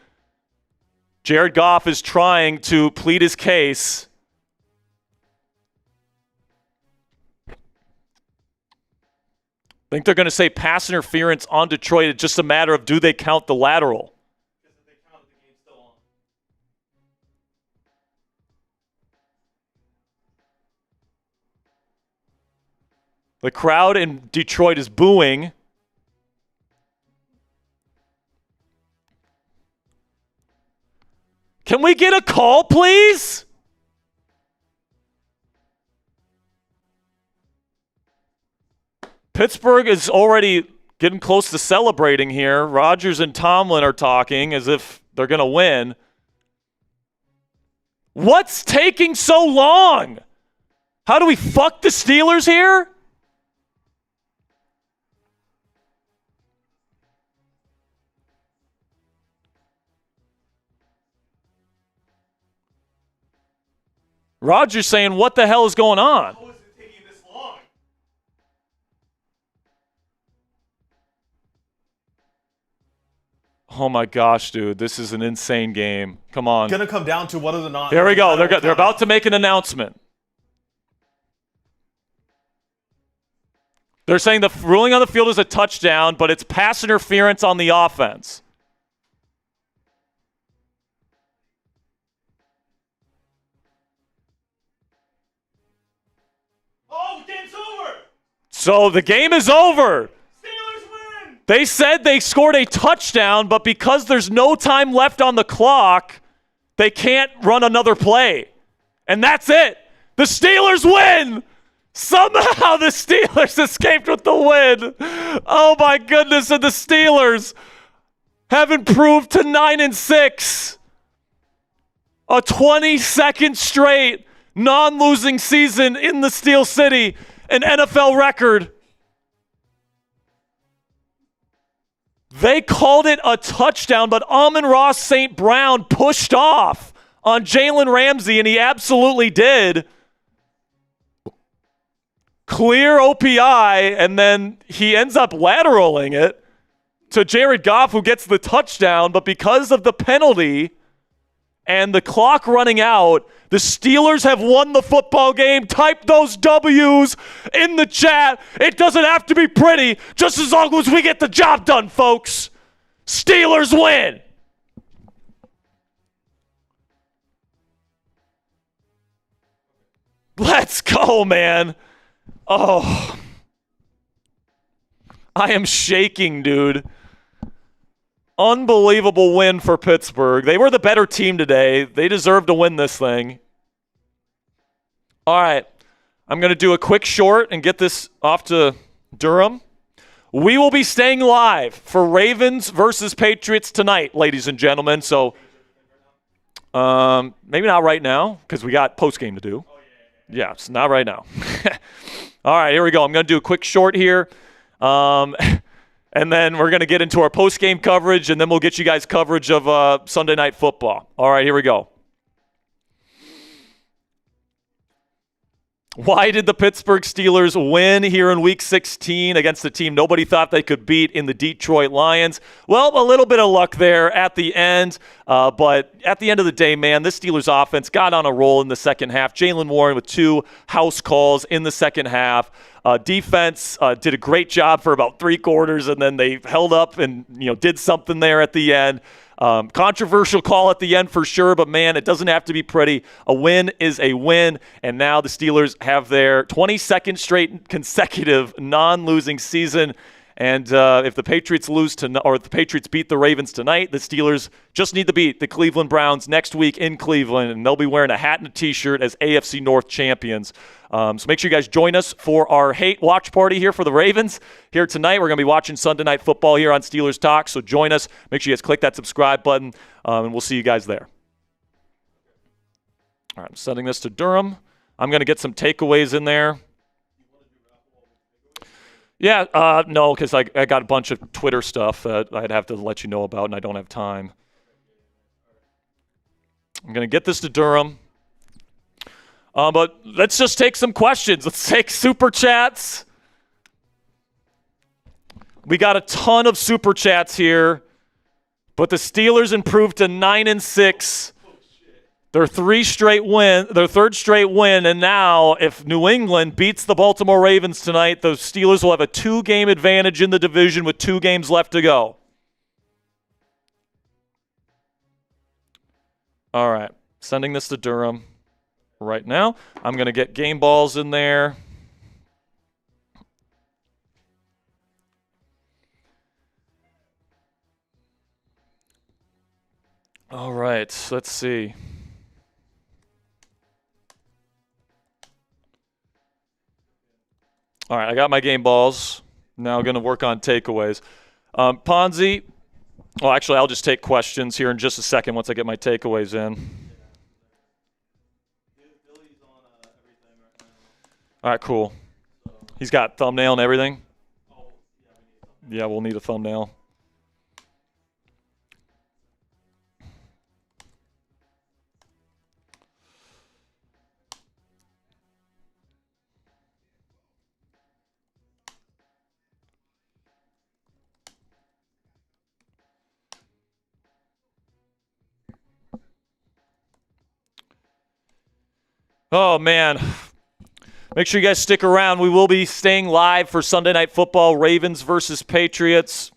Jared Goff is trying to plead his case. I think they're going to say pass interference on Detroit. It's just a matter of do they count the lateral. Because if they count it, the game's still on. The crowd in Detroit is booing. Can we get a call, please? Pittsburgh is already getting close to celebrating here. Rodgers and Tomlin are talking as if they're going to win. What's taking so long? How do we fuck the Steelers here? Rodgers saying, what the hell is going on? How is it taking this long? Oh my gosh, dude. This is an insane game. Come on. It's going to come down to whether or not. Here we go. They're about to make an announcement. They're saying the ruling on the field is a touchdown, but it's pass interference on the offense. Oh, the game's over! So the game is over. Steelers win! They said they scored a touchdown, but because there's no time left on the clock, they can't run another play. And that's it. The Steelers win! Somehow the Steelers escaped with the win. Oh my goodness, and the Steelers have improved to 9-6. A 22nd straight non-losing season in the Steel City, an NFL record. They called it a touchdown, but Amon-Ra St. Brown pushed off on Jalen Ramsey, and he absolutely did. Clear OPI, and then he ends up lateraling it to Jared Goff, who gets the touchdown, but because of the penalty and the clock running out, the Steelers have won the football game. Type those W's in the chat. It doesn't have to be pretty, just as long as we get the job done, folks. Steelers win. Let's go, man. Oh. I am shaking, dude. Unbelievable win for Pittsburgh. They were the better team today. They deserve to win this thing. All right. I'm going to do a quick short and get this off to Durham. We will be staying live for Ravens versus Patriots tonight, ladies and gentlemen. So maybe not right now because we got postgame to do. Yeah, it's not right now. All right, here we go. I'm going to do a quick short here. And then we're going to get into our post-game coverage, and then we'll get you guys coverage of Sunday Night Football. All right, here we go. Why did the Pittsburgh Steelers win here in Week 16 against a team nobody thought they could beat in the Detroit Lions? Well, a little bit of luck there at the end, but at the end of the day, man, this Steelers offense got on a roll in the second half. Jaylen Warren with 2 house calls in the second half. Defense did a great job for about 3 quarters, and then they held up and did something there at the end. Controversial call at the end for sure, but man, it doesn't have to be pretty. A win is a win, and now the Steelers have their 22nd straight consecutive non-losing season. And if the Patriots if the Patriots beat the Ravens tonight, the Steelers just need to beat the Cleveland Browns next week in Cleveland, and they'll be wearing a hat and a T-shirt as AFC North champions. So make sure you guys join us for our hate watch party here for the Ravens. Here tonight, we're going to be watching Sunday Night Football here on Steelers Talk, so join us. Make sure you guys click that subscribe button, and we'll see you guys there. All right, I'm sending this to Durham. I'm going to get some takeaways in there. Yeah, no, because I got a bunch of Twitter stuff that I'd have to let you know about, and I don't have time. I'm going to get this to Durham. But let's just take some questions. Let's take Super Chats. We got a ton of Super Chats here, but the Steelers improved to 9-6. Their third straight win, and now if New England beats the Baltimore Ravens tonight, the Steelers will have a 2-game advantage in the division with 2 games left to go. All right, sending this to Durham right now. I'm going to get game balls in there. All right, let's see. All right, I got my game balls. Now I'm going to work on takeaways. Ponzi, well, actually, I'll just take questions here in just a second once I get my takeaways in. All right, cool. He's got thumbnail and everything? Yeah, we'll need a thumbnail. Oh, man. Make sure you guys stick around. We will be staying live for Sunday Night Football, Ravens versus Patriots.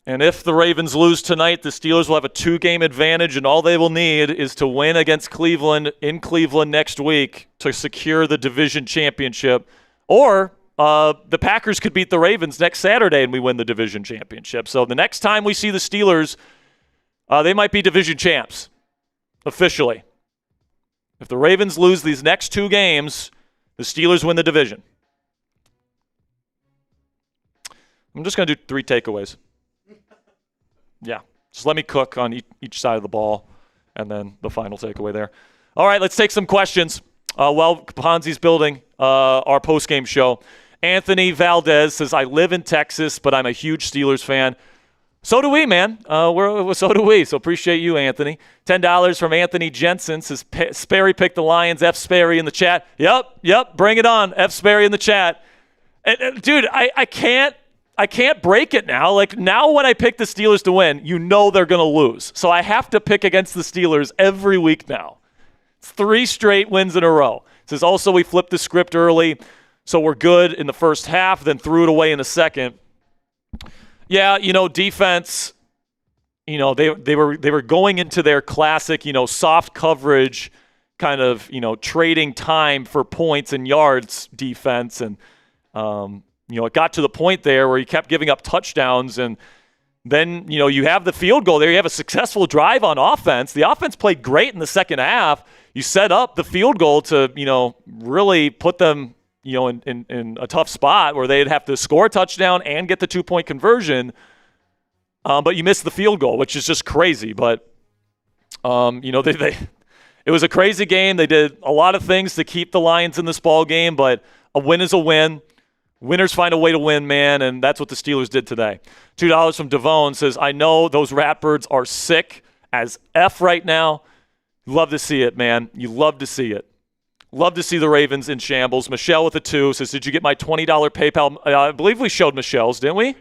And if the Ravens lose tonight, the Steelers will have a 2-game advantage, and all they will need is to win against Cleveland in Cleveland next week to secure the division championship. Or the Packers could beat the Ravens next Saturday and we win the division championship. So the next time we see the Steelers, they might be division champs. Officially. If the Ravens lose these next 2 games, the Steelers win the division. I'm just going to do 3 takeaways. Yeah. Just let me cook on each side of the ball, and then the final takeaway there. All right, let's take some questions. While Ponzi's building our postgame show, Anthony Valdez says, I live in Texas, but I'm a huge Steelers fan. So do we, man. So do we. So appreciate you, Anthony. $10 from Anthony Jensen says, Sperry picked the Lions. F. Sperry in the chat. Yep. Bring it on. F. Sperry in the chat. Dude, I can't break it now. Like, now when I pick the Steelers to win, they're going to lose. So I have to pick against the Steelers every week now. It's 3 straight wins in a row. It says also we flipped the script early, so we're good in the first half, then threw it away in the second. Yeah, defense, they were going into their classic, soft coverage kind of, trading time for points and yards defense. And, it got to the point there where he kept giving up touchdowns. And then, you have the field goal there. You have a successful drive on offense. The offense played great in the second half. You set up the field goal to, really put them in a tough spot where they'd have to score a touchdown and get the 2-point conversion, but you missed the field goal, which is just crazy. But, it was a crazy game. They did a lot of things to keep the Lions in this ball game, but a win is a win. Winners find a way to win, man, and that's what the Steelers did today. $2 from Devone says, I know those Ratbirds are sick as F right now. Love to see it, man. You love to see it. Love to see the Ravens in shambles. Michelle with a 2 says, "Did you get my $20 PayPal?" I believe we showed Michelle's, didn't we?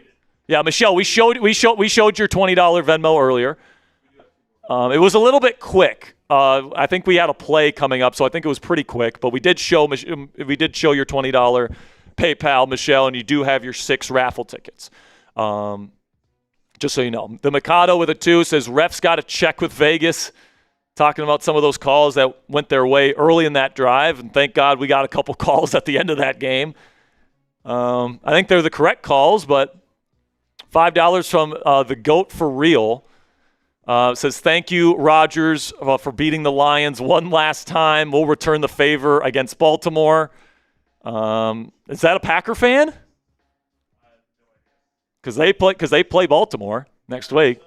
Yeah, Michelle, we showed your $20 Venmo earlier. It was a little bit quick. I think we had a play coming up, so I think it was pretty quick. But we did show your $20 PayPal, Michelle, and you do have your 6 raffle tickets. Just so you know. The Mikado with a 2 says, "Refs got to check with Vegas." Talking about some of those calls that went their way early in that drive, and thank God we got a couple calls at the end of that game. I think they're the correct calls, but $5 from the GOAT for real. Says, "Thank you, Rodgers, for beating the Lions one last time. We'll return the favor against Baltimore." Is that a Packer fan? Because they play Baltimore next week.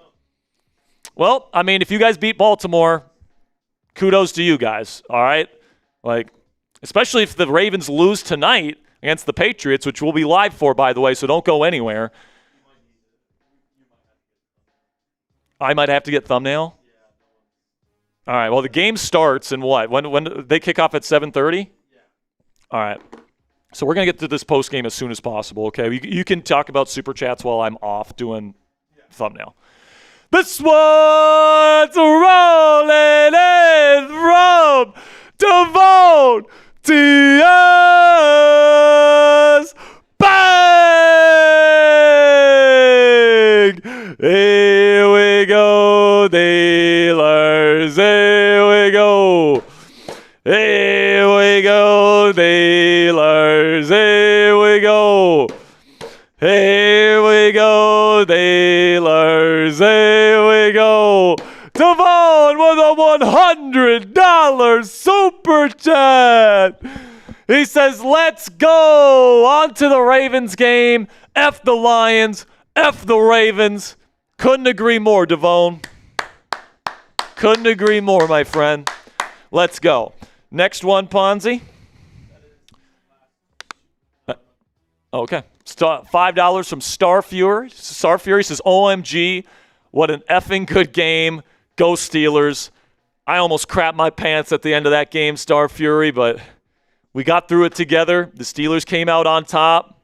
Well, I mean, if you guys beat Baltimore, kudos to you guys, all right? Like, especially if the Ravens lose tonight against the Patriots, which we'll be live for, by the way, so don't go anywhere. I might have to get thumbnail? All right, well, the game starts in what? When they kick off at 7:30? All right. So we're going to get to this postgame as soon as possible, okay? You can talk about Super Chats while I'm off doing thumbnail. This one's rolling in from Devon Diaz. Bang! Here we go, Steelers. Here we go. Here we go, Steelers. Here we go. Here we go, Steelers. Here we go. Devon with a $100 super chat. He says, "Let's go on to the Ravens game. F the Lions. F the Ravens." Couldn't agree more, Devon. Couldn't agree more, my friend. Let's go. Next one, Ponzi. Okay. $5 from Star Fury. Star Fury says, "OMG, what an effing good game. Go Steelers." I almost crapped my pants at the end of that game, Star Fury, but we got through it together. The Steelers came out on top.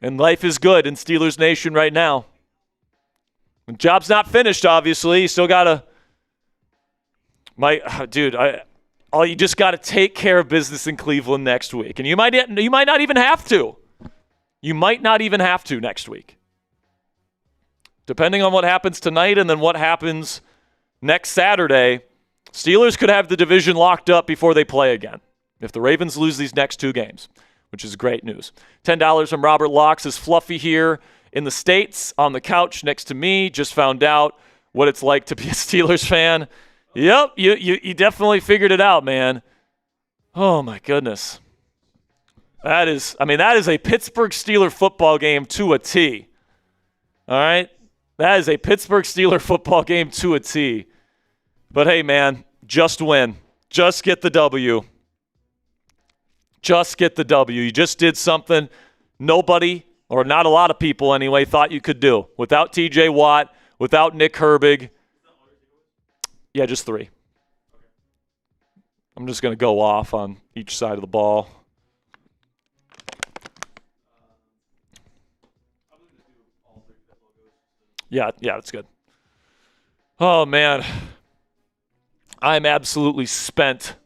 And life is good in Steelers Nation right now. The job's not finished, obviously. You still got to... you just got to take care of business in Cleveland next week. And you might not even have to. You might not even have to next week. Depending on what happens tonight and then what happens next Saturday, Steelers could have the division locked up before they play again if the Ravens lose these next 2 games, which is great news. $10 from Robert Locke says, "Fluffy here in the States on the couch next to me. Just found out what it's like to be a Steelers fan." Yep, you definitely figured it out, man. Oh, my goodness. That is a Pittsburgh Steeler football game to a T. All right? That is a Pittsburgh Steeler football game to a T. But hey, man, just win. Just get the W. Just get the W. You just did something nobody, or not a lot of people anyway, thought you could do. Without TJ Watt, without Nick Herbig. Yeah, just 3. I'm just going to go off on each side of the ball. Yeah, that's good. Oh, man. I'm absolutely spent.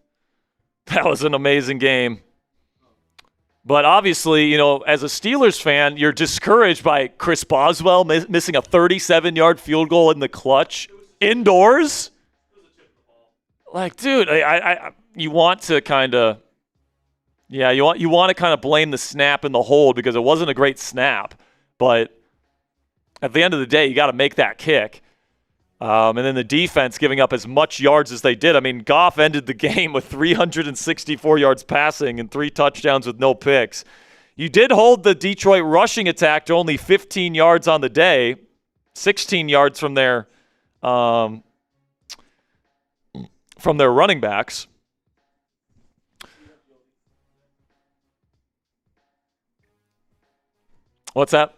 That was an amazing game. But obviously, as a Steelers fan, you're discouraged by Chris Boswell missing a 37-yard field goal in the clutch indoors. Like, dude, you want to kind of, you want to kind of blame the snap and the hold because it wasn't a great snap. But at the end of the day, you got to make that kick. And then the defense giving up as much yards as they did. I mean, Goff ended the game with 364 yards passing and 3 touchdowns with no picks. You did hold the Detroit rushing attack to only 15 yards on the day, 16 yards from their running backs. What's that?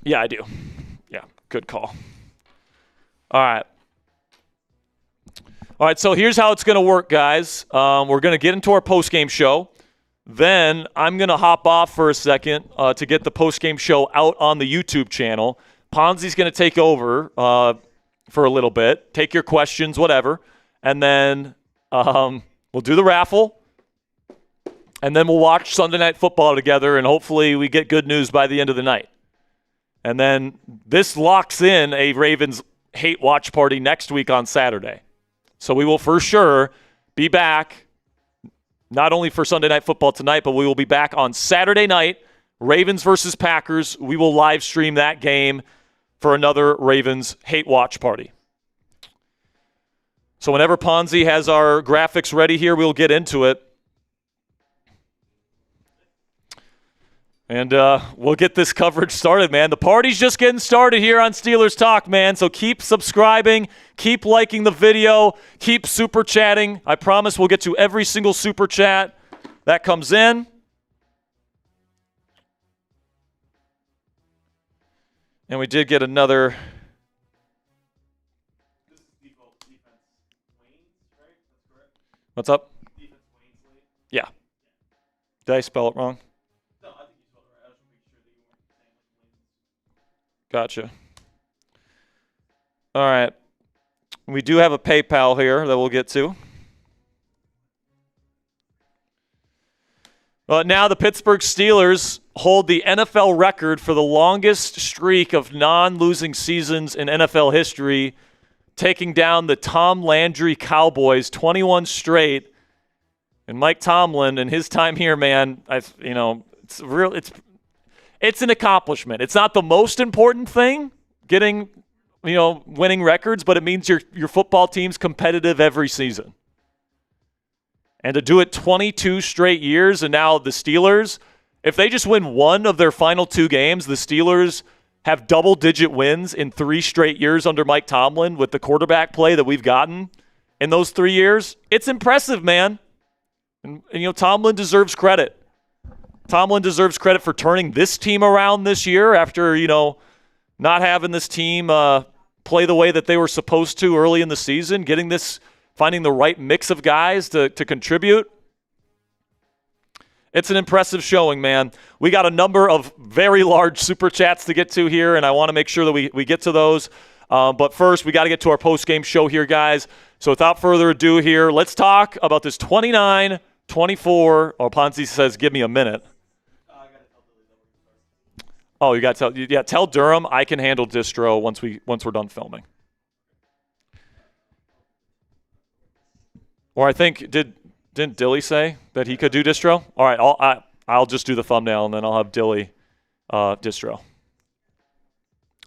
Yeah, I do. Yeah, good call. All right. All right, so here's how it's going to work, guys. We're going to get into our postgame show. Then I'm going to hop off for a second to get the postgame show out on the YouTube channel. Ponzi's going to take over for a little bit, take your questions, whatever. And then we'll do the raffle. And then we'll watch Sunday Night Football together, and hopefully we get good news by the end of the night. And then this locks in a Ravens hate watch party next week on Saturday. So we will for sure be back, not only for Sunday Night Football tonight, but we will be back on Saturday night, Ravens versus Packers. We will live stream that game for another Ravens hate watch party. So whenever Ponzi has our graphics ready here, we'll get into it. And we'll get this coverage started, man. The party's just getting started here on Steelers Talk, man. So keep subscribing, keep liking the video, keep super chatting. I promise we'll get to every single super chat that comes in. And we did get another. This is defense Waynes, right? That's correct. What's up? Defense Waynesley. Yeah. Did I spell it wrong? No, I think you spelled it right. I just want to make sure that you weren't saying like Waynes. Gotcha. All right. We do have a PayPal here that we'll get to. But now the Pittsburgh Steelers hold the NFL record for the longest streak of non-losing seasons in NFL history, taking down the Tom Landry Cowboys 21 straight. And Mike Tomlin, in his time here, man, it's an accomplishment. It's not the most important thing, getting, winning records, but it means your football team's competitive every season. And to do it 22 straight years, and now the Steelers, if they just win one of their final two games, the Steelers have double-digit wins in 3 straight years under Mike Tomlin with the quarterback play that we've gotten in those 3 years. It's impressive, man. And Tomlin deserves credit. Tomlin deserves credit for turning this team around this year after, not having this team play the way that they were supposed to early in the season, finding the right mix of guys to contribute. It's an impressive showing, man. We got a number of very large super chats to get to here, and I want to make sure that we get to those. But first, we got to get to our post-game show here, guys. So without further ado here, let's talk about this 29-24. Ponzi says, give me a minute. Oh, you got to tell. Yeah, tell Durham I can handle distro once we're done filming. Or I think didn't Dilly say that he could do distro? All right, I'll just do the thumbnail and then I'll have Dilly distro.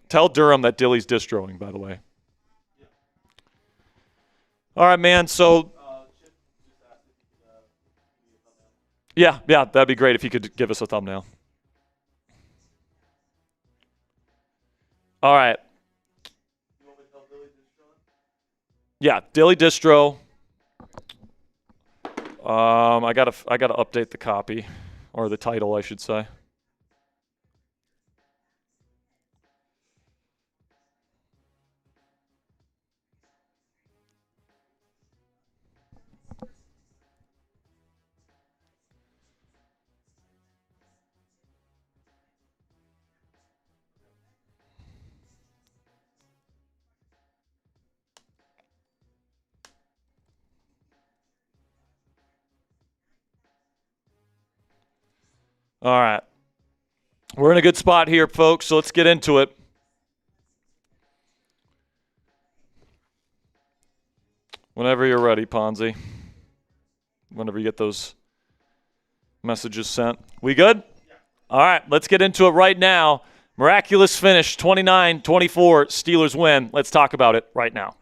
Tell Durham that Dilly's distroing, by the way. All right, man. So yeah, that'd be great if you could give us a thumbnail. All right. Yeah, Dilly distro. I gotta update the copy, or the title, I should say. All right. We're in a good spot here, folks, so let's get into it. Whenever you're ready, Ponzi. Whenever you get those messages sent. We good? Yeah. All right, let's get into it right now. Miraculous finish, 29-24, Steelers win. Let's talk about it right now.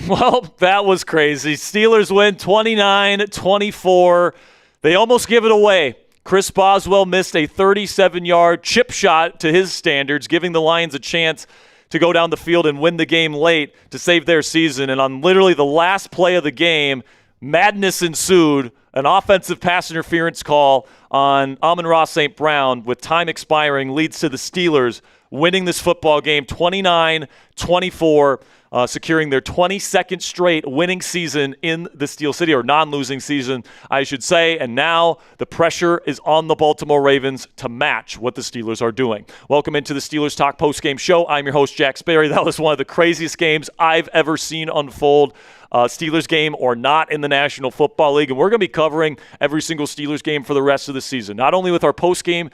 Well, that was crazy. Steelers win 29-24. They almost give it away. Chris Boswell missed a 37-yard chip shot to his standards, giving the Lions a chance to go down the field and win the game late to save their season. And on literally the last play of the game, madness ensued An offensive pass interference call on Amon-Ra St. Brown with time expiring leads to the Steelers winning this football game 29-24, securing their 22nd straight winning season in the Steel City, or non-losing season, I should say. And now the pressure is on the Baltimore Ravens to match what the Steelers are doing. Welcome into the Steelers Talk Postgame Show. I'm your host, Jack Sperry. That was one of the craziest games I've ever seen unfold. Steelers game or not in the National Football League. And we're going to be covering every single Steelers game for the rest of the season, not only with our post-game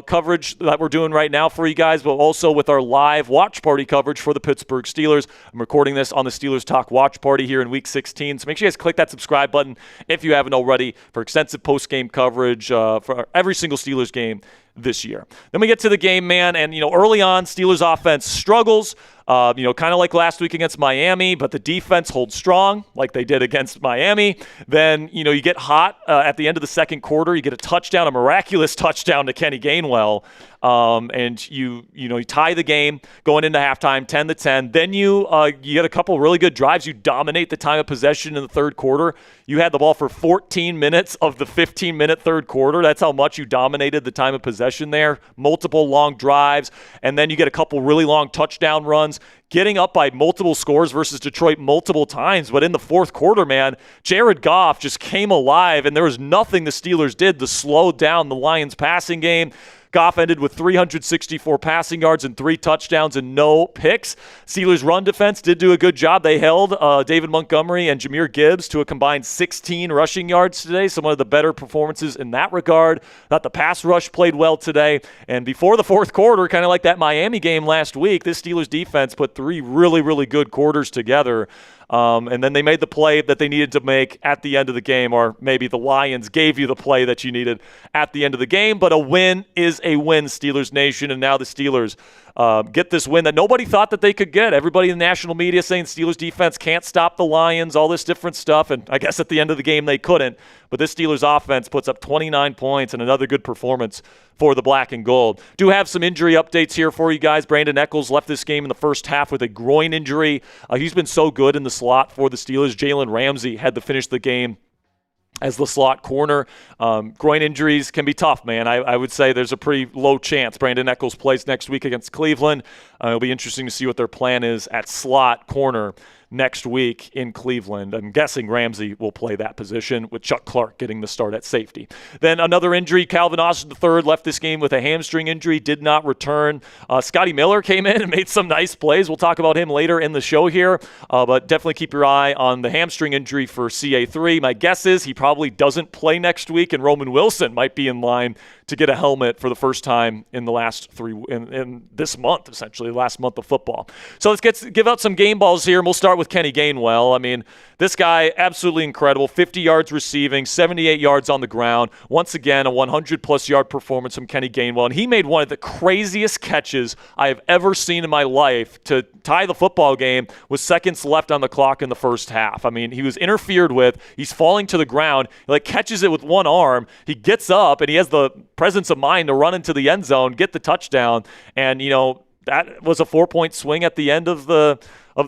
coverage that we're doing right now for you guys, but also with our live watch party coverage for the Pittsburgh Steelers. I'm recording this on the Steelers Talk Watch Party here in Week 16, so make sure you guys click that subscribe button if you haven't already for extensive post-game coverage for every single Steelers game this year. Then we get to the game, man, and early on, Steelers offense struggles. Kind of like last week against Miami, but the defense holds strong like they did against Miami. Then, you get hot at the end of the second quarter. You get a touchdown, a miraculous touchdown to Kenny Gainwell, and you tie the game going into halftime, 10-10. Then you get a couple really good drives. You dominate the time of possession in the third quarter. You had the ball for 14 minutes of the 15-minute third quarter. That's how much you dominated the time of possession there. Multiple long drives, and then you get a couple really long touchdown runs, getting up by multiple scores versus Detroit multiple times. But in the fourth quarter, man, Jared Goff just came alive, and there was nothing the Steelers did to slow down the Lions' passing game. Goff ended with 364 passing yards and 3 touchdowns and no picks. Steelers' run defense did do a good job. They held David Montgomery and Jahmyr Gibbs to a combined 16 rushing yards today, so one of the better performances in that regard. Thought the pass rush played well today. And before the fourth quarter, kind of like that Miami game last week, this Steelers defense put 3 really, really good quarters together. And then they made the play that they needed to make at the end of the game, or maybe the Lions gave you the play that you needed at the end of the game. But a win is a win, Steelers Nation, and now the Steelers get this win that nobody thought that they could get. Everybody in the national media saying Steelers defense can't stop the Lions, all this different stuff, and I guess at the end of the game they couldn't. But this Steelers offense puts up 29 points and another good performance for the black and gold. Do have some injury updates here for you guys. Brandon Echols left this game in the first half with a groin injury. He's been so good in the slot for the Steelers. Jalen Ramsey had to finish the game as the slot corner. Groin injuries can be tough, man. I would say there's a pretty low chance Brandon Echols plays next week against Cleveland. It'll be interesting to see what their plan is at slot corner next week in Cleveland. I'm guessing Ramsey will play that position with Chuck Clark getting the start at safety. Then another injury, Calvin Austin III left this game with a hamstring injury, did not return. Scotty Miller came in and made some nice plays. We'll talk about him later in the show here, but definitely keep your eye on the hamstring injury for CA3. My guess is he probably doesn't play next week, and Roman Wilson might be in line to get a helmet for the first time in the last in this month, essentially, the last month of football. So let's give out some game balls here, and we'll start with Kenny Gainwell. I mean, this guy, absolutely incredible. 50 yards receiving, 78 yards on the ground. Once again, a 100-plus yard performance from Kenny Gainwell, and he made one of the craziest catches I have ever seen in my life to tie the football game with seconds left on the clock in the first half. I mean, he was interfered with. He's falling to the ground. He catches it with one arm. He gets up, and he has the presence of mind to run into the end zone, get the touchdown, and, that was a 4-point swing at the end of the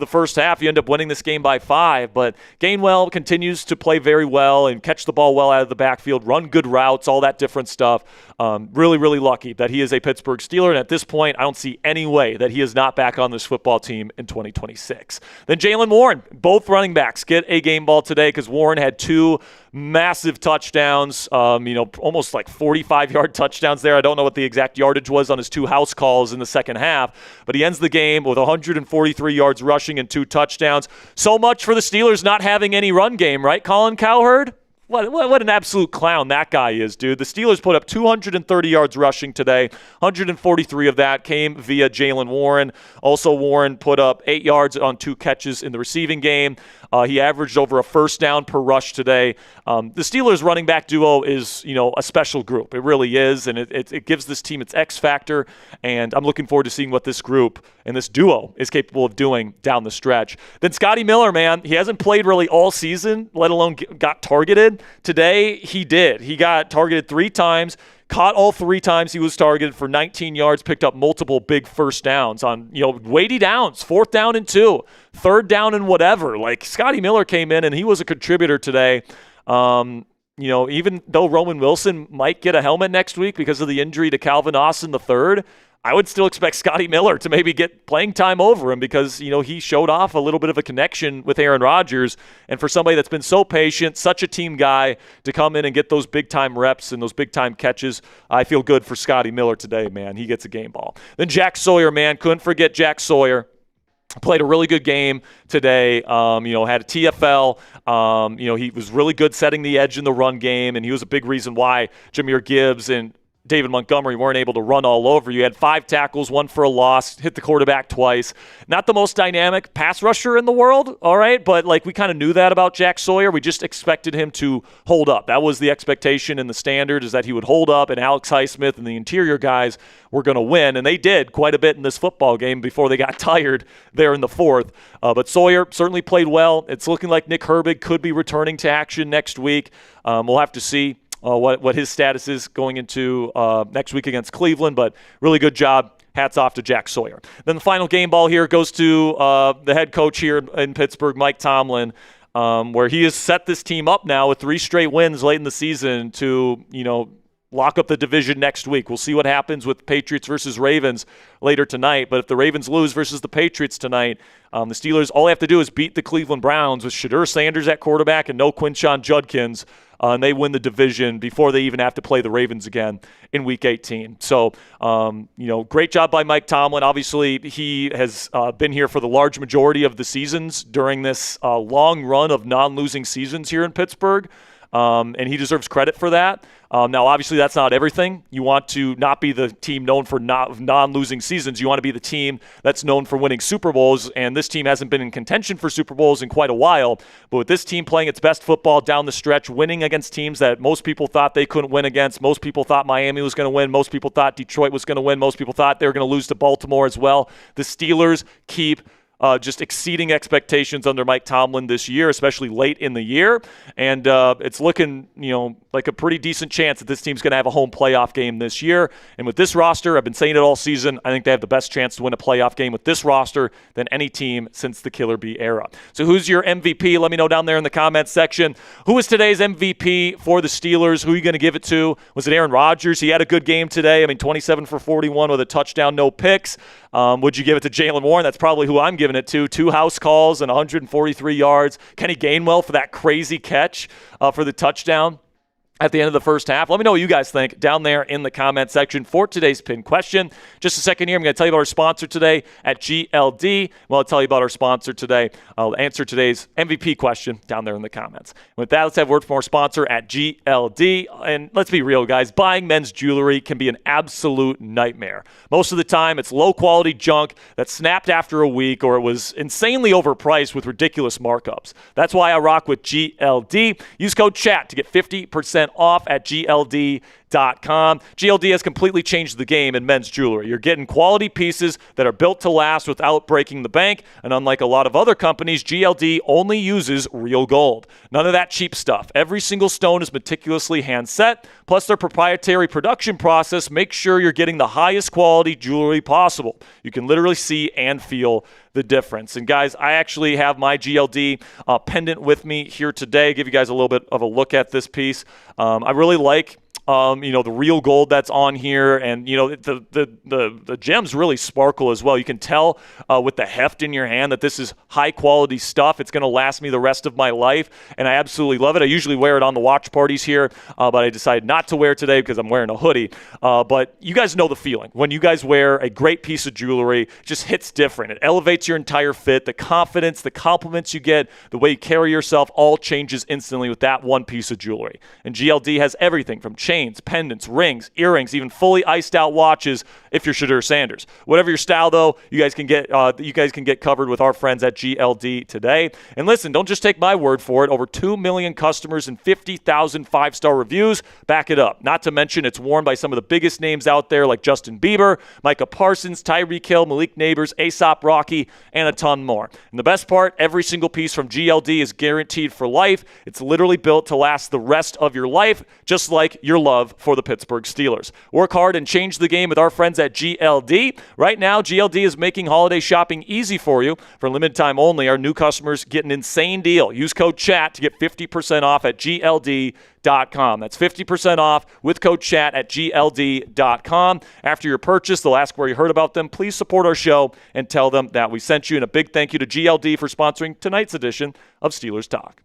first half. You end up winning this game by 5, but Gainwell continues to play very well and catch the ball well out of the backfield, run good routes, all that different stuff. Really, really lucky that he is a Pittsburgh Steeler, and at this point, I don't see any way that he is not back on this football team in 2026. Then Jaylen Warren, both running backs get a game ball today because Warren had 2 massive touchdowns, almost like 45-yard touchdowns there. I don't know what the exact yardage was on his 2 house calls in the second half, but he ends the game with 143 yards rushing and 2 touchdowns. So much for the Steelers not having any run game, right, Colin Cowherd? What an absolute clown that guy is, dude. The Steelers put up 230 yards rushing today. 143 of that came via Jaylen Warren. Also, Warren put up 8 yards on 2 catches in the receiving game. He averaged over a first down per rush today. The Steelers running back duo is, a special group. It really is, and it gives this team its X factor, and I'm looking forward to seeing what this group and this duo is capable of doing down the stretch. Then Scotty Miller, man, he hasn't played really all season, let alone got targeted. Today, he did. He got targeted 3 times, caught all 3 times he was targeted for 19 yards, picked up multiple big first downs on, weighty downs, 4th down and 2, 3rd down and whatever. Scotty Miller came in, and he was a contributor today. even though Roman Wilson might get a helmet next week because of the injury to Calvin Austin III, I would still expect Scotty Miller to maybe get playing time over him because, he showed off a little bit of a connection with Aaron Rodgers. And for somebody that's been so patient, such a team guy, to come in and get those big-time reps and those big-time catches, I feel good for Scotty Miller today, man. He gets a game ball. Then Jack Sawyer, man. Couldn't forget Jack Sawyer. Played a really good game today, had a TFL. He was really good setting the edge in the run game, and he was a big reason why Jahmyr Gibbs and David Montgomery weren't able to run all over you. Had 5 tackles, 1 for a loss, hit the quarterback twice. Not the most dynamic pass rusher in the world, all right? But, we kind of knew that about Jack Sawyer. We just expected him to hold up. That was the expectation in the standard, is that he would hold up, and Alex Highsmith and the interior guys were going to win. And they did quite a bit in this football game before they got tired there in the fourth. But Sawyer certainly played well. It's looking like Nick Herbig could be returning to action next week. We'll have to see what his status is going into next week against Cleveland, but really good job. Hats off to Jack Sawyer. Then the final game ball here goes to the head coach here in Pittsburgh, Mike Tomlin, where he has set this team up now with 3 straight wins late in the season to, lock up the division next week. We'll see what happens with Patriots versus Ravens later tonight. But if the Ravens lose versus the Patriots tonight, the Steelers, all they have to do is beat the Cleveland Browns with Shadur Sanders at quarterback and no Quinshon Judkins, and they win the division before they even have to play the Ravens again in Week 18. So, great job by Mike Tomlin. Obviously, he has been here for the large majority of the seasons during this long run of non-losing seasons here in Pittsburgh. And he deserves credit for that. Now, obviously, that's not everything. You want to not be the team known for non-losing seasons. You want to be the team that's known for winning Super Bowls, and this team hasn't been in contention for Super Bowls in quite a while. But with this team playing its best football down the stretch, winning against teams that most people thought they couldn't win against, most people thought Miami was going to win, most people thought Detroit was going to win, most people thought they were going to lose to Baltimore as well. The Steelers keep just exceeding expectations under Mike Tomlin this year, especially late in the year. And it's looking, like a pretty decent chance that this team's going to have a home playoff game this year. And with this roster, I've been saying it all season, I think they have the best chance to win a playoff game with this roster than any team since the Killer Bee era. So who's your MVP? Let me know down there in the comments section. Who is today's MVP for the Steelers? Who are you going to give it to? Was it Aaron Rodgers? He had a good game today. 27 for 41 with a touchdown, no picks. Would you give it to Jaylen Warren? That's probably who I'm giving it to. 2 house calls and 143 yards. Kenny Gainwell for that crazy catch for the touchdown at the end of the first half. Let me know what you guys think down there in the comment section for today's pin question. Just a second here, I'm going to tell you about our sponsor today at GLD. Well, I'll tell you about our sponsor today. I'll answer today's MVP question down there in the comments. With that, let's have a word from our sponsor at GLD. And let's be real, guys. Buying men's jewelry can be an absolute nightmare. Most of the time, it's low-quality junk that snapped after a week, or it was insanely overpriced with ridiculous markups. That's why I rock with GLD. Use code CHAT to get 50% off at GLD.com. GLD has completely changed the game in men's jewelry. You're getting quality pieces that are built to last without breaking the bank, and unlike a lot of other companies, GLD only uses real gold. None of that cheap stuff. Every single stone is meticulously hand set, plus their proprietary production process makes sure you're getting the highest quality jewelry possible. You can literally see and feel the difference. And guys, I actually have my GLD pendant with me here today. Give you guys a little bit of a look at this piece. I really like the real gold that's on here, and the gems really sparkle as well. You can tell with the heft in your hand that this is high quality stuff. It's going to last me the rest of my life, and I absolutely love it. I usually wear it on the watch parties here, but I decided not to wear it today because I'm wearing a hoodie. But you guys know the feeling when you guys wear a great piece of jewelry. It just hits different. It elevates your entire fit. The confidence, the compliments you get, the way you carry yourself, all changes instantly with that one piece of jewelry. And GLD has everything from chains, pendants, rings, earrings, even fully iced out watches if you're Shadur Sanders. Whatever your style, though, you guys can get covered with our friends at GLD today. And listen, don't just take my word for it. Over 2 million customers and 50,000 5-star reviews back it up. Not to mention it's worn by some of the biggest names out there like Justin Bieber, Micah Parsons, Tyreek Hill, Malik Neighbors, A$AP Rocky, and a ton more. And the best part, every single piece from GLD is guaranteed for life. It's literally built to last the rest of your life, just like your love for the Pittsburgh Steelers. Work hard and change the game with our friends at GLD. Right now, GLD is making holiday shopping easy for you. For a limited time only, our new customers get an insane deal. Use code CHAT to get 50% off at GLD.com. That's 50% off with code CHAT at GLD.com. After your purchase, they'll ask where you heard about them. Please support our show and tell them that we sent you. And a big thank you to GLD for sponsoring tonight's edition of Steelers Talk.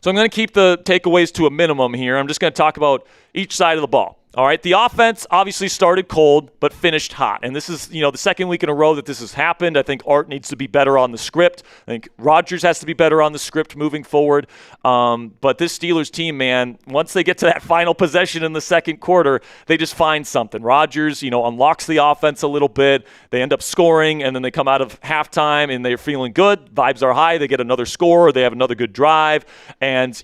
So I'm going to keep the takeaways to a minimum here. I'm just going to talk about each side of the ball. All right, the offense obviously started cold but finished hot. And this is, the second week in a row that this has happened. I think Art needs to be better on the script. I think Rodgers has to be better on the script moving forward. But this Steelers team, man, once they get to that final possession in the second quarter, they just find something. Rodgers, unlocks the offense a little bit. They end up scoring, and then they come out of halftime, and they're feeling good. Vibes are high. They get another score, or they have another good drive. And,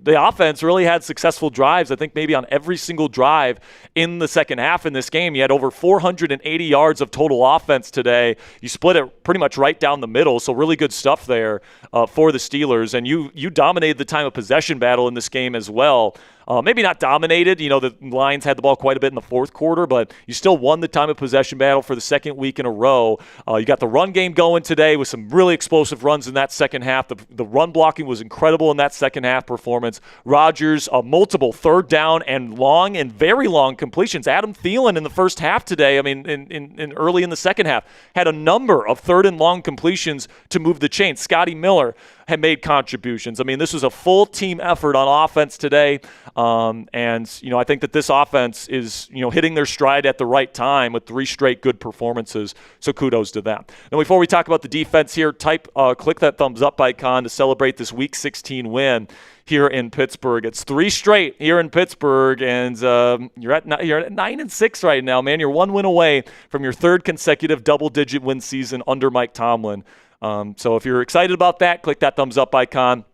the offense really had successful drives, I think maybe on every single drive in the second half in this game. You had over 480 yards of total offense today. You split it pretty much right down the middle, so really good stuff there for the Steelers. And you dominated the time of possession battle in this game as well. Maybe not dominated. The Lions had the ball quite a bit in the fourth quarter, but you still won the time of possession battle for the second week in a row. You got the run game going today with some really explosive runs in that second half. The run blocking was incredible in that second half performance. Rodgers, multiple third down and long and very long completions. Adam Thielen in the first half today, in early in the second half, had a number of third and long completions to move the chain. Scotty Miller had made contributions. This was a full team effort on offense today. I think that this offense is, hitting their stride at the right time with 3 straight good performances. So kudos to them. Now, before we talk about the defense here, click that thumbs up icon to celebrate this Week 16 win here in Pittsburgh. It's 3 straight here in Pittsburgh, and you're at 9-6 right now, man. You're 1 win away from your 3rd consecutive double-digit win season under Mike Tomlin. So if you're excited about that, click that thumbs up icon.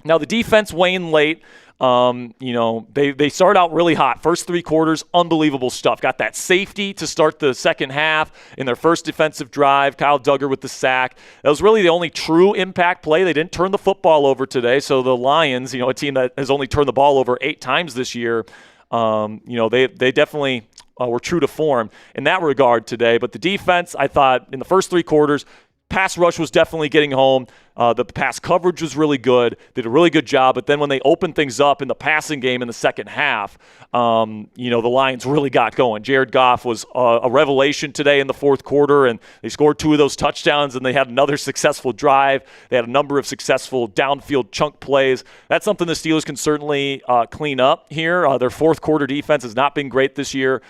Now, the defense waned late. They started out really hot. First 3 quarters, unbelievable stuff. Got that safety to start the second half in their first defensive drive. Kyle Duggar with the sack. That was really the only true impact play. They didn't turn the football over today. So the Lions, a team that has only turned the ball over 8 times this year, they definitely were true to form in that regard today. But the defense, I thought, in the first 3 quarters, pass rush was definitely getting home. The pass coverage was really good. They did a really good job. But then when they opened things up in the passing game in the second half, the Lions really got going. Jared Goff was a revelation today in the fourth quarter, and they scored 2 of those touchdowns, and they had another successful drive. They had a number of successful downfield chunk plays. That's something the Steelers can certainly clean up here. Their fourth quarter defense has not been great this year.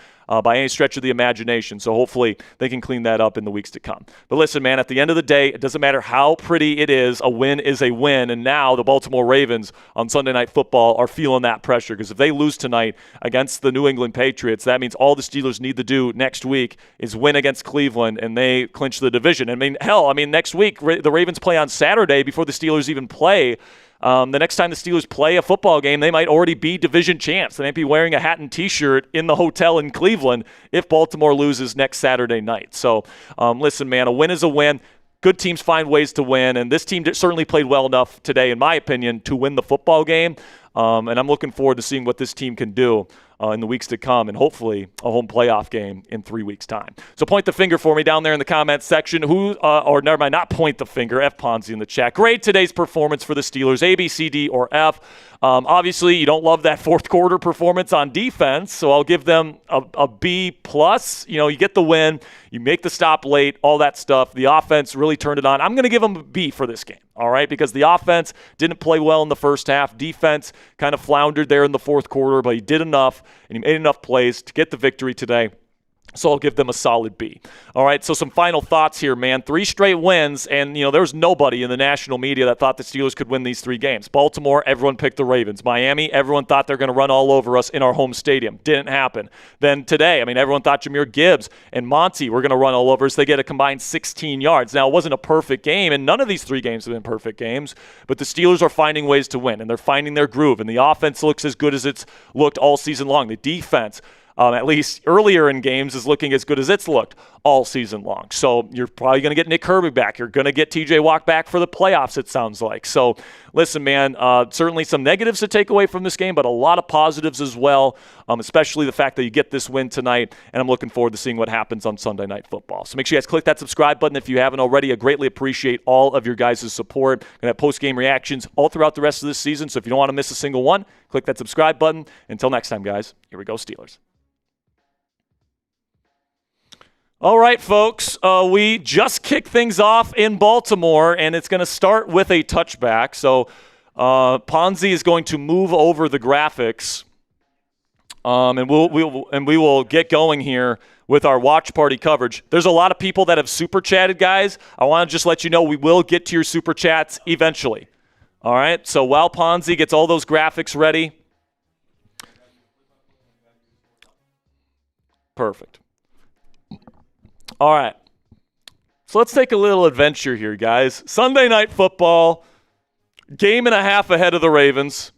By any stretch of the imagination. So hopefully they can clean that up in the weeks to come. But listen, man, at the end of the day, it doesn't matter how pretty it is. A win is a win. And now the Baltimore Ravens on Sunday Night Football are feeling that pressure, because if they lose tonight against the New England Patriots, that means all the Steelers need to do next week is win against Cleveland, and they clinch the division. Next week, the Ravens play on Saturday before the Steelers even play. The next time the Steelers play a football game, they might already be division champs. They might be wearing a hat and T-shirt in the hotel in Cleveland if Baltimore loses next Saturday night. So, listen, man, a win is a win. Good teams find ways to win, and this team certainly played well enough today, in my opinion, to win the football game. And I'm looking forward to seeing what this team can do in the weeks to come, and hopefully a home playoff game in 3 weeks' time. So point the finger for me down there in the comments section. Or never mind, not point the finger. F. Ponzi in the chat. Grade today's performance for the Steelers, A, B, C, D, or F. Obviously, you don't love that fourth quarter performance on defense, so I'll give them a B+. You get the win, you make the stop late, all that stuff. The offense really turned it on. I'm going to give them a B for this game, all right, because the offense didn't play well in the first half. Defense kind of floundered there in the fourth quarter, but he did enough, and he made enough plays to get the victory today. So I'll give them a solid B. All right, so some final thoughts here, man. 3 straight wins, and, there was nobody in the national media that thought the Steelers could win these 3 games. Baltimore, everyone picked the Ravens. Miami, everyone thought they're going to run all over us in our home stadium. Didn't happen. Then today, everyone thought Jahmyr Gibbs and Monty were going to run all over us. They get a combined 16 yards. Now, it wasn't a perfect game, and none of these 3 games have been perfect games, but the Steelers are finding ways to win, and they're finding their groove, and the offense looks as good as it's looked all season long. The defense, at least earlier in games, is looking as good as it's looked all season long. So you're probably going to get Nick Herbig back. You're going to get TJ Watt back for the playoffs, it sounds like. So listen, man, certainly some negatives to take away from this game, but a lot of positives as well, especially the fact that you get this win tonight, and I'm looking forward to seeing what happens on Sunday Night Football. So make sure you guys click that subscribe button if you haven't already. I greatly appreciate all of your guys' support. Going to have post-game reactions all throughout the rest of this season, so if you don't want to miss a single one, click that subscribe button. Until next time, guys, here we go, Steelers. All right, folks, we just kicked things off in Baltimore, and it's going to start with a touchback. So Ponzi is going to move over the graphics, and we will get going here with our watch party coverage. There's a lot of people that have super chatted, guys. I want to just let you know we will get to your super chats eventually. All right, so while Ponzi gets all those graphics ready. Perfect. All right. So let's take a little adventure here, guys. Sunday Night Football, game and a half ahead of the Ravens.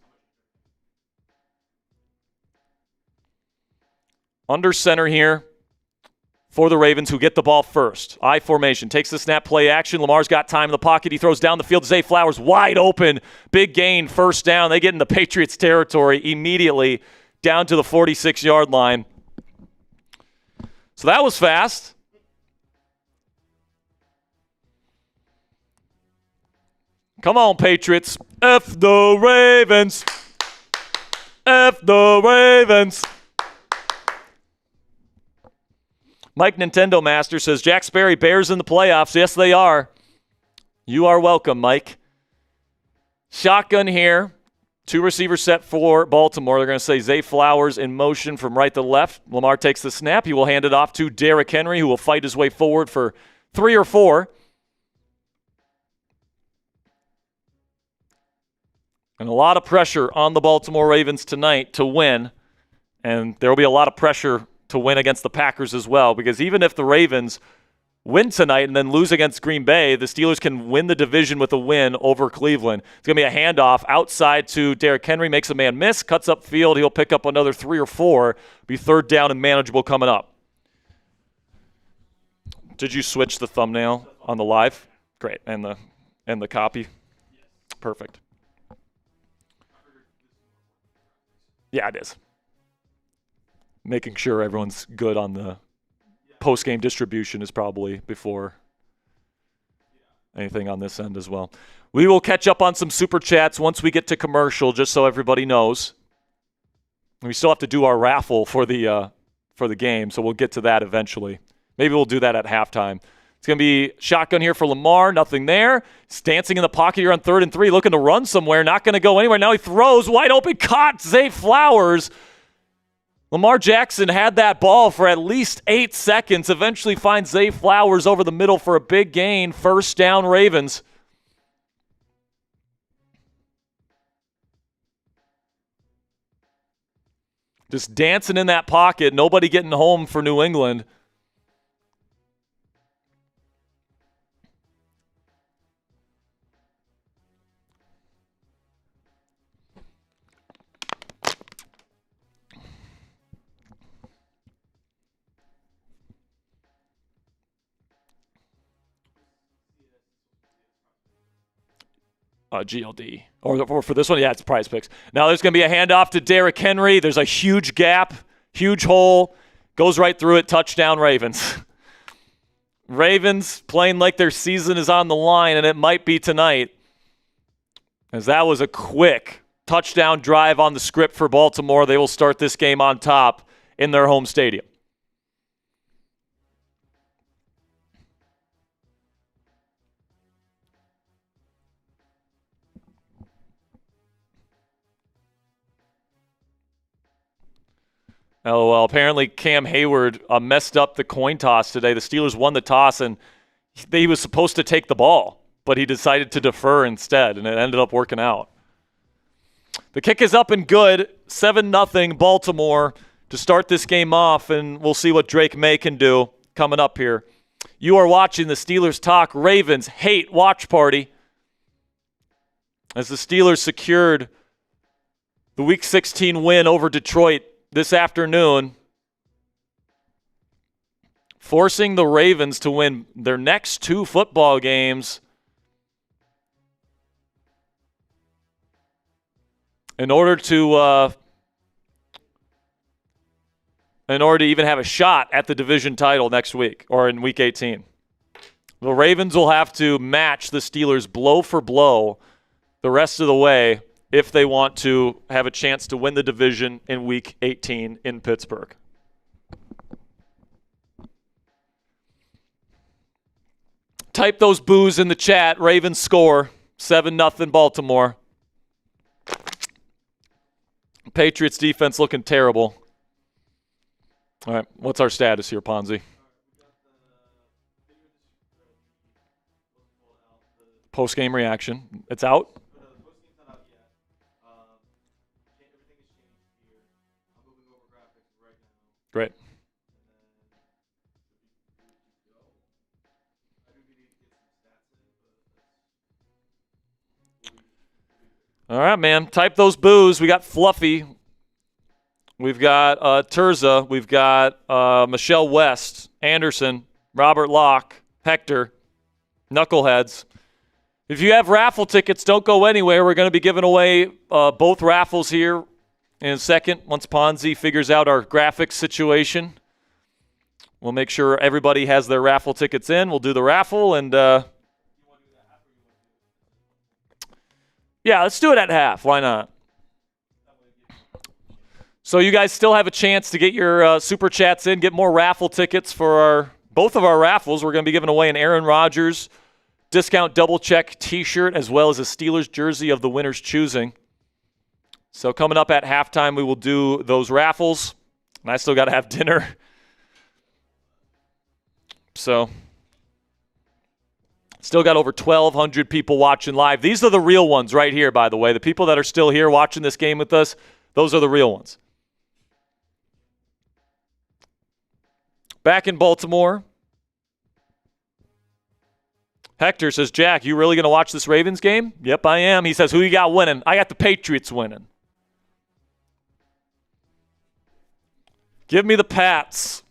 Under center here for the Ravens, who get the ball first. I formation. Takes the snap, play action. Lamar's got time in the pocket. He throws down the field. Zay Flowers wide open. Big gain, first down. They get in the Patriots' territory immediately down to the 46-yard line. So that was fast. Come on, Patriots. F the Ravens. F the Ravens. Mike Nintendo Master says, Jack Sperry, Bears in the playoffs. Yes, they are. You are welcome, Mike. Shotgun here. Two receivers set for Baltimore. They're going to say Zay Flowers in motion from right to left. Lamar takes the snap. He will hand it off to Derrick Henry, who will fight his way forward for 3 or 4. And a lot of pressure on the Baltimore Ravens tonight to win. And there will be a lot of pressure to win against the Packers as well, because even if the Ravens win tonight and then lose against Green Bay, the Steelers can win the division with a win over Cleveland. It's going to be a handoff outside to Derrick Henry, makes a man miss, cuts up field. He'll pick up another 3 or 4, be third down and manageable coming up. Did you switch the thumbnail on the live? Great. And the copy? Perfect. Yeah, it is. Making sure everyone's good on the post-game distribution is probably before anything on this end as well. We will catch up on some super chats once we get to commercial, just so everybody knows. We still have to do our raffle for the game, so we'll get to that eventually. Maybe we'll do that at halftime. It's going to be shotgun here for Lamar. Nothing there. He's dancing in the pocket here on 3rd and 3, looking to run somewhere. Not going to go anywhere. Now he throws wide open. Caught Zay Flowers. Lamar Jackson had that ball for at least 8 seconds. Eventually finds Zay Flowers over the middle for a big gain. First down, Ravens. Just dancing in that pocket. Nobody getting home for New England. GLD. Or for this one, yeah, it's Prize Picks. Now there's going to be a handoff to Derrick Henry. There's a huge gap, huge hole. Goes right through it. Touchdown, Ravens. Ravens playing like their season is on the line, and it might be tonight, as that was a quick touchdown drive on the script for Baltimore. They will start this game on top in their home stadium. LOL. Apparently Cam Hayward messed up the coin toss today. The Steelers won the toss, and he was supposed to take the ball, but he decided to defer instead, and it ended up working out. The kick is up and good. 7-0 Baltimore to start this game off, and we'll see what Drake May can do coming up here. You are watching the Steelers Talk Ravens Hate Watch Party as the Steelers secured the Week 16 win over Detroit this afternoon forcing the Ravens to win their next 2 football games in order to even have a shot at the division title next week or in Week 18. The Ravens will have to match the Steelers blow for blow the rest of the way if they want to have a chance to win the division in Week 18 in Pittsburgh. Type those boos in the chat. Ravens score 7-0 Baltimore. Patriots defense looking terrible. All right, what's our status here, Ponzi? Post-game reaction. It's out? Great. All right, man. Type those boos. We got Fluffy. We've got Terza. We've got Michelle West, Anderson, Robert Locke, Hector, Knuckleheads. If you have raffle tickets, don't go anywhere. We're going to be giving away both raffles here in a second. Once Ponzi figures out our graphics situation, we'll make sure everybody has their raffle tickets in. We'll do the raffle, and yeah, let's do it at half. Why not? So you guys still have a chance to get your super chats in, get more raffle tickets for both of our raffles. We're going to be giving away an Aaron Rodgers discount double check t-shirt as well as a Steelers jersey of the winner's choosing. So coming up at halftime, we will do those raffles. And I still got to have dinner. So still got over 1,200 people watching live. These are the real ones right here, by the way. The people that are still here watching this game with us, those are the real ones. Back in Baltimore, Hector says, Jack, you really going to watch this Ravens game? Yep, I am. He says, who you got winning? I got the Patriots winning. Give me the Pats.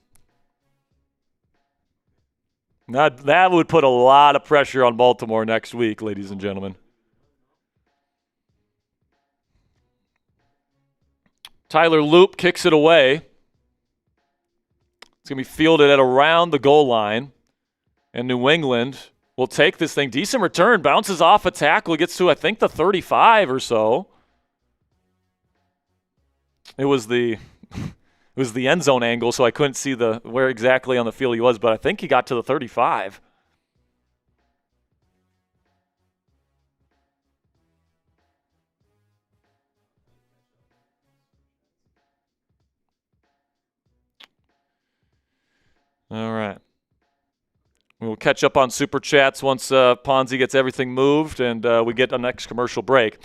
That would put a lot of pressure on Baltimore next week, ladies and gentlemen. Tyler Loop kicks it away. It's going to be fielded at around the goal line. And New England will take this thing. Decent return. Bounces off a tackle. Gets to, I think, the 35 or so. It was the end zone angle, so I couldn't see where exactly on the field he was, but I think he got to the 35. All right. We'll catch up on Super Chats once Ponzi gets everything moved and we get a next commercial break.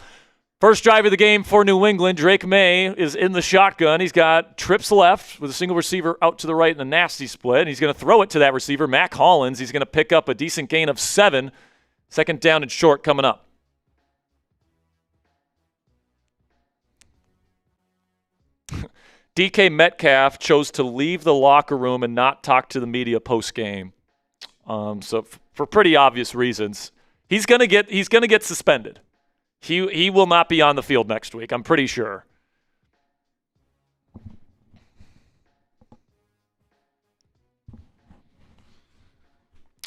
First drive of the game for New England. Drake May is in the shotgun. He's got trips left with a single receiver out to the right in a nasty split. And he's going to throw it to that receiver, Mac Hollins. He's going to pick up a decent gain of 7. Second down and short coming up. DK Metcalf chose to leave the locker room and not talk to the media post-game. So for pretty obvious reasons, he's gonna get suspended. He will not be on the field next week, I'm pretty sure.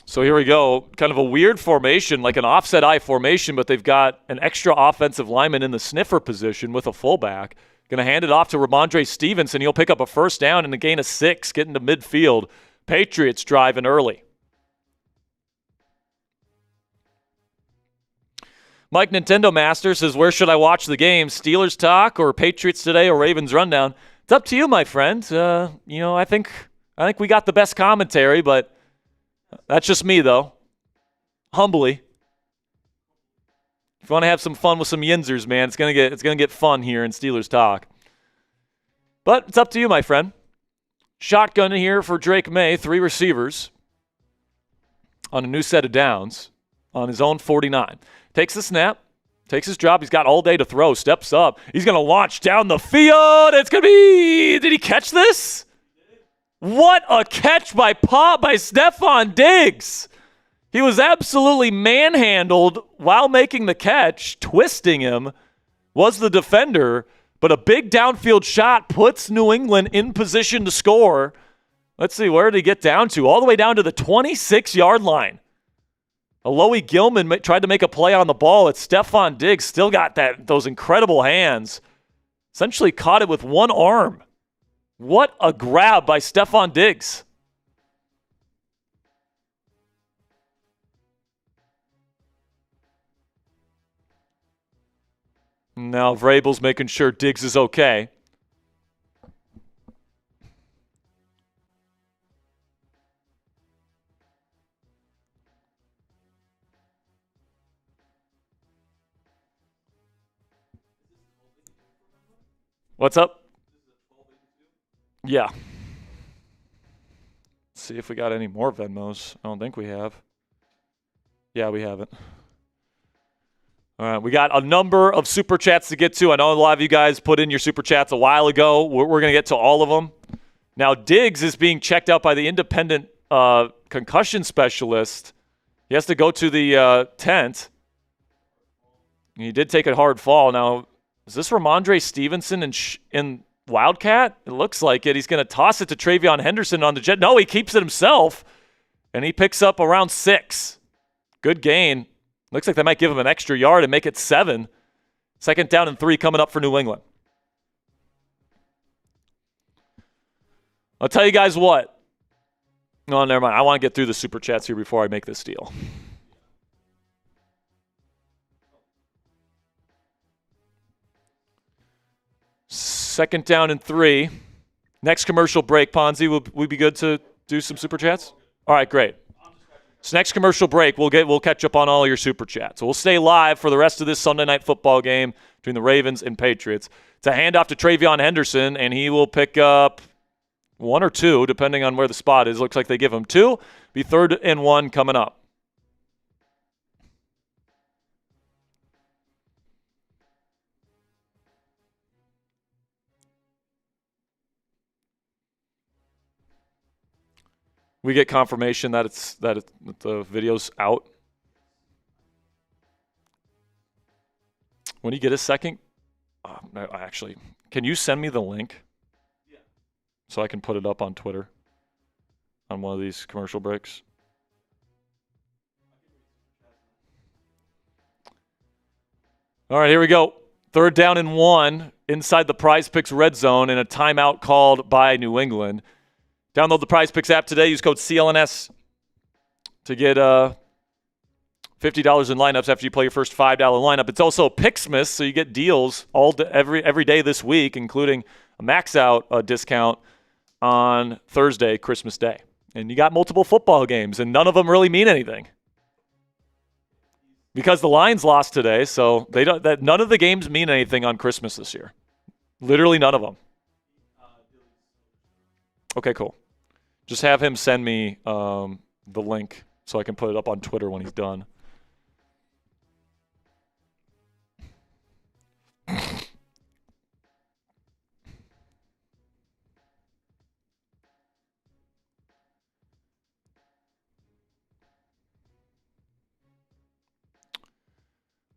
So here we go. Kind of a weird formation, like an offset I formation, but they've got an extra offensive lineman in the sniffer position with a fullback. Going to hand it off to Ramondre Stevenson. He'll pick up a first down and a gain of 6, getting to midfield. Patriots driving early. Mike Nintendo Master says, where should I watch the game? Steelers talk or Patriots today or Ravens rundown? It's up to you, my friend. I think we got the best commentary, but that's just me, though. Humbly. If you want to have some fun with some Yinzers, man, it's gonna get fun here in Steelers talk. But it's up to you, my friend. Shotgun here for Drake May, 3 receivers on a new set of downs on his own 49. Takes the snap, takes his drop. He's got all day to throw. Steps up. He's gonna launch down the field. It's gonna be. Did he catch this? What a catch by Stefon Diggs. He was absolutely manhandled while making the catch. Twisting him was the defender, but a big downfield shot puts New England in position to score. Let's see, where did he get down to? All the way down to the 26-yard line. Alohi Gilman tried to make a play on the ball. It's Stefon Diggs. Still got those incredible hands. Essentially caught it with one arm. What a grab by Stefon Diggs. Now Vrabel's making sure Diggs is okay. What's up? Yeah. Let's see if we got any more Venmos. I don't think we have. Yeah, we haven't. All right, we got a number of Super Chats to get to. I know a lot of you guys put in your Super Chats a while ago. We're going to get to all of them. Now, Diggs is being checked out by the independent concussion specialist. He has to go to the tent. He did take a hard fall. Now, is this Ramondre Stevenson in Wildcat? It looks like it. He's going to toss it to Travion Henderson on the jet. No, he keeps it himself, and he picks up around 6. Good gain. Looks like they might give him an extra yard and make it 7. 2nd down and 3 coming up for New England. I'll tell you guys what. No, never mind. I want to get through the Super Chats here before I make this deal. Second down and 3. Next commercial break, Ponzi. Will we be good to do some Super Chats? All right, great. So next commercial break, we'll catch up on all your Super Chats. So we'll stay live for the rest of this Sunday night football game between the Ravens and Patriots. It's a handoff to Travion Henderson, and he will pick up 1 or 2, depending on where the spot is. Looks like they give him 2. Be 3rd and 1 coming up. We get confirmation that the video's out. When you get a second, no, actually, can you send me the link? Yeah. So I can put it up on Twitter on one of these commercial breaks. All right, here we go. 3rd down and 1 inside the Prize Picks red zone and a timeout called by New England. Download the Prize Picks app today. Use code CLNS to get $50 in lineups after you play your first $5 lineup. It's also Picksmas, so you get deals every day this week, including a max out discount on Thursday, Christmas Day. And you got multiple football games, and none of them really mean anything because the Lions lost today. So none of the games mean anything on Christmas this year. Literally none of them. Okay, cool. Just have him send me the link so I can put it up on Twitter when he's done.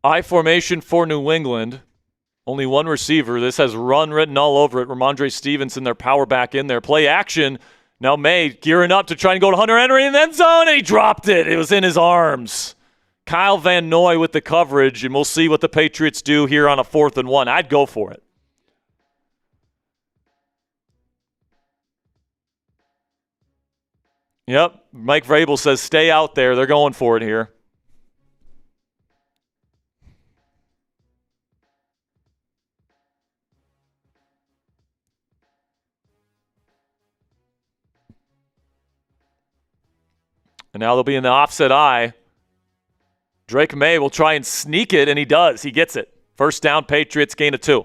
I formation for New England. Only one receiver. This has run written all over it. Ramondre Stevenson, their power back in there. Play action. Now May gearing up to try and go to Hunter Henry in the end zone, and he dropped it. It was in his arms. Kyle Van Noy with the coverage, and we'll see what the Patriots do here on a 4th and 1. I'd go for it. Yep, Mike Vrabel says stay out there. They're going for it here. And now they'll be in the offset eye. Drake May will try and sneak it, and he does. He gets it. 1st down, Patriots, gain of 2.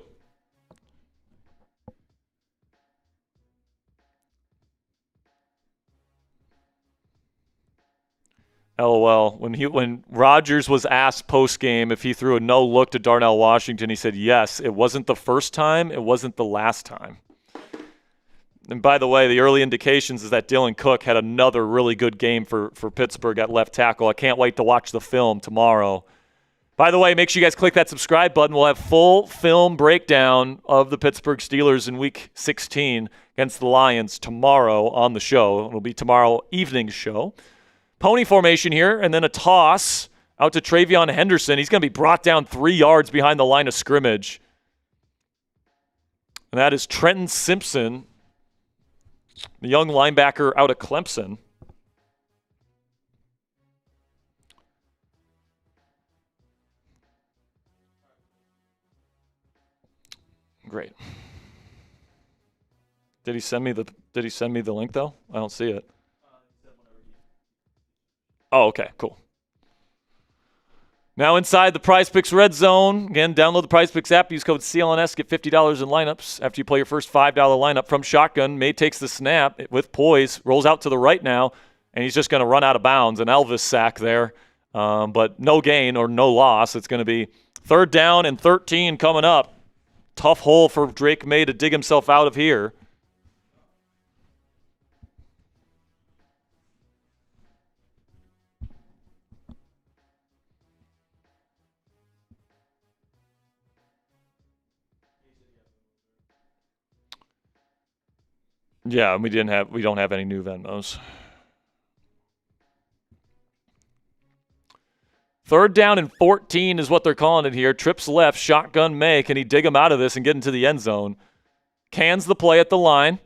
LOL. When Rodgers was asked post-game if he threw a no-look to Darnell Washington, he said yes. It wasn't the first time. It wasn't the last time. And by the way, the early indications is that Dylan Cook had another really good game for Pittsburgh at left tackle. I can't wait to watch the film tomorrow. By the way, make sure you guys click that subscribe button. We'll have full film breakdown of the Pittsburgh Steelers in Week 16 against the Lions tomorrow on the show. It'll be tomorrow evening's show. Pony formation here, and then a toss out to Travion Henderson. He's going to be brought down 3 yards behind the line of scrimmage. And that is Trenton Simpson, the young linebacker out of Clemson. Great. Did he send me the link though? I don't see it. Oh, okay, cool. Now inside the Prize Picks Red Zone. Again, download the Prize Picks app. Use code CLNS. Get $50 in lineups after you play your first $5 lineup from shotgun. May takes the snap with poise. Rolls out to the right now, and he's just going to run out of bounds. An Elvis sack there, but no gain or no loss. It's going to be 3rd down and 13 coming up. Tough hole for Drake May to dig himself out of here. Yeah, we don't have any new Venmos. 3rd down and 14 is what they're calling it here. Trips left, shotgun May. Can he dig him out of this and get into the end zone? Cans the play at the line.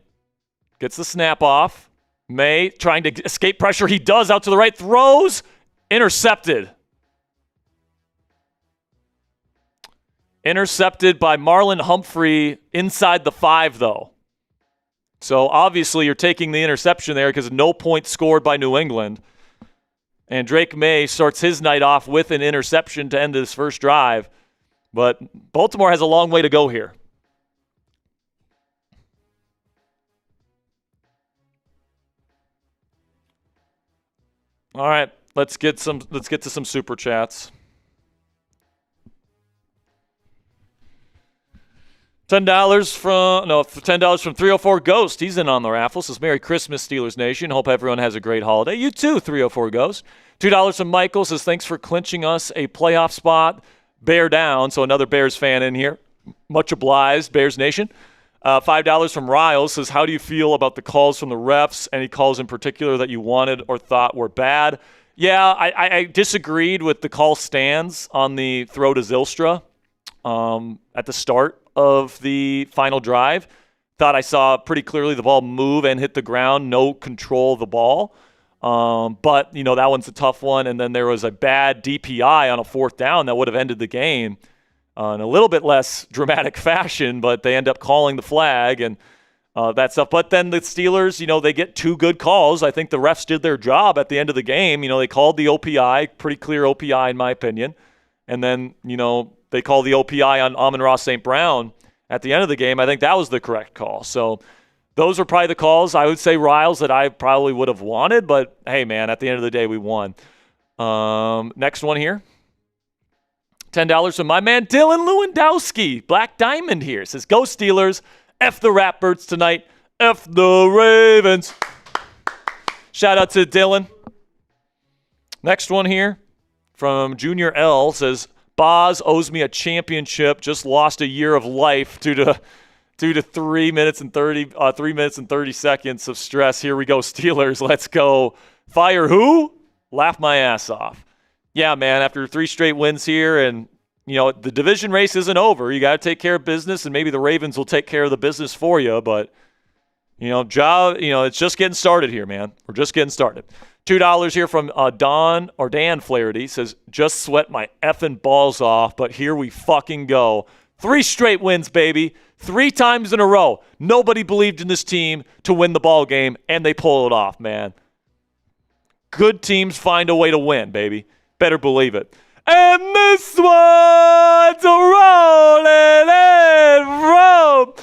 Gets the snap off. May trying to escape pressure. He does out to the right. Throws. Intercepted. Intercepted by Marlon Humphrey inside the 5, though. So obviously you're taking the interception there because no points scored by New England. And Drake May starts his night off with an interception to end his first drive. But Baltimore has a long way to go here. All right, let's get to some super chats. $10 from 304 Ghost. He's in on the raffle. Says Merry Christmas, Steelers Nation. Hope everyone has a great holiday. You too, 304 Ghost. $2 from Michael. Says thanks for clinching us a playoff spot. Bear down. So another Bears fan in here. Much obliged, Bears Nation. $5 from Riles. Says how do you feel about the calls from the refs? Any calls in particular that you wanted or thought were bad? Yeah, I disagreed with the call stands on the throw to Zylstra at the start of the final drive. Thought I saw pretty clearly the ball move and hit the ground, no control of the ball. But, that one's a tough one. And then there was a bad DPI on a 4th down that would have ended the game in a little bit less dramatic fashion, but they end up calling the flag and that stuff. But then the Steelers, they get 2 good calls. I think the refs did their job at the end of the game. They called the OPI, pretty clear OPI in my opinion. And then, they call the OPI on Amon-Ra St. Brown at the end of the game. I think that was the correct call. So those are probably the calls, I would say, Riles, that I probably would have wanted. But, hey, man, at the end of the day, we won. Next one here. $10 from my man Dylan Lewandowski. Black Diamond here. Says, go Steelers. F the Ratbirds tonight. F the Ravens. Shout out to Dylan. Next one here from Junior L. Says, Boz owes me a championship. Just lost a year of life due to 3 minutes and 30 seconds of stress. Here we go, Steelers. Let's go. Fire who? Laugh my ass off. Yeah, man. After 3 straight wins here, and the division race isn't over. You got to take care of business, and maybe the Ravens will take care of the business for you. But it's just getting started here, man. We're just getting started. $2 here from Dan Flaherty. Says, just sweat my effing balls off, but here we fucking go. 3 straight wins, baby. 3 times in a row. Nobody believed in this team to win the ball game, and they pull it off, man. Good teams find a way to win, baby. Better believe it. And this one's rolling in from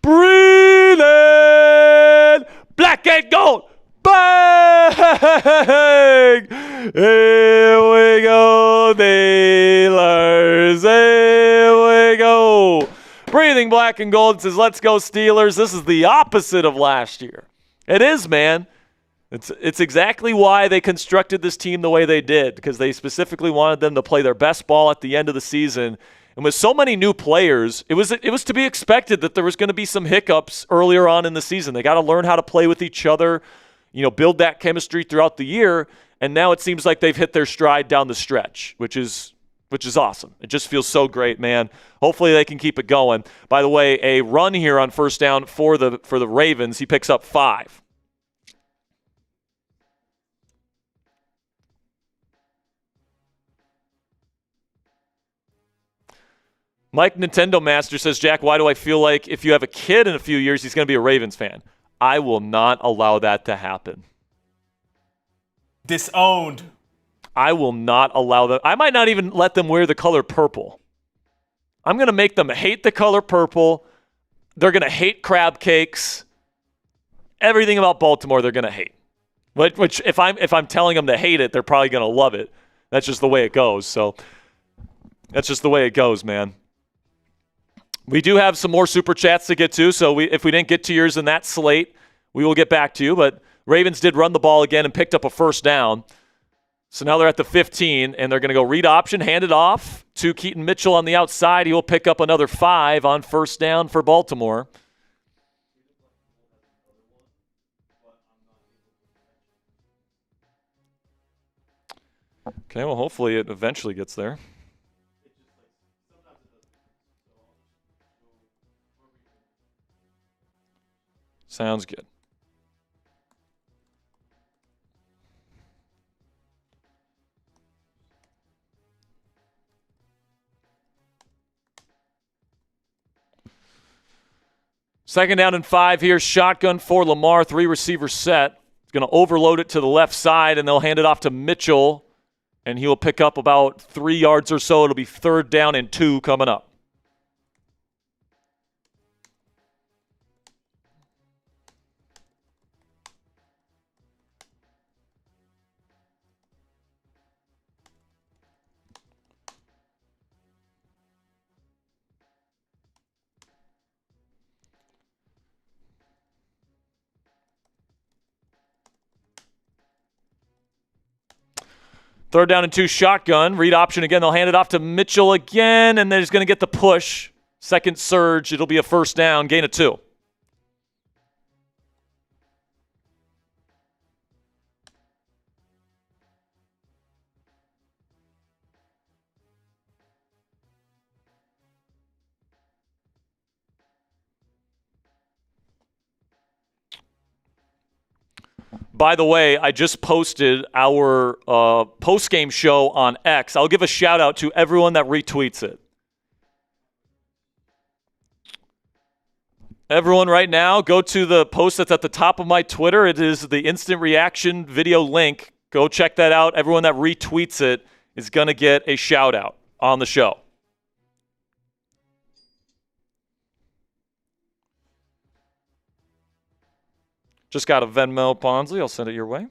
breathing black and gold. Bang! Here we go, Steelers. Here we go. Breathing Winning black and gold says, let's go Steelers. This is the opposite of last year. It is, man. It's exactly why they constructed this team the way they did, because they specifically wanted them to play their best ball at the end of the season. And with so many new players, it was to be expected that there was going to be some hiccups earlier on in the season. They got to learn how to play with each other, build that chemistry throughout the year. And now it seems like they've hit their stride down the stretch, which is awesome. It just feels so great, man. Hopefully they can keep it going. By the way, a run here on first down for the Ravens. He picks up 5. Mike Nintendo Master says, Jack, why do I feel like if you have a kid in a few years, he's going to be a Ravens fan? I will not allow that to happen. Disowned. I will not allow that. I might not even let them wear the color purple. I'm going to make them hate the color purple. They're going to hate crab cakes. Everything about Baltimore they're going to hate. Which if I'm telling them to hate it, they're probably going to love it. That's just the way it goes. So that's just the way it goes, man. We do have some more super chats to get to, so if we didn't get to yours in that slate, we will get back to you. But Ravens did run the ball again and picked up a first down. So now they're at the 15, and they're going to go read option, hand it off to Keaton Mitchell on the outside. He will pick up another 5 on first down for Baltimore. Okay, well, hopefully it eventually gets there. Sounds good. Second down and 5 here. Shotgun for Lamar. 3 receiver set. He's going to overload it to the left side, and they'll hand it off to Mitchell, and he will pick up about 3 yards or so. It'll be 3rd down and 2 coming up. Third down and 2, shotgun. Read option again. They'll hand it off to Mitchell again, and they're just going to get the push. Second surge. It'll be a first down. Gain of 2. By the way, I just posted our postgame show on X. I'll give a shout out to everyone that retweets it. Everyone right now, go to the post that's at the top of my Twitter. It is the instant reaction video link. Go check that out. Everyone that retweets it is going to get a shout out on the show. Just got a Venmo, Ponsley. I'll send it your way.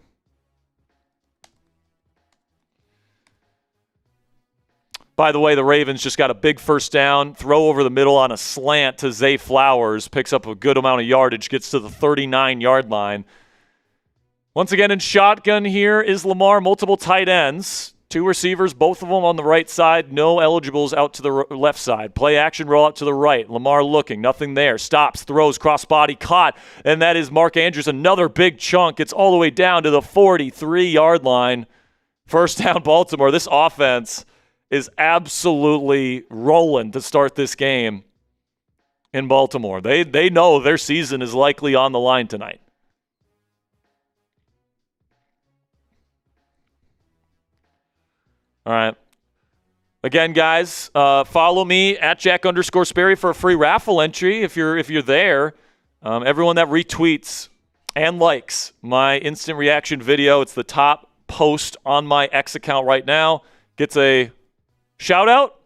By the way, the Ravens just got a big first down. Throw over the middle on a slant to Zay Flowers. Picks up a good amount of yardage. Gets to the 39-yard line. Once again, in shotgun here is Lamar. Multiple tight ends. 2 receivers, both of them on the right side. No eligibles out to the left side. Play action, roll out to the right. Lamar looking, nothing there. Stops, throws, crossbody, caught. And that is Mark Andrews, another big chunk. It's all the way down to the 43-yard line. First down, Baltimore. This offense is absolutely rolling to start this game in Baltimore. They know their season is likely on the line tonight. All right. Again, guys, follow me at Jack_Sperry for a free raffle entry if you're there. Everyone that retweets and likes my instant reaction video, it's the top post on my X account right now, gets a shout out.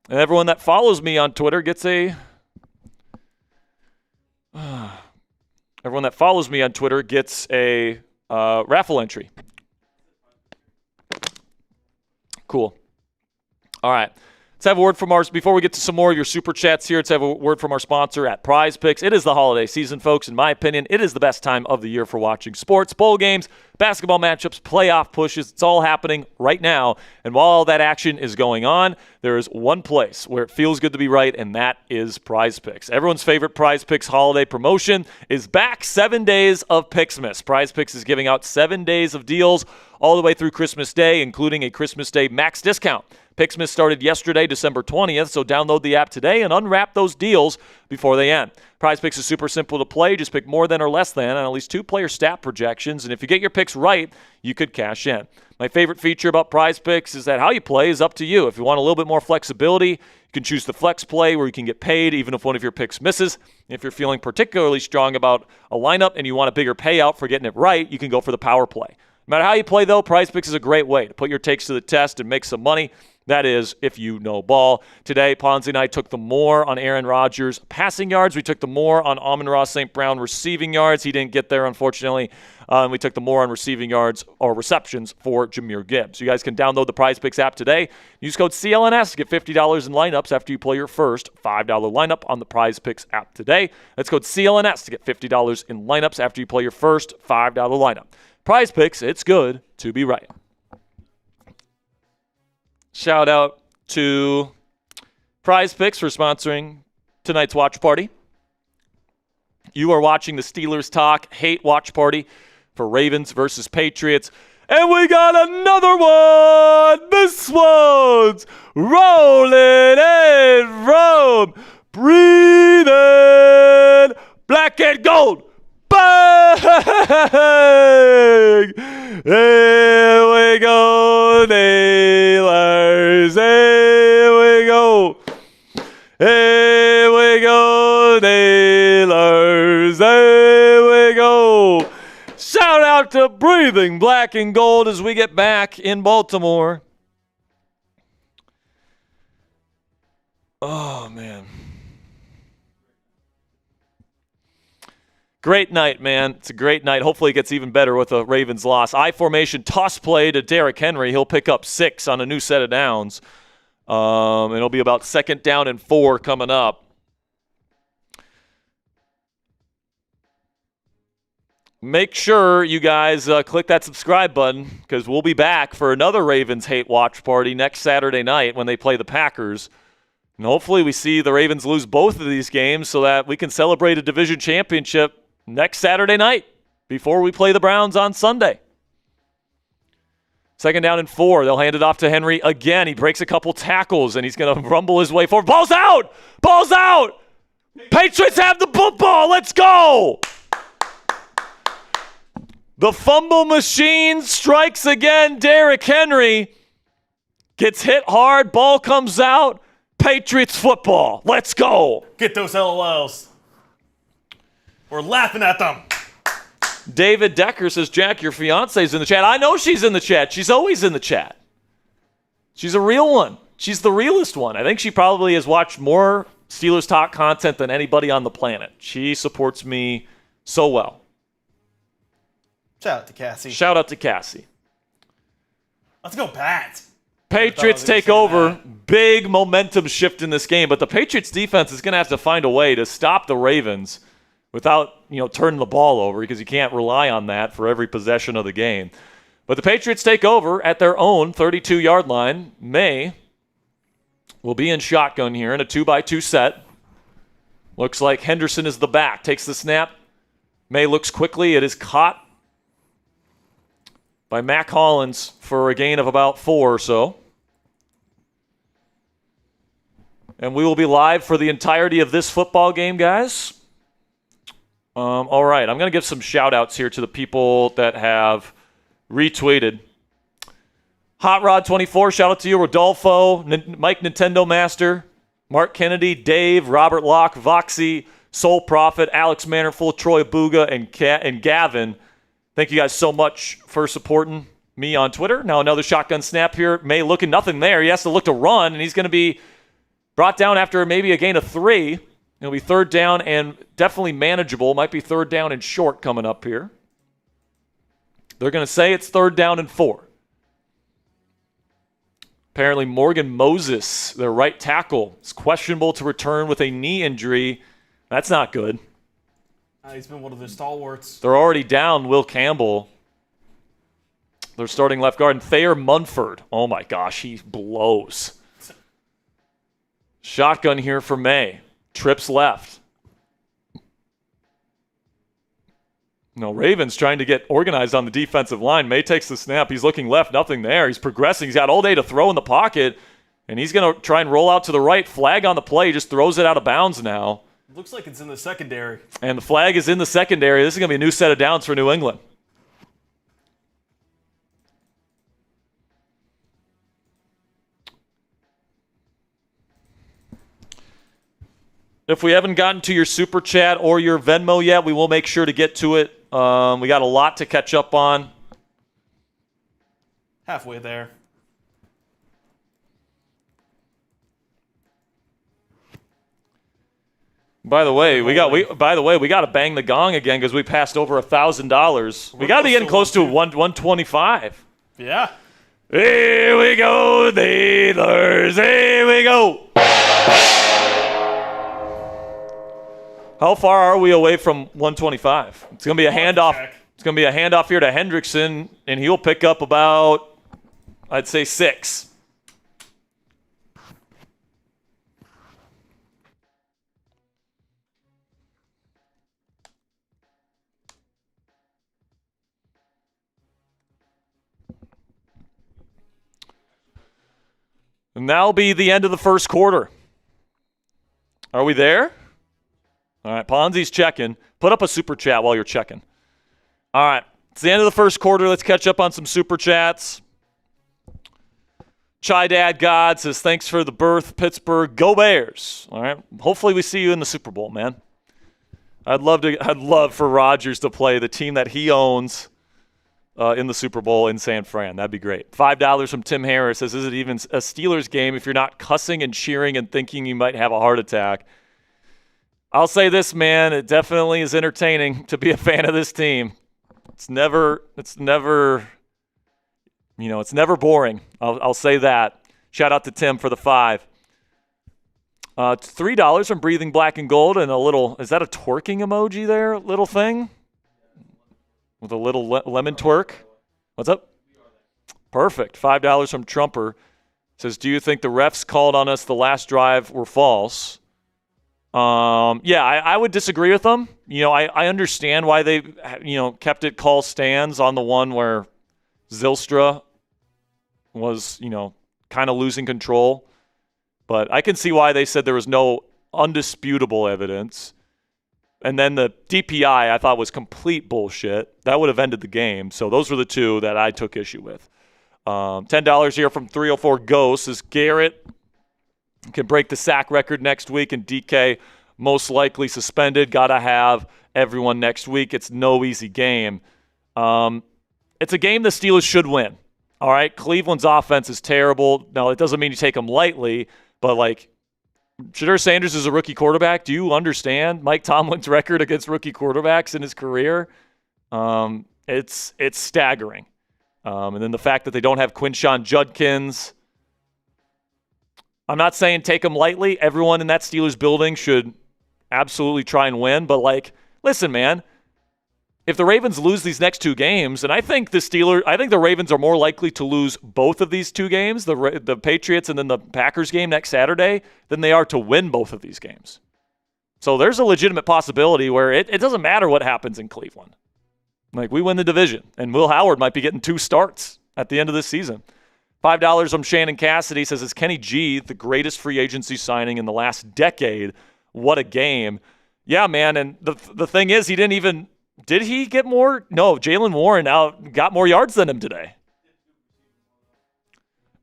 And everyone that follows me on Twitter gets a raffle entry. Cool. All right. have a word from before we get to some more of your super chats here, let's have a word from our sponsor at Prize Picks. It is the holiday season, folks. In my opinion, it is the best time of the year for watching sports, bowl games, basketball matchups, playoff pushes. It's all happening right now. And while all that action is going on, there is one place where it feels good to be right, and that is Prize Picks. Everyone's favorite Prize Picks holiday promotion is back. 7 days of Pixmas. Prize Picks is giving out 7 days of deals all the way through Christmas Day, including a Christmas Day max discount. Pixmas started yesterday, December 20th, so download the app today and unwrap those deals before they end. Prize Picks is super simple to play. Just pick more than or less than on at least 2 player stat projections, and if you get your picks right, you could cash in. My favorite feature about Prize Picks is that how you play is up to you. If you want a little bit more flexibility, you can choose the flex play where you can get paid even if one of your picks misses. If you're feeling particularly strong about a lineup and you want a bigger payout for getting it right, you can go for the power play. No matter how you play, though, Prize Picks is a great way to put your takes to the test and make some money. That is, if you know ball. Today, Ponzi and I took the more on Aaron Rodgers passing yards. We took the more on Amon-Ra St. Brown receiving yards. He didn't get there, unfortunately. We took the more on receiving yards or receptions for Jahmyr Gibbs. You guys can download the Prize Picks app today. Use code CLNS to get $50 in lineups after you play your first $5 lineup on the Prize Picks app today. That's code CLNS to get $50 in lineups after you play your first $5 lineup. Prize Picks, it's good to be right. Shout out to Prize Picks for sponsoring tonight's watch party. You are watching the Steelers Talk Hate Watch Party for Ravens versus Patriots. And we got another one. This one's rolling in from breathing black and gold. Bang! Here we go, Steelers. Here we go. Here we go, Steelers. Here we go. Shout out to Breathing Black and Gold as we get back in Baltimore. Oh, man. Great night, man. It's a great night. Hopefully it gets even better with a Ravens loss. I formation toss play to Derrick Henry. He'll pick up 6 on a new set of downs. And it'll be about 2nd down and 4 coming up. Make sure you guys click that subscribe button because we'll be back for another Ravens Hate Watch Party next Saturday night when they play the Packers. And hopefully we see the Ravens lose both of these games so that we can celebrate a division championship next Saturday night before we play the Browns on Sunday. 2nd down and 4. They'll hand it off to Henry again. He breaks a couple tackles, and he's going to rumble his way forward. Ball's out! Ball's out! Patriots have the football. Let's go! The fumble machine strikes again. Derrick Henry gets hit hard. Ball comes out. Patriots football. Let's go. Get those LOLs. We're laughing at them. David Decker says, Jack, your fiance's in the chat. I know she's in the chat. She's always in the chat. She's a real one. She's the realest one. I think she probably has watched more Steelers Talk content than anybody on the planet. She supports me so well. Shout out to Cassie. Shout out to Cassie. Let's go, Pat. Patriots take over. Big momentum shift in this game, but the Patriots defense is going to have to find a way to stop the Ravens without, turning the ball over because you can't rely on that for every possession of the game. But the Patriots take over at their own 32-yard line. May will be in shotgun here in a 2-by-2 set. Looks like Henderson is the back. Takes the snap. May looks quickly. It is caught by Mac Hollins for a gain of about 4 or so. And we will be live for the entirety of this football game, guys. All right, I'm going to give some shout-outs here to the people that have retweeted. Hot Rod 24, shout out to you. Rodolfo, Mike Nintendo Master, Mark Kennedy, Dave, Robert Locke, Voxy, Soul Prophet, Alex Manorful, Troy Buga, and Gavin. Thank you guys so much for supporting me on Twitter. Now another shotgun snap here. May looking nothing there. He has to look to run, and he's going to be brought down after maybe a gain of 3. It'll be 3rd down and definitely manageable. Might be 3rd down and short coming up here. They're going to say it's 3rd down and 4. Apparently Morgan Moses, their right tackle, is questionable to return with a knee injury. That's not good. He's been one of their stalwarts. They're already down Will Campbell. They're starting left guard. And Thayer Munford. Oh, my gosh, he blows. Shotgun here for May. Trips left. No, Ravens trying to get organized on the defensive line. May takes the snap. He's looking left. Nothing there. He's progressing. He's got all day to throw in the pocket. And he's going to try and roll out to the right. Flag on the play. He just throws it out of bounds now. Looks like it's in the secondary. And the flag is in the secondary. This is going to be a new set of downs for New England. If we haven't gotten to your Super Chat or your Venmo yet, we will make sure to get to it. We got a lot to catch up on. Halfway there. By the way, we got to bang the gong again because we passed over $1,000. We got to be getting close to 125. Yeah. Here we go, Steelers. Here we go. How far are we away from 125? It's going to be a handoff. It's going to be a handoff here to Hendrickson, and he'll pick up about, I'd say, 6. And that'll be the end of the first quarter. Are we there? All right, Ponzi's checking. Put up a super chat while you're checking. All right, it's the end of the first quarter. Let's catch up on some super chats. Chai Dad God says, thanks for the berth, Pittsburgh. Go Bears. All right, hopefully we see you in the Super Bowl, man. I'd love for Rodgers to play the team that he owns in the Super Bowl in San Fran. That'd be great. $5 from Tim Harris says, is it even a Steelers game if you're not cussing and cheering and thinking you might have a heart attack? I'll say this, man. It definitely is entertaining to be a fan of this team. It's never boring. I'll say that. Shout out to Tim for the 5. $3 from Breathing Black and Gold and a little, is that a twerking emoji there? Little thing? With a little lemon twerk? What's up? Perfect. $5 from Trumper. Says, do you think the refs called on us the last drive were false? Yeah, I would disagree with them. I understand why they, kept it call stands on the one where Zylstra was, kind of losing control. But I can see why they said there was no undisputable evidence. And then the DPI I thought was complete bullshit. That would have ended the game. So those were the two that I took issue with. $10 here from 304 Ghosts is Garrett can break the sack record next week, and DK most likely suspended. Got to have everyone next week. It's no easy game. It's a game the Steelers should win. All right, Cleveland's offense is terrible. Now, it doesn't mean you take them lightly, but Shadur Sanders is a rookie quarterback. Do you understand Mike Tomlin's record against rookie quarterbacks in his career? It's staggering. And then the fact that they don't have Quinshon Judkins. I'm not saying take them lightly. Everyone in that Steelers building should absolutely try and win. But, listen, man, if the Ravens lose these next 2 games, and I think the Ravens are more likely to lose both of these 2 games, the Patriots and then the Packers game next Saturday, than they are to win both of these games. So there's a legitimate possibility where it doesn't matter what happens in Cleveland. We win the division, and Will Howard might be getting 2 starts at the end of this season. $5 from Shannon Cassidy says, is Kenny G the greatest free agency signing in the last decade? What a game. Yeah, man, and the thing is, he didn't even – did he get more? No, Jaylen Warren got more yards than him today.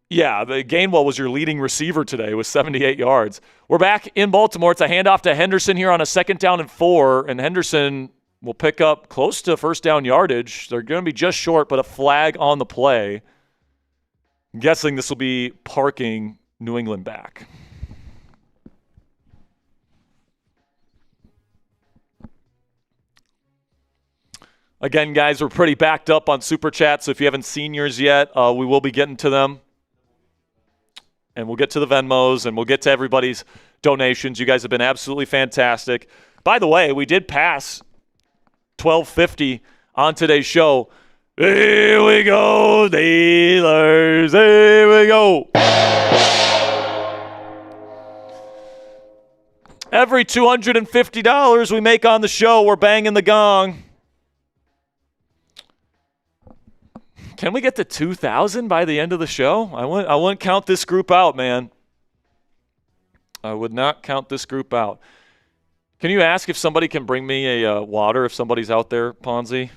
Yeah, Gainwell was your leading receiver today with 78 yards. We're back in Baltimore. It's a handoff to Henderson here on a 2nd down and 4, and Henderson will pick up close to first down yardage. They're going to be just short, but a flag on the play. I'm guessing this will be parking New England back. Again, guys, we're pretty backed up on Super Chat, so if you haven't seen yours yet, we will be getting to them. and we'll get to the Venmos, and we'll get to everybody's donations. You guys have been absolutely fantastic. By the way, we did pass 1250 on today's show. Here we go, Steelers. Here we go. Every $250 we make on the show, we're banging the gong. Can we get to 2,000 by the end of the show? I wouldn't count this group out, man. I would not count this group out. Can you ask if somebody can bring me a water if somebody's out there, Ponzi?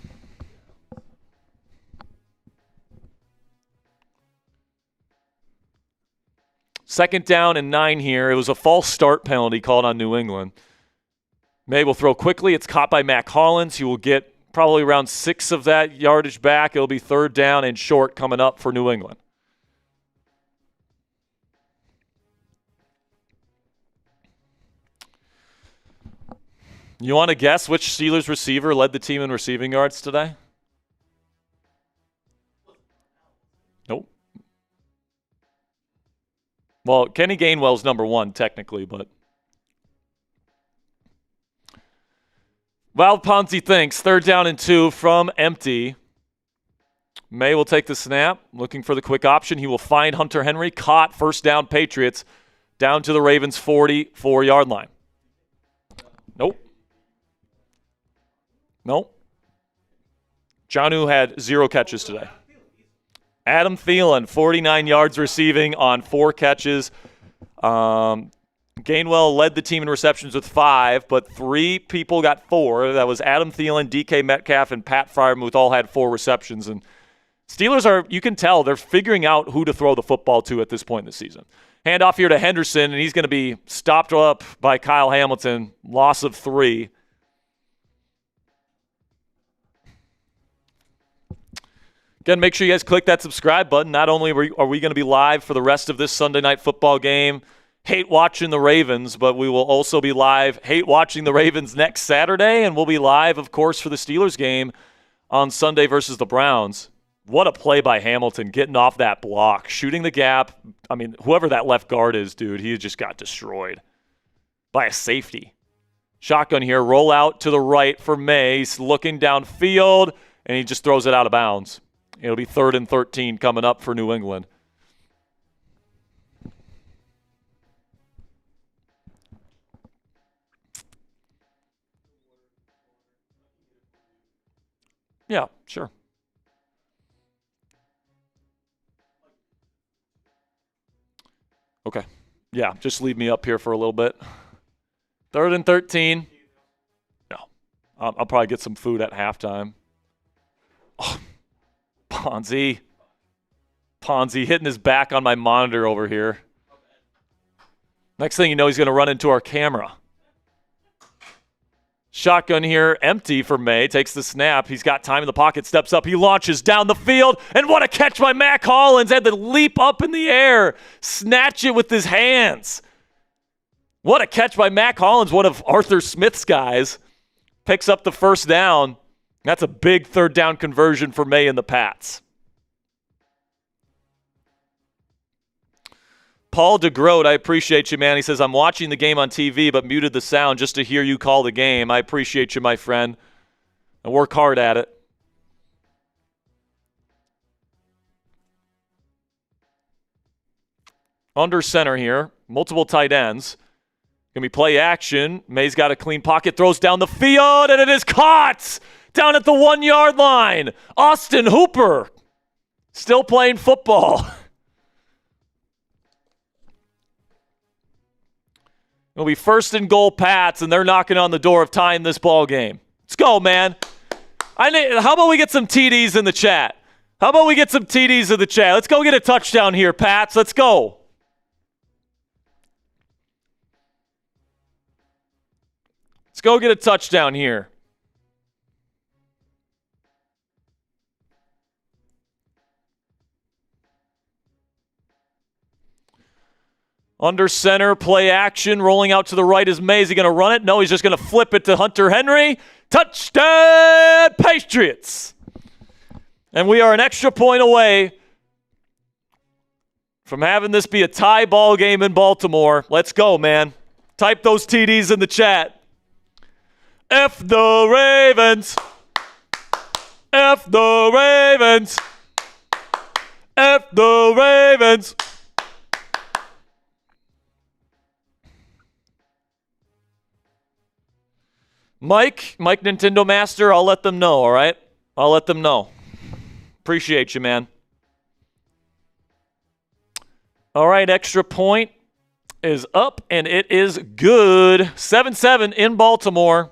Second down and 9 here. It was a false start penalty called on New England. May will throw quickly. It's caught by Mac Hollins. He will get probably around 6 of that yardage back. It'll be third down and short coming up for New England. You want to guess which Steelers receiver led the team in receiving yards today? Nope. Well, Kenny Gainwell's number 1 technically, but Val Ponzi thinks third down and 2 from empty. May will take the snap, looking for the quick option. He will find Hunter Henry, caught, first down Patriots, down to the Ravens' 44-yard line. Nope. Jonnu had 0 catches today. Adam Thielen, 49 yards receiving on 4 catches. Gainwell led the team in receptions with 5, but 3 people got 4. That was Adam Thielen, DK Metcalf, and Pat Freiermuth all had 4 receptions. And Steelers are, you can tell, they're figuring out who to throw the football to at this point in the season. Hand off here to Henderson, and he's going to be stopped up by Kyle Hamilton. Loss of 3. Again, make sure you guys click that subscribe button. Not only are we going to be live for the rest of this Sunday night football game, hate watching the Ravens, but we will also be live, hate watching the Ravens next Saturday, and we'll be live, of course, for the Steelers game on Sunday versus the Browns. What a play by Hamilton, getting off that block, shooting the gap. I mean, whoever that left guard is, dude, he just got destroyed by a safety. Shotgun here, roll out to the right for May. He's looking downfield, and he just throws it out of bounds. It'll be 3rd and 13 coming up for New England. Yeah, sure. Okay. Yeah, just leave me up here for a little bit. 3rd and 13. No. I'll probably get some food at halftime. Oh. Ponzi hitting his back on my monitor over here. Next thing you know, he's going to run into our camera. Shotgun here, empty for May. Takes the snap. He's got time in the pocket, steps up. He launches down the field, and what a catch by Mac Hollins. Had to leap up in the air, snatch it with his hands. What a catch by Mac Hollins, one of Arthur Smith's guys. Picks up the first down. That's a big 3rd down conversion for May and the Pats. Paul DeGroat, I appreciate you, man. He says, I'm watching the game on TV but muted the sound just to hear you call the game. I appreciate you, my friend. And work hard at it. Under center here. Multiple tight ends. Going to be play action. May's got a clean pocket. Throws down the field, and it is caught! Down at the 1-yard line. Austin Hooper still playing football. It'll be 1st and goal Pats, and they're knocking on the door of tying this ball game. Let's go, man. How about we get some TDs in the chat? Let's go get a touchdown here, Pats. Let's go. Let's go get a touchdown here. Under center, play action, rolling out to the right is May. Is he going to run it? No, he's just going to flip it to Hunter Henry. Touchdown, Patriots! And we are an extra point away from having this be a tie ball game in Baltimore. Let's go, man. Type those TDs in the chat. F the Ravens. F the Ravens. F the Ravens. Mike Nintendo Master, I'll let them know, all right? I'll let them know. Appreciate you, man. All right, extra point is up, and it is good. 7-7 in Baltimore.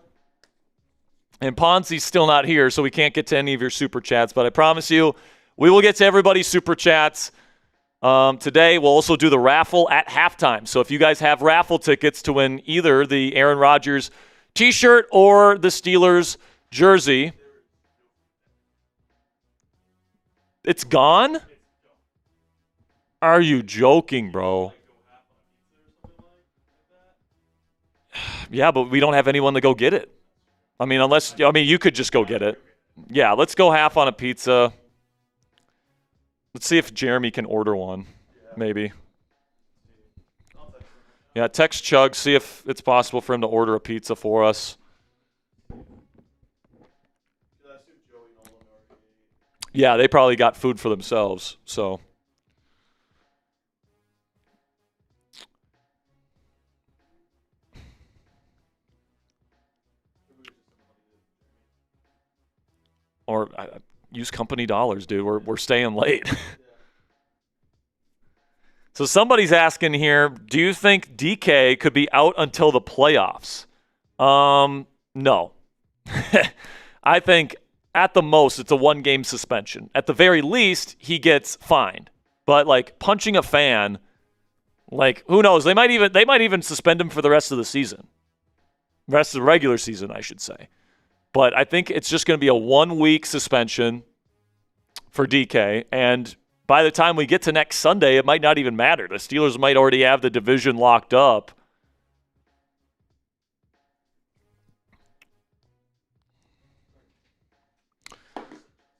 And Ponzi's still not here, so we can't get to any of your super chats. But I promise you, we will get to everybody's super chats. Today, we'll also do the raffle at halftime. So if you guys have raffle tickets to win either the Aaron Rodgers T-shirt or the Steelers jersey, it's gone? Are you joking, bro? Yeah, but we don't have anyone to go get it. I mean, you could just go get it. Yeah, let's go half on a pizza. Let's see if Jeremy can order one, maybe. Yeah, text Chug, see if it's possible for him to order a pizza for us. Yeah, they probably got food for themselves, so. Or use company dollars, dude. We're staying late. So somebody's asking here, do you think DK could be out until the playoffs? No. I think at the most it's a one-game suspension. At the very least, he gets fined. But like punching a fan, like who knows? They might even suspend him for the rest of the season. Rest of the regular season, I should say. But I think it's just going to be a 1-week suspension for DK. And by the time we get to next Sunday, it might not even matter. The Steelers might already have the division locked up.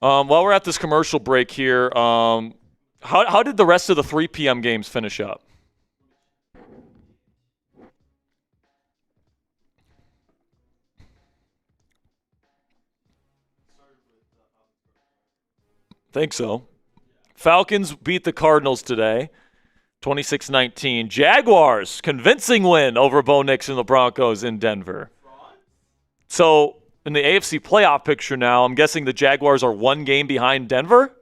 While we're at this commercial break here, how did the rest of the 3 p.m. games finish up? Think so. Falcons beat the Cardinals today, 26-19. Jaguars, convincing win over Bo Nix and the Broncos in Denver. So, in the AFC playoff picture now, I'm guessing the Jaguars are 1 game behind Denver?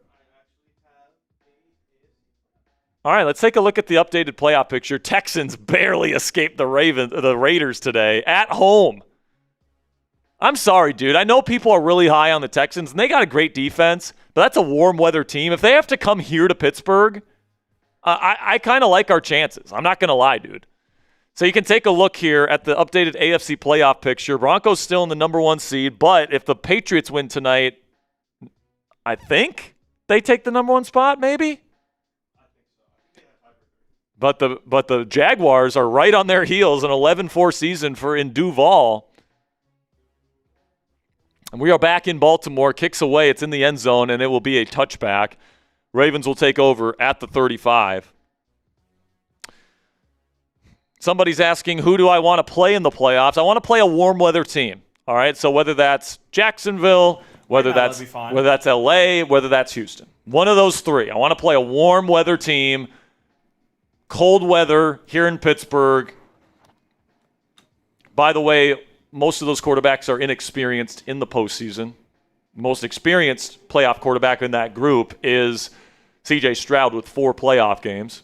All right, let's take a look at the updated playoff picture. Texans barely escaped the Raiders today at home. I'm sorry, dude. I know people are really high on the Texans, and they got a great defense, but that's a warm weather team. If they have to come here to Pittsburgh, I kind of like our chances. I'm not going to lie, dude. So you can take a look here at the updated AFC playoff picture. Broncos still in the number 1 seed, but if the Patriots win tonight, I think they take the number 1 spot, maybe? But the Jaguars are right on their heels, an 11-4 season in Duval. And we are back in Baltimore. Kicks away. It's in the end zone, and it will be a touchback. Ravens will take over at the 35. Somebody's asking, who do I want to play in the playoffs? I want to play a warm weather team. All right, so whether that's Jacksonville, whether that's LA, whether that's Houston. One of those 3. I want to play a warm weather team. Cold weather here in Pittsburgh. By the way, most of those quarterbacks are inexperienced in the postseason. Most experienced playoff quarterback in that group is C.J. Stroud with 4 playoff games.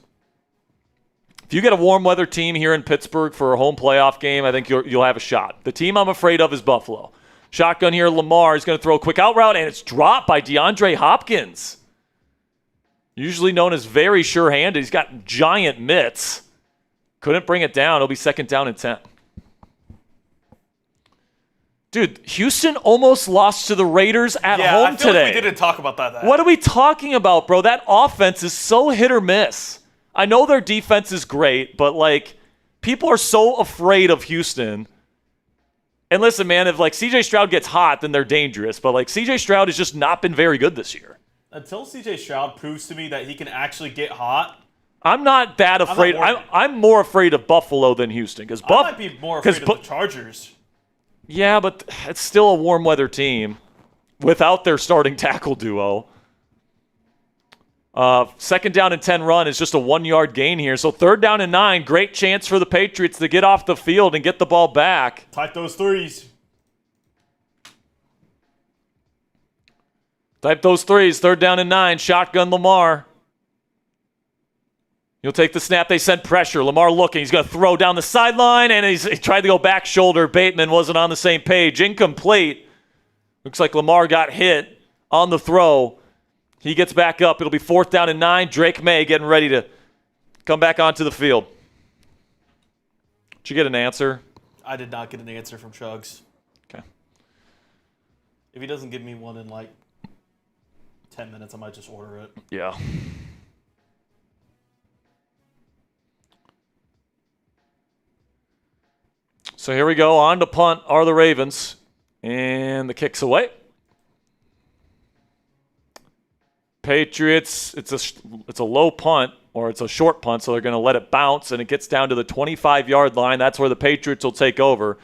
If you get a warm weather team here in Pittsburgh for a home playoff game, I think you'll have a shot. The team I'm afraid of is Buffalo. Shotgun here, Lamar is going to throw a quick out route, and it's dropped by DeAndre Hopkins. Usually known as very sure-handed. He's got giant mitts. Couldn't bring it down. It'll be 2nd down and 10. Dude, Houston almost lost to the Raiders at home today. Like we didn't talk about that. What are we talking about, bro? That offense is so hit or miss. I know their defense is great, but, like, people are so afraid of Houston. And listen, man, if, like, C.J. Stroud gets hot, then they're dangerous. But, like, C.J. Stroud has just not been very good this year. Until C.J. Stroud proves to me that he can actually get hot, I'm not that afraid. I'm more afraid of Buffalo than Houston. Because I might be more afraid of the Chargers. Yeah, but it's still a warm weather team without their starting tackle duo. Second down and 10 run is just a 1-yard gain here. So third down and 9, great chance for the Patriots to get off the field and get the ball back. Type those threes. Type those threes. Third down and 9, shotgun Lamar. He'll take the snap. They send pressure. Lamar looking. He's going to throw down the sideline, and he tried to go back shoulder. Bateman wasn't on the same page. Incomplete. Looks like Lamar got hit on the throw. He gets back up. It'll be fourth down and 9. Drake May getting ready to come back onto the field. Did you get an answer? I did not get an answer from Chugs. Okay. If he doesn't give me one in like 10 minutes, I might just order it. Yeah. So here we go. On to punt are the Ravens. And the kick's away. Patriots, it's a low punt, or it's a short punt, so they're going to let it bounce, and it gets down to the 25-yard line. That's where the Patriots will take over.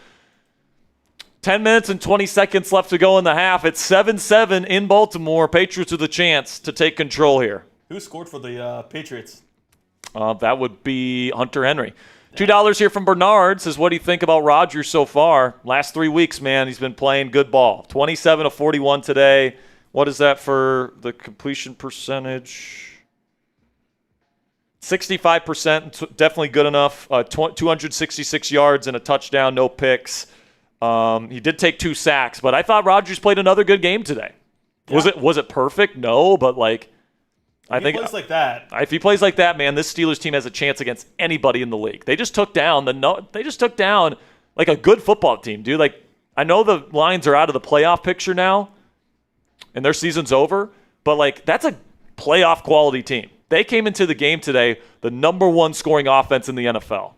10 minutes and 20 seconds left to go in the half. It's 7-7 in Baltimore. Patriots with a chance to take control here. Who scored for the Patriots? That would be Hunter Henry. $2 here from Bernard says, what do you think about Rodgers so far? Last 3 weeks, man, he's been playing good ball. 27 of 41 today. What is that for the completion percentage? 65%, definitely good enough. 266 yards and a touchdown, no picks. He did take 2 sacks, but I thought Rodgers played another good game today. Yeah. Was it perfect? No, but like I think plays like that. If he plays like that, man, this Steelers team has a chance against anybody in the league. They just took down like a good football team, dude. Like I know the Lions are out of the playoff picture now, and their season's over, but like that's a playoff quality team. They came into the game today the number 1 scoring offense in the NFL.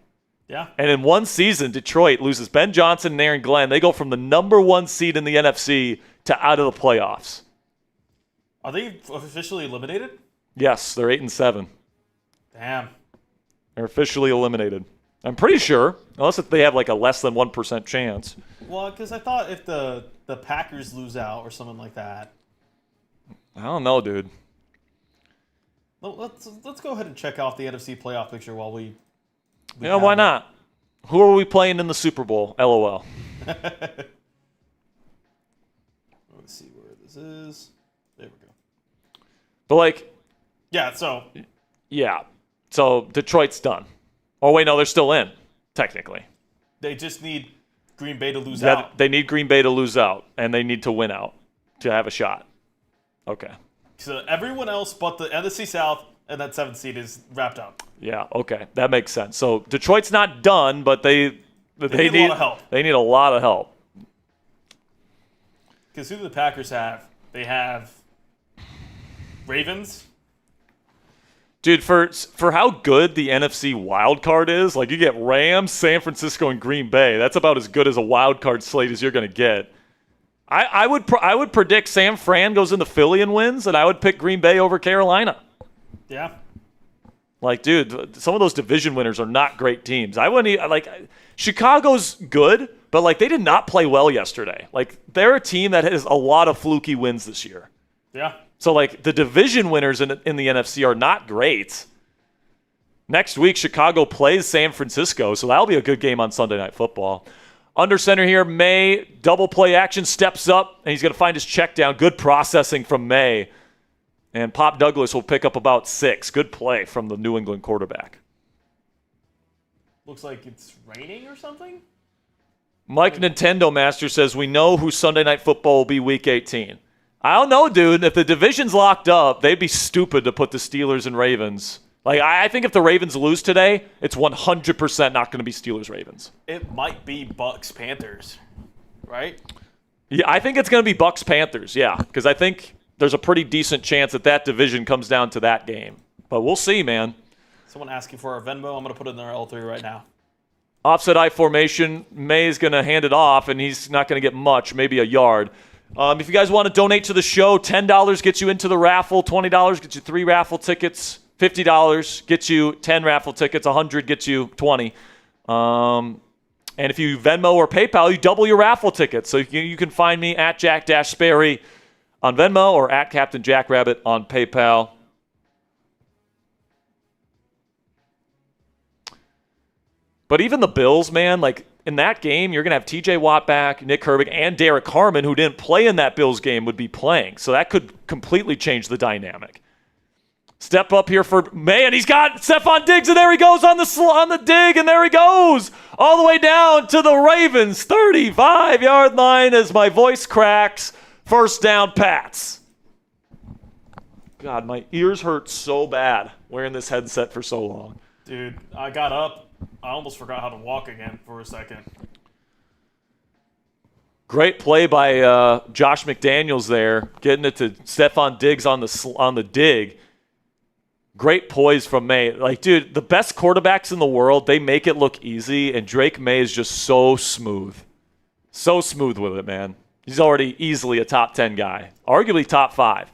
Yeah. And in one season, Detroit loses Ben Johnson and Aaron Glenn. They go from the number 1 seed in the NFC to out of the playoffs. Are they officially eliminated? Yes, they're 8-7. Damn. They're officially eliminated. I'm pretty sure, unless if they have like a less than 1% chance. Well, because I thought if the Packers lose out or something like that. I don't know, dude. Let's go ahead and check out the NFC playoff picture while we yeah, why not? Who are we playing in the Super Bowl? LOL. Let's see where this is. There we go. But like, yeah, so Detroit's done. Oh wait, no, they're still in, technically. They just need Green Bay to lose out. They need Green Bay to lose out, and they need to win out to have a shot. Okay. So everyone else but the NFC South and that 7th seed is wrapped up. Yeah, okay. That makes sense. So Detroit's not done, but they need a lot of help. They need a lot of help. Because who do the Packers have? They have Ravens. Dude, for how good the NFC wild card is, like you get Rams, San Francisco, and Green Bay. That's about as good as a wild card slate as you're going to get. I would predict San Fran goes into Philly and wins, and I would pick Green Bay over Carolina. Yeah. Like, dude, some of those division winners are not great teams. I wouldn't Chicago's good, but like they did not play well yesterday. Like they're a team that has a lot of fluky wins this year. Yeah. So like the division winners in the NFC are not great. Next week, Chicago plays San Francisco, so that'll be a good game on Sunday Night Football. Under center here, May, double play action, steps up, and he's going to find his check down. Good processing from May. And Pop Douglas will pick up about 6. Good play from the New England quarterback. Looks like it's raining or something? Mike Nintendo Master says, we know who Sunday Night Football will be Week 18. I don't know, dude. If the division's locked up, they'd be stupid to put the Steelers and Ravens. Like, I think if the Ravens lose today, it's 100% not going to be Steelers-Ravens. It might be Bucks-Panthers, right? Yeah, I think it's going to be Bucks-Panthers, yeah, because I think there's a pretty decent chance that division comes down to that game. But we'll see, man. Someone asking for our Venmo. I'm going to put it in their L3 right now. Offset I formation. May's going to hand it off, and he's not going to get much, maybe a yard. If you guys want to donate to the show, $10 gets you into the raffle. $20 gets you 3 raffle tickets. $50 gets you 10 raffle tickets. 100 gets you 20. And if you Venmo or PayPal, you double your raffle tickets. So you can find me at Jack-Sperry on Venmo or at Captain Jackrabbit on PayPal. But even the Bills, man, like in that game, you're going to have TJ Watt back, Nick Herbig, and Derek Harmon, who didn't play in that Bills game, would be playing. So that could completely change the dynamic. Step up here for May, and he's got Stephon Diggs, and there he goes on the dig, and there he goes all the way down to the Ravens 35-yard line as my voice cracks. First down, Pats. God, my ears hurt so bad wearing this headset for so long. Dude, I got up. I almost forgot how to walk again for a second. Great play by Josh McDaniels there, getting it to Stephon Diggs on the dig. Great poise from May. Like, dude, the best quarterbacks in the world, they make it look easy, and Drake May is just so smooth. So smooth with it, man. He's already easily a top 10 guy, arguably top 5.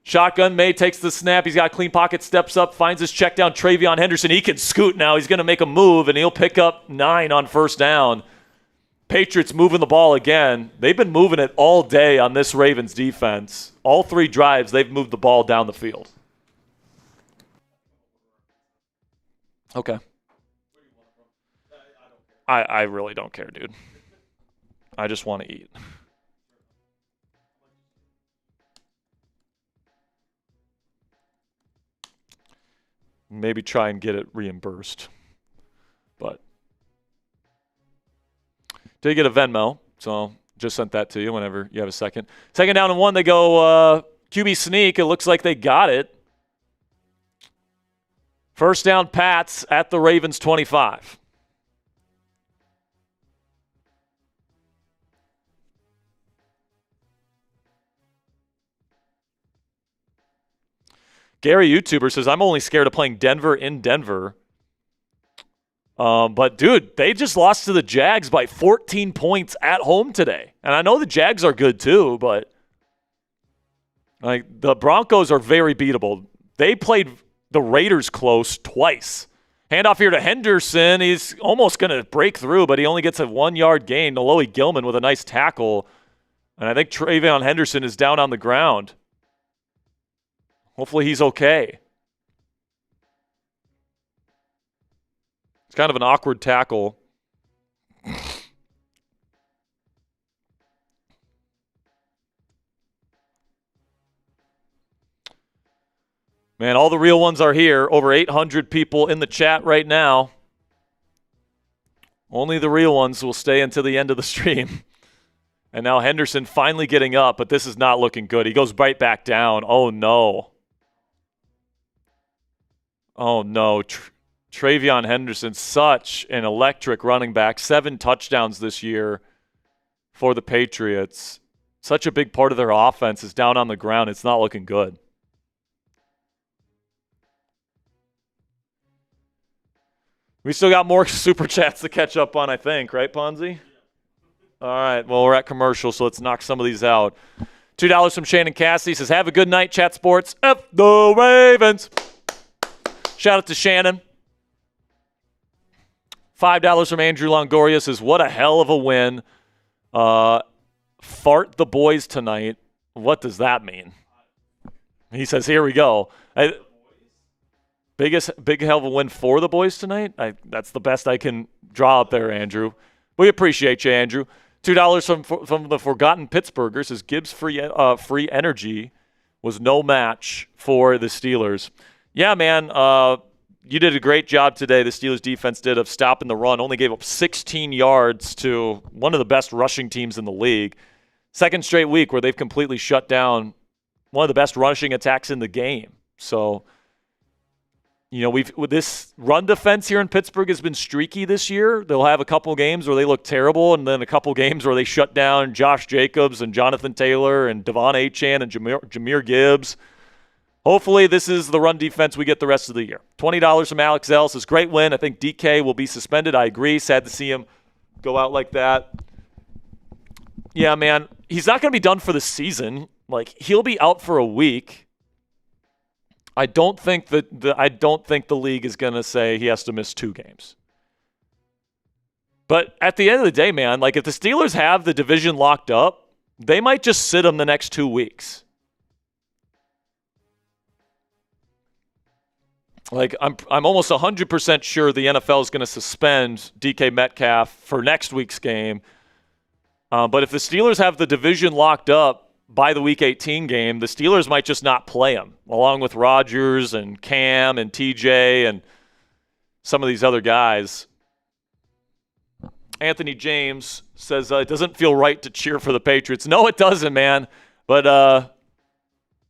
Shotgun, May takes the snap. He's got a clean pocket, steps up, finds his check down. Travion Henderson, he can scoot now. He's going to make a move, and he'll pick up 9 on first down. Patriots moving the ball again. They've been moving it all day on this Ravens defense. All 3 drives, they've moved the ball down the field. Okay. I really don't care, dude. I just want to eat. Maybe try and get it reimbursed. But did get a Venmo, so just sent that to you whenever you have a second. Second down and 1, they go QB sneak. It looks like they got it. First down, Pats at the Ravens 25. Gary YouTuber says, I'm only scared of playing Denver in Denver. But, dude, they just lost to the Jags by 14 points at home today. And I know the Jags are good too, but like the Broncos are very beatable. They played the Raiders close twice. Handoff here to Henderson. He's almost going to break through, but he only gets a 1-yard gain. Noloi Gilman with a nice tackle. And I think Travion Henderson is down on the ground. Hopefully he's okay. It's kind of an awkward tackle. Man, all the real ones are here. Over 800 people in the chat right now. Only the real ones will stay until the end of the stream. And now Henderson finally getting up, but this is not looking good. He goes right back down. Oh, no. Oh, no. Travion Henderson, such an electric running back. 7 touchdowns this year for the Patriots. Such a big part of their offense is down on the ground. It's not looking good. We still got more super chats to catch up on, I think. Right, Ponzi? All right. Well, we're at commercial, so let's knock some of these out. $2 from Shannon Cassidy says, have a good night, Chat Sports. F the Ravens. Shout out to Shannon. $5 from Andrew Longoria says, what a hell of a win. Fart the boys tonight. What does that mean? He says, here we go. Big hell of a win for the boys tonight? That's the best I can draw up there, Andrew. We appreciate you, Andrew. $2 from the Forgotten Pittsburgher says, Gibbs free energy was no match for the Steelers. Yeah, man, you did a great job today. The Steelers defense did of stopping the run. Only gave up 16 yards to one of the best rushing teams in the league. Second straight week where they've completely shut down one of the best rushing attacks in the game. So, you know, with this run defense here in Pittsburgh has been streaky this year. They'll have a couple games where they look terrible, and then a couple games where they shut down Josh Jacobs and Jonathan Taylor and Devon Achane and Jahmyr Gibbs. Hopefully this is the run defense we get the rest of the year. $20 from Alex L says, great win. I think DK will be suspended. I agree. Sad to see him go out like that. Yeah, man, he's not going to be done for the season. Like, he'll be out for a week. I don't think the league is going to say he has to miss 2 games. But at the end of the day, man, like if the Steelers have the division locked up, they might just sit him the next 2 weeks. Like I'm almost 100% sure the NFL is going to suspend DK Metcalf for next week's game. But if the Steelers have the division locked up by the Week 18 game, the Steelers might just not play him, along with Rodgers and Cam and TJ and some of these other guys. Anthony James says it doesn't feel right to cheer for the Patriots. No, it doesn't, man. But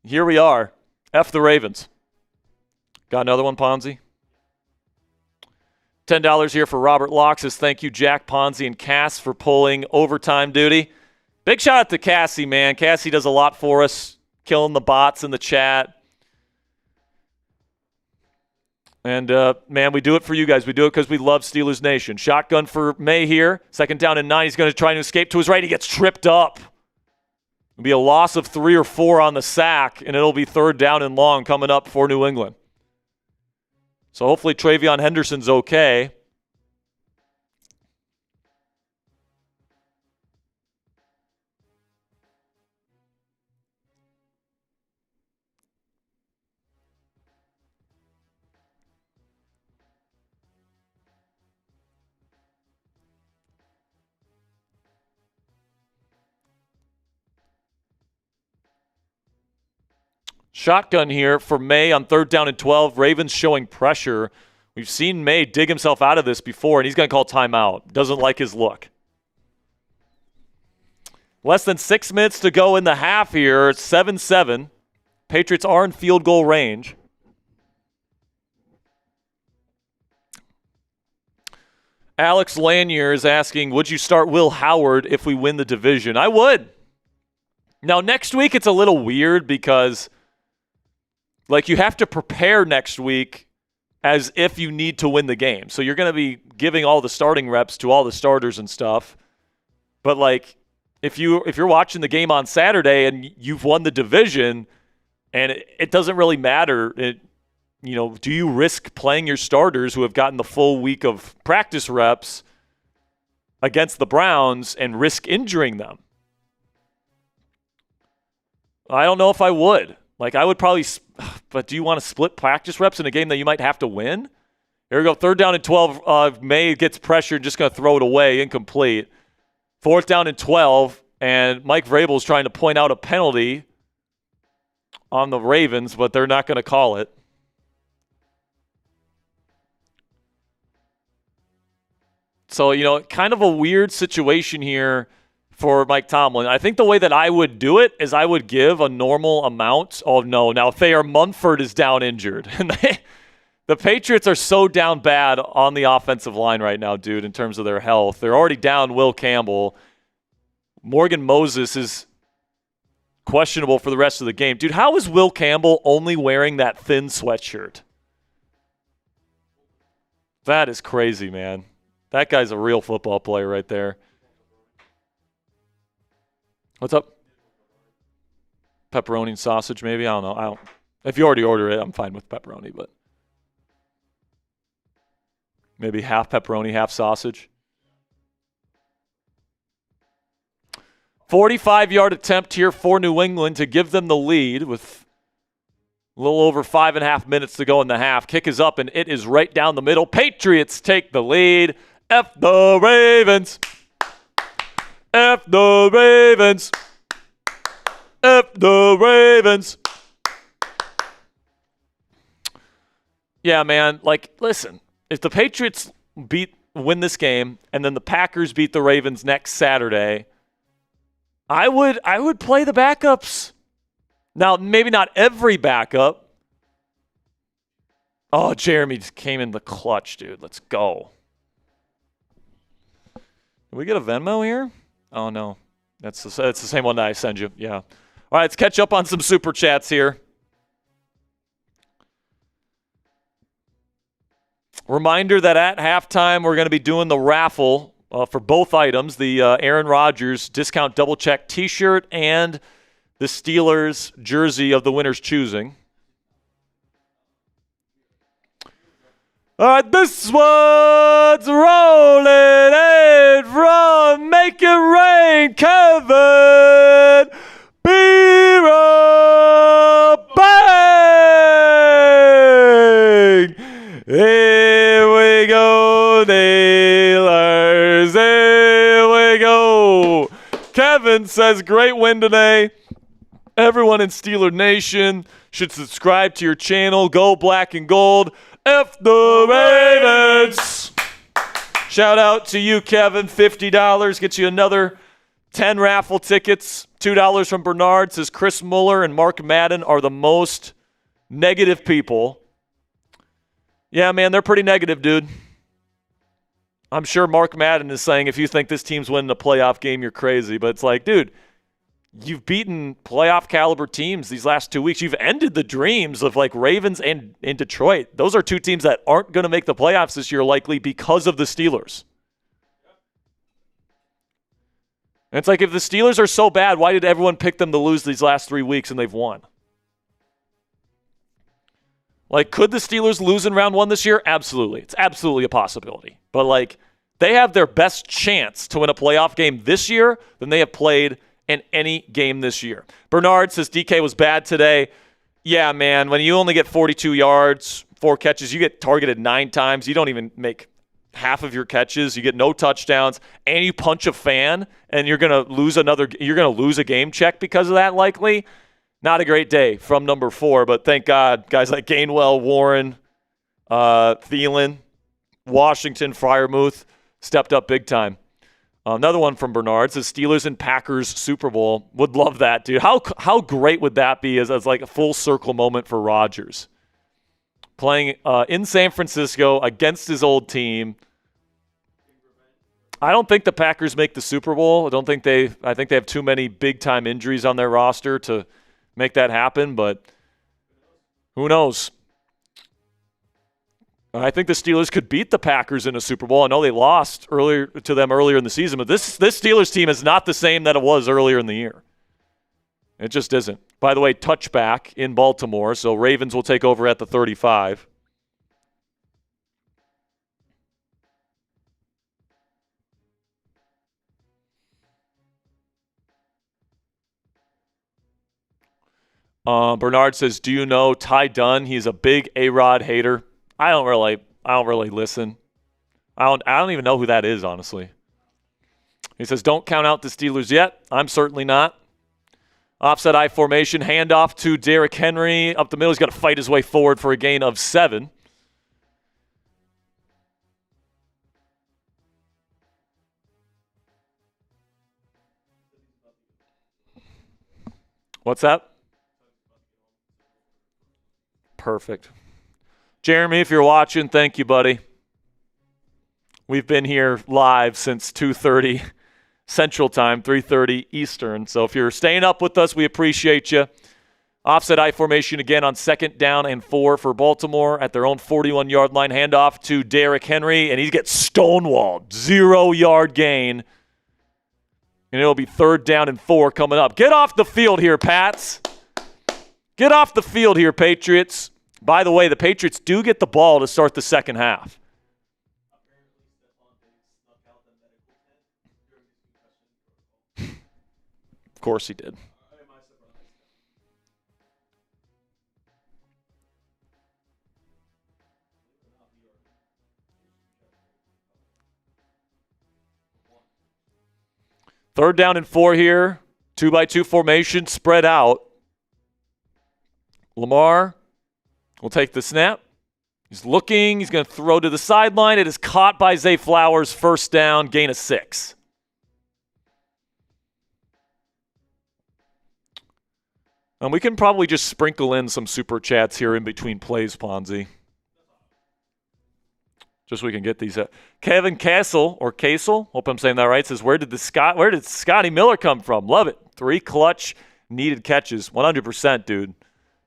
here we are. F the Ravens. Got another one, Ponzi? $10 here for Robert Locke says, thank you, Jack, Ponzi, and Cass for pulling overtime duty. Big shout out to Cassie, man. Cassie does a lot for us, killing the bots in the chat. And, man, we do it for you guys. We do it because we love Steelers Nation. Shotgun for May here. 2nd down and 9. He's going to try to escape to his right. He gets tripped up. It'll be a loss of 3 or 4 on the sack, and it'll be 3rd down and long coming up for New England. So hopefully Travion Henderson's okay. Shotgun here for May on 3rd down and 12. Ravens showing pressure. We've seen May dig himself out of this before, and he's going to call timeout. Doesn't like his look. Less than 6 minutes to go in the half here. It's 7-7. Patriots are in field goal range. Alex Lanier is asking, would you start Will Howard if we win the division? I would. Now, next week it's a little weird because like you have to prepare next week as if you need to win the game. So you're going to be giving all the starting reps to all the starters and stuff. But like if you're watching the game on Saturday and you've won the division and it doesn't really matter, do you risk playing your starters who have gotten the full week of practice reps against the Browns and risk injuring them? I don't know if I would. Like, I would probably, but do you want to split practice reps in a game that you might have to win? Here we go, 3rd down and 12. May gets pressured, just going to throw it away, incomplete. 4th down and 12, and Mike Vrabel is trying to point out a penalty on the Ravens, but they're not going to call it. So, kind of a weird situation here for Mike Tomlin. I think the way that I would do it is I would give a normal amount. Oh, no. Now, Thayer Munford is down injured. And the Patriots are so down bad on the offensive line right now, dude, in terms of their health. They're already down Will Campbell. Morgan Moses is questionable for the rest of the game. Dude, how is Will Campbell only wearing that thin sweatshirt? That is crazy, man. That guy's a real football player right there. What's up? Pepperoni and sausage, maybe? I don't know. If you already order it, I'm fine with pepperoni, but maybe half pepperoni, half sausage. 45-yard attempt here for New England to give them the lead with a little over 5.5 minutes to go in the half. Kick is up, and it is right down the middle. Patriots take the lead. F the Ravens. F the Ravens. F the Ravens. Yeah, man. Like, listen, if the Patriots win this game and then the Packers beat the Ravens next Saturday, I would play the backups. Now, maybe not every backup. Oh, Jeremy just came in the clutch, dude. Let's go. Did we get a Venmo here? Oh, no. That's the same one that I send you. Yeah. All right, let's catch up on some Super Chats here. Reminder that at halftime, we're going to be doing the raffle for both items, the Aaron Rodgers discount double check T-shirt and the Steelers jersey of the winner's choosing. All right, this one's rolling in from Make It Rain, Kevin Biro Bang! Here we go, Steelers. Here we go. Kevin says, great win today. Everyone in Steeler Nation should subscribe to your channel. Go black and gold. F the Ravens. Shout out to you, Kevin. $50 gets you another 10 raffle tickets. $2 from Bernard. Says Chris Mueller and Mark Madden are the most negative people. Yeah, man, they're pretty negative, dude. I'm sure Mark Madden is saying if you think this team's winning a playoff game, you're crazy. But it's like, dude, you've beaten playoff caliber teams these last 2 weeks. You've ended the dreams of like Ravens and in Detroit. Those are two teams that aren't going to make the playoffs this year likely because of the Steelers. And it's like if the Steelers are so bad, why did everyone pick them to lose these last 3 weeks and they've won? Like, could the Steelers lose in round one this year? Absolutely. It's absolutely a possibility. But like, they have their best chance to win a playoff game this year than they have played in any game this year. Bernard says DK was bad today. Yeah, man, when you only get 42 yards, 4 catches, you get targeted 9 times. You don't even make half of your catches. You get no touchdowns, and you punch a fan, and you're going to lose a game check because of that likely. Not a great day from number 4, but thank God guys like Gainwell, Warren, Thielen, Washington, Freiermuth stepped up big time. Another one from Bernard says Steelers and Packers Super Bowl. Would love that, dude. How great would that be as like a full circle moment for Rodgers? Playing in San Francisco against his old team. I don't think the Packers make the Super Bowl. I think they have too many big-time injuries on their roster to make that happen, but who knows? I think the Steelers could beat the Packers in a Super Bowl. I know they lost earlier in the season, but this Steelers team is not the same that it was earlier in the year. It just isn't. By the way, touchback in Baltimore, so Ravens will take over at the 35. Bernard says, do you know Ty Dunn? He's a big A-Rod hater. I don't really listen. I don't even know who that is, honestly. He says, don't count out the Steelers yet. I'm certainly not. Offset I formation, handoff to Derrick Henry. Up the middle, he's got to fight his way forward for a gain of 7. What's that? Perfect. Jeremy, if you're watching, thank you, buddy. We've been here live since 2:30 Central Time, 3:30 Eastern. So if you're staying up with us, we appreciate you. Offset I formation again on 2nd down and 4 for Baltimore at their own 41-yard line. Handoff to Derrick Henry, and he gets stonewalled. 0-yard gain. And it'll be 3rd down and 4 coming up. Get off the field here, Pats. Get off the field here, Patriots. By the way, the Patriots do get the ball to start the second half. Of course he did. Third down and 4 here. 2-by-2 formation spread out. Lamar will take the snap. He's looking. He's going to throw to the sideline. It is caught by Zay Flowers. 1st down, gain of 6. And we can probably just sprinkle in some super chats here in between plays, Ponzi. Just so we can get these. Kevin Castle, hope I'm saying that right, says, where did Scotty Miller come from? Love it. 3 clutch needed catches. 100%, dude.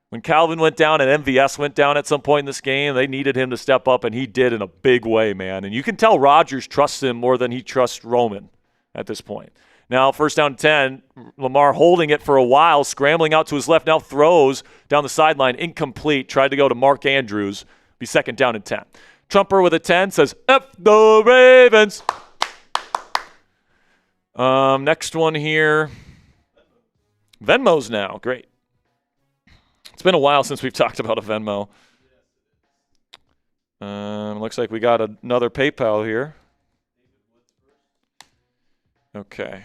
When Calvin went down and MVS went down at some point in this game, they needed him to step up, and he did in a big way, man. And you can tell Rodgers trusts him more than he trusts Roman at this point. Now, 1st down 10, Lamar holding it for a while, scrambling out to his left, now throws down the sideline, incomplete, tried to go to Mark Andrews, be 2nd down and 10. Trumper with a 10 says, F the Ravens. Next one here. Venmo's now. Great. It's been a while since we've talked about a Venmo. Looks like we got another PayPal here. Okay.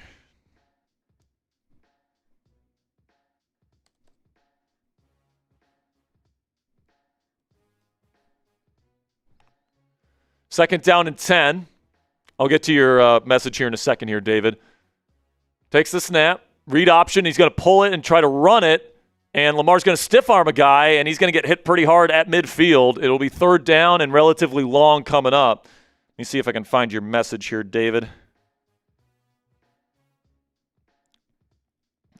Second down and 10. I'll get to your message here in a second here, David. Takes the snap. Read option. He's going to pull it and try to run it. And Lamar's going to stiff arm a guy, and he's going to get hit pretty hard at midfield. It'll be third down and relatively long coming up. Let me see if I can find your message here, David.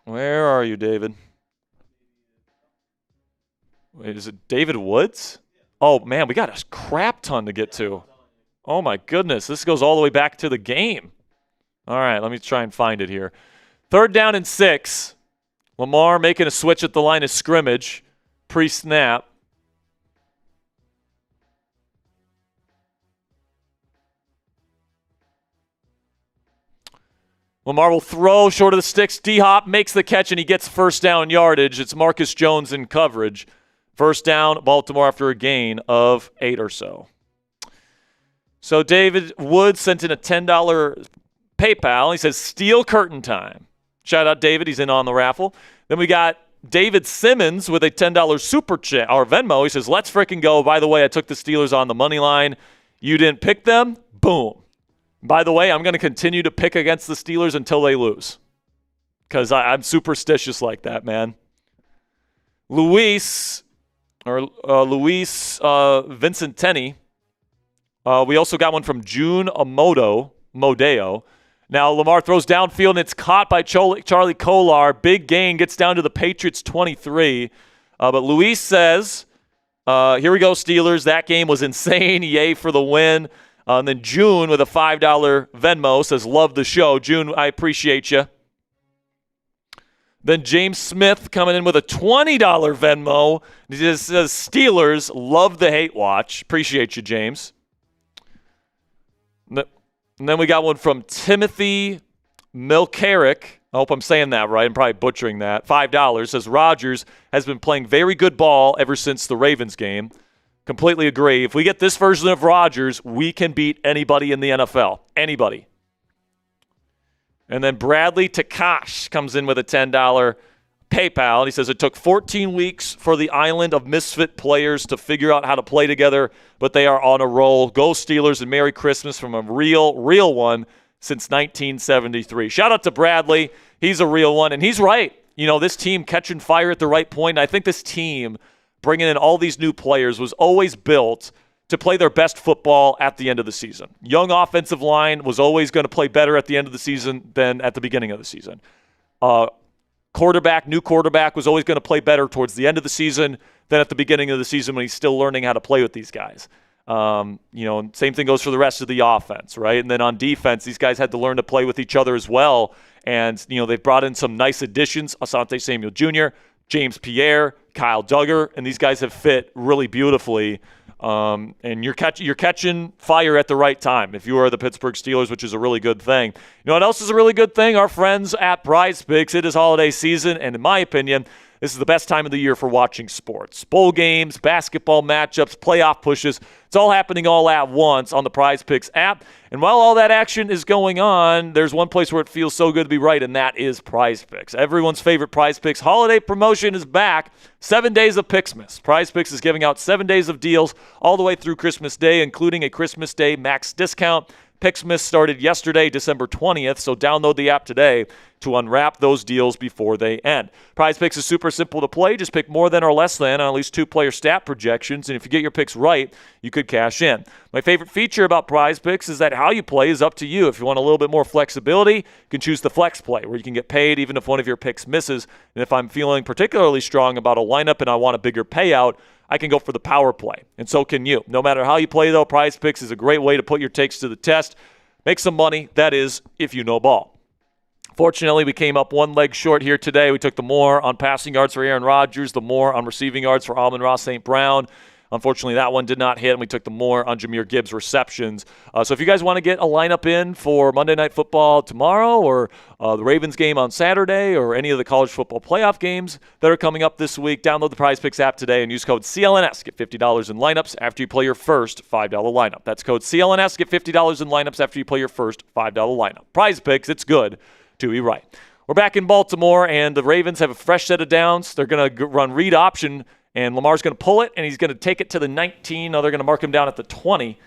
Where are you, David? Wait, is it David Woods? Oh, man, we got a crap ton to get to. Oh, my goodness. This goes all the way back to the game. All right, let me try and find it here. Third down and 6. Lamar making a switch at the line of scrimmage, pre-snap. Lamar will throw short of the sticks. D-Hop makes the catch, and he gets first down yardage. It's Marcus Jones in coverage. First down, Baltimore after a gain of 8 or so. So David Wood sent in a $10 PayPal. He says, Steel curtain time. Shout out David. He's in on the raffle. Then we got David Simmons with a $10 super chat or Venmo. He says, let's freaking go. By the way, I took the Steelers on the money line. You didn't pick them? Boom. By the way, I'm going to continue to pick against the Steelers until they lose because I'm superstitious like that, man. Luis Vincentini. We also got one from June Modeo. Now Lamar throws downfield, and it's caught by Charlie Kolar. Big gain, gets down to the Patriots 23. But Luis says, here we go, Steelers. That game was insane. Yay for the win. And then June with a $5 Venmo says, love the show. June, I appreciate you. Then James Smith coming in with a $20 Venmo. He just says, Steelers, love the hate watch. Appreciate you, James. And then we got one from Timothy Milkaric. I hope I'm saying that right. I'm probably butchering that. $5 says Rodgers has been playing very good ball ever since the Ravens game. Completely agree. If we get this version of Rodgers, we can beat anybody in the NFL. Anybody. And then Bradley Takash comes in with a $10 PayPal. And he says it took 14 weeks for the island of misfit players to figure out how to play together, but they are on a roll. Go Steelers and Merry Christmas from a real one since 1973. Shout out to Bradley. He's a real one, and he's right. You know, this team catching fire at the right point. And I think this team bringing in all these new players was always built to play their best football at the end of the season. Young offensive line was always going to play better at the end of the season than at the beginning of the season. New quarterback was always going to play better towards the end of the season than at the beginning of the season when he's still learning how to play with these guys. Same thing goes for the rest of the offense, right? And then on defense, these guys had to learn to play with each other as well. And, they've brought in some nice additions, Asante Samuel Jr., James Pierre, Kyle Duggar, and these guys have fit really beautifully. And you're catching fire at the right time if you are the Pittsburgh Steelers, which is a really good thing. You know what else is a really good thing? Our friends at Prize Picks. It is holiday season, and in my opinion, this is the best time of the year for watching sports. Bowl games, basketball matchups, playoff pushes. It's all happening all at once on the Prize Picks app. And while all that action is going on, there's one place where it feels so good to be right, and that is Prize Picks. Everyone's favorite Prize Picks holiday promotion is back. 7 days of Pixmas. Prize Picks is giving out 7 days of deals all the way through Christmas Day, including a Christmas Day max discount. Pixmas started yesterday, December 20th, so download the app today to unwrap those deals before they end. Prize Picks is super simple to play. Just pick more than or less than on at least 2-player stat projections, and if you get your picks right, you could cash in. My favorite feature about Prize Picks is that how you play is up to you. If you want a little bit more flexibility, you can choose the flex play, where you can get paid even if one of your picks misses. And if I'm feeling particularly strong about a lineup and I want a bigger payout, I can go for the power play, and so can you. No matter how you play, though, Prize Picks is a great way to put your takes to the test. Make some money, that is, if you know ball. Fortunately, we came up one leg short here today. We took the more on passing yards for Aaron Rodgers, the more on receiving yards for Amon-Ra St. Brown. Unfortunately, that one did not hit, and we took the more on Jahmyr Gibbs receptions. So if you guys want to get a lineup in for Monday Night Football tomorrow, or the Ravens game on Saturday, or any of the college football playoff games that are coming up this week, download the Prize Picks app today and use code CLNS. Get $50 in lineups after you play your first $5 lineup. That's code CLNS. Get $50 in lineups after you play your first $5 lineup. Prize Picks, it's good to be right. We're back in Baltimore, and the Ravens have a fresh set of downs. They're going to run read option, and Lamar's going to pull it, and he's going to take it to the 19. Now they're going to mark him down at the 20,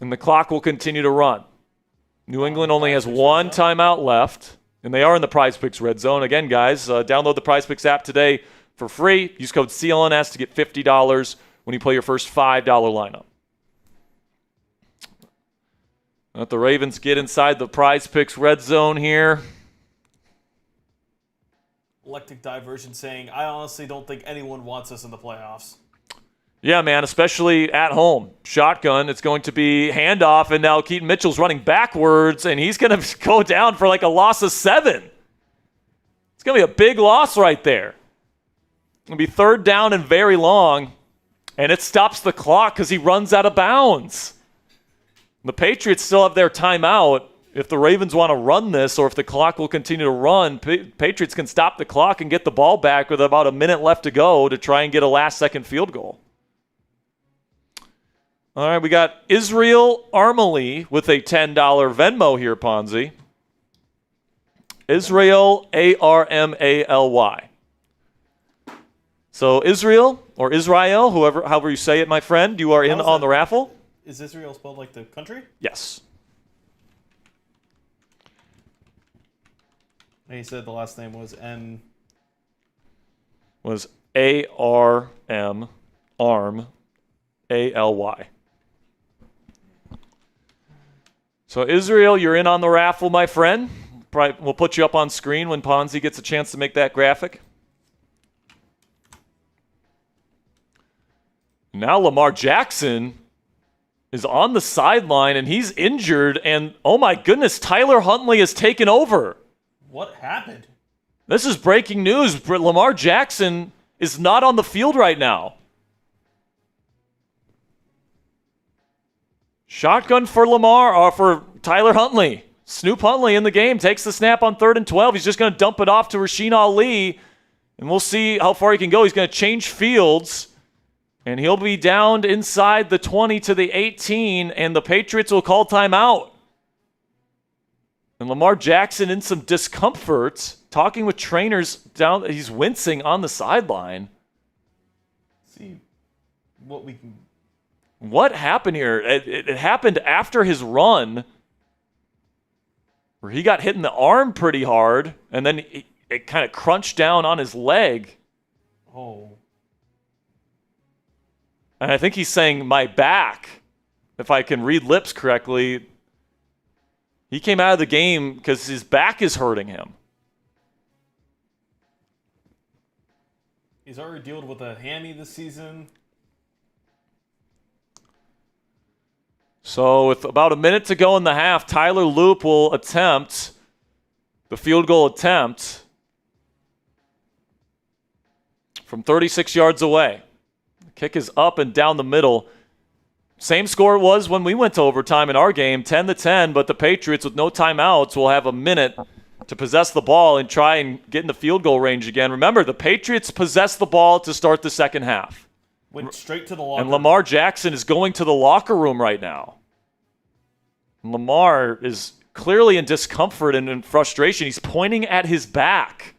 and the clock will continue to run. New England only has one timeout left, and they are in the Prize Picks red zone. Again, guys, download the Prize Picks app today for free. Use code CLNS to get $50 when you play your first $5 lineup. Let the Ravens get inside the Prize Picks red zone here. Electric diversion saying, I honestly don't think anyone wants us in the playoffs. Yeah, man, especially at home. Shotgun, it's going to be handoff, and now Keaton Mitchell's running backwards, and he's going to go down for like a loss of 7. It's going to be a big loss right there. It's going to be third down and very long, and it stops the clock because he runs out of bounds. The Patriots still have their timeout. If the Ravens want to run this, or if the clock will continue to run, Patriots can stop the clock and get the ball back with about a minute left to go to try and get a last-second field goal. All right, we got Israel Armley with a $10 Venmo here, Ponzi. Israel, Armally. So Israel, or Israel, however you say it, my friend, you are in on the raffle. Is Israel spelled like the country? Yes. And he said the last name was N. Was A-R-M, ARM, A-L-Y. So Israel, you're in on the raffle, my friend. We'll put you up on screen when Ponzi gets a chance to make that graphic. Now Lamar Jackson is on the sideline, and he's injured, and oh my goodness, Tyler Huntley has taken over. What happened? This is breaking news. Lamar Jackson is not on the field right now. Shotgun for for Tyler Huntley. Snoop Huntley in the game, takes the snap on 3rd and 12. He's just going to dump it off to Rasheen Ali, and we'll see how far he can go. He's going to change fields. And he'll be down inside the 20 to the 18, and the Patriots will call timeout. And Lamar Jackson in some discomfort, talking with trainers down. He's wincing on the sideline. See what we can. What happened here? It happened after his run, where he got hit in the arm pretty hard, and then it kind of crunched down on his leg. Oh. And I think he's saying my back, if I can read lips correctly. He came out of the game because his back is hurting him. He's already dealt with a hammy this season. So with about a minute to go in the half, Tyler Loop will attempt the field goal attempt from 36 yards away. Kick is up and down the middle. Same score it was when we went to overtime in our game, 10-10, but the Patriots with no timeouts will have a minute to possess the ball and try and get in the field goal range again. Remember, the Patriots possessed the ball to start the second half. Went straight to the locker room. And Lamar Jackson is going to the locker room right now. Lamar is clearly in discomfort and in frustration. He's pointing at his back.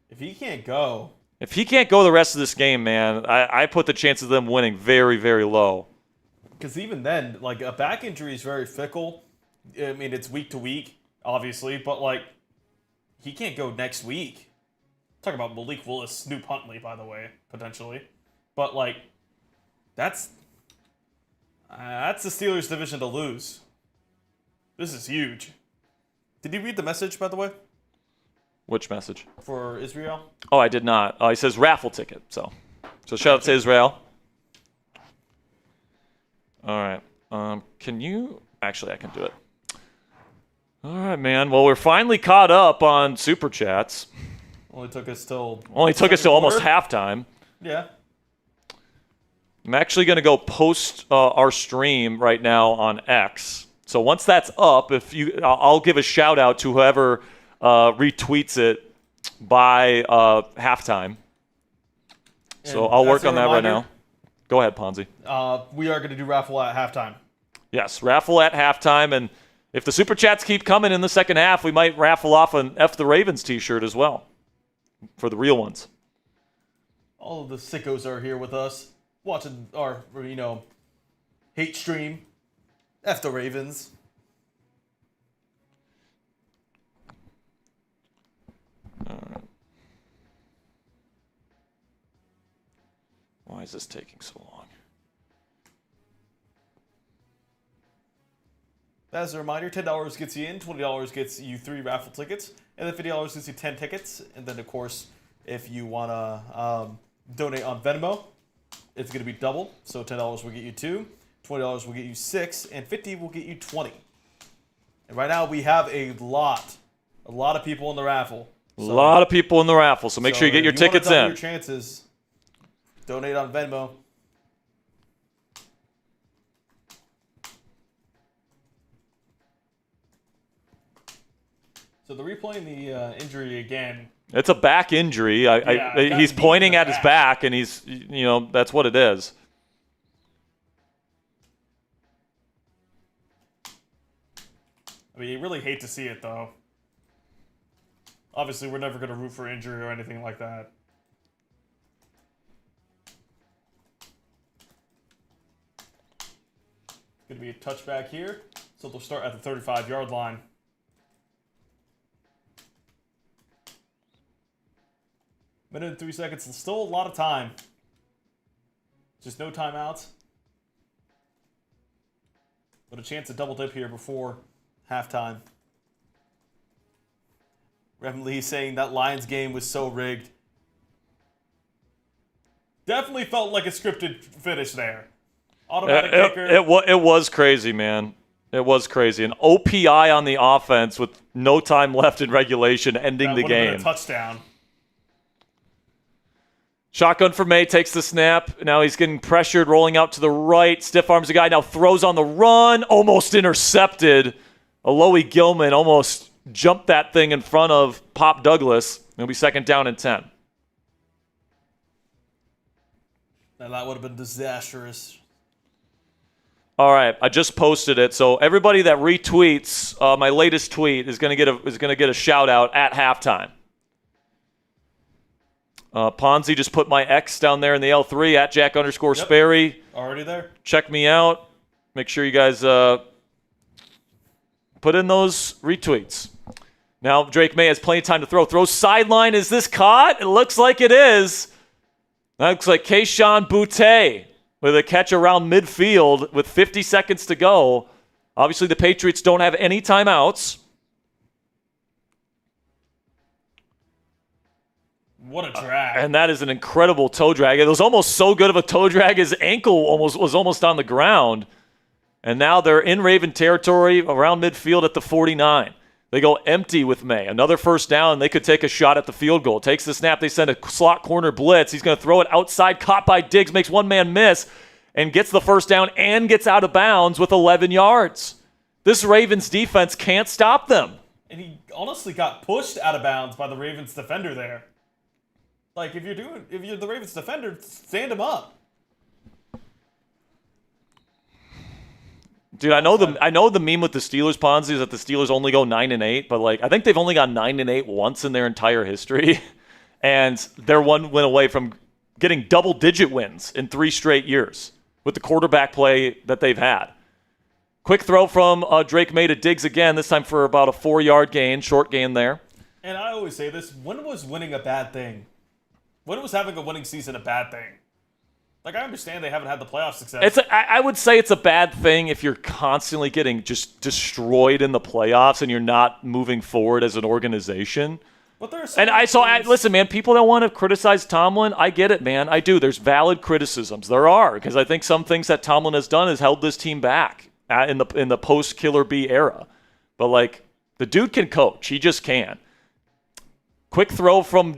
If he can't go the rest of this game, man, I put the chances of them winning very, very low. Because even then, like, a back injury is very fickle. I mean, it's week to week, obviously, but, like, he can't go next week. Talk about Malik Willis, Snoop Huntley, by the way, potentially. But, like, that's the Steelers' division to lose. This is huge. Did you read the message, by the way? Which message? For Israel? Oh, I did not. He says raffle ticket. So shout out to Israel. All right. Can you? Actually, I can do it. All right, man. Well, we're finally caught up on Super Chats. Only took us till almost halftime. Yeah. I'm actually going to go post our stream right now on X. So once that's up, I'll give a shout out to whoever retweets it by halftime. So I'll work on that right now. Go ahead, Ponzi. We are going to do raffle at halftime. Yes, raffle at halftime, and if the Super Chats keep coming in the second half, we might raffle off an F the Ravens t-shirt as well for the real ones. All of the sickos are here with us, watching our, hate stream. F the Ravens. All right. Why is this taking so long? As a reminder, $10 gets you in, $20 gets you 3 raffle tickets, and then $50 gets you 10 tickets. And then, of course, if you want to donate on Venmo, it's going to be double. So $10 will get you 2, $20 will get you 6, and $50 will get you 20. And right now we have a lot of people in the raffle. A lot of people in the raffle, so make sure you get your tickets in. Your chances. Donate on Venmo. So they're replaying the injury again. It's a back injury. He's pointing at his back, and he's, that's what it is. I mean, you really hate to see it, though. Obviously, we're never going to root for injury or anything like that. Going to be a touchback here, so they'll start at the 35-yard line. Minute and 3 seconds. Still a lot of time. Just no timeouts. But a chance to double dip here before halftime. Reverend Lee saying that Lions game was so rigged. Definitely felt like a scripted finish there. Automatic kicker. It was crazy, man. It was crazy. An OPI on the offense with no time left in regulation, ending the game. That would have been a touchdown. Shotgun for May, takes the snap. Now he's getting pressured, rolling out to the right. Stiff arms the guy, now throws on the run. Almost intercepted. Alohi Gilman almost jumped that thing in front of Pop Douglas. It'll be second down and 10. And that would have been disastrous. All right, I just posted it. So everybody that retweets my latest tweet is going to get a shout out at halftime. Ponzi just put my X down there in the L3 at Jack_Sperry. Already there. Check me out. Make sure you guys put in those retweets. Now Drake May has plenty of time to throw. Throws sideline. Is this caught? It looks like it is. That looks like Keyshawn Boutte with a catch around midfield with 50 seconds to go. Obviously, the Patriots don't have any timeouts. What a drag. And that is an incredible toe drag. It was almost so good of a toe drag, his ankle was almost on the ground. And now they're in Raven territory around midfield at the 49. They go empty with May. Another first down. They could take a shot at the field goal. Takes the snap. They send a slot corner blitz. He's going to throw it outside. Caught by Diggs. Makes one man miss. And gets the first down and gets out of bounds with 11 yards. This Ravens defense can't stop them. And he honestly got pushed out of bounds by the Ravens defender there. Like, if you're the Ravens defender, stand him up. Dude, I know the meme with the Steelers, Ponzi, is that the Steelers only go 9-8, but I think they've only gone 9-8 once in their entire history, and they're one win away from getting double-digit wins in 3 straight years with the quarterback play that they've had. Quick throw from Drake May to Diggs again, this time for about a 4-yard gain, short gain there. And I always say this: when was winning a bad thing? When was having a winning season a bad thing? I understand they haven't had the playoff success. I would say it's a bad thing if you're constantly getting just destroyed in the playoffs and you're not moving forward as an organization. But there are listen, man, people don't want to criticize Tomlin. I get it, man. I do. There's valid criticisms. There are, because I think some things that Tomlin has done has held this team back in the post-Killer B era. But, the dude can coach. He just can. Quick throw from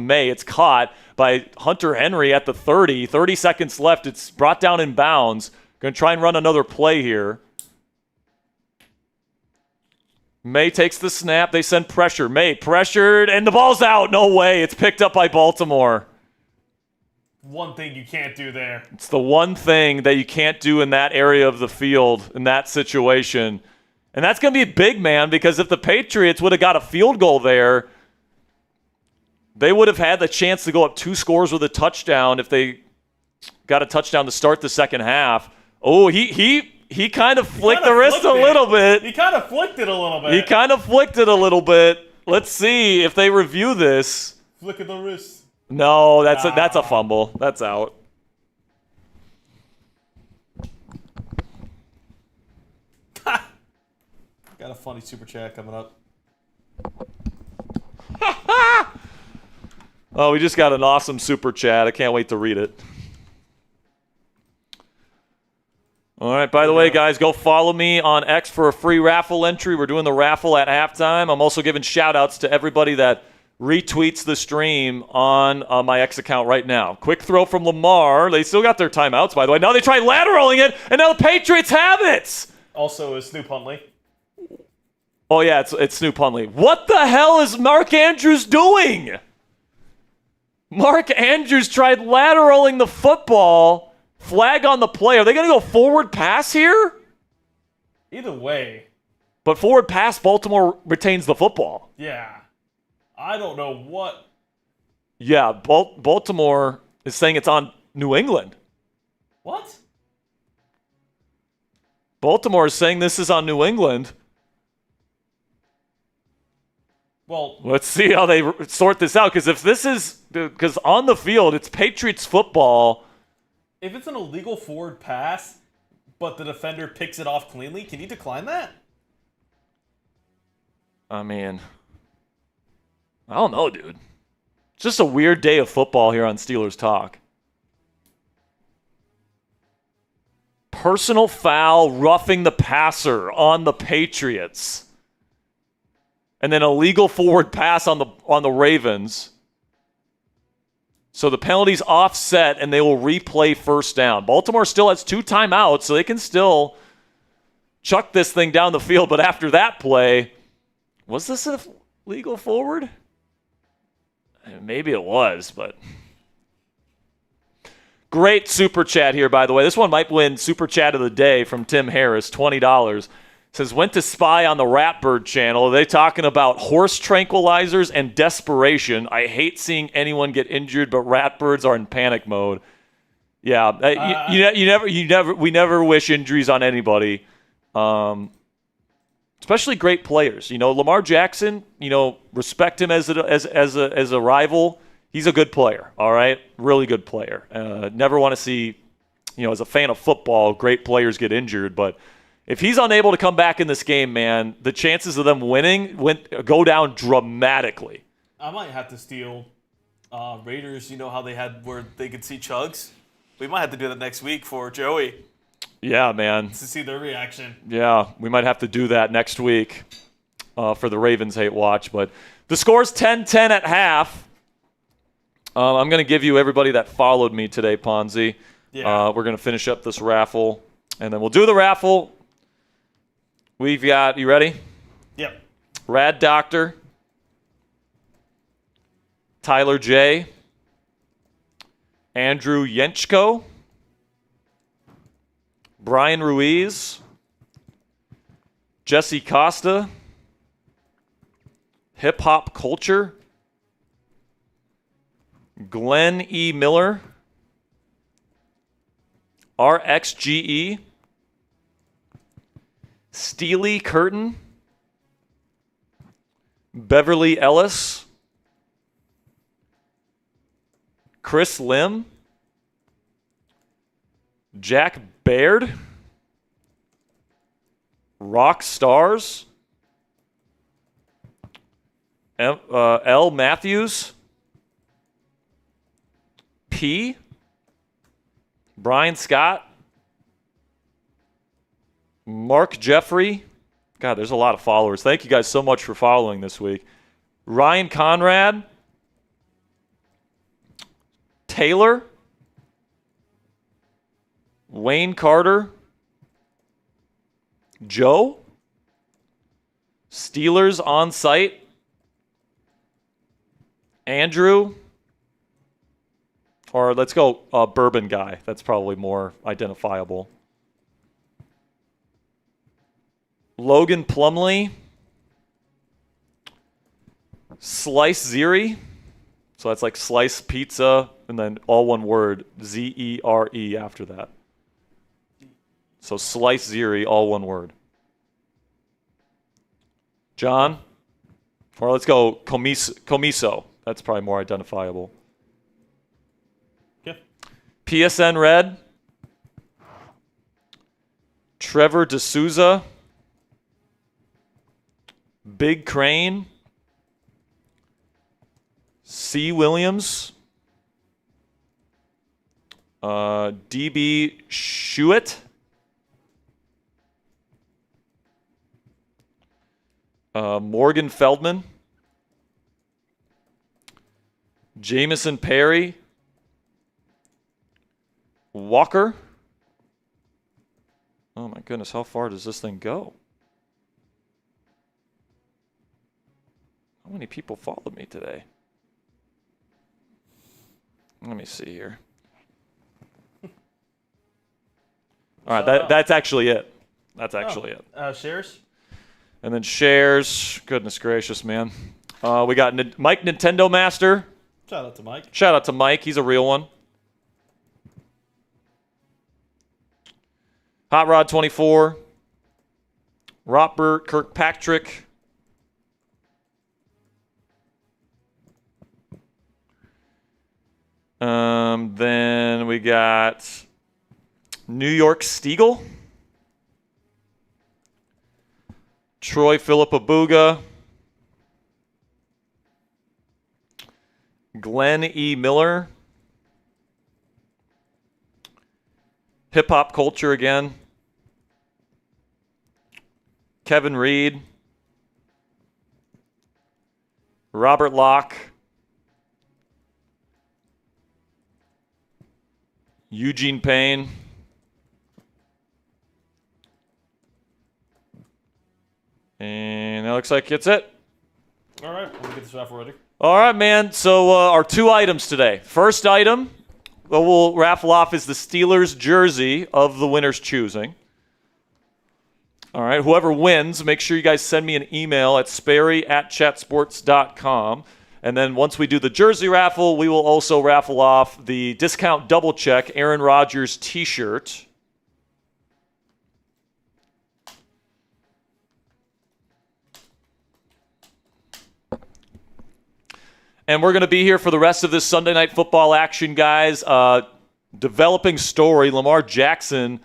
May. It's caught by Hunter Henry at the 30. 30 seconds left. It's brought down in bounds. Going to try and run another play here. May takes the snap. They send pressure. May pressured, and the ball's out. No way. It's picked up by Baltimore. One thing you can't do there. It's the one thing that you can't do in that area of the field, in that situation. And that's going to be big, man, because if the Patriots would have got a field goal there, they would have had the chance to go up 2 scores with a touchdown if they got a touchdown to start the second half. Oh, he kind of flicked the wrist a little bit. He kind of flicked it a little bit. He kind of flicked it a little bit. Let's see if they review this. Flick of the wrist. No, that's a fumble. That's out. Got a funny super chat coming up. Oh, we just got an awesome super chat. I can't wait to read it. All right, by the way, guys, go follow me on X for a free raffle entry. We're doing the raffle at halftime. I'm also giving shout-outs to everybody that retweets the stream on my X account right now. Quick throw from Lamar. They still got their timeouts, by the way. Now they try lateraling it, and now the Patriots have it. Also, is Snoop Huntley. Oh, yeah, it's Snoop Huntley. What the hell is Mark Andrews doing? Mark Andrews tried lateraling the football. Flag on the play. Are they going to go forward pass here? Either way. But forward pass, Baltimore retains the football. Yeah. I don't know what. Yeah, Baltimore is saying it's on New England. What? Baltimore is saying this is on New England. Well, let's see how they sort this out. Because on the field, it's Patriots football. If it's an illegal forward pass, but the defender picks it off cleanly, can you decline that? I mean, I don't know, dude. It's just a weird day of football here on Steelers Talk. Personal foul, roughing the passer on the Patriots. And then illegal forward pass on the Ravens. So the penalty's offset, and they will replay first down. Baltimore still has 2 timeouts, so they can still chuck this thing down the field. But after that play, was this a legal forward? Maybe it was, but... Great super chat here, by the way. This one might win super chat of the day from Tim Harris, $20. Says, went to spy on the Ratbird channel. Are they talking about horse tranquilizers and desperation? I hate seeing anyone get injured, but Ratbirds are in panic mode. Yeah, we never wish injuries on anybody, especially great players. You know, Lamar Jackson. You know, respect him as a rival. He's a good player. All right, really good player. Never want to see, you know, as a fan of football, great players get injured, but. If he's unable to come back in this game, man, the chances of them winning go down dramatically. I might have to steal Raiders. You know how they had where they could see chugs? We might have to do that next week for Joey. Yeah, man. To see their reaction. Yeah, we might have to do that next week for the Ravens Hate Watch. But the score's 10-10 at half. I'm going to give you everybody that followed me today, Ponzi. Yeah. We're going to finish up this raffle, and then we'll do the raffle. We've got, you ready? Yep. Rad Doctor, Tyler J, Andrew Yenchko, Brian Ruiz, Jesse Costa, Hip Hop Culture, Glenn E. Miller, RXGE, Steely Curtin, Beverly Ellis, Chris Lim, Jack Baird, Rock Stars, L. Matthews, P, Brian Scott, Mark Jeffrey. God, there's a lot of followers. Thank you guys so much for following this week. Ryan Conrad, Taylor, Wayne Carter, Joe, Steelers on site, Andrew, or let's go Bourbon Guy. That's probably more identifiable. Logan Plumley, Slice Zeri. So that's like slice pizza and then all one word, Z-E-R-E after that. So Slice Zeri, all one word. John? Or let's go Comiso. That's probably more identifiable. Okay. PSN Red. Trevor D'Souza. Big Crane. C. Williams. DB Shuett. Morgan Feldman. Jamison Perry. Walker. Oh my goodness, how far does this thing go? How many people followed me today? Let me see here. All right, that's actually it. That's actually it. Shares? And then shares. Goodness gracious, man. We got Mike Nintendo Master. Shout out to Mike. Shout out to Mike. He's a real one. Hot Rod 24. Robert Kirkpatrick. Then we got New York Stiegel. Troy Philippabuga. Glenn E. Miller. Hip Hop Culture again. Kevin Reed. Robert Locke. Eugene Payne. And that looks like it's it. All right, let me get this raffle ready. All right, man. So our two items today. First item we'll raffle off is the Steelers jersey of the winner's choosing. All right, whoever wins, make sure you guys send me an email at sperry@chatsports.com. And then once we do the jersey raffle, we will also raffle off the discount double check Aaron Rodgers t-shirt. And we're going to be here for the rest of this Sunday Night Football action, guys. Developing story, Lamar Jackson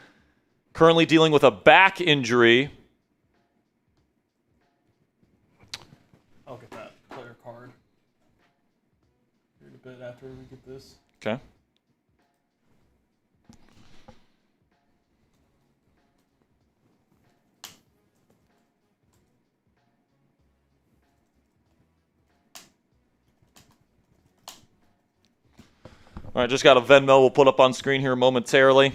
currently dealing with a back injury. I'll get that player card here in a bit after we get this. Okay. All right, just got a Venmo we'll put up on screen here momentarily.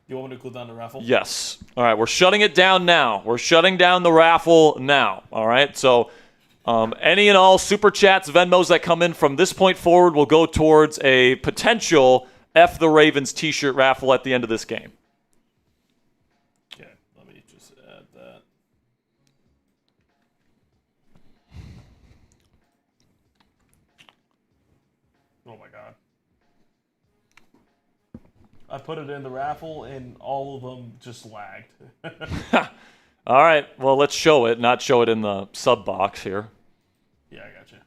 You want me to cool down the raffle? Yes. All right, we're shutting it down now. We're shutting down the raffle now. All right, so any and all Super Chats, Venmos that come in from this point forward will go towards a potential F the Ravens t-shirt raffle at the end of this game. Okay, let me just add that. Oh my god. I put it in the raffle and all of them just lagged. All right, well, let's show it, not show it in the sub box here. Yeah, I got you.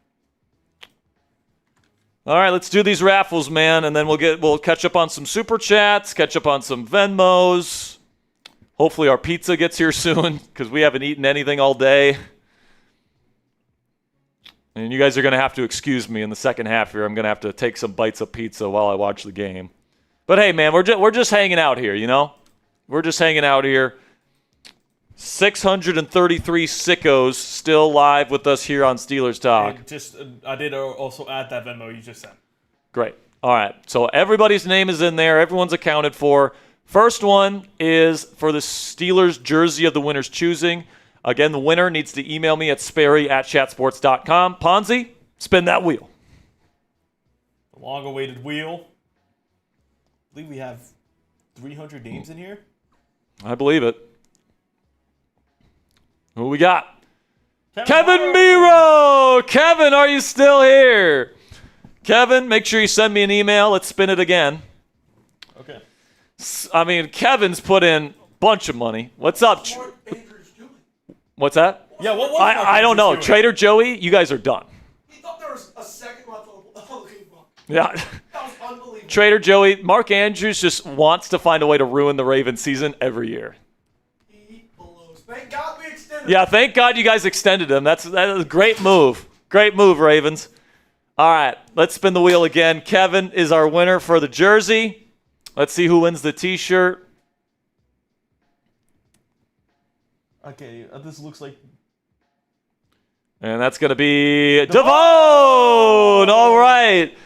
All right, let's do these raffles, man, and then we'll catch up on some Super Chats, catch up on some Venmos. Hopefully our pizza gets here soon because we haven't eaten anything all day. And you guys are going to have to excuse me in the second half here. I'm going to have to take some bites of pizza while I watch the game. But hey, man, we're just hanging out here, you know? We're just hanging out here. 633 sickos still live with us here on Steelers Talk. And I did also add that Venmo you just sent. Great. All right. So everybody's name is in there. Everyone's accounted for. First one is for the Steelers jersey of the winner's choosing. Again, the winner needs to email me at sperry@chatsports.com. Ponzi, spin that wheel. The long-awaited wheel. I believe we have 300 names in here. I believe it. Who we got? Kevin Miro! Kevin, are you still here? Kevin, make sure you send me an email. Let's spin it again. Okay. I mean, Kevin's put in a bunch of money. What's up? What Andrews doing? What's that? Yeah, what was I don't know. doing? Trader Joey, you guys are done. He thought there was a second left on the book. Yeah. That was unbelievable. Trader Joey, Mark Andrews just wants to find a way to ruin the Ravens season every year. He blows. Thank God we extended. Yeah, thank God you guys extended him. That is a great move. Great move, Ravens. All right, let's spin the wheel again. Kevin is our winner for the jersey. Let's see who wins the T-shirt. Okay, this looks like... And that's going to be Devone. All right.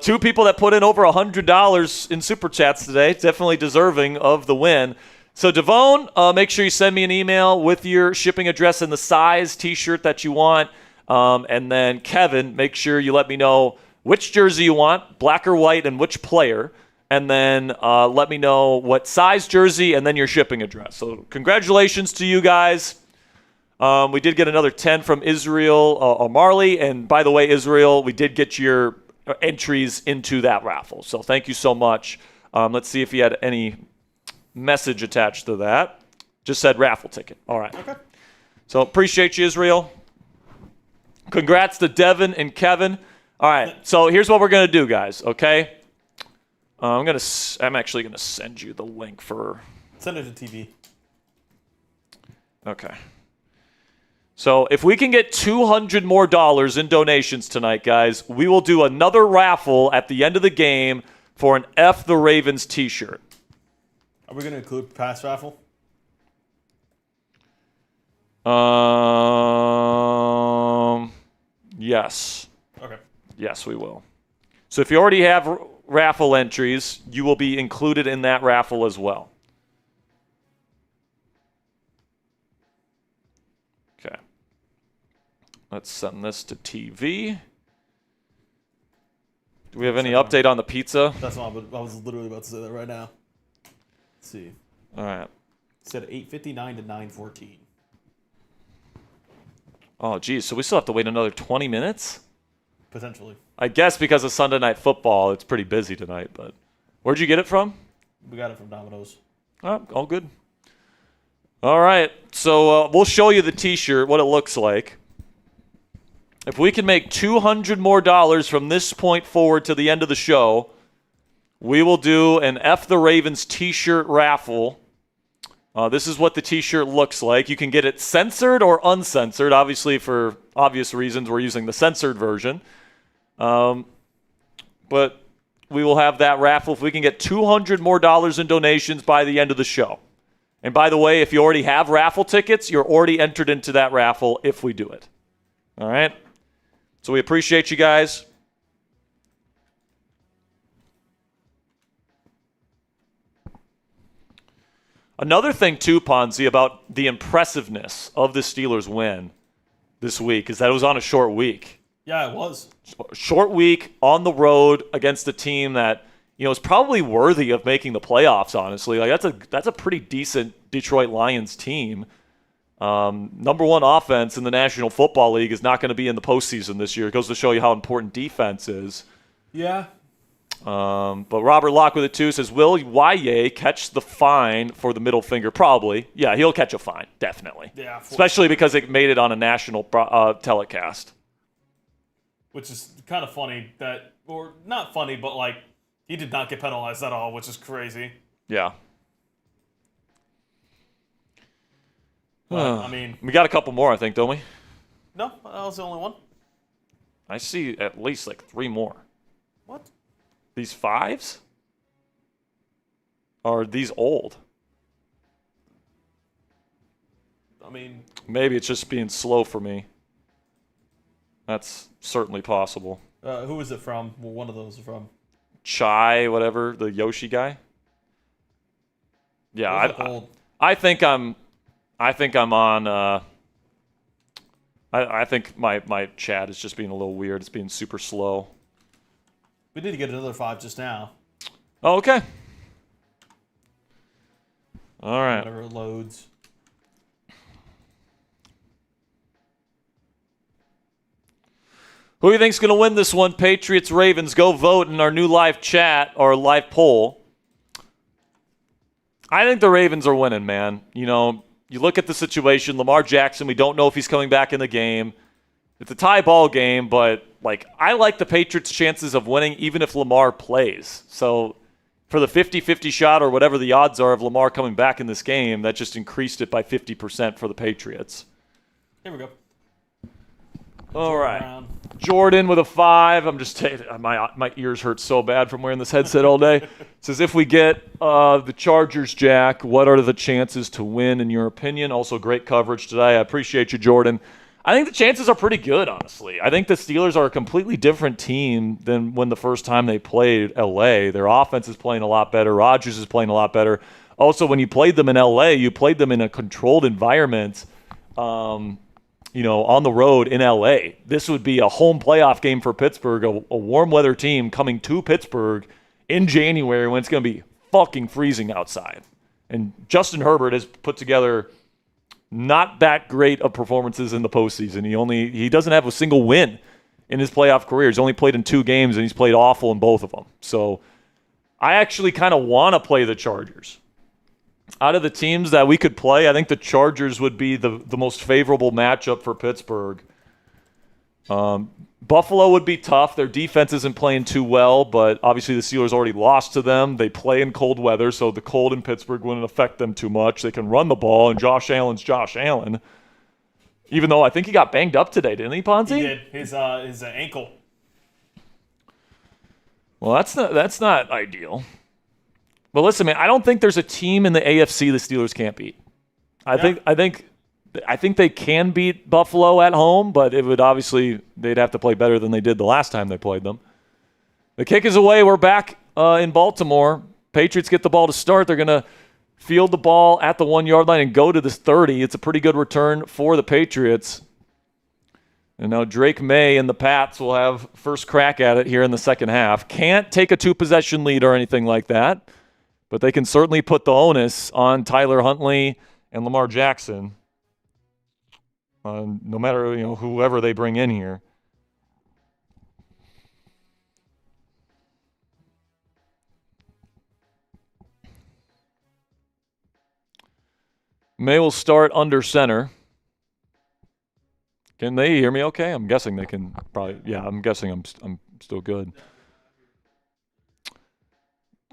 Two people that put in over $100 in Super Chats today. Definitely deserving of the win. So, Devone, make sure you send me an email with your shipping address and the size T-shirt that you want. And then, Kevin, make sure you let me know which jersey you want, black or white, and which player. And then let me know what size jersey and then your shipping address. So, congratulations to you guys. We did get another 10 from Israel Marley. And by the way, Israel, we did get your entries into that raffle. So thank you so much. Let's see if you had any message attached to that. Just said raffle ticket. All right. Okay. So appreciate you, Israel. Congrats to Devin and Kevin. All right. So here's what we're going to do, guys. Okay. I'm actually going to send you the link for. Send it to TV. Okay. So if we can get $200 more in donations tonight, guys, we will do another raffle at the end of the game for an F the Ravens T-shirt. Are we going to include pass raffle? Yes. Okay. Yes, we will. So if you already have raffle entries, you will be included in that raffle as well. Okay. Let's send this to TV. Do we have any update on the pizza? That's not. I was literally about to say that right now. Let's see. All right. It said 8:59 to 9:14. Oh, geez. So we still have to wait another 20 minutes? Potentially. I guess because of Sunday Night Football, it's pretty busy tonight. But where'd you get it from? We got it from Domino's. All good. All right. So we'll show you the T-shirt, what it looks like. If we can make $200 more from this point forward to the end of the show, we will do an F the Ravens T-shirt raffle. This is what the T-shirt looks like. You can get it censored or uncensored. Obviously, for obvious reasons, we're using the censored version. But we will have that raffle if we can get $200 more in donations by the end of the show. And by the way, if you already have raffle tickets, you're already entered into that raffle if we do it. All right? So we appreciate you guys. Another thing, too, Ponzi, about the impressiveness of the Steelers' win this week is that it was on a short week. Yeah, it was. Short week on the road against a team that, is probably worthy of making the playoffs, honestly. Like that's a pretty decent Detroit Lions team. Number one offense in the National Football League is not going to be in the postseason this year. It goes to show you how important defense is. Yeah. But Robert Locke with it too says, will Ye catch the fine for the middle finger? Probably. Yeah, he'll catch a fine, definitely. Yeah. Especially because it made it on a national telecast. Which is kind of funny or not funny, but like he did not get penalized at all, which is crazy. Yeah. But, I mean, we got a couple more, I think, don't we? No, that was the only one. I see at least like 3 more. What? These 5s? Are these old? I mean, maybe it's just being slow for me. That's certainly possible. who is it from? Well, one of those is from. Chai, whatever, the Yoshi guy. Yeah, Those look old. I think I'm on. I think my chat is just being a little weird. It's being super slow. We need to get another 5 just now. Oh, okay. All right. Whenever it loads. Who do you think's going to win this one? Patriots, Ravens. Go vote in our new live chat or live poll. I think the Ravens are winning, man. You know, you look at the situation. Lamar Jackson, we don't know if he's coming back in the game. It's a tie ball game, but I like the Patriots' chances of winning even if Lamar plays. So for the 50-50 shot or whatever the odds are of Lamar coming back in this game, that just increased it by 50% for the Patriots. Here we go. All right. Jordan with a 5. I'm just my ears hurt so bad from wearing this headset all day. Says, if we get the Chargers, Jack, what are the chances to win in your opinion? Also, great coverage today. I appreciate you, Jordan. I think the chances are pretty good, honestly. I think the Steelers are a completely different team than when the first time they played L.A. Their offense is playing a lot better. Rodgers is playing a lot better. Also, when you played them in L.A., you played them in a controlled environment, on the road in L.A. This would be a home playoff game for Pittsburgh, a warm weather team coming to Pittsburgh in January when it's going to be fucking freezing outside. And Justin Herbert has put together not that great of performances in the postseason. He doesn't have a single win in his playoff career. He's only played in 2 games, and he's played awful in both of them. So I actually kind of want to play the Chargers. Out of the teams that we could play, I think the Chargers would be the most favorable matchup for Pittsburgh. Buffalo would be tough. Their defense isn't playing too well, but obviously the Steelers already lost to them. They play in cold weather, so the cold in Pittsburgh wouldn't affect them too much. They can run the ball, and Josh Allen's Josh Allen. Even though I think he got banged up today, didn't he, Ponzi? He did. His ankle. Well, that's not ideal. But listen, man, I don't think there's a team in the AFC the Steelers can't beat. I think they can beat Buffalo at home, but they'd have to play better than they did the last time they played them. The kick is away. We're back in Baltimore. Patriots get the ball to start. They're going to field the ball at the 1-yard line and go to this 30. It's a pretty good return for the Patriots. And now Drake May and the Pats will have first crack at it here in the second half. Can't take a 2-possession lead or anything like that, but they can certainly put the onus on Tyler Huntley and Lamar Jackson. No matter whoever they bring in here. May will start under center. Can they hear me okay? I'm guessing they can probably. Yeah, I'm guessing I'm still good.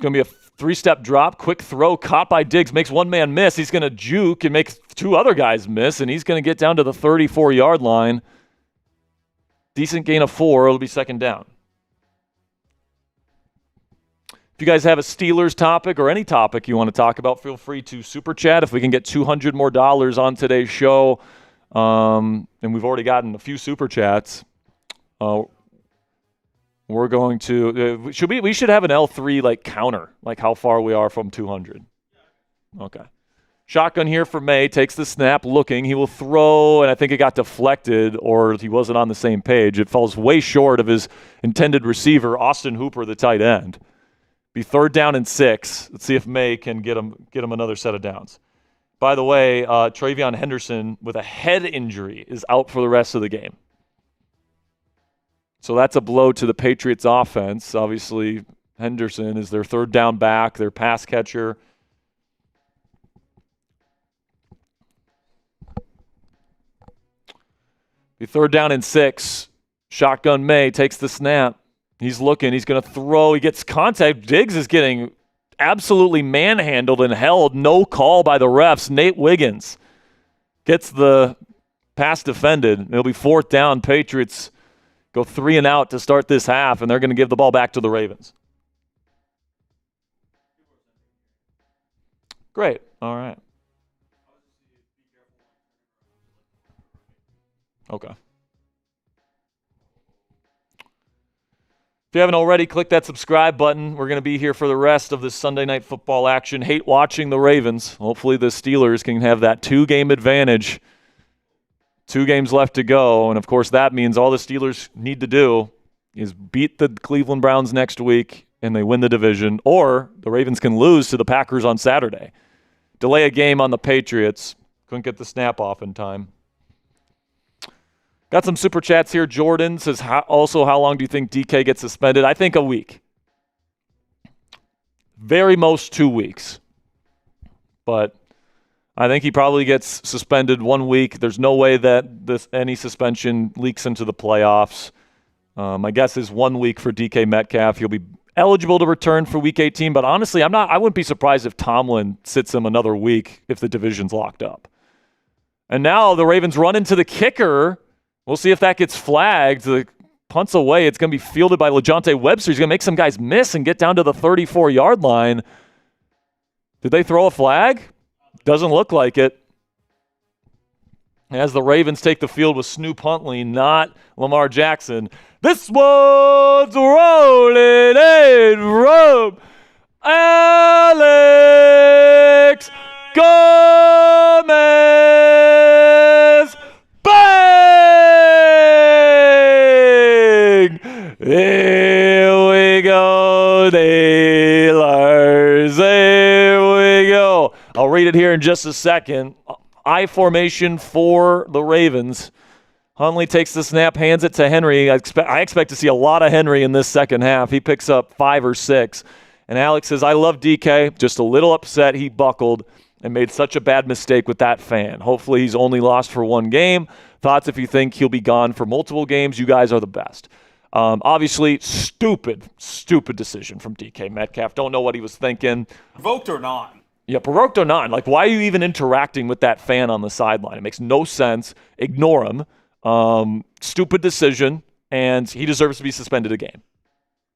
Going to be a 3-step drop, quick throw, caught by Diggs, makes one man miss. He's going to juke and make 2 other guys miss, and he's going to get down to the 34-yard line. Decent gain of 4. It'll be second down. If you guys have a Steelers topic or any topic you want to talk about, feel free to super chat. If we can get $200 more on today's show, and we've already gotten a few super chats, we're going to we should have an L3 counter, how far we are from 200. Okay. Shotgun here for May, takes the snap, looking. He will throw, and I think it got deflected, or he wasn't on the same page. It falls way short of his intended receiver, Austin Hooper, the tight end. Be 3rd down and 6. Let's see if May can get him another set of downs. By the way, Travion Henderson with a head injury is out for the rest of the game. So that's a blow to the Patriots offense. Obviously, Henderson is their 3rd down back, their pass catcher. Be 3rd down and 6. Shotgun May takes the snap. He's looking. He's going to throw. He gets contact. Diggs is getting absolutely manhandled and held. No call by the refs. Nate Wiggins gets the pass defended. It'll be 4th down. Patriots go 3 and out to start this half, and they're going to give the ball back to the Ravens. Great. All right. Okay. If you haven't already, click that subscribe button. We're going to be here for the rest of this Sunday Night Football action. Hate watching the Ravens. Hopefully the Steelers can have that 2-game advantage. 2 games left to go, and of course that means all the Steelers need to do is beat the Cleveland Browns next week and they win the division, or the Ravens can lose to the Packers on Saturday. Delay a game on the Patriots. Couldn't get the snap off in time. Got some super chats here. Jordan says, also, how long do you think DK gets suspended? I think a week. Very most 2 weeks. But I think he probably gets suspended 1 week. There's no way that any suspension leaks into the playoffs. My guess is 1 week for DK Metcalf. He'll be eligible to return for Week 18. But honestly, I wouldn't be surprised if Tomlin sits him another week if the division's locked up. And now the Ravens run into the kicker. We'll see if that gets flagged. The punt's away. It's going to be fielded by LeJohntay Webster. He's going to make some guys miss and get down to the 34-yard line. Did they throw a flag? Doesn't look like it. As the Ravens take the field with Snoop Huntley, not Lamar Jackson. This one's rolling in from Alex Gomez. Bang! Here we go, Steelers. Here we go. I'll read it here in just a second. I formation for the Ravens. Huntley takes the snap, hands it to Henry. I expect to see a lot of Henry in this second half. He picks up 5 or 6. And Alex says, I love DK. Just a little upset he buckled and made such a bad mistake with that fan. Hopefully he's only lost for 1 game. Thoughts if you think he'll be gone for multiple games. You guys are the best. Obviously, stupid decision from DK Metcalf. Don't know what he was thinking. Provoked or not? Yeah, provoked or not. Like, why are you even interacting with that fan on the sideline? It makes no sense. Ignore him. Stupid decision, and he deserves to be suspended a game.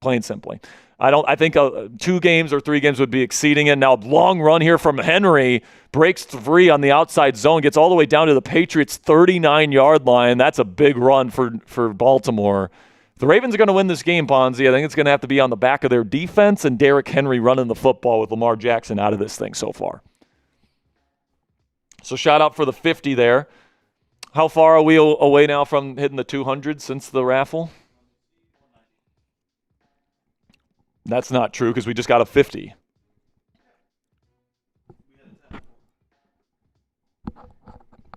Plain simply. I think 2 games or 3 games would be exceeding it. Now, long run here from Henry, breaks 3 on the outside zone, gets all the way down to the Patriots' 39-yard line. That's a big run for Baltimore. If the Ravens are going to win this game, Ponzi, I think it's going to have to be on the back of their defense and Derrick Henry running the football with Lamar Jackson out of this thing so far. So shout out for the 50 there. How far are we away now from hitting the 200 since the raffle? That's not true because we just got a 50.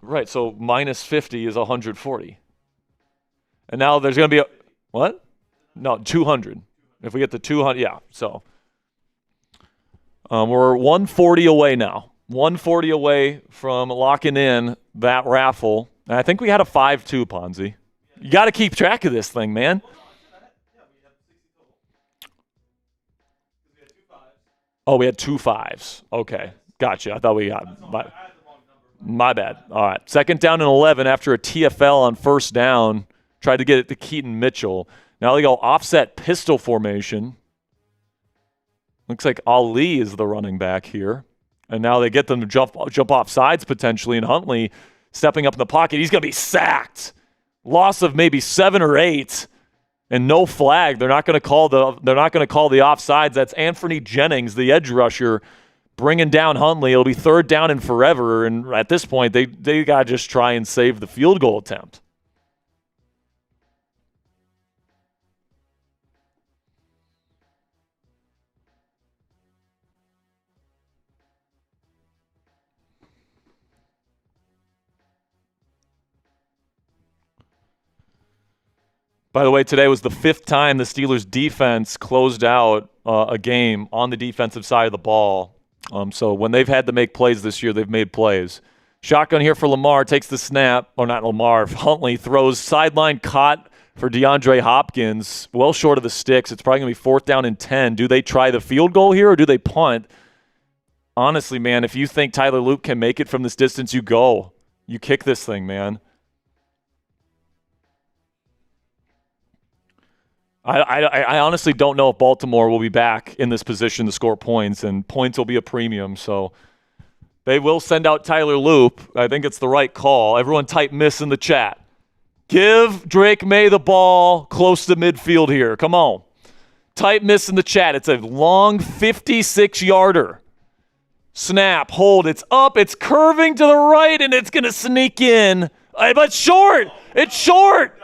Right, so minus 50 is 140. And now there's going to be a... What? No, 200. If we get to 200, yeah. So we're 140 away now. 140 away from locking in that raffle. And I think we had a 5-2, Ponzi. You got to keep track of this thing, man. Oh, we had 2 5s. Okay, gotcha. I thought we got... My bad. All right. 2nd down and 11 after a TFL on 1st down. Tried to get it to Keaton Mitchell. Now they go offset pistol formation. Looks like Ali is the running back here. And now they get them to jump off sides potentially, and Huntley stepping up in the pocket. He's going to be sacked. Loss of maybe 7 or 8 and no flag. They're not going to call the offsides. That's Anthony Jennings, the edge rusher, bringing down Huntley. It'll be 3rd down and forever, and at this point they got to just try and save the field goal attempt. By the way, today was the 5th time the Steelers' defense closed out a game on the defensive side of the ball. So when they've had to make plays this year, they've made plays. Shotgun here for Lamar, takes the snap. Or not Lamar, Huntley throws sideline caught for DeAndre Hopkins. Well short of the sticks. It's probably going to be 4th down and 10. Do they try the field goal here or do they punt? Honestly, man, if you think Tyler Luke can make it from this distance, you go. You kick this thing, man. I honestly don't know if Baltimore will be back in this position to score points, and points will be a premium. So they will send out Tyler Loop. I think it's the right call. Everyone type miss in the chat. Give Drake May the ball close to midfield here. Come on. Type miss in the chat. It's a long 56-yarder. Snap, hold, it's up, it's curving to the right, and it's going to sneak in. But short. It's short.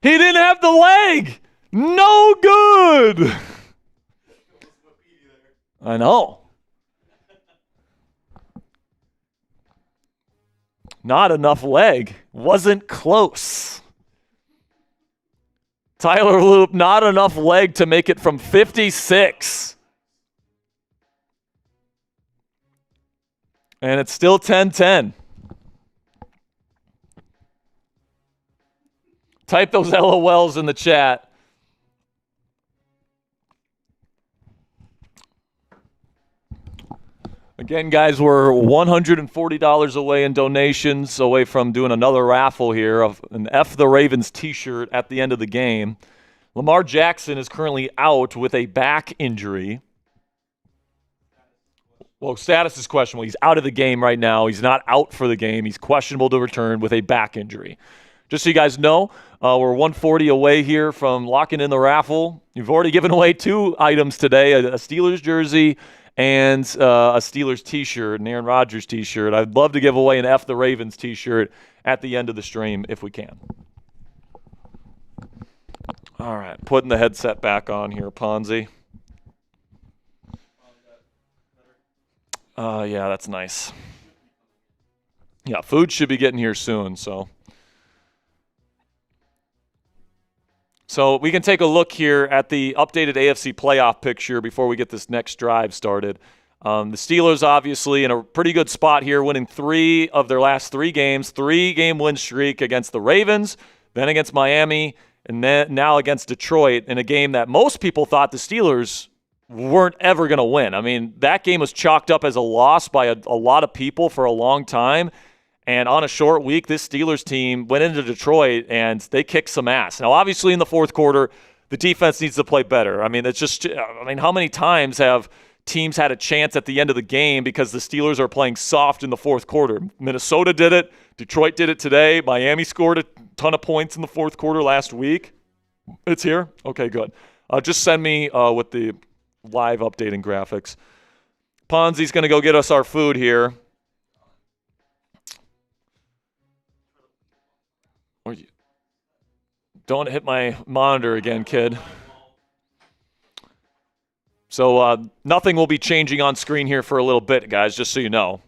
He didn't have the leg. No good. I know. Not enough leg. Wasn't close. Tyler Loop, not enough leg to make it from 56. And it's still 10-10. Type those LOLs in the chat. Again, guys, we're $140 away in donations, away from doing another raffle here of an F the Ravens t-shirt at the end of the game. Lamar Jackson is currently out with a back injury. Well, status is questionable. He's out of the game right now. He's not out for the game. He's questionable to return with a back injury. Just so you guys know, we're 140 away here from locking in the raffle. You've already given away 2 items today, a Steelers jersey and a Steelers t-shirt, an Aaron Rodgers t-shirt. I'd love to give away an F the Ravens t-shirt at the end of the stream if we can. All right, putting the headset back on here, Ponzi. Yeah, that's nice. Yeah, food should be getting here soon, so we can take a look here at the updated AFC playoff picture before we get this next drive started. The Steelers obviously in a pretty good spot here, winning 3 of their last 3 games, 3-game win streak against the Ravens, then against Miami, and then now against Detroit in a game that most people thought the Steelers weren't ever going to win. I mean, that game was chalked up as a loss by a lot of people for a long time. And on a short week, this Steelers team went into Detroit and they kicked some ass. Now, obviously, in the fourth quarter, the defense needs to play better. I mean, how many times have teams had a chance at the end of the game because the Steelers are playing soft in the fourth quarter? Minnesota did it. Detroit did it today. Miami scored a ton of points in the fourth quarter last week. It's here? Okay, good. Just send me with the live updating graphics. Ponzi's going to go get us our food here. Don't hit my monitor again, kid. So nothing will be changing on screen here for a little bit, guys, just so you know.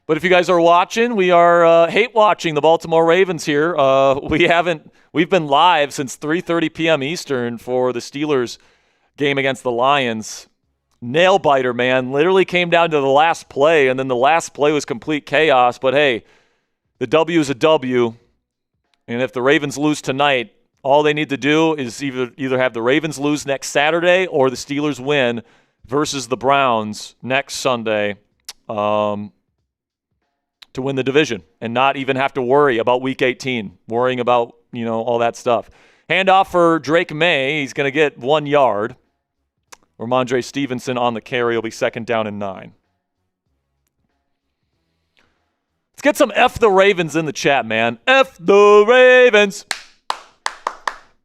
But if you guys are watching, we are hate watching the Baltimore Ravens here. We've been live since 3:30 p.m. Eastern for the Steelers game against the Lions. Nail biter, man. Literally came down to the last play, and then the last play was complete chaos. But hey, the W is a W. And if the Ravens lose tonight, all they need to do is either have the Ravens lose next Saturday or the Steelers win versus the Browns next Sunday to win the division and not even have to worry about Week 18, worrying about, all that stuff. Handoff for Drake May. He's going to get 1 yard. Ramondre Stevenson on the carry will be 2nd down and 9. Let's get some F the Ravens in the chat, man. F the Ravens.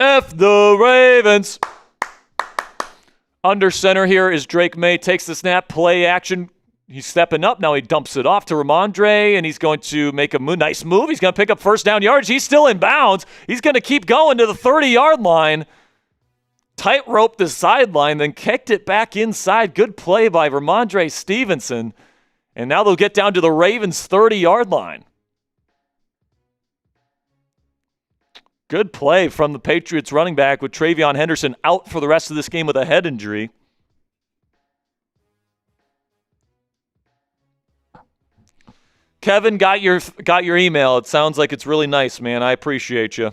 F the Ravens. Under center here is Drake May. Takes the snap, play action. He's stepping up. Now he dumps it off to Ramondre, and he's going to make a nice move. He's going to pick up 1st down yards. He's still in bounds. He's going to keep going to the 30-yard line. Tightrope the sideline, then kicked it back inside. Good play by Ramondre Stevenson. And now they'll get down to the Ravens' 30-yard line. Good play from the Patriots running back with Travion Henderson out for the rest of this game with a head injury. Kevin, got your email. It sounds like it's really nice, man. I appreciate you.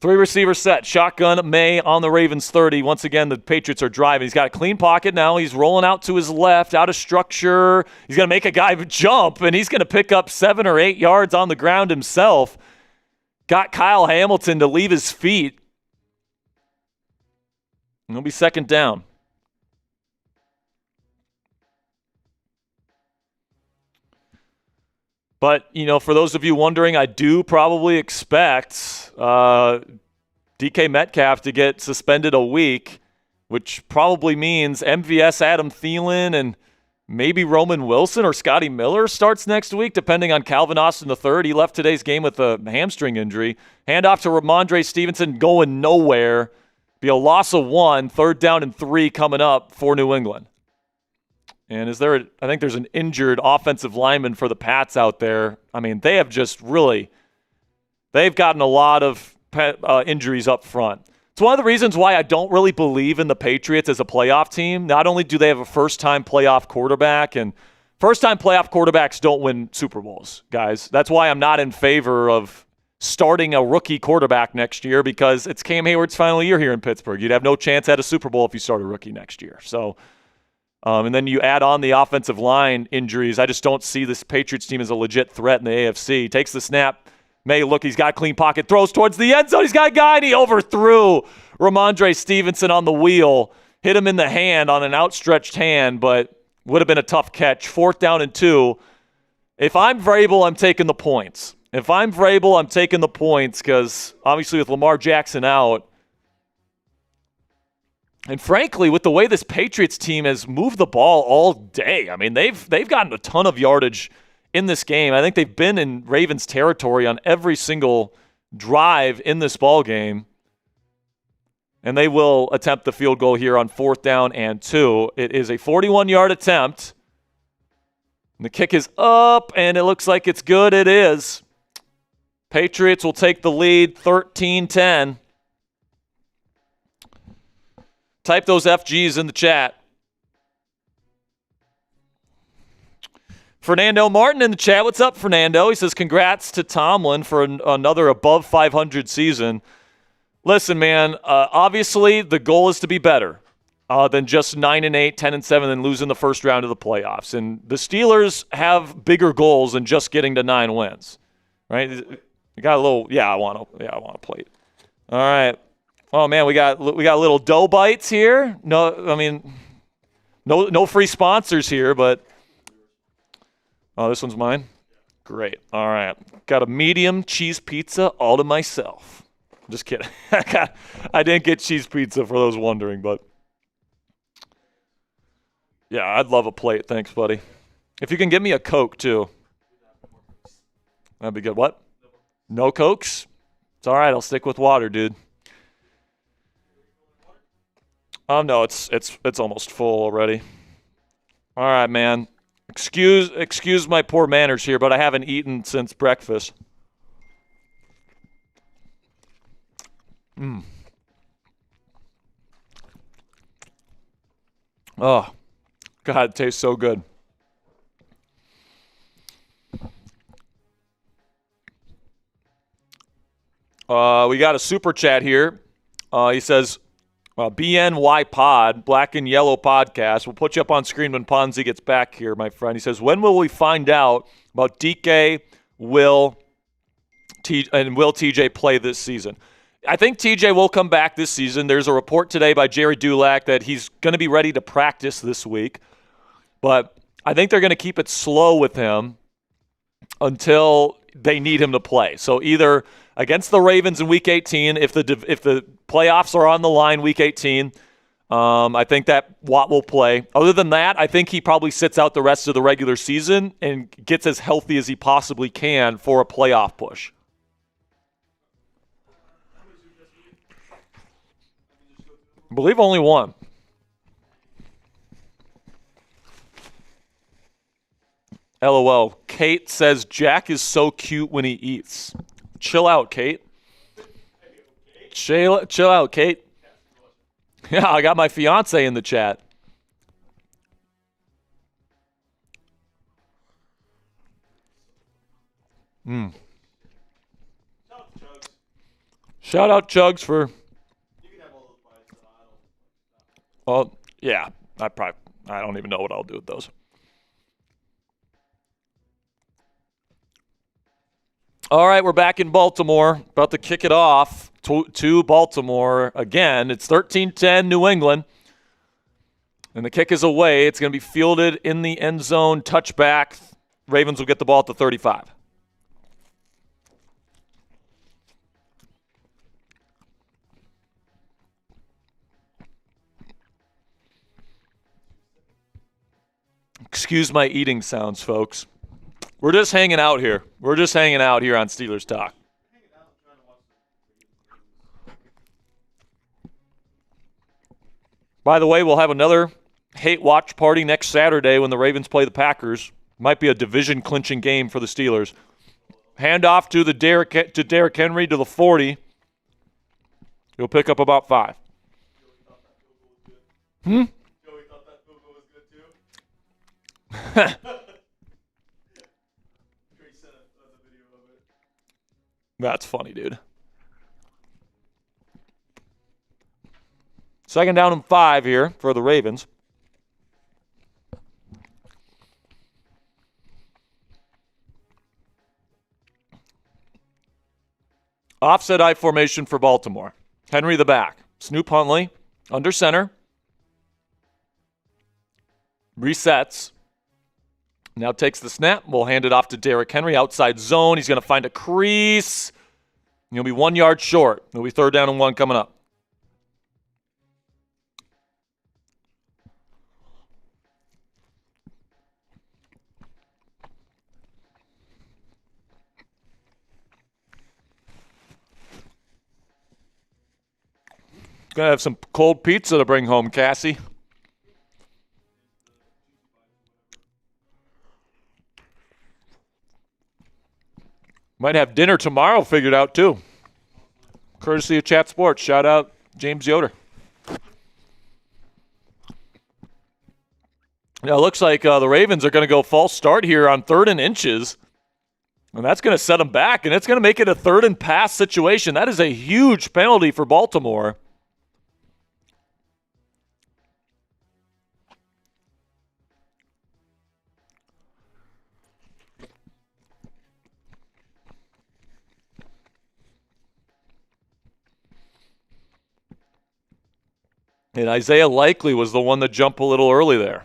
Three receiver set. Shotgun May on the Ravens 30. Once again, the Patriots are driving. He's got a clean pocket now. He's rolling out to his left, out of structure. He's going to make a guy jump, and he's going to pick up 7 or 8 yards on the ground himself. Got Kyle Hamilton to leave his feet. And it'll be 2nd down. But, for those of you wondering, I do probably expect DK Metcalf to get suspended a week, which probably means MVS Adam Thielen and maybe Roman Wilson or Scotty Miller starts next week, depending on Calvin Austin III. He left today's game with a hamstring injury. Handoff to Ramondre Stevenson going nowhere. Be a loss of 1, 3rd down and 3 coming up for New England. And I think there's an injured offensive lineman for the Pats out there. I mean, they have just they've gotten a lot of injuries up front. It's one of the reasons why I don't really believe in the Patriots as a playoff team. Not only do they have a first-time playoff quarterback, and first-time playoff quarterbacks don't win Super Bowls, guys. That's why I'm not in favor of starting a rookie quarterback next year, because it's Cam Hayward's final year here in Pittsburgh. You'd have no chance at a Super Bowl if you start a rookie next year. So, and then you add on the offensive line injuries. I just don't see this Patriots team as a legit threat in the AFC. Takes the snap. He's got a clean pocket, throws towards the end zone. He's got a guy, and he overthrew Ramondre Stevenson on the wheel. Hit him in the hand on an outstretched hand, but would have been a tough catch. 4th down and 2. If I'm Vrabel, I'm taking the points. Because obviously with Lamar Jackson out, and frankly, with the way this Patriots team has moved the ball all day, I mean, they've gotten a ton of yardage in this game. I think they've been in Ravens territory on every single drive in this ball game. And they will attempt the field goal here on 4th down and 2. It is a 41-yard attempt. And the kick is up, and it looks like it's good. It is. Patriots will take the lead 13-10. Type those FGs in the chat. Fernando Martin in the chat. What's up, Fernando? He says, congrats to Tomlin for another above 500 season. Listen, man, obviously the goal is to be better than just 9-8, 10-7, and losing the first round of the playoffs. And the Steelers have bigger goals than just getting to 9 wins, right? We got a little, I want a plate. All right. Oh man, we got little dough bites here. No free sponsors here, but this one's mine. Great. All right. Got a medium cheese pizza all to myself. Just kidding. I didn't get cheese pizza for those wondering, but yeah, I'd love a plate. Thanks, buddy. If you can give me a Coke too, that'd be good. What? No Cokes? It's all right. I'll stick with water, dude. No, it's almost full already. All right, man. Excuse my poor manners here, but I haven't eaten since breakfast. Oh, God, it tastes so good. We got a super chat here. He says, BNY Pod, Black and Yellow Podcast. We'll put you up on screen when Ponzi gets back here, my friend. He says, when will we find out about DK, Will TJ play this season? I think TJ will come back this season. There's a report today by Jerry Dulac that he's going to be ready to practice this week. But I think they're going to keep it slow with him until they need him to play. So either against the Ravens in Week 18, if the playoffs are on the line Week 18, I think that Watt will play. Other than that, I think he probably sits out the rest of the regular season and gets as healthy as he possibly can for a playoff push. I believe only one. LOL. Kate says Jack is so cute when he eats. Chill out, Kate. Chill out, Kate. Yeah, I got my fiance in the chat. Shout out Chugs for. Well, yeah, I don't even know what I'll do with those. All right, we're back in Baltimore. About to kick it off to Baltimore again. It's 13-10 New England. And the kick is away. It's going to be fielded in the end zone, touchback. Ravens will get the ball at the 35. Excuse my eating sounds, folks. We're just hanging out here. We're just hanging out here on Steelers Talk. By the way, we'll have another hate watch party next Saturday when the Ravens play the Packers. Might be a division-clinching game for the Steelers. Handoff to Derrick Henry to the 40. He'll pick up about 5. Joey thought that field goal was good too. Trey sent us a video of it. That's funny, dude. 2nd down and 5 here for the Ravens. Offset I formation for Baltimore. Henry the back. Snoop Huntley under center. Resets. Now takes the snap. We'll hand it off to Derrick Henry. Outside zone. He's going to find a crease. He'll be 1 yard short. It'll be 3rd down and 1 coming up. Gonna have some cold pizza to bring home, Cassie. Might have dinner tomorrow figured out, too. Courtesy of Chat Sports. Shout out James Yoder. Now, it looks like the Ravens are going to go false start here on 3rd and inches. And that's going to set them back, and it's going to make it a 3rd and pass situation. That is a huge penalty for Baltimore. And Isaiah Likely was the one that jumped a little early there.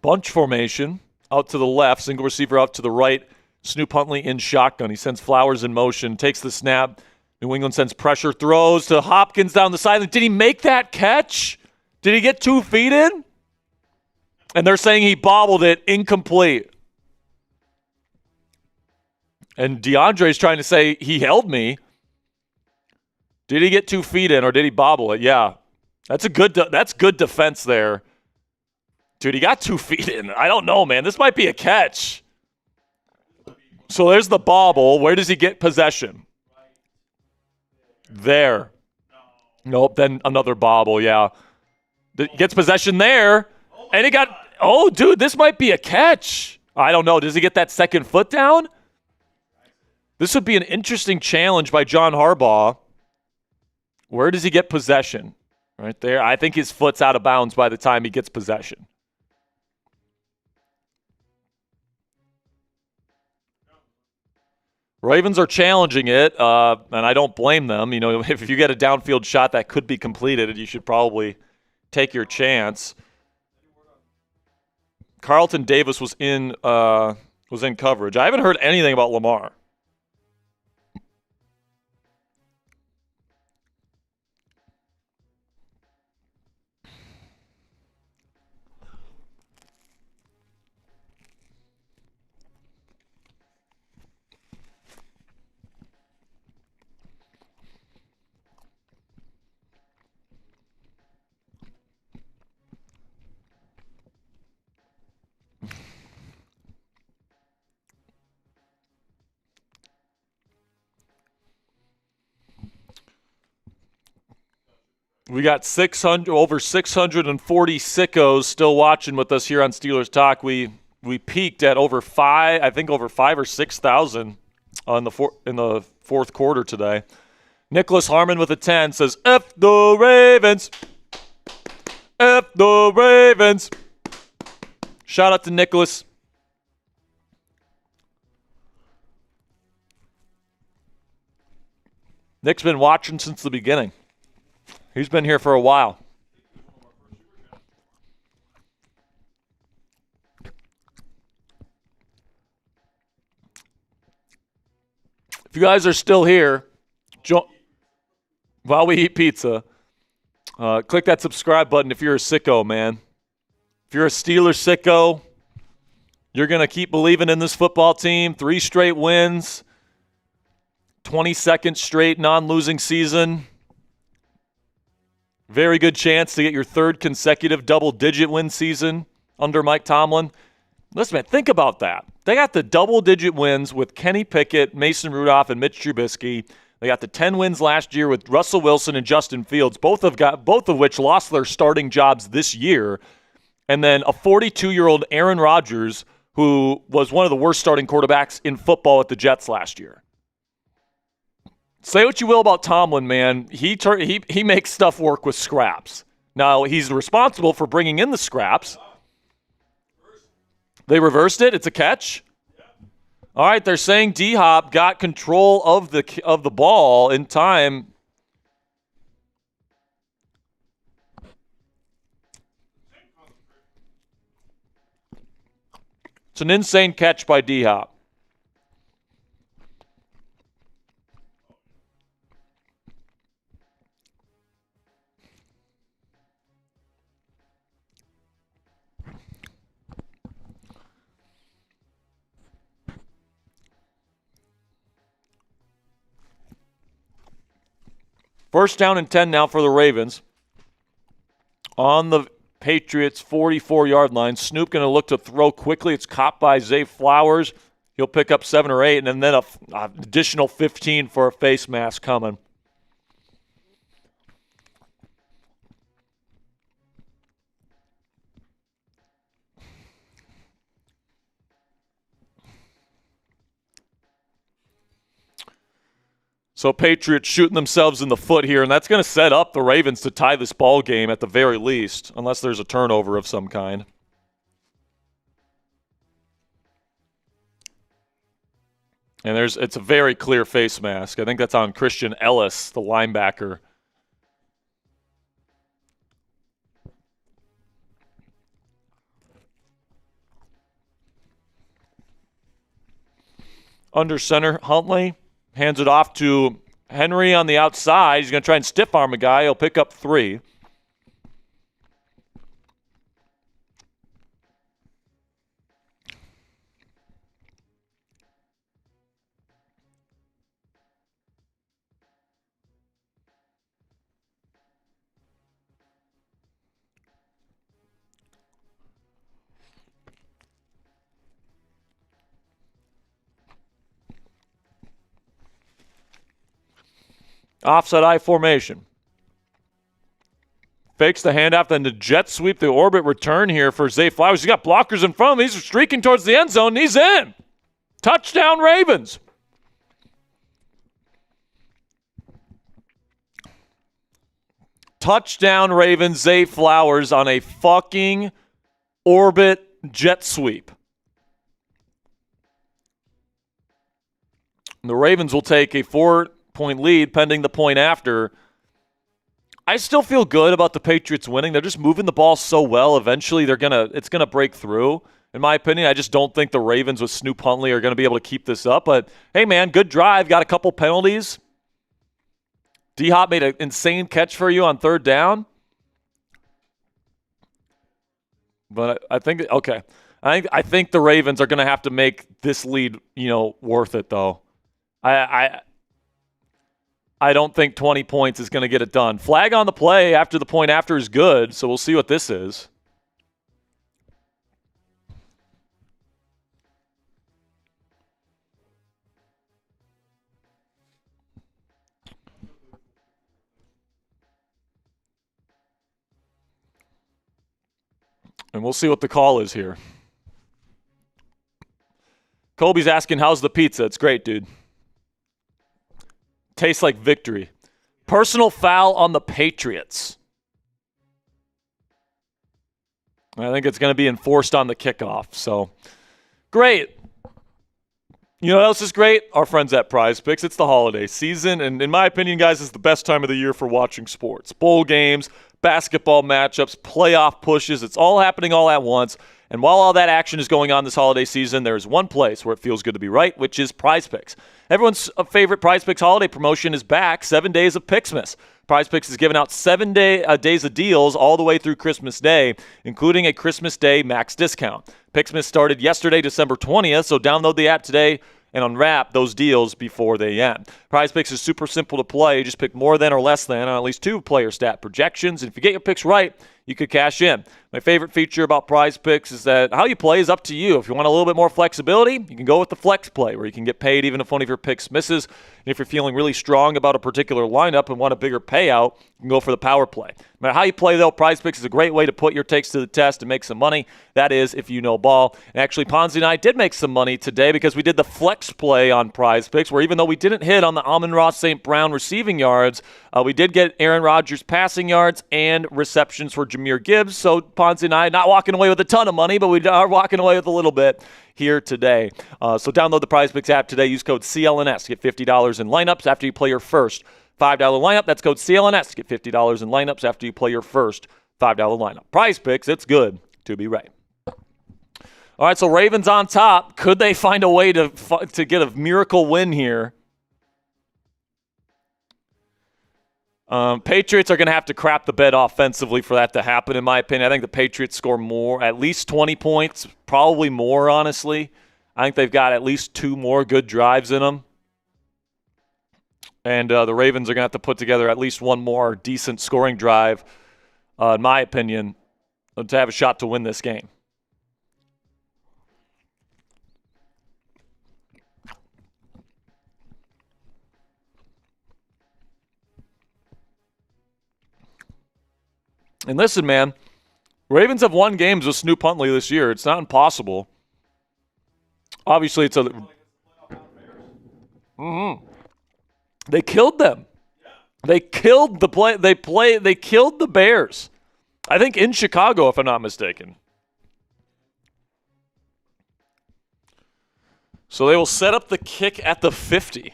Bunch formation out to the left, single receiver out to the right. Snoop Huntley in shotgun. He sends Flowers in motion, takes the snap. New England sends pressure, throws to Hopkins down the sideline. Did he make that catch? Did he get 2 feet in? And they're saying he bobbled it, incomplete. And DeAndre's trying to say he held me. Did he get 2 feet in or did he bobble it? Yeah. That's good defense there. Dude, he got 2 feet in. I don't know, man. This might be a catch. So there's the bobble. Where does he get possession? There. Nope, then another bobble, yeah. Gets possession there. And he got, oh, dude, this might be a catch. I don't know. Does he get that second foot down? This would be an interesting challenge by John Harbaugh. Where does he get possession? Right there. I think his foot's out of bounds by the time he gets possession. Ravens are challenging it, and I don't blame them. You know, if you get a downfield shot that could be completed, you should probably take your chance. Carlton Davis was in coverage. I haven't heard anything about Lamar. We got over 640 sickos still watching with us here on Steelers Talk. We peaked at over 5 or 6,000 in the fourth quarter today. Nicholas Harmon with a 10 says, F the Ravens. F the Ravens. Shout out to Nicholas. Nick's been watching since the beginning. He's been here for a while. If you guys are still here, while we eat pizza, click that subscribe button if you're a sicko, man. If you're a Steelers sicko, you're going to keep believing in this football team. 3 straight wins, 22nd straight non-losing season. Very good chance to get your 3rd consecutive double-digit win season under Mike Tomlin. Listen, man, think about that. They got the double-digit wins with Kenny Pickett, Mason Rudolph, and Mitch Trubisky. They got the 10 wins last year with Russell Wilson and Justin Fields, both of which lost their starting jobs this year. And then a 42-year-old Aaron Rodgers, who was one of the worst starting quarterbacks in football at the Jets last year. Say what you will about Tomlin, man. He makes stuff work with scraps. Now, he's responsible for bringing in the scraps. They reversed it. It's a catch. All right, they're saying D-Hop got control of the ball in time. It's an insane catch by D-Hop. First down and 10 now for the Ravens. On the Patriots' 44-yard line. Snoop going to look to throw quickly. It's caught by Zay Flowers. He'll pick up 7 or 8, and then an additional 15 for a face mask coming. So Patriots shooting themselves in the foot here, and that's going to set up the Ravens to tie this ball game at the very least, unless there's a turnover of some kind. And it's a very clear face mask. I think that's on Christian Ellis, the linebacker. Under center, Huntley hands it off to Henry on the outside. He's going to try and stiff arm a guy. He'll pick up 3. Offset I formation. Fakes the handoff, then the jet sweep, the orbit return here for Zay Flowers. He's got blockers in front of him. He's streaking towards the end zone, and he's in. Touchdown, Ravens. Touchdown, Ravens. Zay Flowers on a fucking orbit jet sweep. And the Ravens will take a 4-point lead pending the point after. I still feel good about the Patriots winning. They're just moving the ball so well. Eventually, it's gonna break through. In my opinion, I just don't think the Ravens with Snoop Huntley are going to be able to keep this up. But, hey, man, good drive. Got a couple penalties. D-Hop made an insane catch for you on 3rd down. But I think, okay. I think the Ravens are going to have to make this lead, worth it, though. I don't think 20 points is going to get it done. Flag on the play after the point after is good, so we'll see what this is. And we'll see what the call is here. Colby's asking, how's the pizza? It's great, dude. Tastes like victory. Personal foul on the Patriots. I think it's going to be enforced on the kickoff. So, great. You know what else is great? Our friends at Prize Picks. It's the holiday season, and in my opinion, guys, it's the best time of the year for watching sports. Bowl games, basketball matchups, playoff pushes. It's all happening all at once. And while all that action is going on this holiday season, there is one place where it feels good to be right, which is Prize Picks. Everyone's favorite Prize Picks holiday promotion is back, 7 days of Picksmas. Prize Picks is giving out 7 days of deals all the way through Christmas Day, including a Christmas Day max discount. Picksmas started yesterday, December 20th, so download the app today and unwrap those deals before they end. Prize Picks is super simple to play. Just pick more than or less than on at least 2 player stat projections. And if you get your picks right, you could cash in. My favorite feature about Prize Picks is that how you play is up to you. If you want a little bit more flexibility, you can go with the flex play, where you can get paid even if one of your picks misses. And if you're feeling really strong about a particular lineup and want a bigger payout, you can go for the power play. No matter how you play, though, Prize Picks is a great way to put your takes to the test and make some money. That is, if you know ball. And actually, Ponzi and I did make some money today because we did the flex play on Prize Picks, where even though we didn't hit on the Amon-Ra St. Brown receiving yards, we did get Aaron Rodgers passing yards and receptions for Jahmyr Gibbs. So Ponzi and I, not walking away with a ton of money, but we are walking away with a little bit here today. So download the Prize Picks app today. Use code CLNS to get $50 in lineups after you play your first $5 lineup. That's code CLNS to get $50 in lineups after you play your first $5 lineup. Prize Picks, it's good to be right. All right, so Ravens on top. Could they find a way to get a miracle win here? Patriots are going to have to crap the bed offensively for that to happen, in my opinion. I think the Patriots score more, at least 20 points, probably more, honestly. I think they've got at least 2 more good drives in them. And the Ravens are going to have to put together at least 1 more decent scoring drive, in my opinion, to have a shot to win this game. And listen, man, Ravens have won games with Snoop Huntley this year. It's not impossible. Obviously, it's a. They killed them. They killed the play. They killed the Bears. I think in Chicago, if I'm not mistaken. So they will set up the kick at the 50.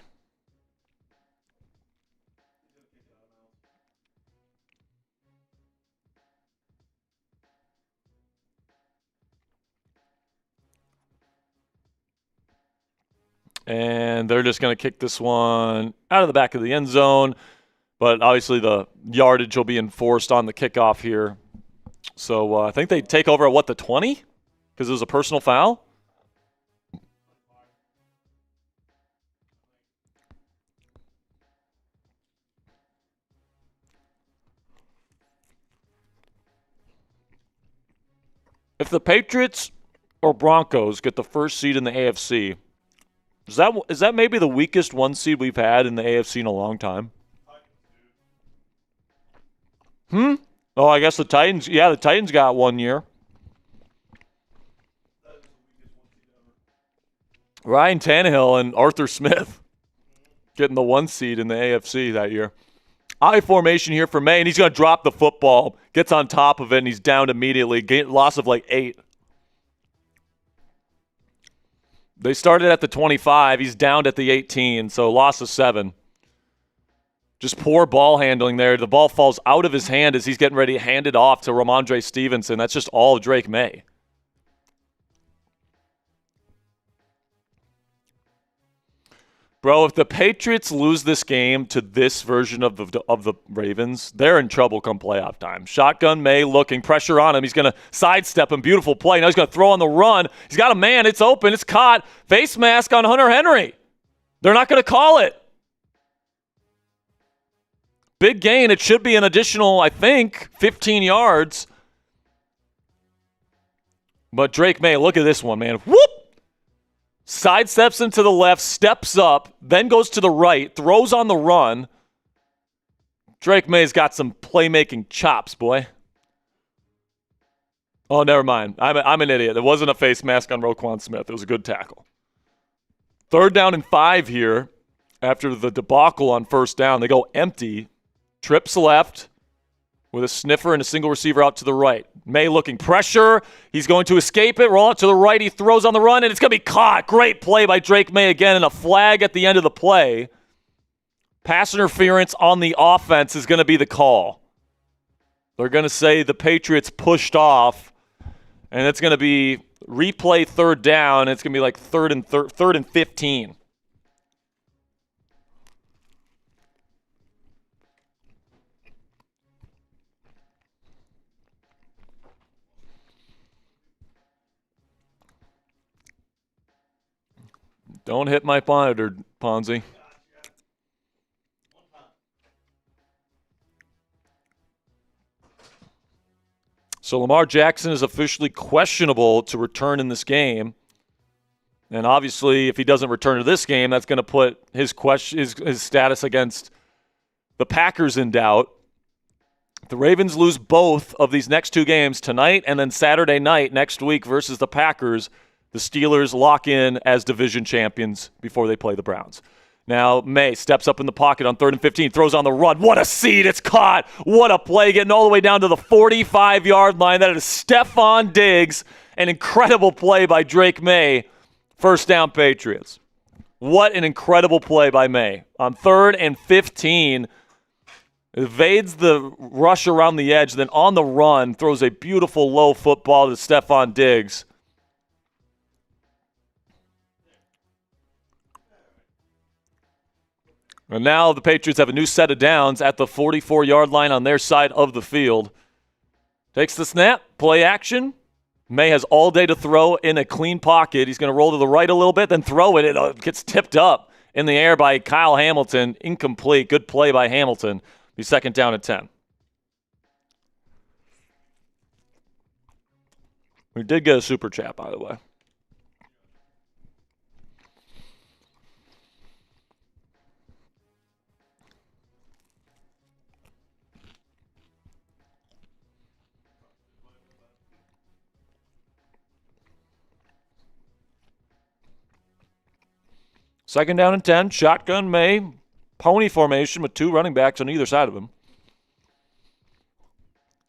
And they're just going to kick this one out of the back of the end zone. But obviously the yardage will be enforced on the kickoff here. So I think they take over at, the 20? Because it was a personal foul? If the Patriots or Broncos get the first seed in the AFC, is that maybe the weakest 1 seed we've had in the AFC in a long time? Oh, I guess the Titans. Yeah, the Titans got 1 year. Ryan Tannehill and Arthur Smith getting the 1 seed in the AFC that year. I formation here for May, and he's going to drop the football, gets on top of it, and he's down immediately. Loss of 8. They started at the 25. He's down at the 18, so loss of 7. Just poor ball handling there. The ball falls out of his hand as he's getting ready to hand it off to Ramondre Stevenson. That's just all of Drake May. Bro, if the Patriots lose this game to this version of the Ravens, they're in trouble come playoff time. Shotgun May looking, pressure on him. He's going to sidestep him. Beautiful play. Now he's going to throw on the run. He's got a man. It's open. It's caught. Face mask on Hunter Henry. They're not going to call it. Big gain. It should be an additional, I think, 15 yards. But Drake May, look at this one, man. Whoop! Sidesteps him to the left, steps up, then goes to the right, throws on the run. Drake May's got some playmaking chops, boy. Oh, never mind. I'm an idiot. There wasn't a face mask on Roquan Smith. It was a good tackle. 3rd down and 5 here after the debacle on 1st down. They go empty. Trips left with a sniffer and a single receiver out to the right. May looking pressure. He's going to escape it. Roll out to the right. He throws on the run, and it's going to be caught. Great play by Drake May again, and a flag at the end of the play. Pass interference on the offense is going to be the call. They're going to say the Patriots pushed off, and it's going to be replay third down. It's going to be like third and 15. Don't hit my monitor, Ponzi. So Lamar Jackson is officially questionable to return in this game. And obviously, if he doesn't return to this game, that's going to put his status against the Packers in doubt. If the Ravens lose both of these next two games tonight and then Saturday night next week versus the Packers, the Steelers lock in as division champions before they play the Browns. Now, May steps up in the pocket on 3rd and 15, throws on the run. What a seed. It's caught. What a play, getting all the way down to the 45-yard line. That is Stephon Diggs. An incredible play by Drake May. First down, Patriots. What an incredible play by May. On 3rd and 15, evades the rush around the edge, then on the run, throws a beautiful low football to Stephon Diggs. And now the Patriots have a new set of downs at the 44-yard line on their side of the field. Takes the snap, play action. May has all day to throw in a clean pocket. He's going to roll to the right a little bit, then throw it. It gets tipped up in the air by Kyle Hamilton. Incomplete. Good play by Hamilton. Be second down at 10. We did get a super chat, by the way. Second down and 10. Shotgun May. Pony formation with two running backs on either side of him.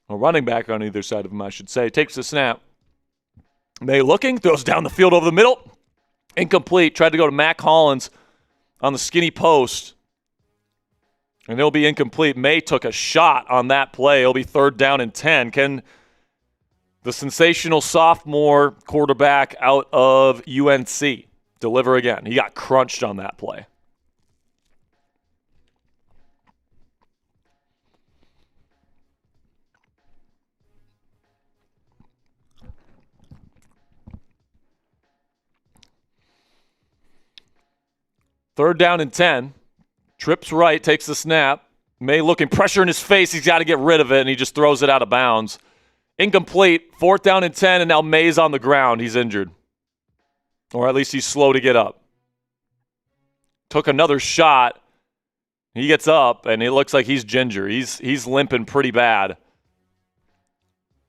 A running back on either side of him, I should say. Takes the snap. May looking. Throws down the field over the middle. Incomplete. Tried to go to Mac Hollins on the skinny post. And it'll be incomplete. May took a shot on that play. It'll be 3rd down and 10. Can the sensational sophomore quarterback out of UNC deliver again? He got crunched on that play. Third down and 10. Trips right, takes the snap. May looking, pressure in his face. He's got to get rid of it, and he just throws it out of bounds. Incomplete. 4th down and 10, and now May's on the ground. He's injured. Or at least he's slow to get up. Took another shot. He gets up, and it looks like he's ginger. He's limping pretty bad.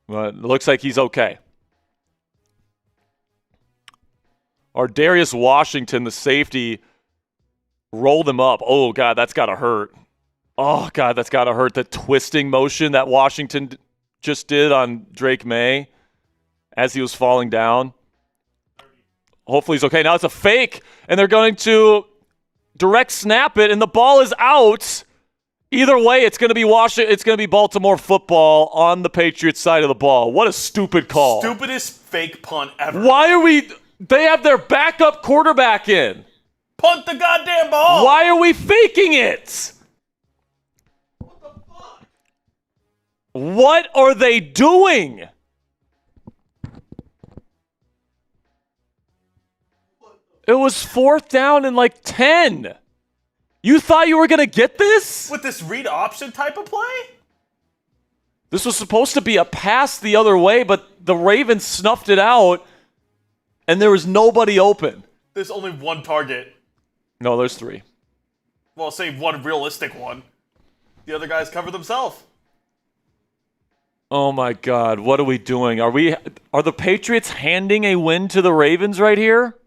But it looks like he's okay. Our Darius Washington, the safety, rolled him up. Oh, God, that's got to hurt. Oh, God, that's got to hurt. The twisting motion that Washington just did on Drake May as he was falling down. Hopefully he's okay. Now it's a fake, and they're going to direct snap it, and the ball is out. Either way, it's going to be It's going to be Baltimore football on the Patriots side of the ball. What a stupid call. Stupidest fake punt ever. Why are we... They have their backup quarterback in. Punt the goddamn ball. Why are we faking it? What the fuck? What are they doing? It was 4th down and like 10. You thought you were going to get this? With this read option type of play? This was supposed to be a pass the other way, but the Ravens snuffed it out, and there was nobody open. There's only one target. No, there's 3. Well, say one realistic one. The other guys cover themselves. Oh my God, what are we doing? Are the Patriots handing a win to the Ravens right here?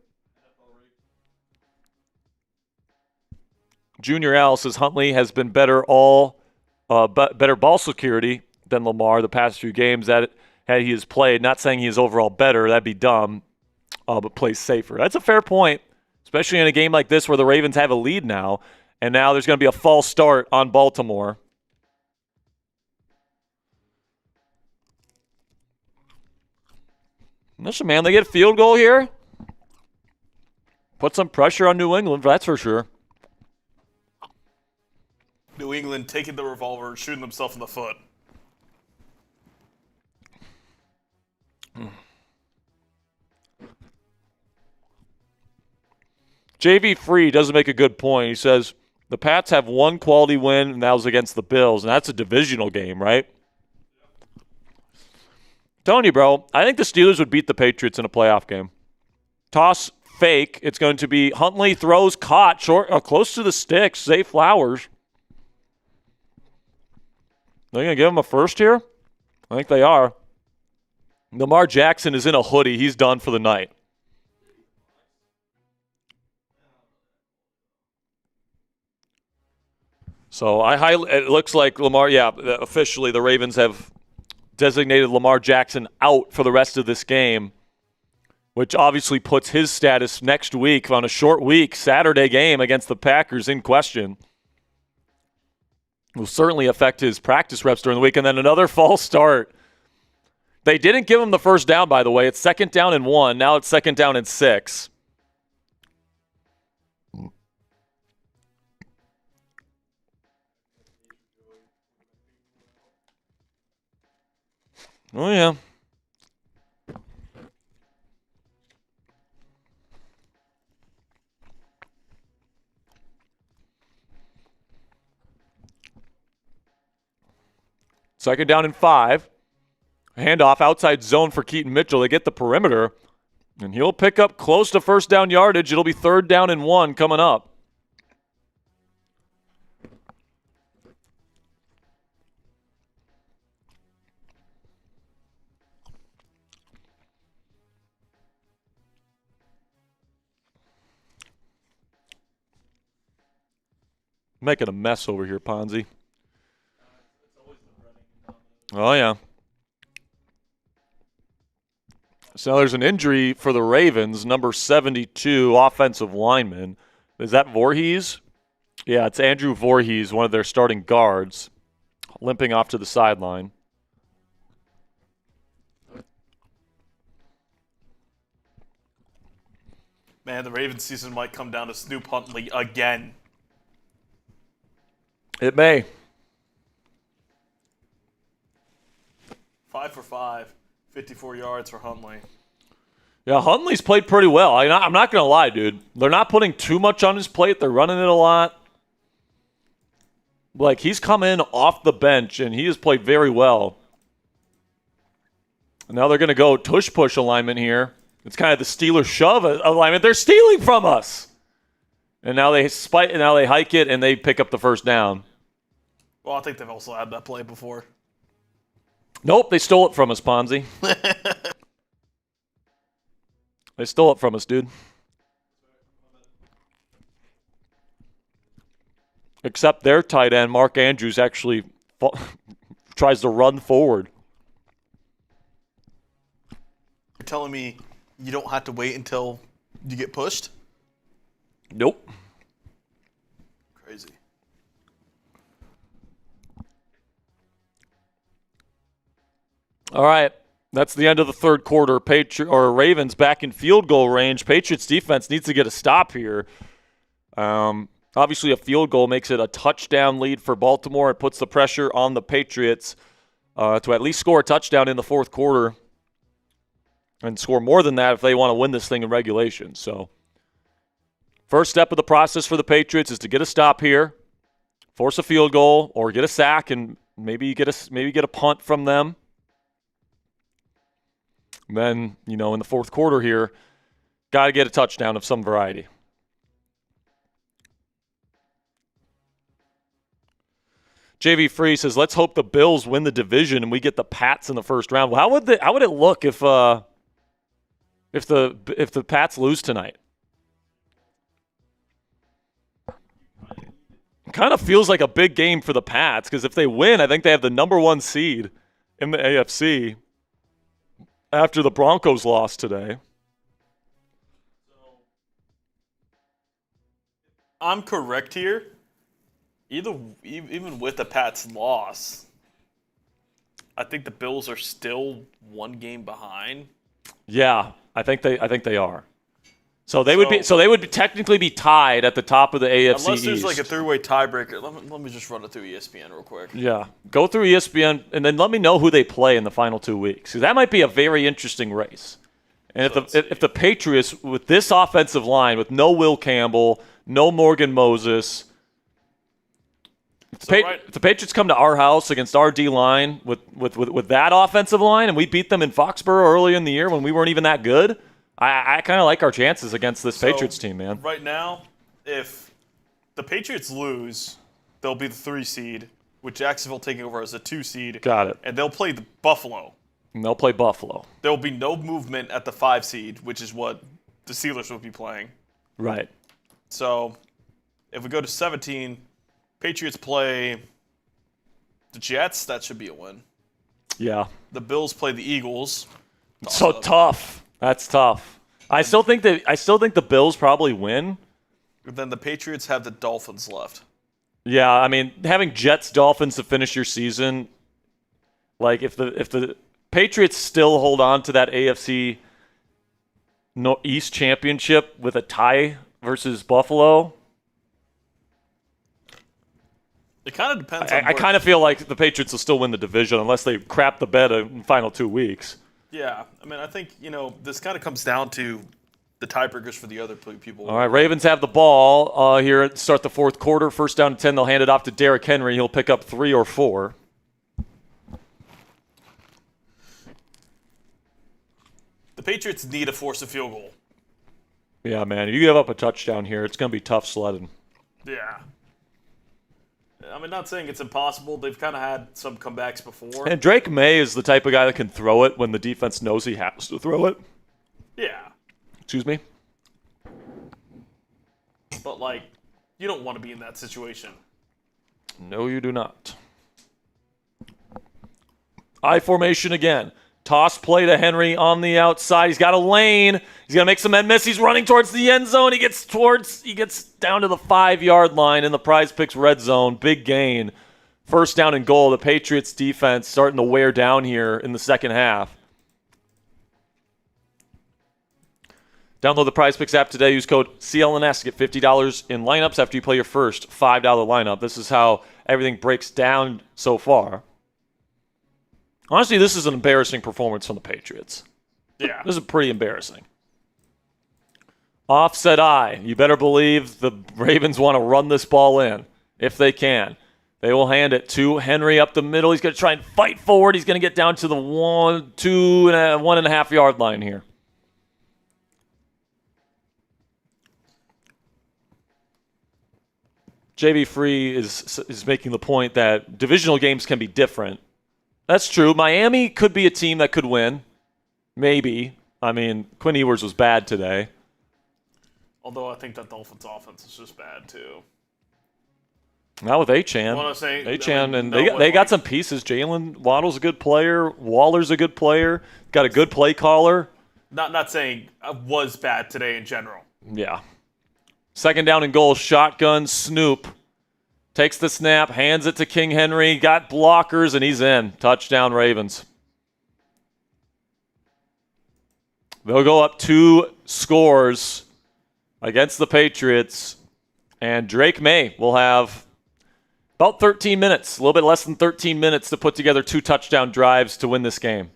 Junior Al says Huntley has been better ball security than Lamar the past few games that he has played. Not saying he is overall better. That'd be dumb, but plays safer. That's a fair point, especially in a game like this where the Ravens have a lead now, and now there's going to be a false start on Baltimore. Listen, man, they get a field goal here. Put some pressure on New England, that's for sure. New England taking the revolver and shooting themselves in the foot. JV Free doesn't make a good point. He says, the Pats have one quality win, and that was against the Bills, and that's a divisional game, right? Telling you, bro, I think the Steelers would beat the Patriots in a playoff game. Toss fake. It's going to be Huntley throws caught short, close to the sticks. Zay Flowers. They're going to give him a first here? I think they are. Lamar Jackson is in a hoodie. He's done for the night. So it looks like Lamar, officially the Ravens have designated Lamar Jackson out for the rest of this game, which obviously puts his status next week on a short week, Saturday game against the Packers in question. Will certainly affect his practice reps during the week. And then another false start. They didn't give him the first down, by the way. It's 2nd down and 1. Now it's 2nd down and 6. Oh, yeah. Second down and 5. Handoff outside zone for Keaton Mitchell. They get the perimeter, and he'll pick up close to first down yardage. It'll be 3rd down and 1 coming up. Making a mess over here, Ponzi. Oh, yeah. So there's an injury for the Ravens, number 72, offensive lineman. Is that Voorhees? Yeah, it's Andrew Voorhees, one of their starting guards, limping off to the sideline. Man, the Ravens season might come down to Snoop Huntley again. It may. 5 for 5, 54 yards for Huntley. Yeah, Huntley's played pretty well. I'm not going to lie, dude. They're not putting too much on his plate. They're running it a lot. Like, he's come in off the bench, and he has played very well. And now they're going to go tush-push alignment here. It's kind of the Steelers shove alignment. They're stealing from us. And now they hike it, and they pick up the first down. Well, I think they've also had that play before. Nope, they stole it from us, Ponzi. They stole it from us, dude. Except their tight end, Mark Andrews, actually tries to run forward. You're telling me you don't have to wait until you get pushed? Nope. Crazy. All right. That's the end of the third quarter. Ravens back in field goal range. Patriots defense needs to get a stop here. Obviously, a field goal makes it a touchdown lead for Baltimore. It puts the pressure on the Patriots to at least score a touchdown in the fourth quarter and score more than that if they want to win this thing in regulation. So, first step of the process for the Patriots is to get a stop here, force a field goal, or get a sack and maybe get a punt from them. And then, in the fourth quarter here, got to get a touchdown of some variety. JV Free says, "Let's hope the Bills win the division and we get the Pats in the first round." Well, how would it look if the Pats lose tonight? Kind of feels like a big game for the Pats because if they win, I think they have the number 1 seed in the AFC after the Broncos lost today. I'm correct here. Even with the Pats' loss, I think the Bills are still 1 game behind. Yeah, I think they are. So they would technically be tied at the top of the AFC Unless there's East. like a 3-way tiebreaker. Let me just run it through ESPN real quick. Yeah, go through ESPN and then let me know who they play in the final 2 weeks. 'Cause that might be a very interesting race. And if the Patriots with this offensive line with no Will Campbell, no Morgan Moses, if the Patriots come to our house against our D line with that offensive line and we beat them in Foxborough early in the year when we weren't even that good, I kind of like our chances against this Patriots team, man. Right now, if the Patriots lose, they'll be the 3 seed, with Jacksonville taking over as a 2 seed. Got it. And they'll play the Buffalo. And they'll play Buffalo. There will be no movement at the 5 seed, which is what the Steelers will be playing. Right. So, if we go to 17, Patriots play the Jets. That should be a win. Yeah. The Bills play the Eagles. So tough. That's tough. I still think the Bills probably win. Then the Patriots have the Dolphins left. Yeah, I mean, having Jets Dolphins to finish your season, like if the Patriots still hold on to that AFC East championship with a tie versus Buffalo, It kind of depends. I kind of feel like the Patriots will still win the division unless they crap the bed in the final 2 weeks. Yeah, I mean, I think this kind of comes down to the tiebreakers for the other people. All right, Ravens have the ball here at the start the 4th quarter. 1st down and 10. They'll hand it off to Derrick Henry. He'll pick up 3 or 4. The Patriots need to force a field goal. Yeah, man. You give up a touchdown here, it's going to be tough sledding. Yeah. I mean, not saying it's impossible. They've kind of had some comebacks before. And Drake May is the type of guy that can throw it when the defense knows he has to throw it. Yeah. Excuse me? But, you don't want to be in that situation. No, you do not. I formation again. Toss play to Henry on the outside. He's got a lane. He's going to make some men miss. He's running towards the end zone. He gets down to the 5-yard line in the Prize Picks red zone. Big gain. 1st down and goal. The Patriots defense starting to wear down here in the second half. Download the Prize Picks app today. Use code CLNS to get $50 in lineups after you play your first $5 lineup. This is how everything breaks down so far. Honestly, this is an embarrassing performance from the Patriots. Yeah. This is pretty embarrassing. Offset I. You better believe the Ravens want to run this ball in if they can. They will hand it to Henry up the middle. He's going to try and fight forward. He's going to get down to the 1.5 yard line here. JV Free is making the point that divisional games can be different. That's true. Miami could be a team that could win. Maybe. I mean, Quinn Ewers was bad today. Although I think that Dolphins offense is just bad, too. Not with Achane. What I'm saying, Achane, and they got some pieces. Jalen Waddle's a good player. Waller's a good player. Got a good play caller. Not saying was bad today in general. Yeah. 2nd down and goal. Shotgun. Snoop takes the snap, hands it to King Henry, got blockers, and he's in. Touchdown, Ravens. They'll go up 2 scores against the Patriots, and Drake May will have about 13 minutes, a little bit less than 13 minutes to put together 2 touchdown drives to win this game.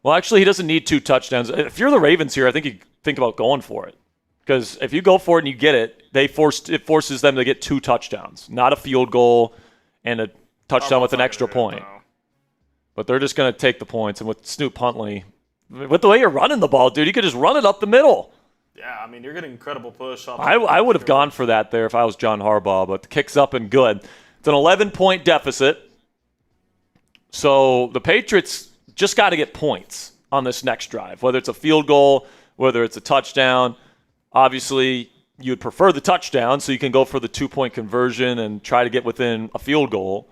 Well, actually, he doesn't need 2 touchdowns. If you're the Ravens here, I think you think about going for it. Because if you go for it and you get it, it forces them to get 2 touchdowns, not a field goal and a touchdown with an extra point. But they're just going to take the points. And with Snoop Huntley, with the way you're running the ball, dude, you could just run it up the middle. Yeah, I mean, you're getting incredible push. I would have gone for that there if I was John Harbaugh, but the kick's up and good. It's an 11-point deficit. So the Patriots just got to get points on this next drive, whether it's a field goal, whether it's a touchdown. Obviously, you'd prefer the touchdown, so you can go for the 2-point conversion and try to get within a field goal.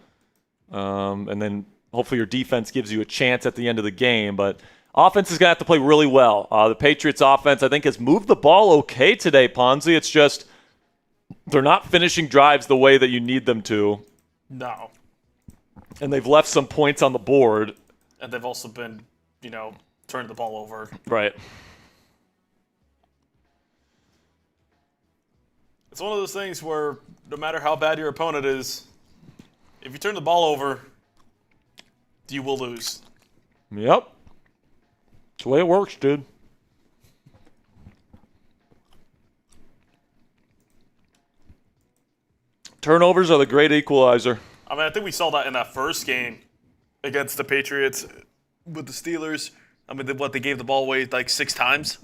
And then hopefully your defense gives you a chance at the end of the game. But offense is going to have to play really well. The Patriots offense, I think, has moved the ball okay today, Ponzi. It's just they're not finishing drives the way that you need them to. No. And they've left some points on the board. And they've also been, turning the ball over. Right. It's one of those things where no matter how bad your opponent is, if you turn the ball over, you will lose. Yep. That's the way it works, dude. Turnovers are the great equalizer. I mean, I think we saw that in that first game against the Patriots with the Steelers. I mean, they gave the ball away like 6 times.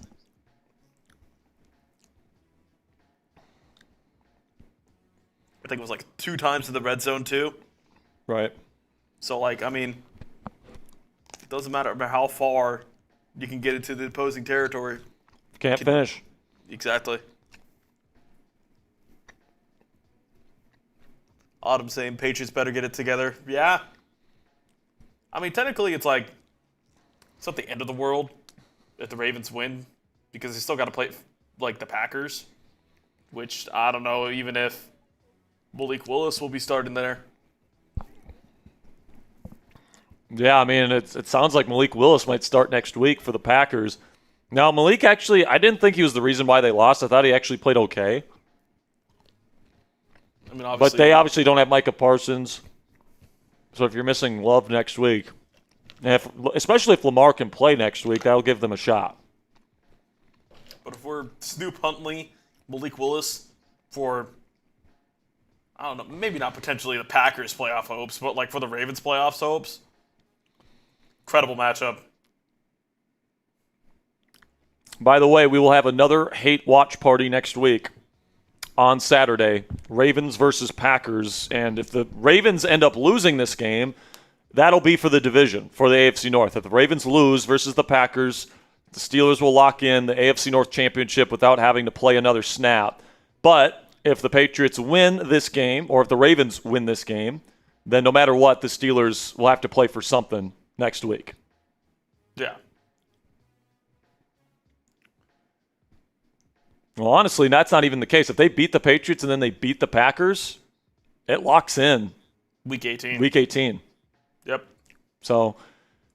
I think it was like 2 times in the red zone too. Right. So, it doesn't matter how far you can get into the opposing territory. Can't finish. Exactly. Autumn saying Patriots better get it together. Yeah. I mean, technically, it's not the end of the world if the Ravens win because they still got to play like the Packers, which I don't know even if Malik Willis will be starting there. Yeah, I mean, it sounds like Malik Willis might start next week for the Packers. Now, Malik actually, I didn't think he was the reason why they lost. I thought he actually played okay. I mean, but they obviously don't have Micah Parsons. So if you're missing Love next week, and especially if Lamar can play next week, that'll give them a shot. But if we're Snoop Huntley, Malik Willis for, I don't know, maybe not potentially the Packers' playoff hopes, but for the Ravens' playoffs hopes, incredible matchup. By the way, we will have another hate watch party next week on Saturday, Ravens versus Packers. And if the Ravens end up losing this game, that'll be for the division, for the AFC North. If the Ravens lose versus the Packers, the Steelers will lock in the AFC North championship without having to play another snap. But if the Patriots win this game, or if the Ravens win this game, then no matter what, the Steelers will have to play for something next week. Yeah. Well, honestly, that's not even the case. If they beat the Patriots and then they beat the Packers, it locks in. Week 18. Week 18. Yep. So,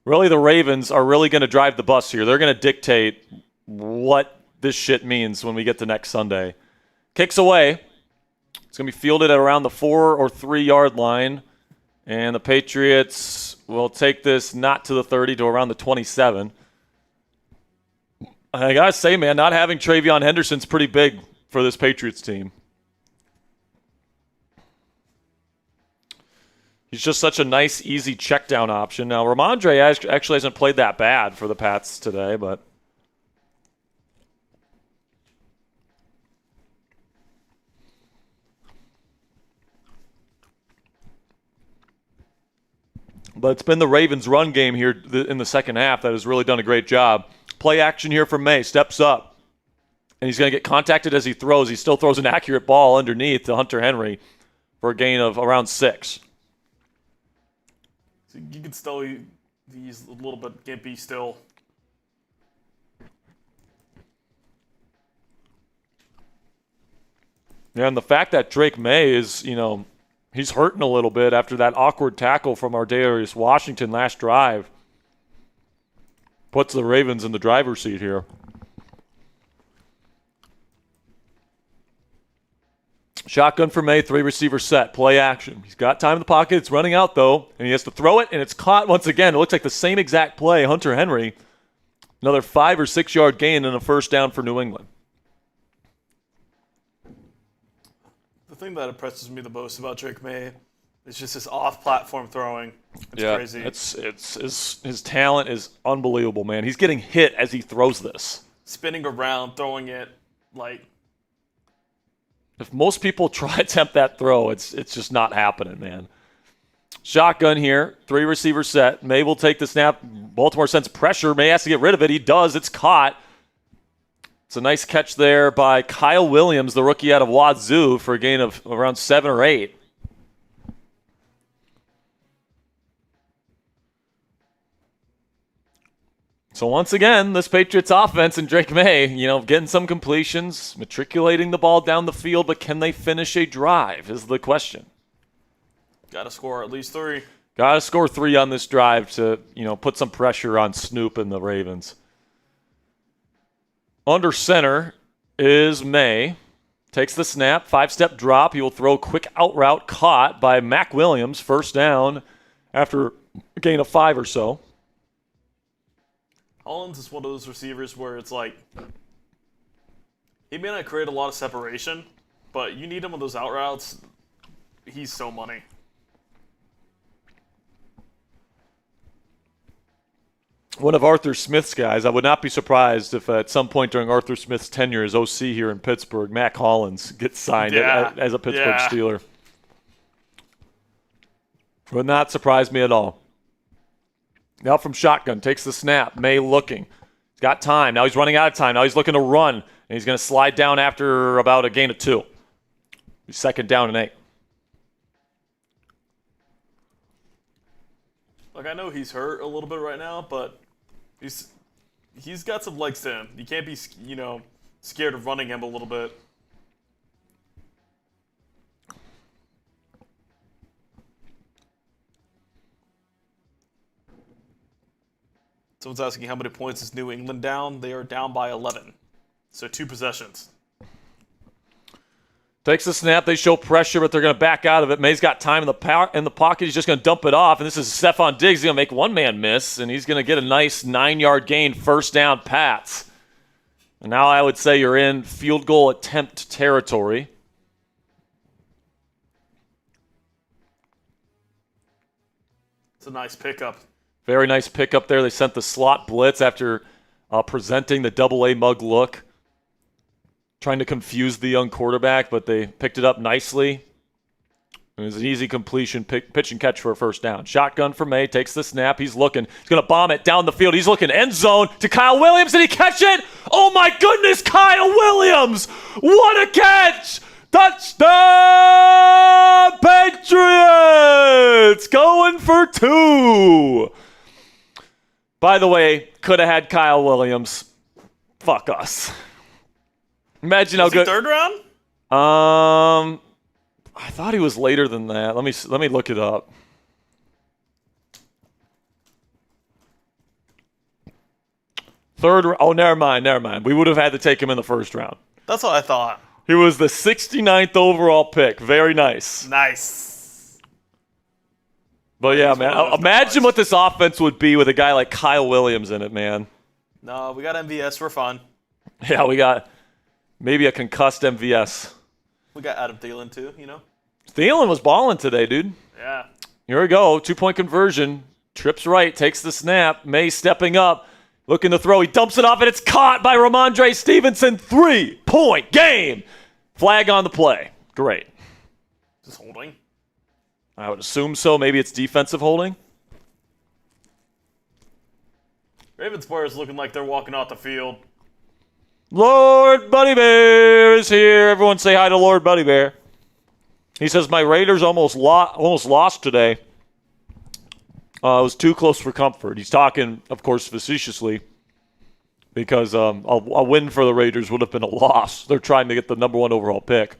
really, the Ravens are really going to drive the bus here. They're going to dictate what this shit means when we get to next Sunday. Kicks away. It's going to be fielded at around the 4 or 3 yard line. And the Patriots will take this not to the 30, to around the 27. I got to say, man, not having Travion Henderson's pretty big for this Patriots team. He's just such a nice, easy check down option. Now, Ramondre actually hasn't played that bad for the Pats today, but it's been the Ravens' run game here in the second half that has really done a great job. Play action here from May. Steps up. And he's going to get contacted as he throws. He still throws an accurate ball underneath to Hunter Henry for a gain of around 6. So you can still, he's a little bit gimpy still. Yeah, and the fact that Drake May is, he's hurting a little bit after that awkward tackle from Ardarius Washington last drive. Puts the Ravens in the driver's seat here. Shotgun for May, 3 receiver set, play action. He's got time in the pocket. It's running out, though, and he has to throw it, and it's caught once again. It looks like the same exact play. Hunter Henry, another 5 or 6 yard gain and a first down for New England. The thing that impresses me the most about Drake May is just his off-platform throwing. It's crazy. His talent is unbelievable, man. He's getting hit as he throws this. Spinning around, throwing it, If most people try to attempt that throw, it's just not happening, man. Shotgun here, 3 receiver set. May will take the snap. Baltimore sends pressure. May has to get rid of it. He does. It's caught. It's a nice catch there by Kyle Williams, the rookie out of Wazoo, for a gain of around 7 or 8. So once again, this Patriots offense and Drake May, getting some completions, matriculating the ball down the field, but can they finish a drive is the question. Got to score at least 3. Got to score 3 on this drive to, put some pressure on Snoop and the Ravens. Under center is May. Takes the snap, 5-step drop. He will throw a quick out route caught by Mac Williams. First down after a gain of 5 or so. Hollins is one of those receivers where it's like, he may not create a lot of separation, but you need him on those out routes. He's so money. One of Arthur Smith's guys. I would not be surprised if at some point during Arthur Smith's tenure as OC here in Pittsburgh, Mac Hollins gets signed as a Pittsburgh Steeler. Would not surprise me at all. Now from shotgun, takes the snap. May looking. He's got time. Now he's running out of time. Now he's looking to run, and he's going to slide down after about a gain of 2. He's 2nd down and 8. Like, I know he's hurt a little bit right now, but he's got some legs to him. You can't be, scared of running him a little bit. Someone's asking how many points is New England down. They are down by 11. So 2 possessions. Takes the snap. They show pressure, but they're going to back out of it. May's got time in the pocket. He's just going to dump it off. And this is Stephon Diggs. He's going to make one man miss, and he's going to get a nice 9-yard gain, first down Pats. And now I would say you're in field goal attempt territory. It's a nice pickup. Very nice pickup there. They sent the slot blitz after presenting the double-A mug look. Trying to confuse the young quarterback, but they picked it up nicely. It was an easy completion, pitch and catch for a first down. Shotgun for May, takes the snap. He's looking. He's going to bomb it down the field. He's looking end zone to Kyle Williams. Did he catch it? Oh, my goodness, Kyle Williams. What a catch. Touchdown, Patriots. Going for 2. By the way, could have had Kyle Williams. Fuck us. Imagine how good. 3rd round? I thought he was later than that. Let me look it up. Oh, never mind. We would have had to take him in the 1st round. That's what I thought. He was the 69th overall pick. Very nice. Nice. But yeah, man, imagine what this offense would be with a guy like Kyle Williams in it, man. No, we got MVS. We're fine. Yeah, we got maybe a concussed MVS. We got Adam Thielen, too, Thielen was balling today, dude. Yeah. Here we go. 2-point conversion. Trips right, takes the snap. May stepping up, looking to throw. He dumps it off, and it's caught by Ramondre Stevenson. 3-point game. Flag on the play. Great. Just holding. I would assume so. Maybe it's defensive holding. Ravens players looking like they're walking off the field. Lord Buddy Bear is here. Everyone say hi to Lord Buddy Bear. He says, my Raiders almost lost today. It was too close for comfort. He's talking, of course, facetiously because a win for the Raiders would have been a loss. They're trying to get the number 1 overall pick.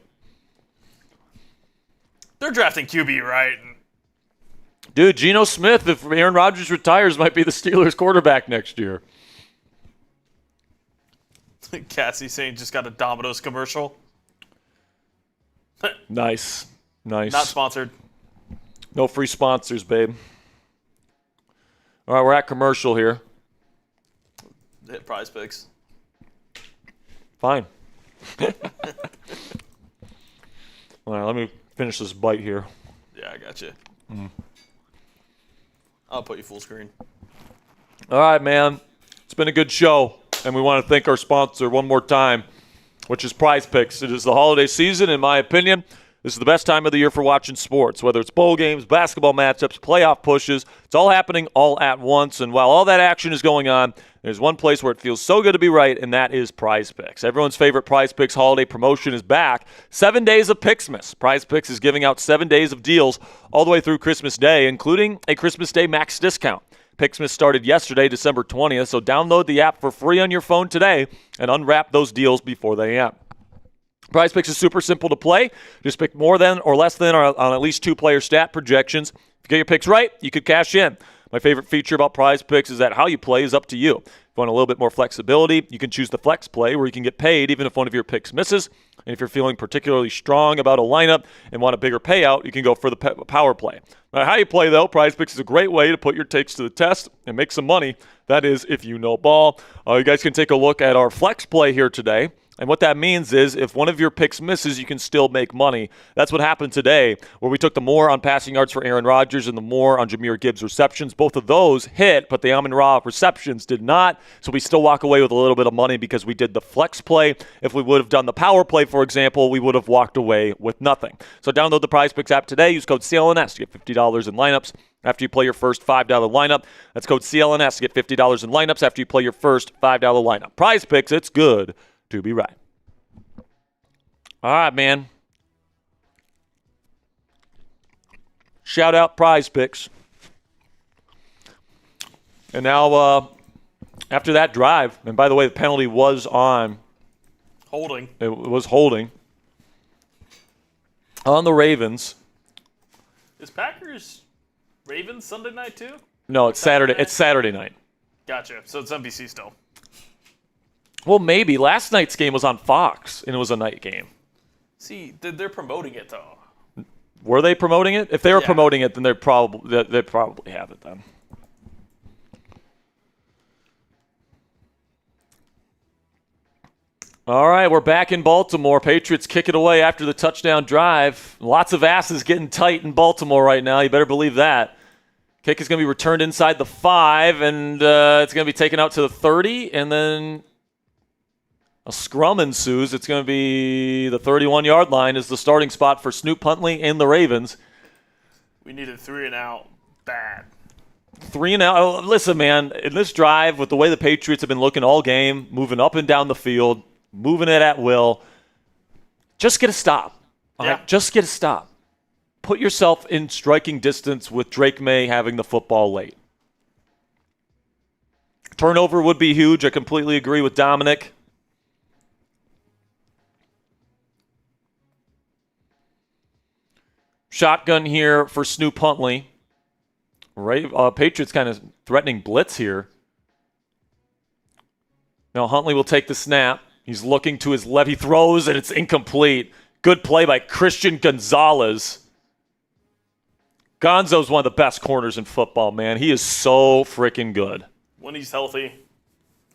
They're drafting QB, right? Dude, Geno Smith, if Aaron Rodgers retires, might be the Steelers quarterback next year. Cassie saying just got a Domino's commercial. Nice. Not sponsored. No free sponsors, babe. All right, we're at commercial here. Hit Prize Picks. Fine. All right, let me finish this bite here. Yeah, I got you. I'll put you full screen. All right, man. It's been a good show, and we want to thank our sponsor one more time, which is Prize Picks. It is the holiday season, in my opinion. This is the best time of the year for watching sports, whether it's bowl games, basketball matchups, playoff pushes. It's all happening all at once. And while all that action is going on, there's one place where it feels so good to be right, and that is Prize Picks. Everyone's favorite Prize Picks holiday promotion is back. 7 days of Pixmas. Prize Picks is giving out 7 days of deals all the way through Christmas Day, including a Christmas Day max discount. Pixmas started yesterday, December 20th, so download the app for free on your phone today and unwrap those deals before they end. Prize Picks is super simple to play. Just pick more than or less than on at least 2-player stat projections. If you get your picks right, you could cash in. My favorite feature about Prize Picks is that how you play is up to you. If you want a little bit more flexibility, you can choose the flex play where you can get paid even if one of your picks misses. And if you're feeling particularly strong about a lineup and want a bigger payout, you can go for the power play. Now, how you play, though, Prize Picks is a great way to put your takes to the test and make some money. That is, if you know ball. You guys can take a look at our flex play here today. And what that means is if one of your picks misses, you can still make money. That's what happened today, where we took the more on passing yards for Aaron Rodgers and the more on Jahmyr Gibbs receptions. Both of those hit, but the Amon-Ra receptions did not. So we still walk away with a little bit of money because we did the flex play. If we would have done the power play, for example, we would have walked away with nothing. So download the Prize Picks app today. Use code CLNS to get $50 in lineups after you play your first $5 lineup. That's code CLNS to get $50 in lineups after you play your first $5 lineup. Prize Picks, it's good to be right. All right, man. Shout out Prize Picks. And now, after that drive, and by the way, the penalty was on. Holding. It was holding. On the Ravens. Is Packers Ravens Sunday night too? No, it's Saturday. It's Saturday night. Gotcha. So it's NBC still. Well, maybe. Last night's game was on Fox, and it was a night game. See, they're promoting it though. Were they promoting it? If they were Yeah. promoting it, then they probably have it then. All right, we're back in Baltimore. Patriots kick it away after the touchdown drive. Lots of asses getting tight in Baltimore right now. You better believe that. Kick is going to be returned inside the 5, and it's going to be taken out to the 30, and then a scrum ensues. It's going to be the 31-yard line is the starting spot for Snoop Huntley and the Ravens. We needed 3 and out bad. 3 and out. Oh, listen, man, in this drive, with the way the Patriots have been looking all game, moving up and down the field, moving it at will, just get a stop. All right? Just get a stop. Put yourself in striking distance with Drake May having the football late. Turnover would be huge. I completely agree with Dominic. Shotgun here for Snoop Huntley. Right, Patriots kind of threatening blitz here. Now Huntley will take the snap. He's looking to his left. He throws, and it's incomplete. Good play by Christian Gonzalez. Gonzo's one of the best corners in football, man. He is so freaking good. When he's healthy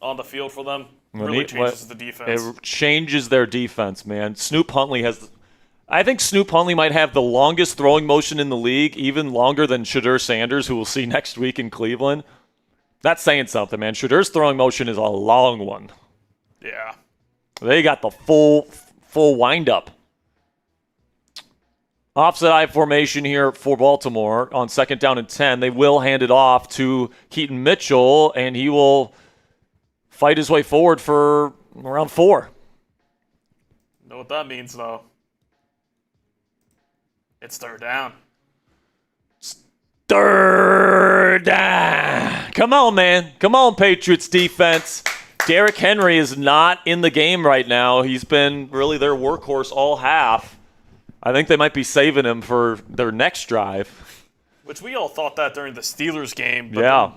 on the field for them, really changes the defense. It changes their defense, man. Snoop Huntley has... I think Snoop Huntley might have the longest throwing motion in the league, even longer than Shadur Sanders, who we'll see next week in Cleveland. That's saying something, man. Shadur's throwing motion is a long one. Yeah. They got the full wind-up. Offset I formation here for Baltimore on 2nd down and 10. They will hand it off to Keaton Mitchell, and he will fight his way forward for around 4. Know what that means, though. It's 3rd down. 3rd down. Come on, man. Come on, Patriots defense. Derrick Henry is not in the game right now. He's been really their workhorse all half. I think they might be saving him for their next drive. Which we all thought that during the Steelers game. But Yeah.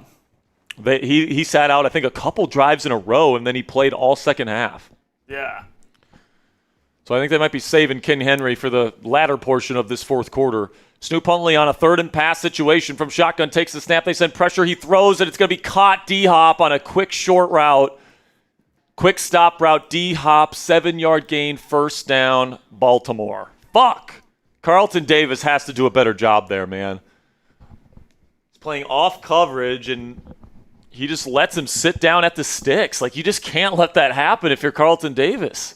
He sat out, I think, a couple drives in a row, and then he played all second half. Yeah. So I think they might be saving King Henry for the latter portion of this 4th quarter. Snoop Huntley on a 3rd and pass situation from shotgun takes the snap. They send pressure. He throws it. It's going to be caught. D-Hop on a quick short route. Quick stop route. D-Hop, 7-yard gain, 1st down, Baltimore. Fuck. Carlton Davis has to do a better job there, man. He's playing off coverage, and he just lets him sit down at the sticks. Like, you just can't let that happen if you're Carlton Davis.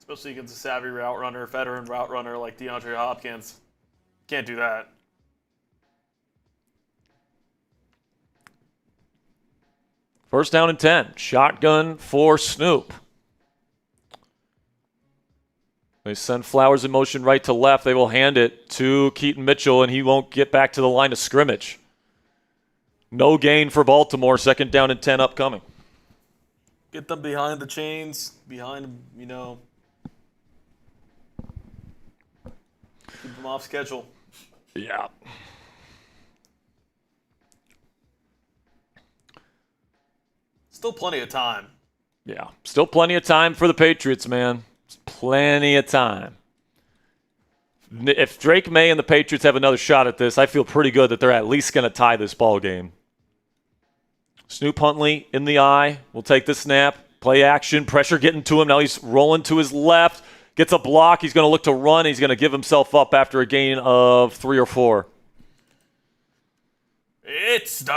Especially against a savvy route runner, veteran route runner like DeAndre Hopkins. Can't do that. First down and 10. Shotgun for Snoop. They send Flowers in motion right to left. They will hand it to Keaton Mitchell, and he won't get back to the line of scrimmage. No gain for Baltimore. Second down and 10 upcoming. Get them behind the chains, behind, keep them off schedule. Yeah. Still plenty of time. Yeah. Still plenty of time for the Patriots, man. Plenty of time. If Drake May and the Patriots have another shot at this, I feel pretty good that they're at least going to tie this ball game. Snoop Huntley in the eye. Will take the snap. Play action. Pressure getting to him. Now he's rolling to his left. Gets a block. He's going to look to run. He's going to give himself up after a gain of 3 or 4. It's third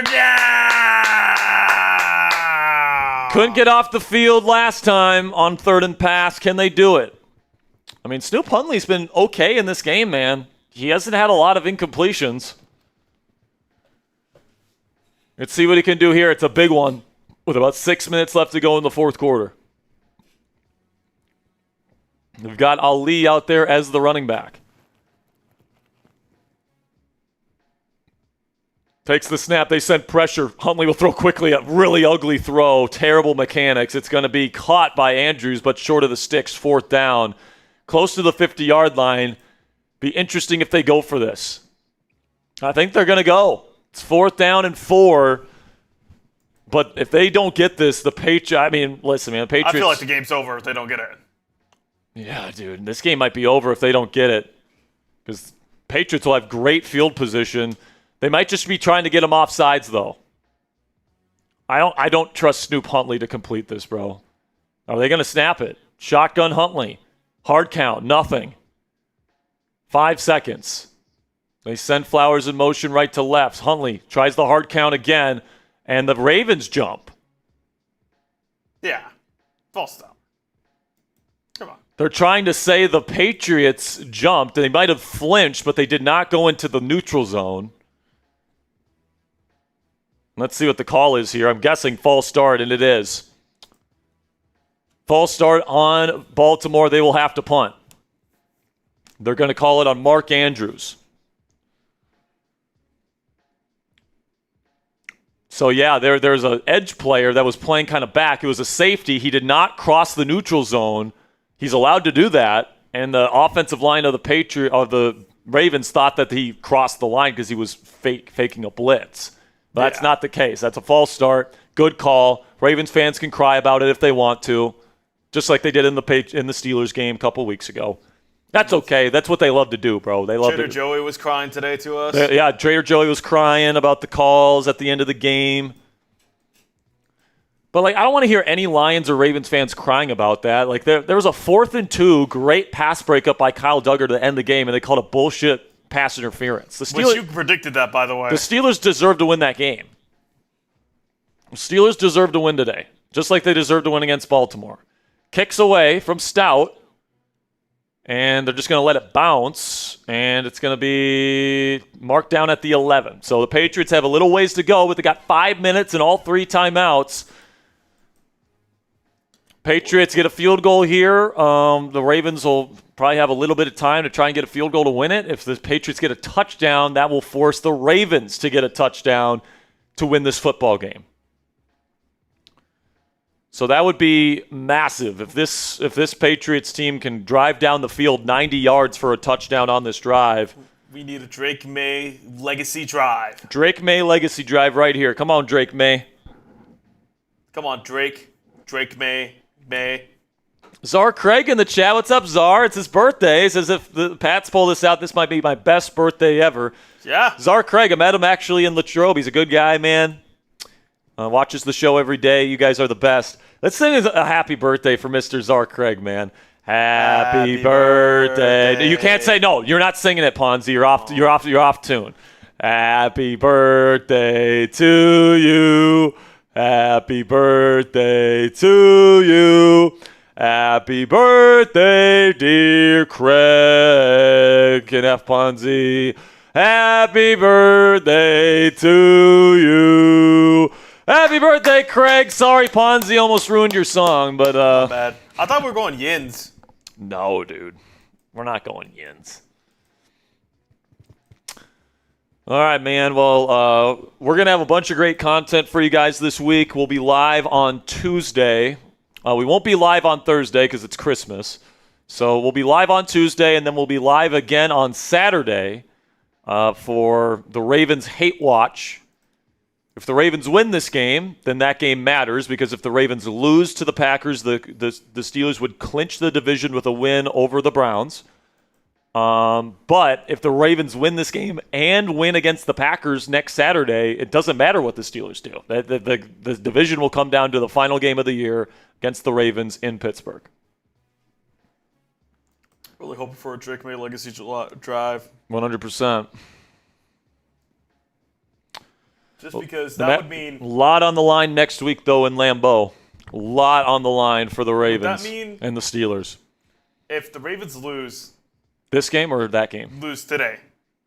down. Couldn't get off the field last time on third and pass. Can they do it? I mean, Snoop Huntley's been okay in this game, man. He hasn't had a lot of incompletions. Let's see what he can do here. It's a big one with about 6 minutes left to go in the fourth quarter. We've got Ali out there as the running back. Takes the snap. They send pressure. Huntley will throw quickly. A really ugly throw. Terrible mechanics. It's going to be caught by Andrews, but short of the sticks. Fourth down. Close to the 50-yard line. Be interesting if they go for this. I think they're going to go. It's fourth down and 4. But if they don't get this, the Patriots... I mean, listen, man. The Patriots... I feel like the game's over if they don't get it. Yeah, dude. This game might be over if they don't get it. Because Patriots will have great field position. They might just be trying to get him off sides, though. I don't trust Snoop Huntley to complete this, bro. Are they going to snap it? Shotgun Huntley. Hard count. Nothing. 5 seconds. They send Flowers in motion right to left. Huntley tries the hard count again, and the Ravens jump. Yeah. False stop. Come on. They're trying to say the Patriots jumped. They might have flinched, but they did not go into the neutral zone. Let's see what the call is here. I'm guessing false start, and it is. False start on Baltimore. They will have to punt. They're going to call it on Mark Andrews. So, yeah, there's an edge player that was playing kind of back. It was a safety. He did not cross the neutral zone. He's allowed to do that, and the offensive line of the Ravens thought that he crossed the line because he was faking a blitz. But that's not the case. That's a false start. Good call. Ravens fans can cry about it if they want to, just like they did in the Steelers game a couple weeks ago. That's okay. That's what they love to do, bro. They love Trader Joey was crying today to us. Yeah, Trader Joey was crying about the calls at the end of the game. But, I don't want to hear any Lions or Ravens fans crying about that. There was a 4th and 2, great pass breakup by Kyle Duggar to end the game, and they called it bullshit pass interference. Which you predicted that, by the way. The Steelers deserve to win that game. The Steelers deserve to win today, just like they deserve to win against Baltimore. Kicks away from Stout, and they're just going to let it bounce, and it's going to be marked down at the 11. So the Patriots have a little ways to go, but they got 5 minutes and all 3 timeouts. Patriots get a field goal here. The Ravens will probably have a little bit of time to try and get a field goal to win it. If the Patriots get a touchdown, that will force the Ravens to get a touchdown to win this football game. So that would be massive if this Patriots team can drive down the field 90 yards for a touchdown on this drive. We need a Drake May legacy drive. Drake May legacy drive right here. Come on, Drake May. Come on, Drake. Drake May. Czar Craig in the chat. What's up, Czar? It's his birthday. He says if the Pats pull this out, this might be my best birthday ever. Yeah. Czar Craig, I met him actually in Latrobe. He's a good guy, man. Watches the show every day. You guys are the best. Let's sing a happy birthday for Mr. Czar Craig, man. Happy birthday. You can't say no. You're not singing it, Ponzi. You're off tune. Happy birthday to you. Happy birthday to you. Happy birthday, dear Craig and F. Ponzi. Happy birthday to you. Happy birthday, Craig. Sorry, Ponzi almost ruined your song, but Not bad. I thought we were going Yins. no, dude. We're not going Yins. All right, man. Well, we're going to have a bunch of great content for you guys this week. We'll be live on Tuesday. We won't be live on Thursday because it's Christmas. So we'll be live on Tuesday, and then we'll be live again on Saturday for the Ravens Hate Watch. If the Ravens win this game, then that game matters, because if the Ravens lose to the Packers, the Steelers would clinch the division with a win over the Browns. But if the Ravens win this game and win against the Packers next Saturday, it doesn't matter what the Steelers do. The division will come down to the final game of the year against the Ravens in Pittsburgh. Really hoping for a Drake May legacy drive. 100%. Just because that would mean... A lot on the line next week, though, in Lambeau. A lot on the line for the Ravens mean and the Steelers. If the Ravens lose... This game or that game? Lose today.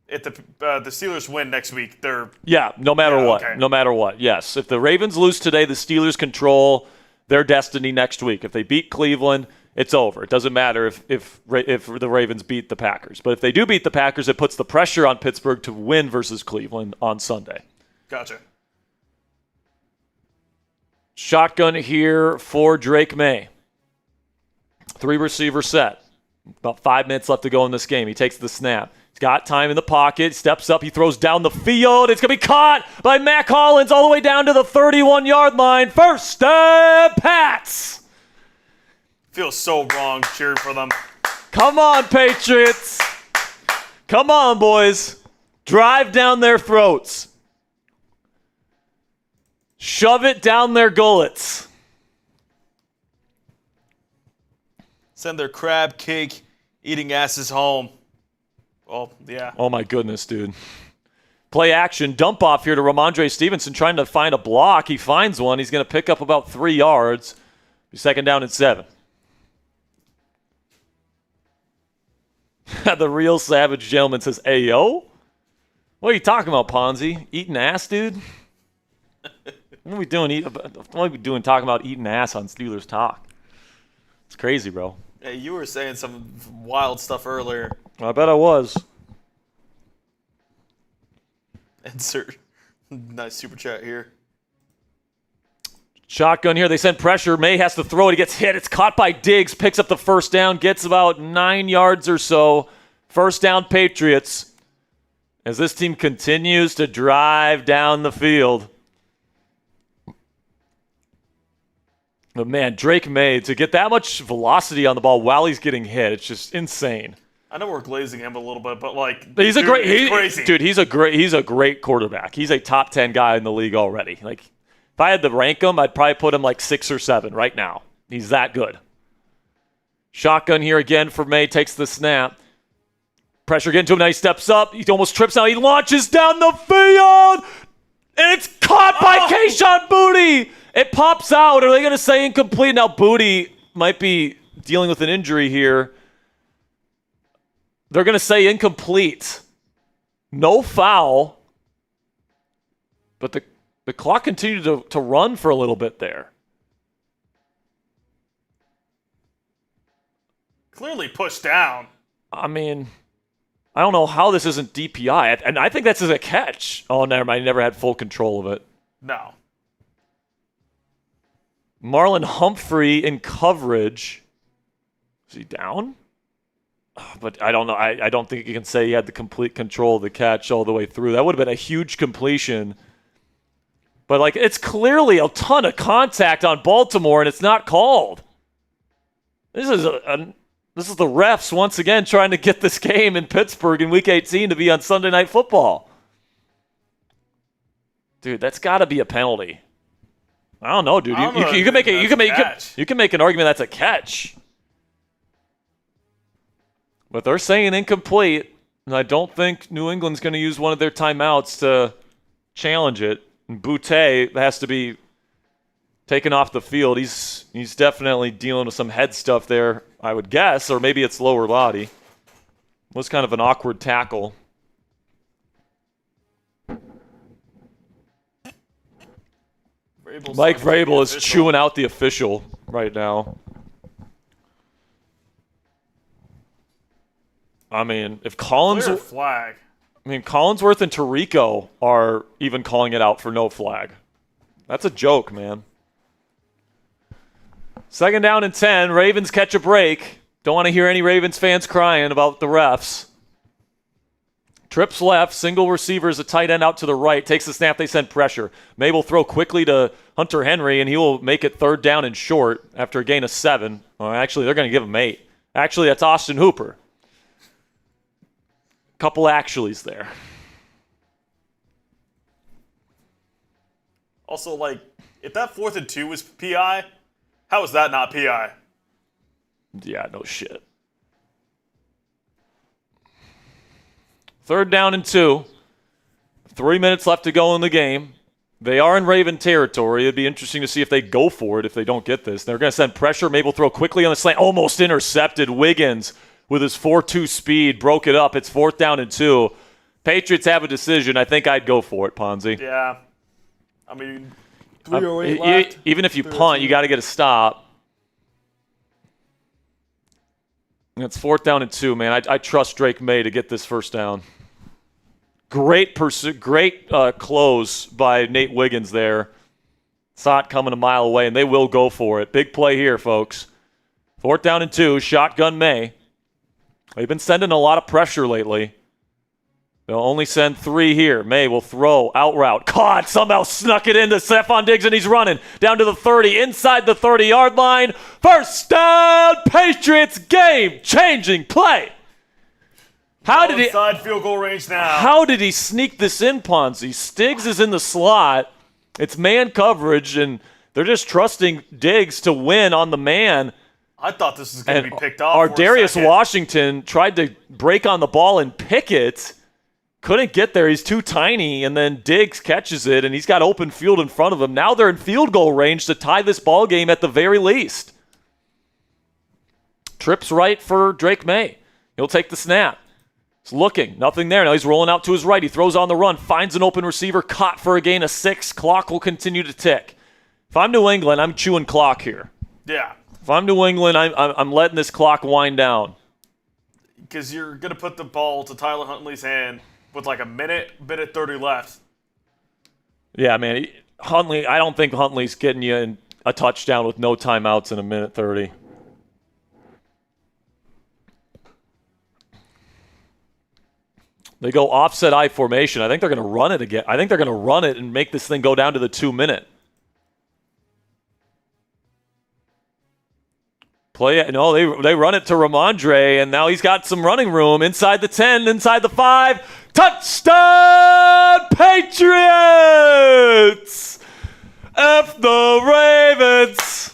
If the Steelers win next week, they're... Yeah, no matter what. Okay. No matter what, yes. If the Ravens lose today, the Steelers control their destiny next week. If they beat Cleveland, it's over. It doesn't matter if the Ravens beat the Packers. But if they do beat the Packers, it puts the pressure on Pittsburgh to win versus Cleveland on Sunday. Gotcha. Shotgun here for Drake May. 3-receiver set. About 5 minutes left to go in this game. He takes the snap. He's got time in the pocket. Steps up. He throws down the field. It's going to be caught by Mac Hollins all the way down to the 31-yard line. First step, Pats. Feels so wrong cheering for them. Come on, Patriots. Come on, boys. Drive down their throats. Shove it down their gullets. Send their crab cake eating asses home. Well, yeah. Oh, my goodness, dude. Play action. Dump off here to Ramondre Stevenson trying to find a block. He finds one. He's going to pick up about 3 yards. Second down and 7. The real savage gentleman says, "Ayo? What are you talking about, Ponzi? Eating ass, dude? What are we doing? What are we doing talking about eating ass on Steelers Talk? It's crazy, bro." Hey, you were saying some wild stuff earlier. I bet I was. Insert nice super chat here. Shotgun here. They send pressure. May has to throw it. He gets hit. It's caught by Diggs. Picks up the first down. Gets about 9 yards or so. First down, Patriots. As this team continues to drive down the field. But, man, Drake May, to get that much velocity on the ball while he's getting hit, it's just insane. I know we're glazing him a little bit, but, like, he's crazy. Dude, he's a great quarterback. He's a top 10 guy in the league already. Like, if I had to rank him, I'd probably put him like 6 or 7 right now. He's that good. Shotgun here again for May. Takes the snap. Pressure getting to him. Now he steps up. He almost trips out. He launches down the field. And it's caught by Kayshon Boutte. It pops out. Are they going to say incomplete? Now Boutte might be dealing with an injury here. They're going to say incomplete. No foul. But the clock continued to run for a little bit there. Clearly pushed down. I mean, I don't know how this isn't DPI. And I think that's a catch. Oh, never mind. He never had full control of it. No. Marlon Humphrey in coverage. Is he down? But I don't know. I don't think you can say he had the complete control of the catch all the way through. That would have been a huge completion. But, like, it's clearly a ton of contact on Baltimore, and it's not called. This is the refs once again trying to get this game in Pittsburgh in Week 18 to be on Sunday Night Football. Dude, that's got to be a penalty. I don't know, dude. You can make an argument that's a catch. But they're saying incomplete, and I don't think New England's going to use one of their timeouts to challenge it. And Boutte has to be taken off the field. He's definitely dealing with some head stuff there, I would guess, or maybe it's lower body. Was kind of an awkward tackle. Mike Vrabel is chewing out the official right now. I mean, if flag. Collinsworth and Tirico are even calling it out for no flag. That's a joke, man. 2nd down and 10. Ravens catch a break. Don't want to hear any Ravens fans crying about the refs. Trips left, single receivers, a tight end out to the right. Takes the snap, they send pressure. May will throw quickly to Hunter Henry, and he will make it 3rd down and short after a gain of 7. Well, actually, they're going to give him 8. Actually, that's Austin Hooper. Couple actuallys there. Also, if that 4th and 2 was PI, how is that not PI? Yeah, no shit. 3rd down and 2. 3 minutes left to go in the game. They are in Raven territory. It'd be interesting to see if they go for it if they don't get this. They're going to send pressure. Mabel throw quickly on the slant. Almost intercepted. Wiggins with his 4.2 speed broke it up. It's 4th down and 2. Patriots have a decision. I think I'd go for it, Ponzi. Yeah. I mean, 3:08 left. Even if you punt, you got to get a stop. It's 4th down and 2, man. I trust Drake May to get this 1st down. Great close by Nate Wiggins there. Saw it coming a mile away, and they will go for it. Big play here, folks. 4th down and 2, shotgun May. They've been sending a lot of pressure lately. They'll only send 3 here. May will throw, out route. Caught, somehow snuck it into Stephon Diggs, and he's running down to the 30, inside the 30-yard line. 1st down, Patriots, game-changing play. Inside field goal range now. How did he sneak this in, Ponzi? Stiggs is in the slot. It's man coverage, and they're just trusting Diggs to win on the man. I thought this was going to be picked off. Ardarius Washington tried to break on the ball and pick it. Couldn't get there. He's too tiny, and then Diggs catches it, and he's got open field in front of him. Now they're in field goal range to tie this ball game at the very least. Trips right for Drake May. He'll take the snap. He's looking. Nothing there. Now he's rolling out to his right. He throws on the run. Finds an open receiver. Caught for a gain of 6. Clock will continue to tick. If I'm New England, I'm chewing clock here. Yeah. If I'm New England, I'm letting this clock wind down. Because you're going to put the ball to Tyler Huntley's hand with a minute 30 left. Yeah, man. Huntley, I don't think Huntley's getting you in a touchdown with no timeouts in a minute 30. They go offset I formation. I think they're going to run it again. I think they're going to run it and make this thing go down to the 2-minute. They run it to Ramondre, and now he's got some running room inside the 10, inside the 5. Touchdown, Patriots! F the Ravens!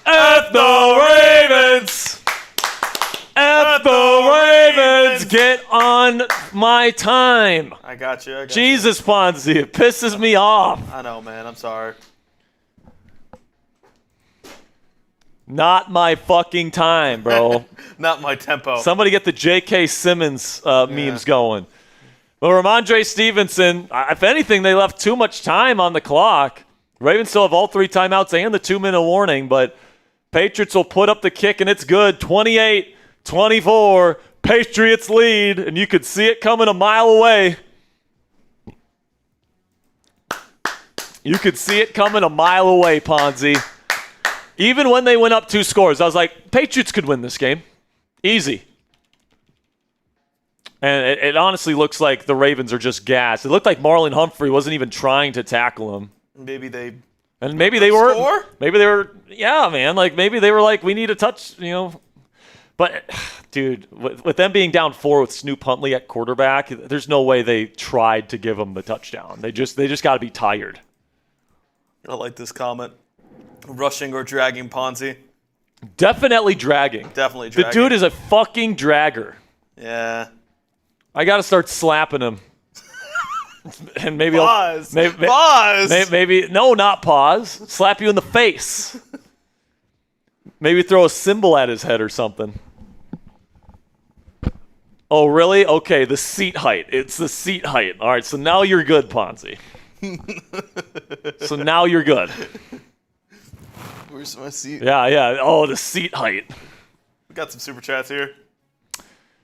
F the Ravens! F the Ravens! Get on my time. I got you. Jesus, Ponzi, it pisses me off. I know, man. I'm sorry. Not my fucking time, bro. Not my tempo. Somebody get the J.K. Simmons memes going. Well, Ramondre Stevenson, if anything, they left too much time on the clock. Ravens still have all 3 timeouts and the 2-minute warning, but Patriots will put up the kick, and it's good. 28-24, Patriots lead, and you could see it coming a mile away. You could see it coming a mile away, Ponzi. Even when they went up 2 scores, I was like, Patriots could win this game. Easy. And it honestly looks like the Ravens are just gassed. It looked like Marlon Humphrey wasn't even trying to tackle him. Maybe they were. Maybe they were, yeah, man. Maybe they were like, we need a touch, But, dude, with them being down 4 with Snoop Huntley at quarterback, there's no way they tried to give him the touchdown. They just got to be tired. I like this comment. Rushing or dragging Ponzi? Definitely dragging. The dude is a fucking dragger. Yeah. I got to start slapping him. And maybe Pause. maybe no, not pause. Slap you in the face. Maybe throw a cymbal at his head or something. Oh, really? Okay, the seat height. It's the seat height. All right, so now you're good, Ponzi. So now you're good. Where's my seat? Yeah. Oh, the seat height. We got some super chats here.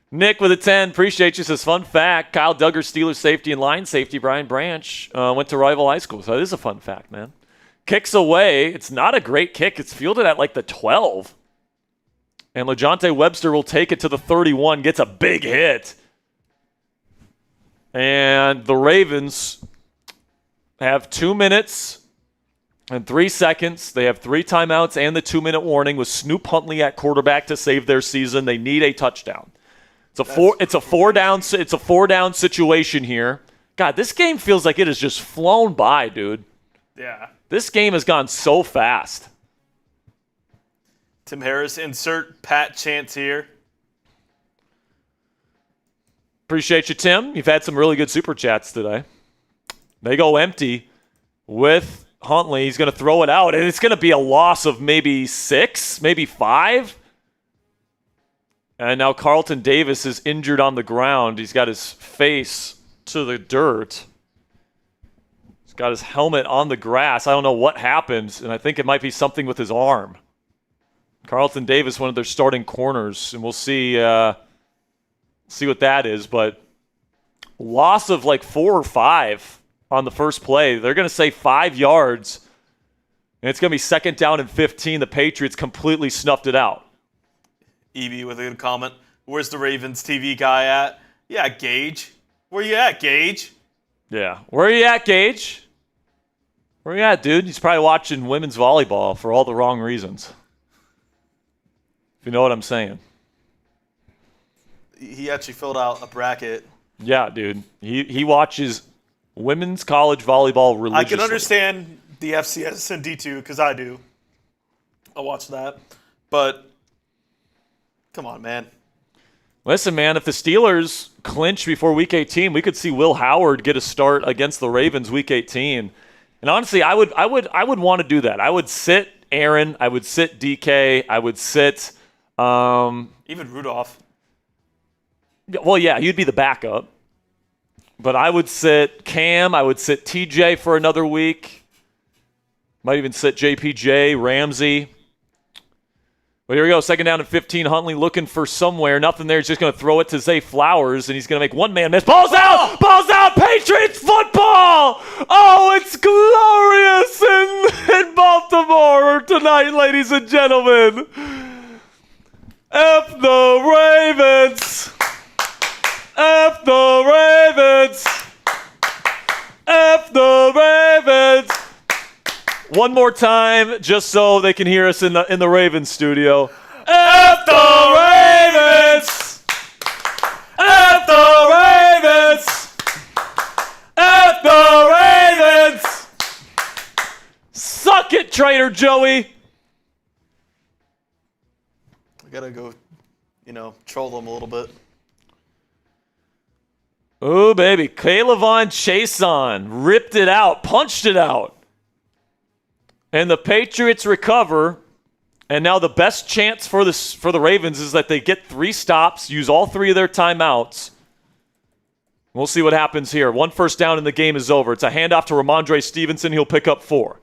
Nick with a 10. Appreciate you. Says, fun fact, Kyle Duggar, Steelers safety and line safety, Brian Branch, went to rival high school. So that is a fun fact, man. Kicks away. It's not a great kick. It's fielded at like the 12. And LeJohntay Webster will take it to the 31. Gets a big hit. And the Ravens have 2 minutes and 3 seconds. They have 3 timeouts and the 2-minute warning with Snoop Huntley at quarterback to save their season. They need a touchdown. It's a four down situation here. God, this game feels like it has just flown by, dude. Yeah. This game has gone so fast. Tim Harris, insert Pat chants here. Appreciate you, Tim. You've had some really good super chats today. They go empty with Huntley. He's going to throw it out, and it's going to be a loss of maybe 6, maybe 5. And now Carlton Davis is injured on the ground. He's got his face to the dirt. He's got his helmet on the grass. I don't know what happened, and I think it might be something with his arm. Carlton Davis, one of their starting corners, and we'll see what that is. But loss of like 4 or 5 on the first play. They're going to say 5 yards, and it's going to be 2nd down and 15. The Patriots completely snuffed it out. EB with a good comment. Where's the Ravens TV guy at? Yeah, Gage. Where you at, Gage? Yeah. Where are you at, Gage? Where you at, dude? He's probably watching women's volleyball for all the wrong reasons. If you know what I'm saying. He actually filled out a bracket. Yeah, dude. He watches women's college volleyball religiously. I can understand the FCS and D2 because I do. I watch that. But come on, man. Listen, man, if the Steelers clinch before Week 18, we could see Will Howard get a start against the Ravens Week 18. And honestly, I would want to do that. I would sit Aaron. I would sit DK. I would sit even Rudolph. Well, yeah, you'd be the backup. But I would sit Cam. I would sit TJ for another week. Might even sit JPJ, Ramsey. Well, here we go. 2nd down and 15. Huntley looking for somewhere. Nothing there. He's just going to throw it to Zay Flowers, and he's going to make one-man miss. Ball's out! Ball's out! Patriots football! Oh, it's glorious in Baltimore tonight, ladies and gentlemen. F the Ravens! F the Ravens! F the Ravens! One more time, just so they can hear us in the Ravens studio. F the Ravens! F the Ravens! F the Ravens! Suck it, Trader Joey! I gotta go, troll them a little bit. Ooh, baby. Kaylavon Chason ripped it out, punched it out. And the Patriots recover. And now the best chance for the Ravens is that they get 3 stops, use all 3 of their timeouts. We'll see what happens here. 1 first down and the game is over. It's a handoff to Ramondre Stevenson. He'll pick up 4.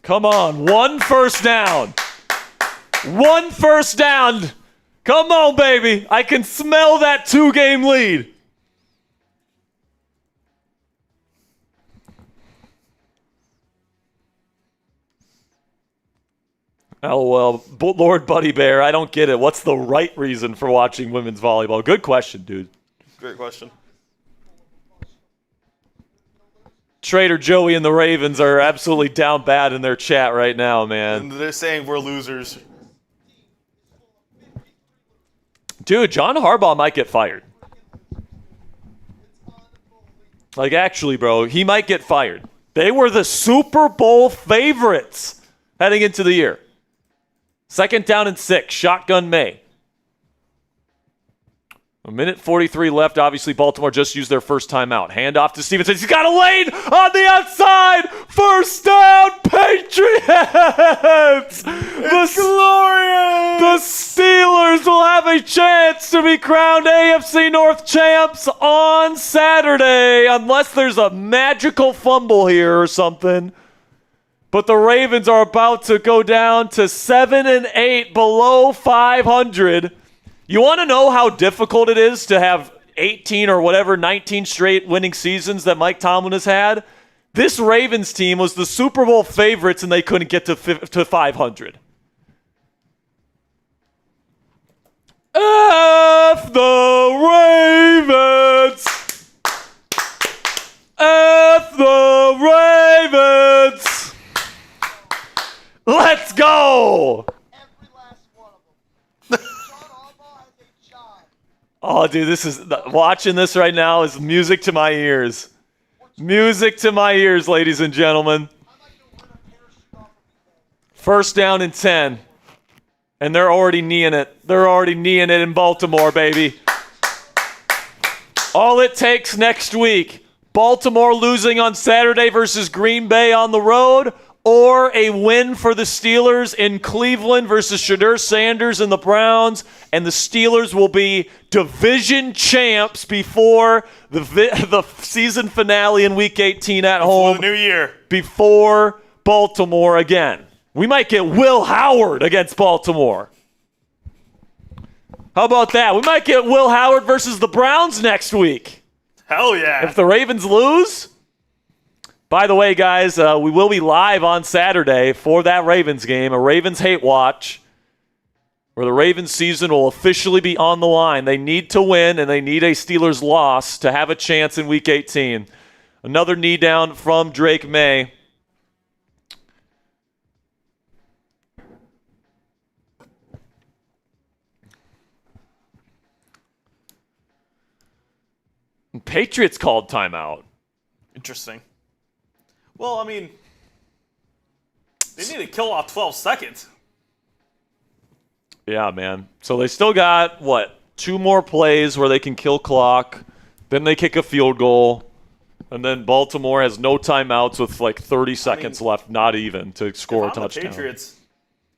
Come on. 1 first down. 1 first down. Come on, baby. I can smell that 2-game lead. Oh, well, Lord Buddy Bear, I don't get it. What's the right reason for watching women's volleyball? Good question, dude. Great question. Trader Joey and the Ravens are absolutely down bad in their chat right now, man. And they're saying we're losers. Dude, John Harbaugh might get fired. Like, actually, bro, he might get fired. They were the Super Bowl favorites heading into the year. 2nd down and 6, shotgun May. A minute 43 left. Obviously, Baltimore just used their first timeout. Hand off to Stevenson. He's got a lane on the outside. First down, Patriots. It's glorious. The Steelers will have a chance to be crowned AFC North champs on Saturday, unless there's a magical fumble here or something. But the Ravens are about to go down to 7-8, below 500. You want to know how difficult it is to have 18 or whatever, 19 straight winning seasons that Mike Tomlin has had? This Ravens team was the Super Bowl favorites and they couldn't get to 500. F the Ravens! F the Ravens! Let's go! Every last one of them. Sean Harbaugh has a job. Oh, dude, watching this right now is music to my ears. Music to my ears, ladies and gentlemen. I might even win a parachute off of you. First down and 10. And they're already kneeing it. They're already kneeing it in Baltimore, baby. All it takes next week, Baltimore losing on Saturday versus Green Bay on the road, or a win for the Steelers in Cleveland versus Shadur Sanders and the Browns, and the Steelers will be division champs before the season finale in Week 18 at home. For the new year. Before Baltimore again. We might get Will Howard against Baltimore. How about that? We might get Will Howard versus the Browns next week. Hell yeah. If the Ravens lose. By the way, guys, we will be live on Saturday for that Ravens game, a Ravens hate watch, where the Ravens season will officially be on the line. They need to win, and they need a Steelers loss to have a chance in Week 18. Another knee down from Drake May. Patriots called timeout. Interesting. Well, I mean, they need to kill off 12 seconds. Yeah, man. So they still got, 2 more plays where they can kill clock. Then they kick a field goal. And then Baltimore has no timeouts with 30 seconds left, not even, to score a If I'm touchdown. the Patriots,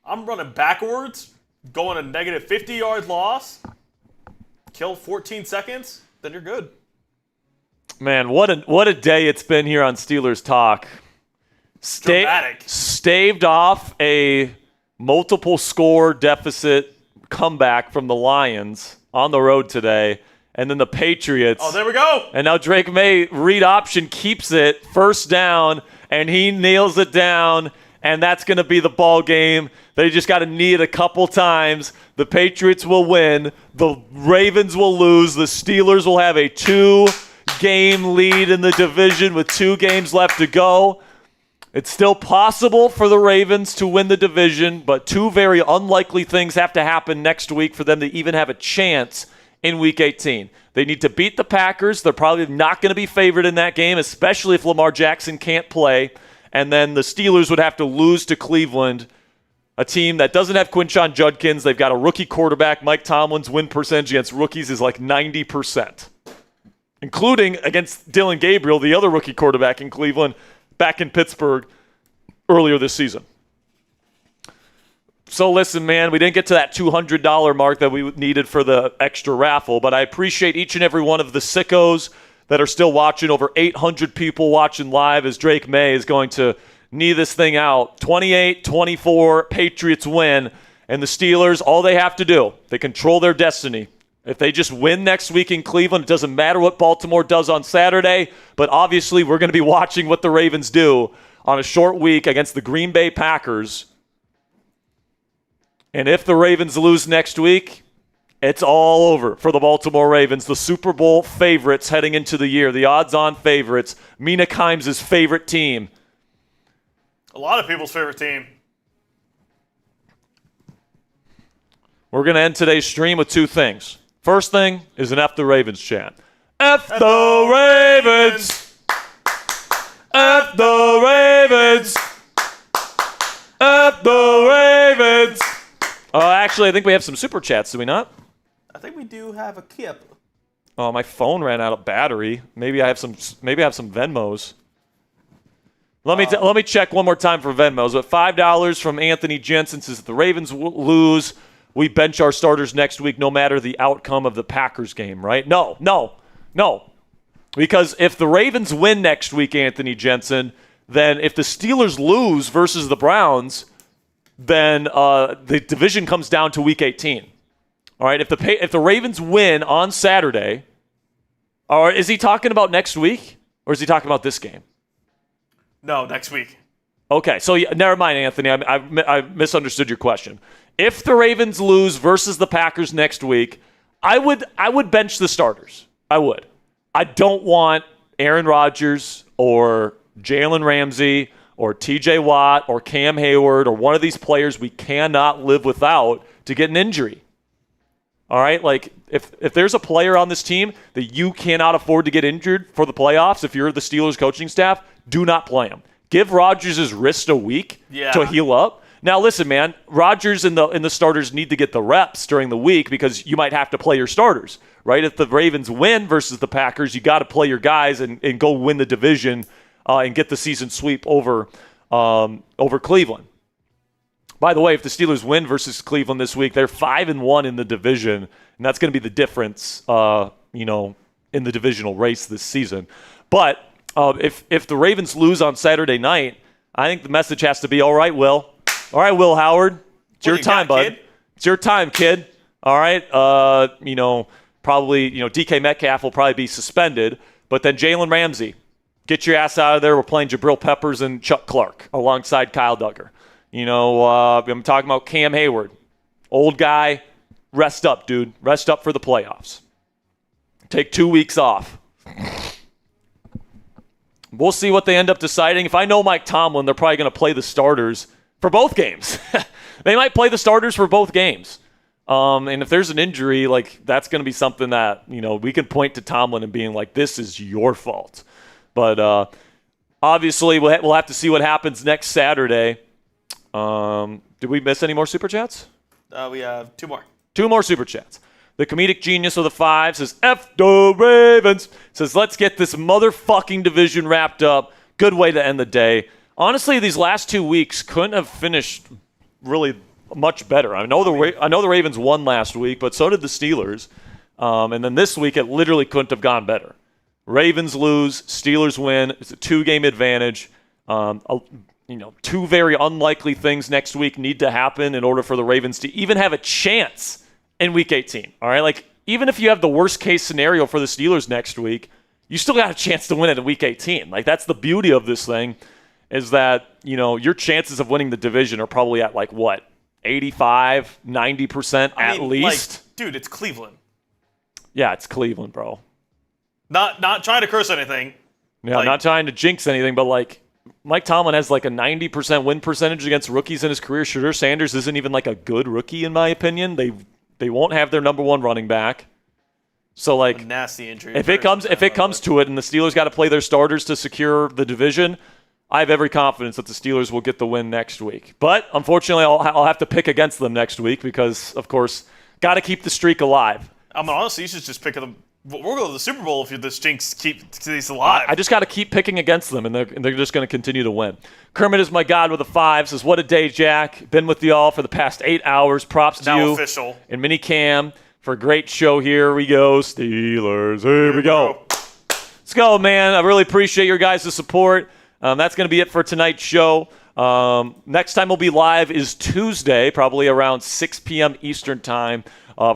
I'm running backwards, going a negative 50-yard loss, kill 14 seconds, then you're good. Man, what a day it's been here on Steelers Talk. Dramatic. Staved off a multiple score deficit comeback from the Lions on the road today. And then the Patriots. Oh, there we go. And now Drake May, read option, keeps it, first down, and he nails it down, and that's going to be the ball game. They just got to knee it a couple times. The Patriots will win. The Ravens will lose. The Steelers will have a 2-game lead in the division with 2 games left to go. It's still possible for the Ravens to win the division, but 2 very unlikely things have to happen next week for them to even have a chance in Week 18. They need to beat the Packers. They're probably not going to be favored in that game, especially if Lamar Jackson can't play. And then the Steelers would have to lose to Cleveland, a team that doesn't have Quinshon Judkins. They've got a rookie quarterback. Mike Tomlin's win percentage against rookies is 90%, including against Dylan Gabriel, the other rookie quarterback in Cleveland, back in Pittsburgh earlier this season. So listen, man, we didn't get to that $200 mark that we needed for the extra raffle, but I appreciate each and every one of the sickos that are still watching. Over 800 people watching live as Drake May is going to knee this thing out. 28-24, Patriots win, and the Steelers, all they have to do, they control their destiny. If they just win next week in Cleveland, it doesn't matter what Baltimore does on Saturday, but obviously we're going to be watching what the Ravens do on a short week against the Green Bay Packers. And if the Ravens lose next week, it's all over for the Baltimore Ravens, the Super Bowl favorites heading into the year, the odds-on favorites, Mina Kimes' favorite team. A lot of people's favorite team. We're going to end today's stream with 2 things. First thing is an F the Ravens chant. F the Ravens! F the Ravens! F the Ravens! Actually, I think we have some super chats, do we not? I think we do have a kip. Oh, my phone ran out of battery. Maybe I have some Venmos. Let me check one more time for Venmos. But $5 from Anthony Jensen says, if the Ravens lose, we bench our starters next week no matter the outcome of the Packers game, right? No. Because if the Ravens win next week, Anthony Jensen, then if the Steelers lose versus the Browns, then the division comes down to Week 18. All right, if the Ravens win on Saturday, or is he talking about next week, or is he talking about this game? No, next week. Okay, so never mind, Anthony. I misunderstood your question. If the Ravens lose versus the Packers next week, I would bench the starters. I would. I don't want Aaron Rodgers or Jalen Ramsey or T.J. Watt or Cam Hayward or one of these players we cannot live without to get an injury. All right? Like, if there's a player on this team that you cannot afford to get injured for the playoffs, if you're the Steelers coaching staff, do not play him. Give Rodgers his wrist a week to heal up. Now, listen, man, Rodgers and the starters need to get the reps during the week because you might have to play your starters, right? If the Ravens win versus the Packers, you got to play your guys and go win the division and get the season sweep over Cleveland. By the way, if the Steelers win versus Cleveland this week, they're 5-1 in the division, and that's going to be the difference, in the divisional race this season. But if the Ravens lose on Saturday night, I think the message has to be, all right, Will Howard, it's your time, bud. Kid? It's your time, kid. All right, probably, DK Metcalf will probably be suspended, but then Jalen Ramsey, get your ass out of there. We're playing Jabril Peppers and Chuck Clark alongside Kyle Duggar. I'm talking about Cam Hayward. Old guy, rest up, dude. Rest up for the playoffs. Take 2 weeks off. We'll see what they end up deciding. If I know Mike Tomlin, they're probably going to play the starters for both games. They might play the starters for both games. And if there's an injury, like, that's going to be something that, we can point to Tomlin and being like, this is your fault. But obviously, we'll have to see what happens next Saturday. Did we miss any more Super Chats? We have 2 more. 2 more Super Chats. The comedic genius of the 5 says, F the Ravens. Says, let's get this motherfucking division wrapped up. Good way to end the day. Honestly, these last 2 weeks couldn't have finished really much better. I know the Ravens won last week, but so did the Steelers. And then this week, it literally couldn't have gone better. Ravens lose, Steelers win. It's a 2-game advantage. 2 very unlikely things next week need to happen in order for the Ravens to even have a chance in Week 18. All right, like, even if you have the worst case scenario for the Steelers next week, you still got a chance to win it in Week 18. Like, that's the beauty of this thing, is that your chances of winning the division are probably at 85, 90% at least. Dude, it's Cleveland. Yeah, it's Cleveland, bro. Not trying to curse anything. Yeah, not trying to jinx anything, but Mike Tomlin has a 90% win percentage against rookies in his career. Shadur Sanders isn't even a good rookie in my opinion. They won't have their number 1 running back. So a nasty injury. If it comes to it and the Steelers got to play their starters to secure the division, I have every confidence that the Steelers will get the win next week. But unfortunately, I'll have to pick against them next week because, of course, got to keep the streak alive. Honestly, you should just pick them. We're going to the Super Bowl if the Jinx keeps alive. I just got to keep picking against them, and they're just going to continue to win. Kermit is my god with a 5. Says, what a day, Jack. Been with y'all for the past 8 hours. Props to you. Now official. And Mini Cam for a great show. Here we go, Steelers. Here we go. Let's go, man. I really appreciate your guys' support. That's going to be it for tonight's show. Next time we'll be live is Tuesday, probably around 6 p.m. Eastern time.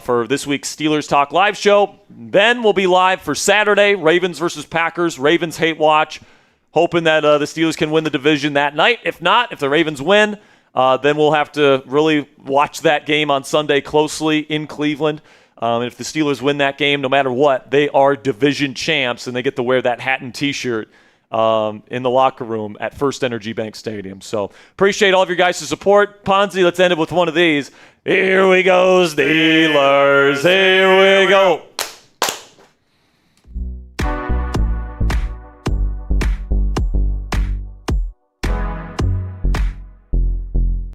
For this week's Steelers Talk Live show. Then we'll be live for Saturday, Ravens versus Packers, Ravens Hate Watch, hoping that the Steelers can win the division that night. If not, if the Ravens win, then we'll have to really watch that game on Sunday closely in Cleveland. And if the Steelers win that game, no matter what, they are division champs, and they get to wear that hat and T-shirt in the locker room at First Energy Bank Stadium. So appreciate all of your guys' support. Ponzi, let's end it with one of these. Here we go, Steelers. Here we go.